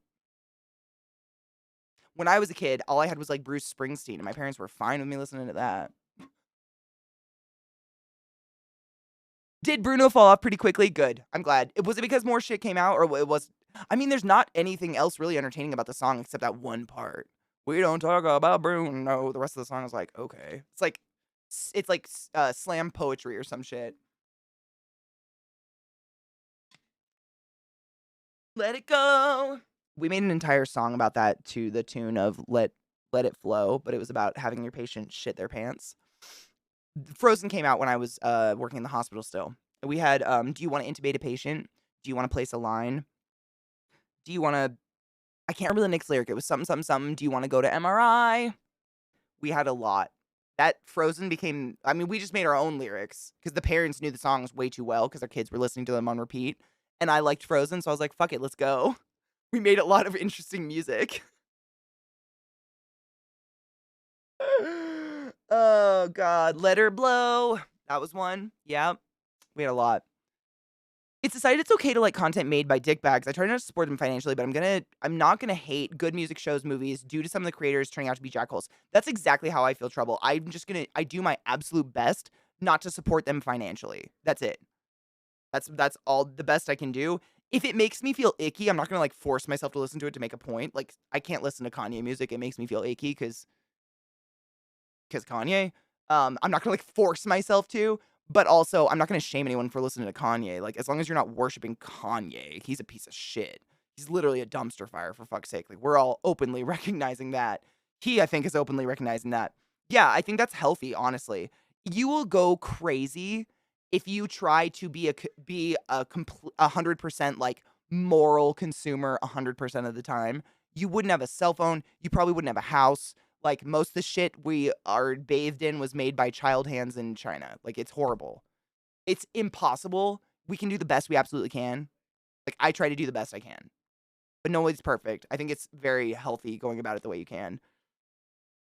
When I was a kid, all I had was, like, Bruce Springsteen, and my parents were fine with me listening to that. Did Bruno fall off pretty quickly? Good. I'm glad. Was it because more shit came out, or it was I mean, there's not anything else really entertaining about the song except that one part. "We don't talk about Bruno." The rest of the song is like, "Okay." It's like slam poetry or some shit. "Let it go." We made an entire song about that to the tune of Let It Flow, but it was about having your patient shit their pants. Frozen came out when I was, working in the hospital still. We had, "Do you wanna intubate a patient? Do you wanna place a line? Do you wanna" I can't remember the next lyric, it was something, something, something, "Do you wanna go to MRI?" We had a lot. That Frozen became I mean, we just made our own lyrics because the parents knew the songs way too well because their kids were listening to them on repeat, and I liked Frozen, so I was like, "Fuck it, let's go." We made a lot of interesting music. Oh god, Let Her Blow. That was one. Yep. We had a lot. It's decided it's okay to like content made by dickbags. I try not to support them financially, but I'm not gonna hate good music shows, movies due to some of the creators turning out to be jackholes. That's exactly how I feel trouble. I do my absolute best not to support them financially. That's it. That's all the best I can do. If it makes me feel icky, I'm not gonna like force myself to listen to it to make a point. Like I can't listen to Kanye music. It makes me feel icky because Kanye. I'm not gonna like force myself to, but also I'm not gonna shame anyone for listening to Kanye. Like as long as you're not worshiping Kanye, he's a piece of shit. He's literally a dumpster fire for fuck's sake. Like we're all openly recognizing that. He, I think, is openly recognizing that. Yeah, I think that's healthy. Honestly, you will go crazy if you try to be a 100% like moral consumer 100% of the time. You wouldn't have a cell phone. You probably wouldn't have a house. Like, most of the shit we are bathed in was made by child hands in China. Like, it's horrible. It's impossible. We can do the best we absolutely can. Like, I try to do the best I can. But nobody's perfect. I think it's very healthy going about it the way you can.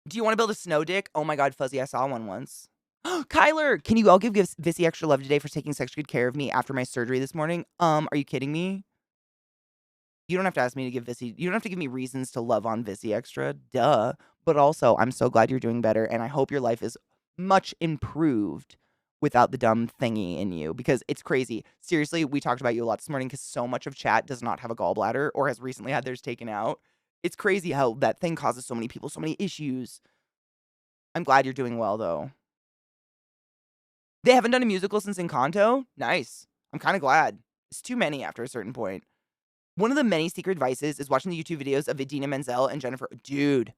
Do you want to build a snow dick? Oh my god, Fuzzy, I saw one once. Kyler, can you all give Vissy extra love today for taking such good care of me after my surgery this morning? Are you kidding me? You don't have to ask me to give Vissy you don't have to give me reasons to love on Vissy extra, duh. But also, I'm so glad you're doing better, and I hope your life is much improved without the dumb thingy in you, because it's crazy. Seriously, we talked about you a lot this morning because so much of chat does not have a gallbladder or has recently had theirs taken out. It's crazy how that thing causes so many people so many issues. I'm glad you're doing well, though. They haven't done a musical since Encanto? Nice. I'm kinda glad. It's too many after a certain point. One of the many secret vices is watching the YouTube videos of Idina Menzel and Jennifer. Dude,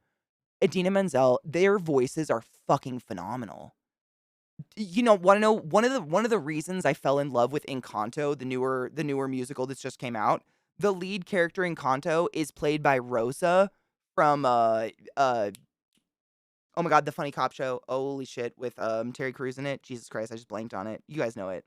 Idina Menzel, their voices are fucking phenomenal. You know, wanna know one of the reasons I fell in love with Encanto, the newer musical that's just came out? The lead character in Encanto is played by Rosa from, oh my god, the funny cop show. Holy shit, with, Terry Crews in it. Jesus Christ, I just blanked on it. You guys know it.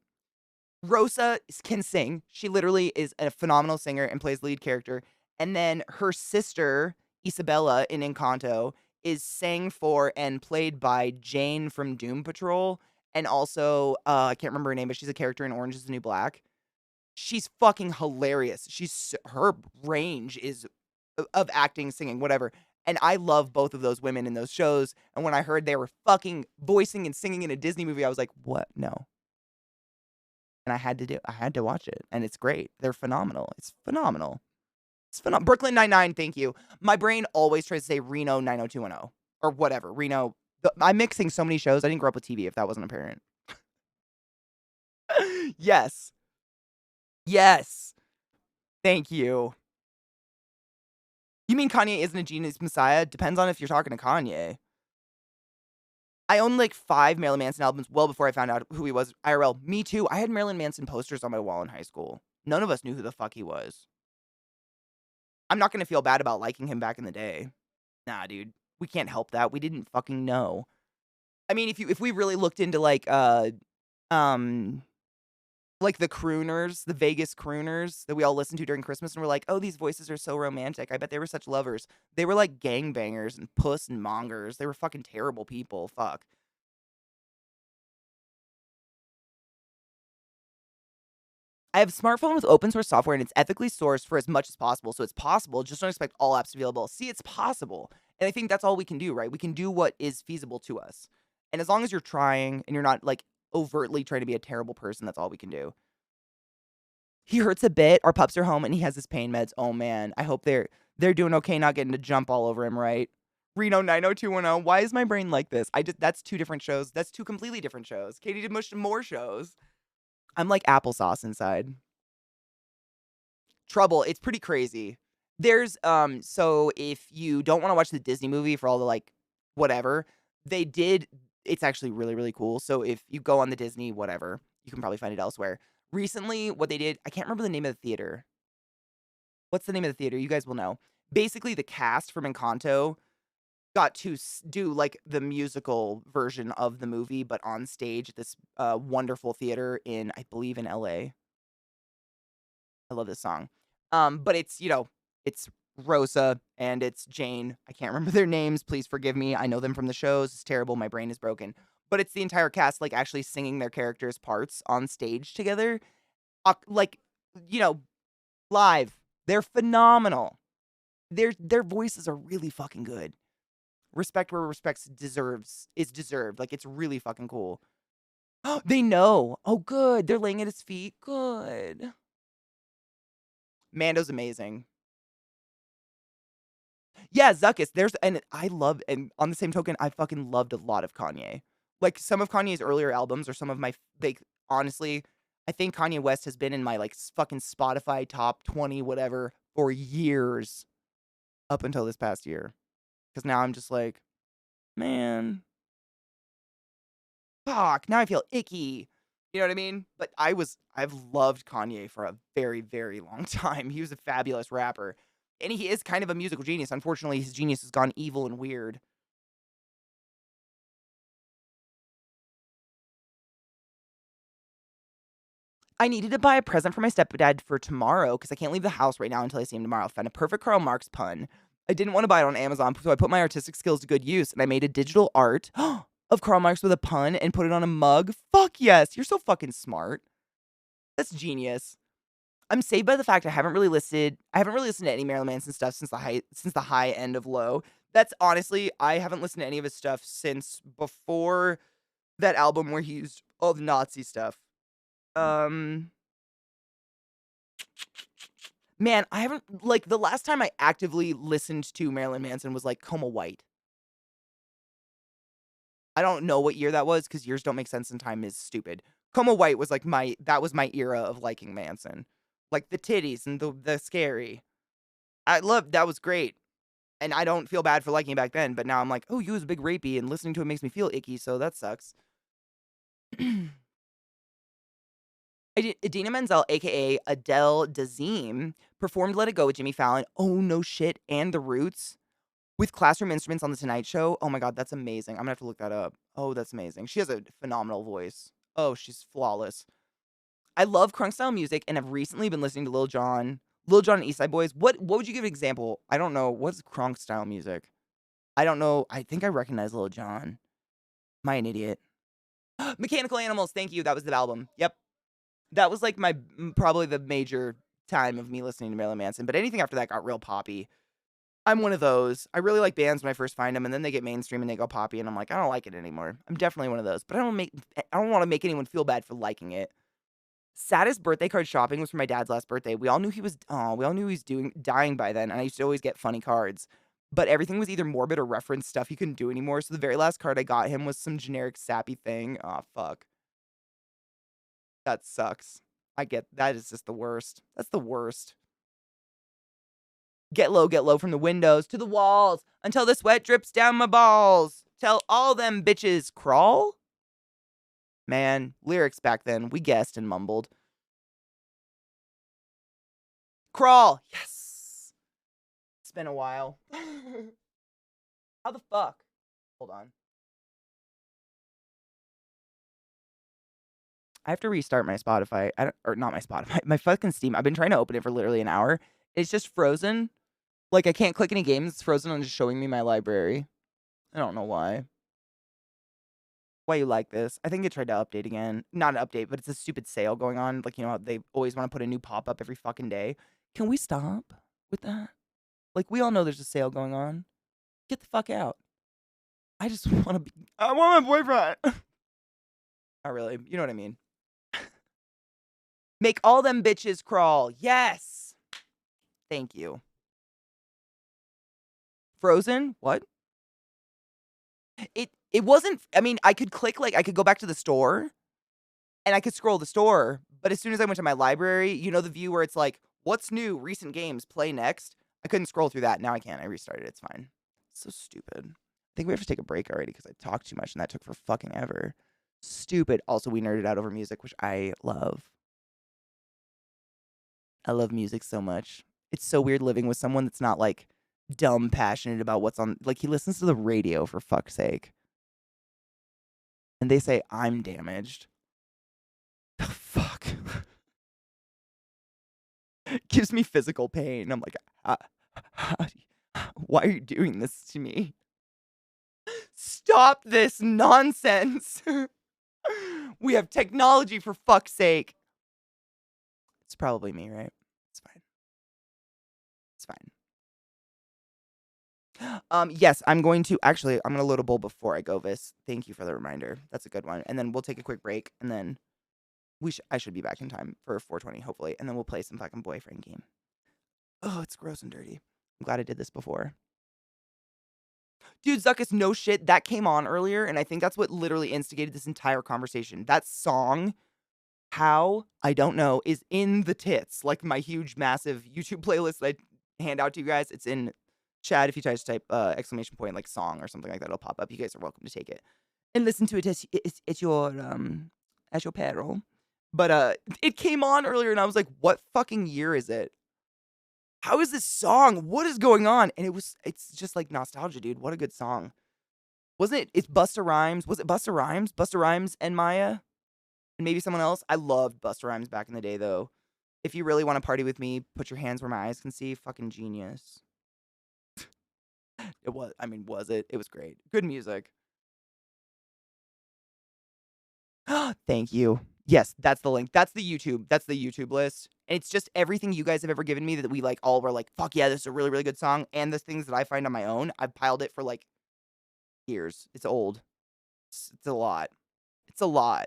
Rosa can sing. She literally is a phenomenal singer and plays the lead character. And then her sister, Isabella in Encanto, is sang for and played by Jane from Doom Patrol. And also, I can't remember her name, but she's a character in Orange is the New Black. She's fucking hilarious. Her range is of acting, singing, whatever. And I love both of those women in those shows. And when I heard they were fucking voicing and singing in a Disney movie, I was like, what? No. And I had to watch it, and it's great. They're phenomenal. It's phenomenal. It's phenomenal. Brooklyn Nine-Nine, thank you. My brain always tries to say Reno 90210 or whatever. Reno. I'm mixing so many shows. I didn't grow up with TV if that wasn't apparent. Yes. Yes. Thank you. You mean Kanye isn't a genius messiah? Depends on if you're talking to Kanye. I owned like 5 Marilyn Manson albums well before I found out who he was IRL. Me too. I had Marilyn Manson posters on my wall in high school. None of us knew who the fuck he was. I'm not gonna feel bad about liking him back in the day. Nah, dude. We can't help that. We didn't fucking know. I mean, if we really looked into um like the crooners, the Vegas crooners that we all listened to during Christmas and we're like, "Oh, these voices are so romantic. I bet they were such lovers." They were like gangbangers and puss and mongers. They were fucking terrible people. Fuck. I have a smartphone with open source software and it's ethically sourced for as much as possible. So it's possible. Just don't expect all apps to be available. See, it's possible. And I think that's all we can do, right? We can do what is feasible to us. And as long as you're trying and you're not like overtly trying to be a terrible person, that's all we can do. He hurts a bit. Our pups are home and he has his pain meds. Oh man. I hope they're doing okay, not getting to jump all over him, right? Reno 90210. Why is my brain like this? That's two different shows. That's two completely different shows. Katie did much more shows. I'm like applesauce inside. Trouble, it's pretty crazy. There's so if you don't wanna watch the Disney movie for all the, like, whatever, they did it's actually really, really cool. So if you go on the Disney whatever, you can probably find it elsewhere. Recently, what they did I can't remember the name of the theater. What's the name of the theater? You guys will know. Basically, the cast from Encanto got to do, like, the musical version of the movie, but on stage at this, wonderful theater in, I believe, in LA. I love this song. But it's, it's Rosa and it's Jane. I can't remember their names. Please forgive me. I know them from the shows. It's terrible. My brain is broken. But it's the entire cast, like, actually singing their characters' parts on stage together. like, you know, live. They're phenomenal. Their voices are really fucking good. Respect where respect is deserved. Like, it's really fucking cool. They know. Oh, good. They're laying at his feet. Good. Mando's amazing. Yeah, Zuckus. And I love, and on the same token, I fucking loved a lot of Kanye. Like, some of Kanye's earlier albums are some of my, like, honestly, I think Kanye West has been in my, like, fucking Spotify top 20, whatever, for years up until this past year. Because now I'm just like, man, fuck, now I feel icky. You know what I mean? But I've loved Kanye for a very, very long time. He was a fabulous rapper. And he is kind of a musical genius. Unfortunately, his genius has gone evil and weird. I needed to buy a present for my stepdad for tomorrow because I can't leave the house right now until I see him tomorrow. I found a perfect Karl Marx pun. I didn't want to buy it on Amazon, so I put my artistic skills to good use and I made a digital art of Karl Marx with a pun and put it on a mug. Fuck yes, you're so fucking smart. That's genius. I'm saved by the fact I haven't really listened to any Marilyn Manson stuff since the high end of Low. That's honestly, I haven't listened to any of his stuff since before that album where he used all the Nazi stuff. Um Man, I haven't like the last time I actively listened to Marilyn Manson was like Coma White. I don't know what year that was because years don't make sense and time is stupid. Coma White was like that was my era of liking Manson. Like the titties and the scary. I loved that was great. And I don't feel bad for liking it back then, but now I'm like, oh, he was a big rapey and listening to it makes me feel icky, so that sucks. Idina Menzel, aka Adele Dazeem, performed Let It Go with Jimmy Fallon. Oh no shit, and The Roots with classroom instruments on the Tonight Show. Oh my god, that's amazing. I'm gonna have to look that up. Oh, that's amazing. She has a phenomenal voice. Oh, she's flawless. I love crunk style music and have recently been listening to Lil Jon. Lil Jon and East Side Boys. What would you give an example? I don't know. What's crunk style music? I don't know. I think I recognize Lil Jon. Am I an idiot? Mechanical Animals. Thank you. That was the album. Yep. That was like my probably the major time of me listening to Marilyn Manson. But anything after that got real poppy. I'm one of those. I really like bands when I first find them, and then they get mainstream and they go poppy, and I'm like, I don't like it anymore. I'm definitely one of those. But I don't want to make anyone feel bad for liking it. Saddest birthday card shopping was for my dad's last birthday. We all knew he was dying by then, and I used to always get funny cards. But everything was either morbid or reference stuff he couldn't do anymore. So the very last card I got him was some generic sappy thing. Aw, fuck. That sucks. I get that is just the worst. That's the worst. Get low from the windows to the walls until the sweat drips down my balls. Tell all them bitches crawl. Man, lyrics back then, we guessed and mumbled. Crawl. Yes. It's been a while. How the fuck? Hold on. I have to restart my Spotify. Or not my Spotify. My fucking Steam. I've been trying to open it for literally an hour. It's just frozen. Like I can't click any games. It's frozen on just showing me my library. I don't know why. Why you like this? I think it tried to update again. Not an update, but it's a stupid sale going on. Like, you know, they always want to put a new pop-up every fucking day. Can we stop with that? Like, we all know there's a sale going on. Get the fuck out. I just want to be... I want my boyfriend. Not really. You know what I mean. Make all them bitches crawl. Yes. Thank you. Frozen? What? It wasn't... I mean, I could click, like, I could go back to the store. And I could scroll the store. But as soon as I went to my library, you know the view where it's like, what's new? Recent games. Play next. I couldn't scroll through that. Now I can. I restarted. It's fine. So stupid. I think we have to take a break already because I talked too much and that took for fucking ever. Stupid. Also, we nerded out over music, which I love. I love music so much. It's so weird living with someone that's not like dumb passionate about what's on. Like he listens to the radio for fuck's sake. And they say I'm damaged. The fuck. Gives me physical pain. I'm like, why are you doing this to me? Stop this nonsense. We have technology for fuck's sake. It's probably me, right? It's fine. It's fine. Yes, I'm going to actually. I'm gonna load a bowl before I go. Vis, thank you for the reminder. That's a good one. And then we'll take a quick break, and then I should be back in time for 4:20, hopefully, and then we'll play some fucking boyfriend game. Oh, it's gross and dirty. I'm glad I did this before. Dude, Zuckus, no shit. That came on earlier, and I think that's what literally instigated this entire conversation. That song, How, I don't know, is in the tits. Like my huge, massive YouTube playlist that I hand out to you guys. It's in chat. If you try to type exclamation point like song or something like that, it'll pop up. You guys are welcome to take it and listen to it as your peril. But it came on earlier, and I was like, "What fucking year is it? How is this song? What is going on?" And it's just like nostalgia, dude. What a good song. Wasn't it? It's Busta Rhymes. Was it Busta Rhymes? Busta Rhymes and Maya? And maybe someone else? I loved Busta Rhymes back in the day, though. If you really want to party with me, put your hands where my eyes can see. Fucking genius. It was. I mean, was it? It was great. Good music. Thank you. Yes, that's the link. That's the YouTube. That's the YouTube list. And it's just everything you guys have ever given me that we like all were like, fuck yeah, this is a really, really good song. And the things that I find on my own, I've piled it for like years. It's old. It's a lot. It's a lot.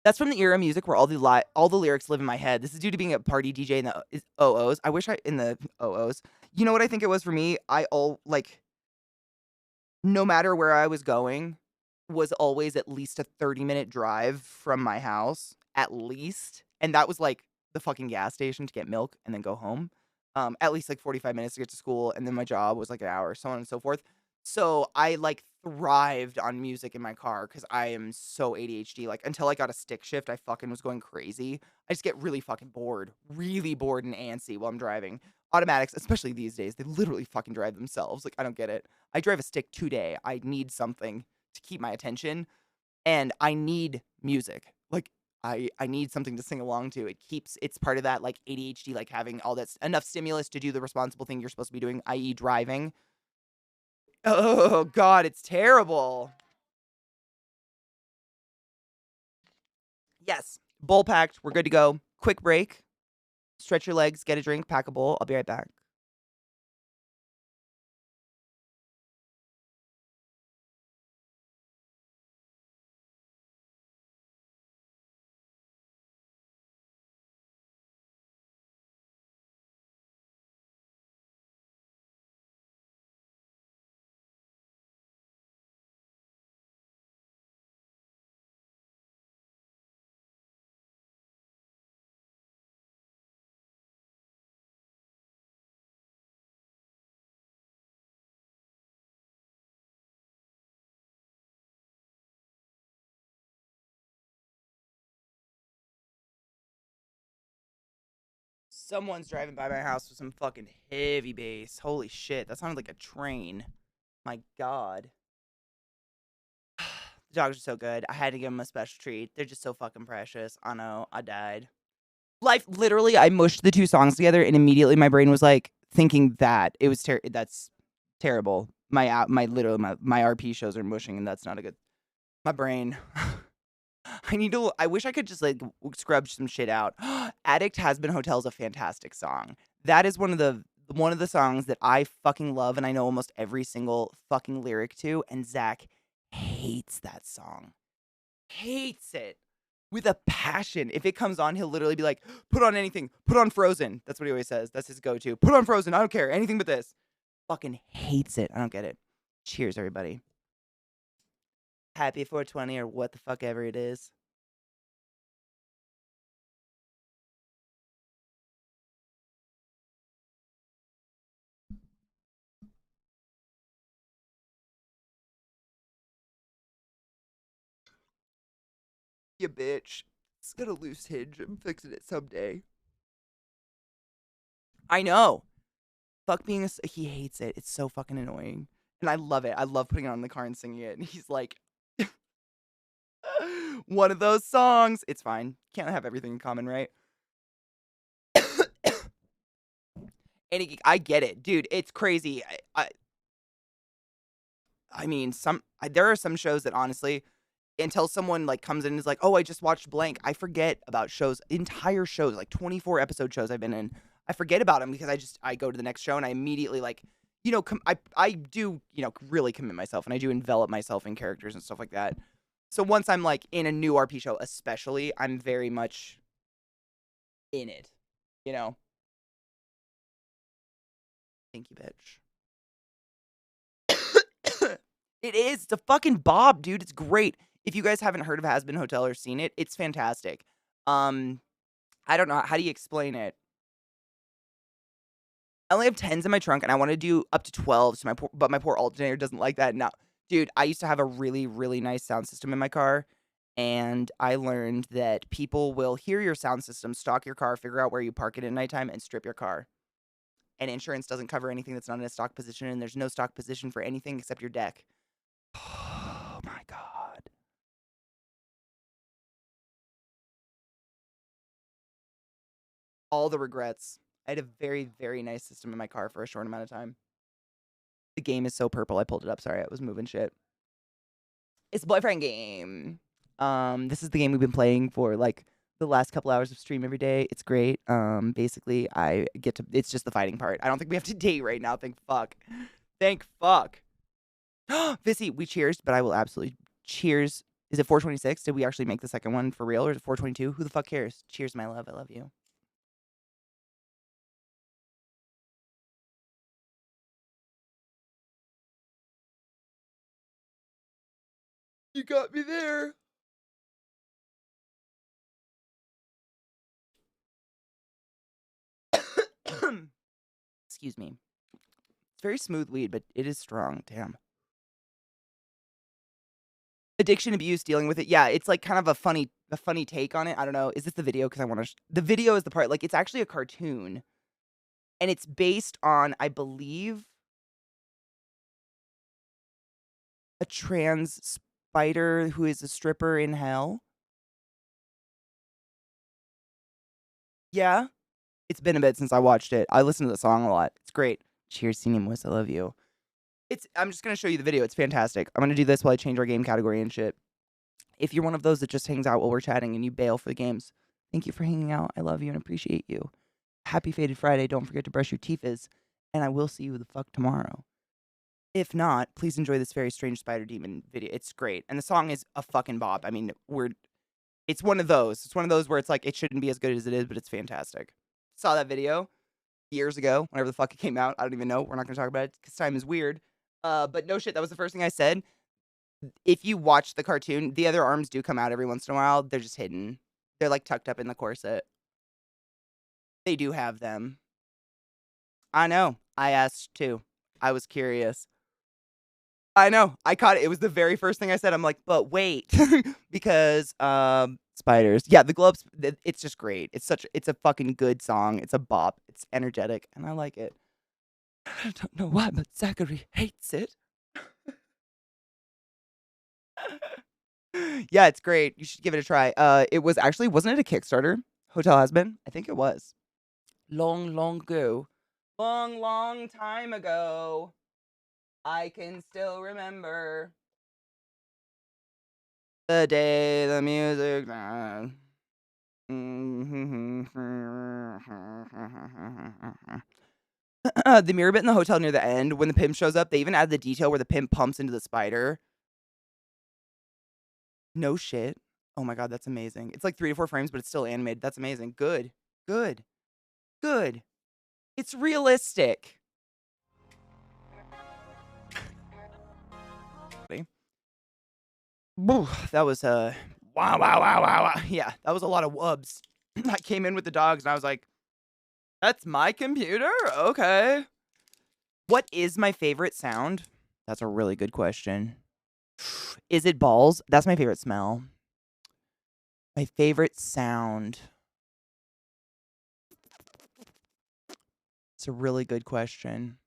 That's from the era of music where all the lyrics live in my head. This is due to being a party DJ in the OOs. I wish I in the OOs. You know what I think it was for me? No matter where I was going, was always at least a 30-minute drive from my house, at least. And that was like the fucking gas station to get milk and then go home. At least like 45 minutes to get to school, and then my job was like an hour, so on and so forth. So I like thrived on music in my car because I am so ADHD. Like until I got a stick shift, I fucking was going crazy. I just get really bored and antsy while I'm driving. Automatics, especially these days, they literally fucking drive themselves. Like I don't get it. I drive a stick today. I need something to keep my attention, and I need music. Like I need something to sing along to. It's part of that like ADHD, like having all that enough stimulus to do the responsible thing you're supposed to be doing, i.e. driving. Oh god, it's terrible. Yes. Bowl packed. We're good to go. Quick break. Stretch your legs, get a drink, pack a bowl. I'll be right back. Someone's driving by my house with some fucking heavy bass. Holy shit, that sounded like a train. My god. The dogs are so good. I had to give them a special treat. They're just so fucking precious. I know. I died. Life, literally, I mushed the two songs together, and immediately my brain was like thinking that it was that's terrible. My RP shows are mushing, and that's not a good. My brain. I wish I could just like scrub some shit out. Addict Has Been Hotel is a fantastic song. That is one of the songs that I fucking love, and I know almost every single fucking lyric to. And Zach hates that song. Hates it with a passion. If it comes on, he'll literally be like, "Put on anything. Put on Frozen." That's what he always says. That's his go-to. Put on Frozen. I don't care. Anything but this. Fucking hates it. I don't get it. Cheers, everybody. Happy 420 or what the fuck ever it is. You bitch. It's got a loose hinge. I'm fixing it someday. I know. Fuck being he hates it. It's so fucking annoying. And I love it. I love putting it on in the car and singing it. And he's like, one of those songs. It's fine. Can't have everything in common, right? And I get it, dude. It's crazy. I mean, there are some shows that honestly, until someone like comes in and is like, "Oh, I just watched blank." I forget about shows, entire shows, like 24 episode shows I've been in. I forget about them because I go to the next show and I immediately like, I do, really commit myself and I do envelop myself in characters and stuff like that. So once I'm like in a new RP show, especially, I'm very much in it, you know. Thank you, bitch. It is. It's a fucking bob, dude. It's great. If you guys haven't heard of Has Been Hotel or seen it, it's fantastic. Um, I don't know. How do you explain it? I only have 10s in my trunk, and I want to do up to 12s. But my poor alternator doesn't like that. No, dude, I used to have a really, really nice sound system in my car, and I learned that people will hear your sound system, stalk your car, figure out where you park it at nighttime, and strip your car. And insurance doesn't cover anything that's not in a stock position, and there's no stock position for anything except your deck. Oh my god. All the regrets. I had a very, very nice system in my car for a short amount of time. The game is so purple. I pulled it up. Sorry, I was moving shit. It's boyfriend game. This is the game we've been playing for like the last couple hours of stream every day. It's great. Basically, I get to. It's just the fighting part. I don't think we have to date right now. Thank fuck. Thank fuck. Vissy, we cheers, but I will absolutely cheers. Is it 426? Did we actually make the second one for real, or is it 422? Who the fuck cares? Cheers, my love. I love you. You got me there. Excuse me. It's very smooth weed, but it is strong. Damn. Addiction, abuse, dealing with it. Yeah, it's like kind of a funny take on it. I don't know. Is this the video? Because I want to. The video is the part. Like, it's actually a cartoon, and it's based on, I believe, a trans spider who is a stripper in hell. Yeah, it's been a bit since I watched it. I listen to the song a lot. It's great. Cheers, Senior Moose. I love you. I'm just gonna show you the video. It's fantastic. I'm gonna do this while I change our game category and shit. If you're one of those that just hangs out while we're chatting and you bail for the games, thank you for hanging out. I love you and appreciate you. Happy Faded Friday. Don't forget to brush your teeth, and I will see you the fuck tomorrow. If not, please enjoy this very strange spider demon video. It's great. And the song is a fucking bop. I mean, it's one of those. It's one of those where it's like, it shouldn't be as good as it is, but it's fantastic. Saw that video years ago, whenever the fuck it came out. I don't even know. We're not going to talk about it because time is weird. But no shit, that was the first thing I said. If you watch the cartoon, the other arms do come out every once in a while. They're just hidden. They're like tucked up in the corset. They do have them. I know. I asked too. I was curious. I know. I caught it. It was the very first thing I said. I'm like, but wait, because spiders. Yeah, the gloves. It's just great. It's a fucking good song. It's a bop. It's energetic, and I like it. I don't know why, but Zachary hates it. Yeah, it's great. You should give it a try. It was actually, wasn't it a Kickstarter? Hotel Has Been? I think it was. Long, long ago. Long, long time ago. I can still remember the day the music died. The mirror bit in the hotel near the end, when the pimp shows up, they even add the detail where the pimp pumps into the spider. No shit. Oh my god, that's amazing. It's like 3 to 4 frames, but it's still animated. That's amazing. Good. Good. Good. It's realistic. That was wow, wow, wow, wow, wow. Yeah, that was a lot of wubs. I came in with the dogs and I was like, that's my computer? Okay. What is my favorite sound? That's a really good question. Is it balls? That's my favorite smell. My favorite sound. It's a really good question.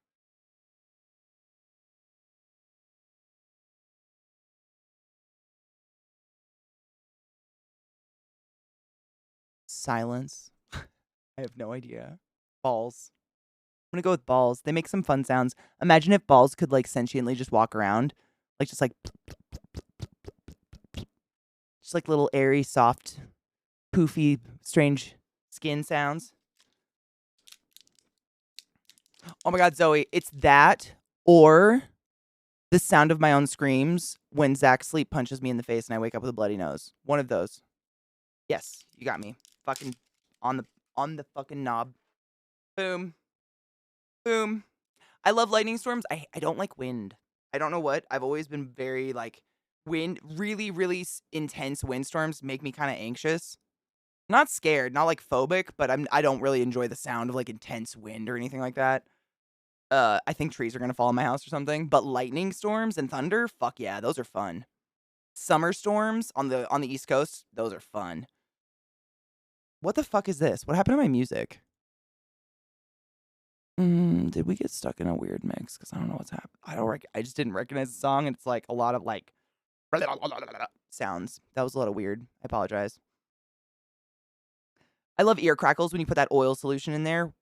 Silence. I have no idea. Balls. I'm gonna go with balls. They make some fun sounds. Imagine if balls could like sentiently just walk around. Like just like Just like little airy, soft, poofy, strange skin sounds. Oh my god, Zoe, it's that or the sound of my own screams when Zach sleep punches me in the face and I wake up with a bloody nose. One of those. Yes, you got me. Fucking on the fucking knob. Boom. Boom. I love lightning storms. I don't like wind. I don't know what. I've always been very like wind, really, really intense windstorms make me kind of anxious. Not scared, not like phobic, but I don't really enjoy the sound of like intense wind or anything like that. I think trees are gonna fall in my house or something. But lightning storms and thunder, fuck yeah, those are fun. Summer storms on the East Coast, those are fun. What the fuck is this? What happened to my music? Did we get stuck in a weird mix? Because I don't know what's happening. I just didn't recognize the song, and it's like a lot of like sounds. That was a little weird. I apologize. I love ear crackles when you put that oil solution in there.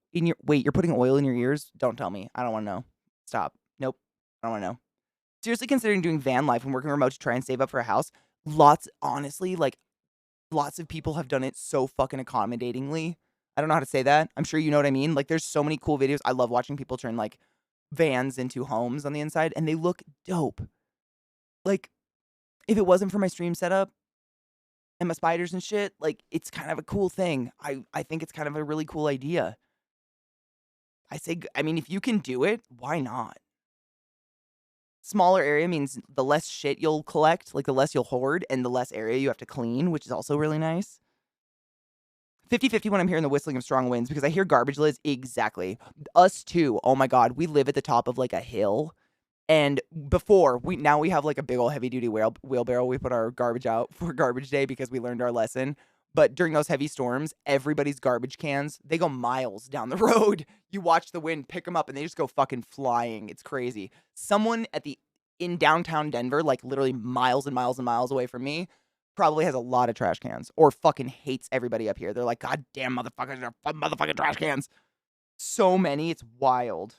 Wait, you're putting oil in your ears? Don't tell me. I don't want to know. Stop. Nope. I don't want to know. Seriously considering doing van life and working remote to try and save up for a house. Honestly, like lots of people have done it so fucking accommodatingly. I don't know how to say that. I'm sure you know what I mean. Like there's so many cool videos. I love watching people turn like vans into homes on the inside and they look dope. Like if it wasn't for my stream setup and my spiders and shit, like it's kind of a cool thing. I think it's kind of a really cool idea. I mean, if you can do it, why not? Smaller area means the less shit you'll collect, like the less you'll hoard, and the less area you have to clean, which is also really nice. 50-50 when I'm hearing the whistling of strong winds because I hear garbage lids. Exactly. Us too. Oh my god, we live at the top of like a hill. And now we have like a big old heavy duty wheelbarrow. We put our garbage out for garbage day because we learned our lesson. But during those heavy storms, everybody's garbage cans, they go miles down the road. You watch the wind pick them up and they just go fucking flying. It's crazy. Someone in downtown Denver, like literally miles and miles and miles away from me, probably has a lot of trash cans or fucking hates everybody up here. They're like, God damn motherfuckers, they're motherfucking trash cans. So many, it's wild.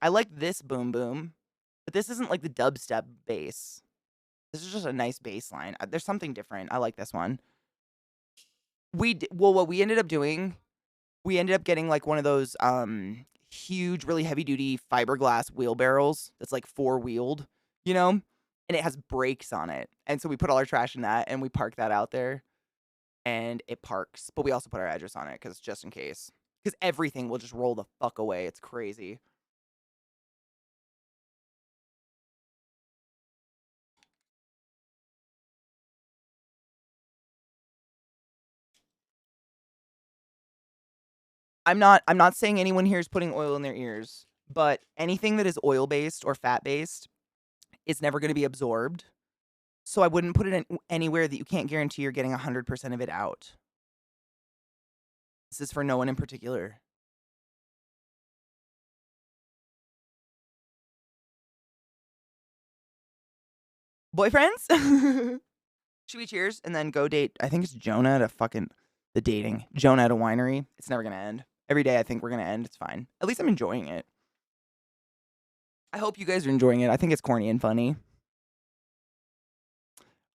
I like this boom boom, but this isn't like the dubstep bass. This is just a nice bass line. There's something different. I like this one. What we ended up doing, we ended up getting like one of those huge, really heavy duty fiberglass wheelbarrows that's like four-wheeled, you know? And it has brakes on it. And so we put all our trash in that and we park that out there and it parks. But we also put our address on it because just in case. Because everything will just roll the fuck away. It's crazy. I'm not saying anyone here is putting oil in their ears, but anything that is oil-based or fat-based is never going to be absorbed. So I wouldn't put it in anywhere that you can't guarantee you're getting 100% of it out. This is for no one in particular. Boyfriends? Should we cheers and then go date? I think it's Jonah at Jonah at a winery. It's never going to end. Every day I think we're going to end. It's fine. At least I'm enjoying it. I hope you guys are enjoying it. I think it's corny and funny.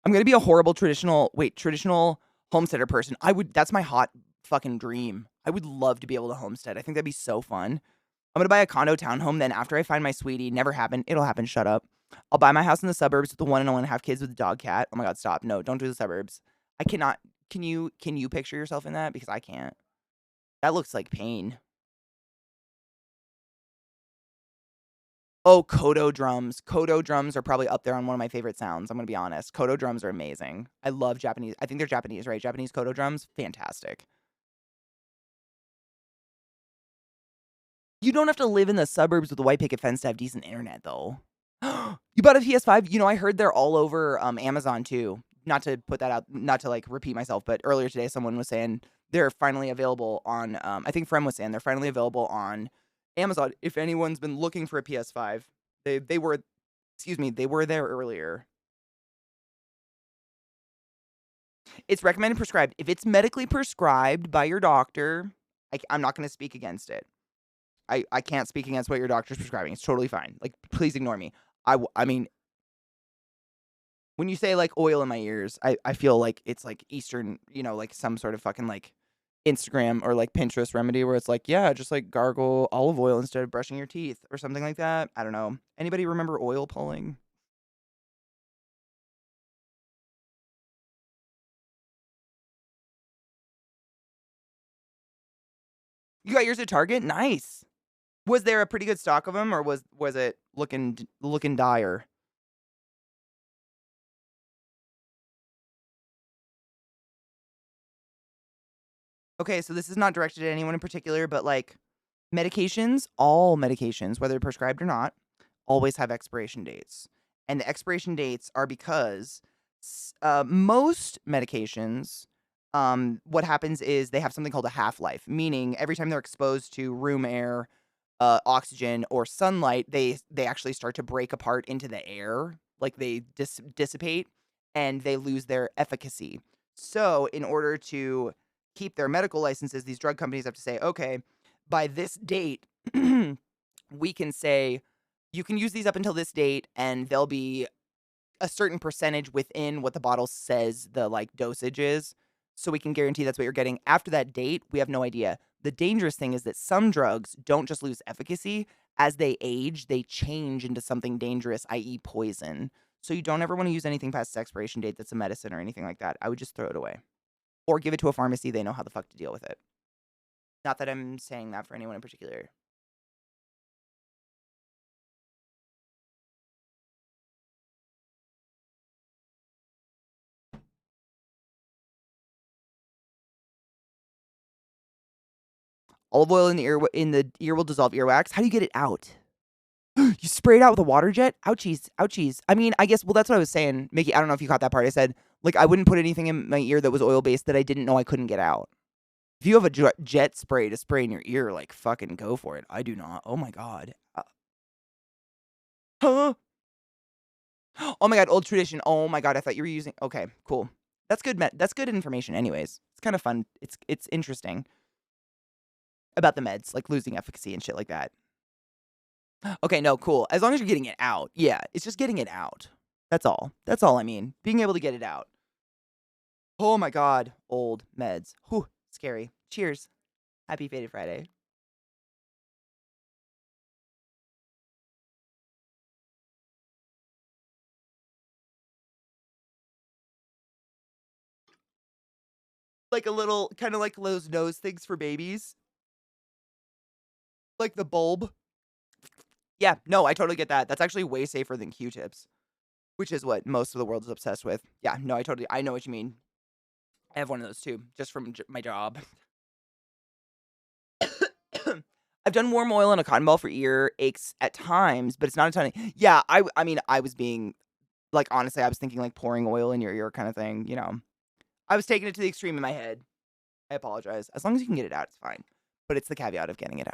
I'm going to be a horrible traditional homesteader person. That's my hot fucking dream. I would love to be able to homestead. I think that'd be so fun. I'm going to buy a condo townhome. Then after I find my sweetie, never happen. It'll happen. Shut up. I'll buy my house in the suburbs with the one and only have kids with a dog cat. Oh my God, stop. No, don't do the suburbs. I cannot. Can you picture yourself in that? Because I can't. That looks like pain. Oh, Kodo drums. Kodo drums are probably up there on one of my favorite sounds. I'm going to be honest. Kodo drums are amazing. I love Japanese. I think they're Japanese, right? Japanese Kodo drums. Fantastic. You don't have to live in the suburbs with a white picket fence to have decent internet, though. You bought a PS5? You know, I heard they're all over Amazon, too. Not to put that out, not to, like, repeat myself, but earlier today someone was saying they're finally available on, I think Frem was saying they're finally available on Amazon. If anyone's been looking for a PS5, they were there earlier. It's recommended prescribed. If it's medically prescribed by your doctor, I'm not going to speak against it. I can't speak against what your doctor's prescribing. It's totally fine. Like, please ignore me. I mean, When you say, like, oil in my ears, I feel like it's, like, Eastern, like, some sort of fucking, like, Instagram or, like, Pinterest remedy where it's like, "Yeah, just, like, gargle olive oil instead of brushing your teeth," or something like that. I don't know. Anybody remember oil pulling? You got yours at Target? Nice. Was there a pretty good stock of them, or was it looking dire? Okay, so this is not directed at anyone in particular, but, like, medications, all medications, whether prescribed or not, always have expiration dates. And the expiration dates are because most medications, what happens is they have something called a half life, meaning every time they're exposed to room air, oxygen, or sunlight, they actually start to break apart into the air, like they dissipate, and they lose their efficacy. So, in order to keep their medical licenses, these drug companies have to say, okay, by this date, we can say you can use these up until this date, and they'll be a certain percentage within what the bottle says the like dosage is. So we can guarantee that's what you're getting. After that date, we have no idea. The dangerous thing is that some drugs don't just lose efficacy. As they age, they change into something dangerous, i.e., poison. So you don't ever want to use anything past its expiration date that's a medicine or anything like that. I would just throw it away. Or give it to a pharmacy. They know how the fuck to deal with it. Not that I'm saying that for anyone in particular. Olive oil in the ear will dissolve earwax. How do you get it out? You spray it out with a water jet? Ouchies, ouchies. I mean, I guess, well, that's what I was saying. Mickey, I don't know if you caught that part. I said, like, I wouldn't put anything in my ear that was oil-based that I didn't know I couldn't get out. If you have a jet spray to spray in your ear, like, fucking go for it. I do not. Oh, my God. Huh? Oh, my God, old tradition. Oh, my God, I thought you were using... Okay, cool. That's good. That's good information anyways. It's kind of fun. It's interesting about the meds, like losing efficacy and shit like that. Okay, no, cool. As long as you're getting it out. Yeah, it's just getting it out. That's all. That's all I mean. Being able to get it out. Oh my God. Old meds. Whew. Scary. Cheers. Happy Faded Friday. Like a little, kind of like those nose things for babies. Like the bulb. Yeah, no, I totally get that. That's actually way safer than Q-tips, which is what most of the world is obsessed with. Yeah, no, I know what you mean. I have one of those too, just from my job. I've done warm oil and a cotton ball for ear aches at times, but it's not a ton of... Yeah, I mean, I was being... Like, honestly, I was thinking, like, pouring oil in your ear kind of thing, I was taking it to the extreme in my head. I apologize. As long as you can get it out, it's fine. But it's the caveat of getting it out.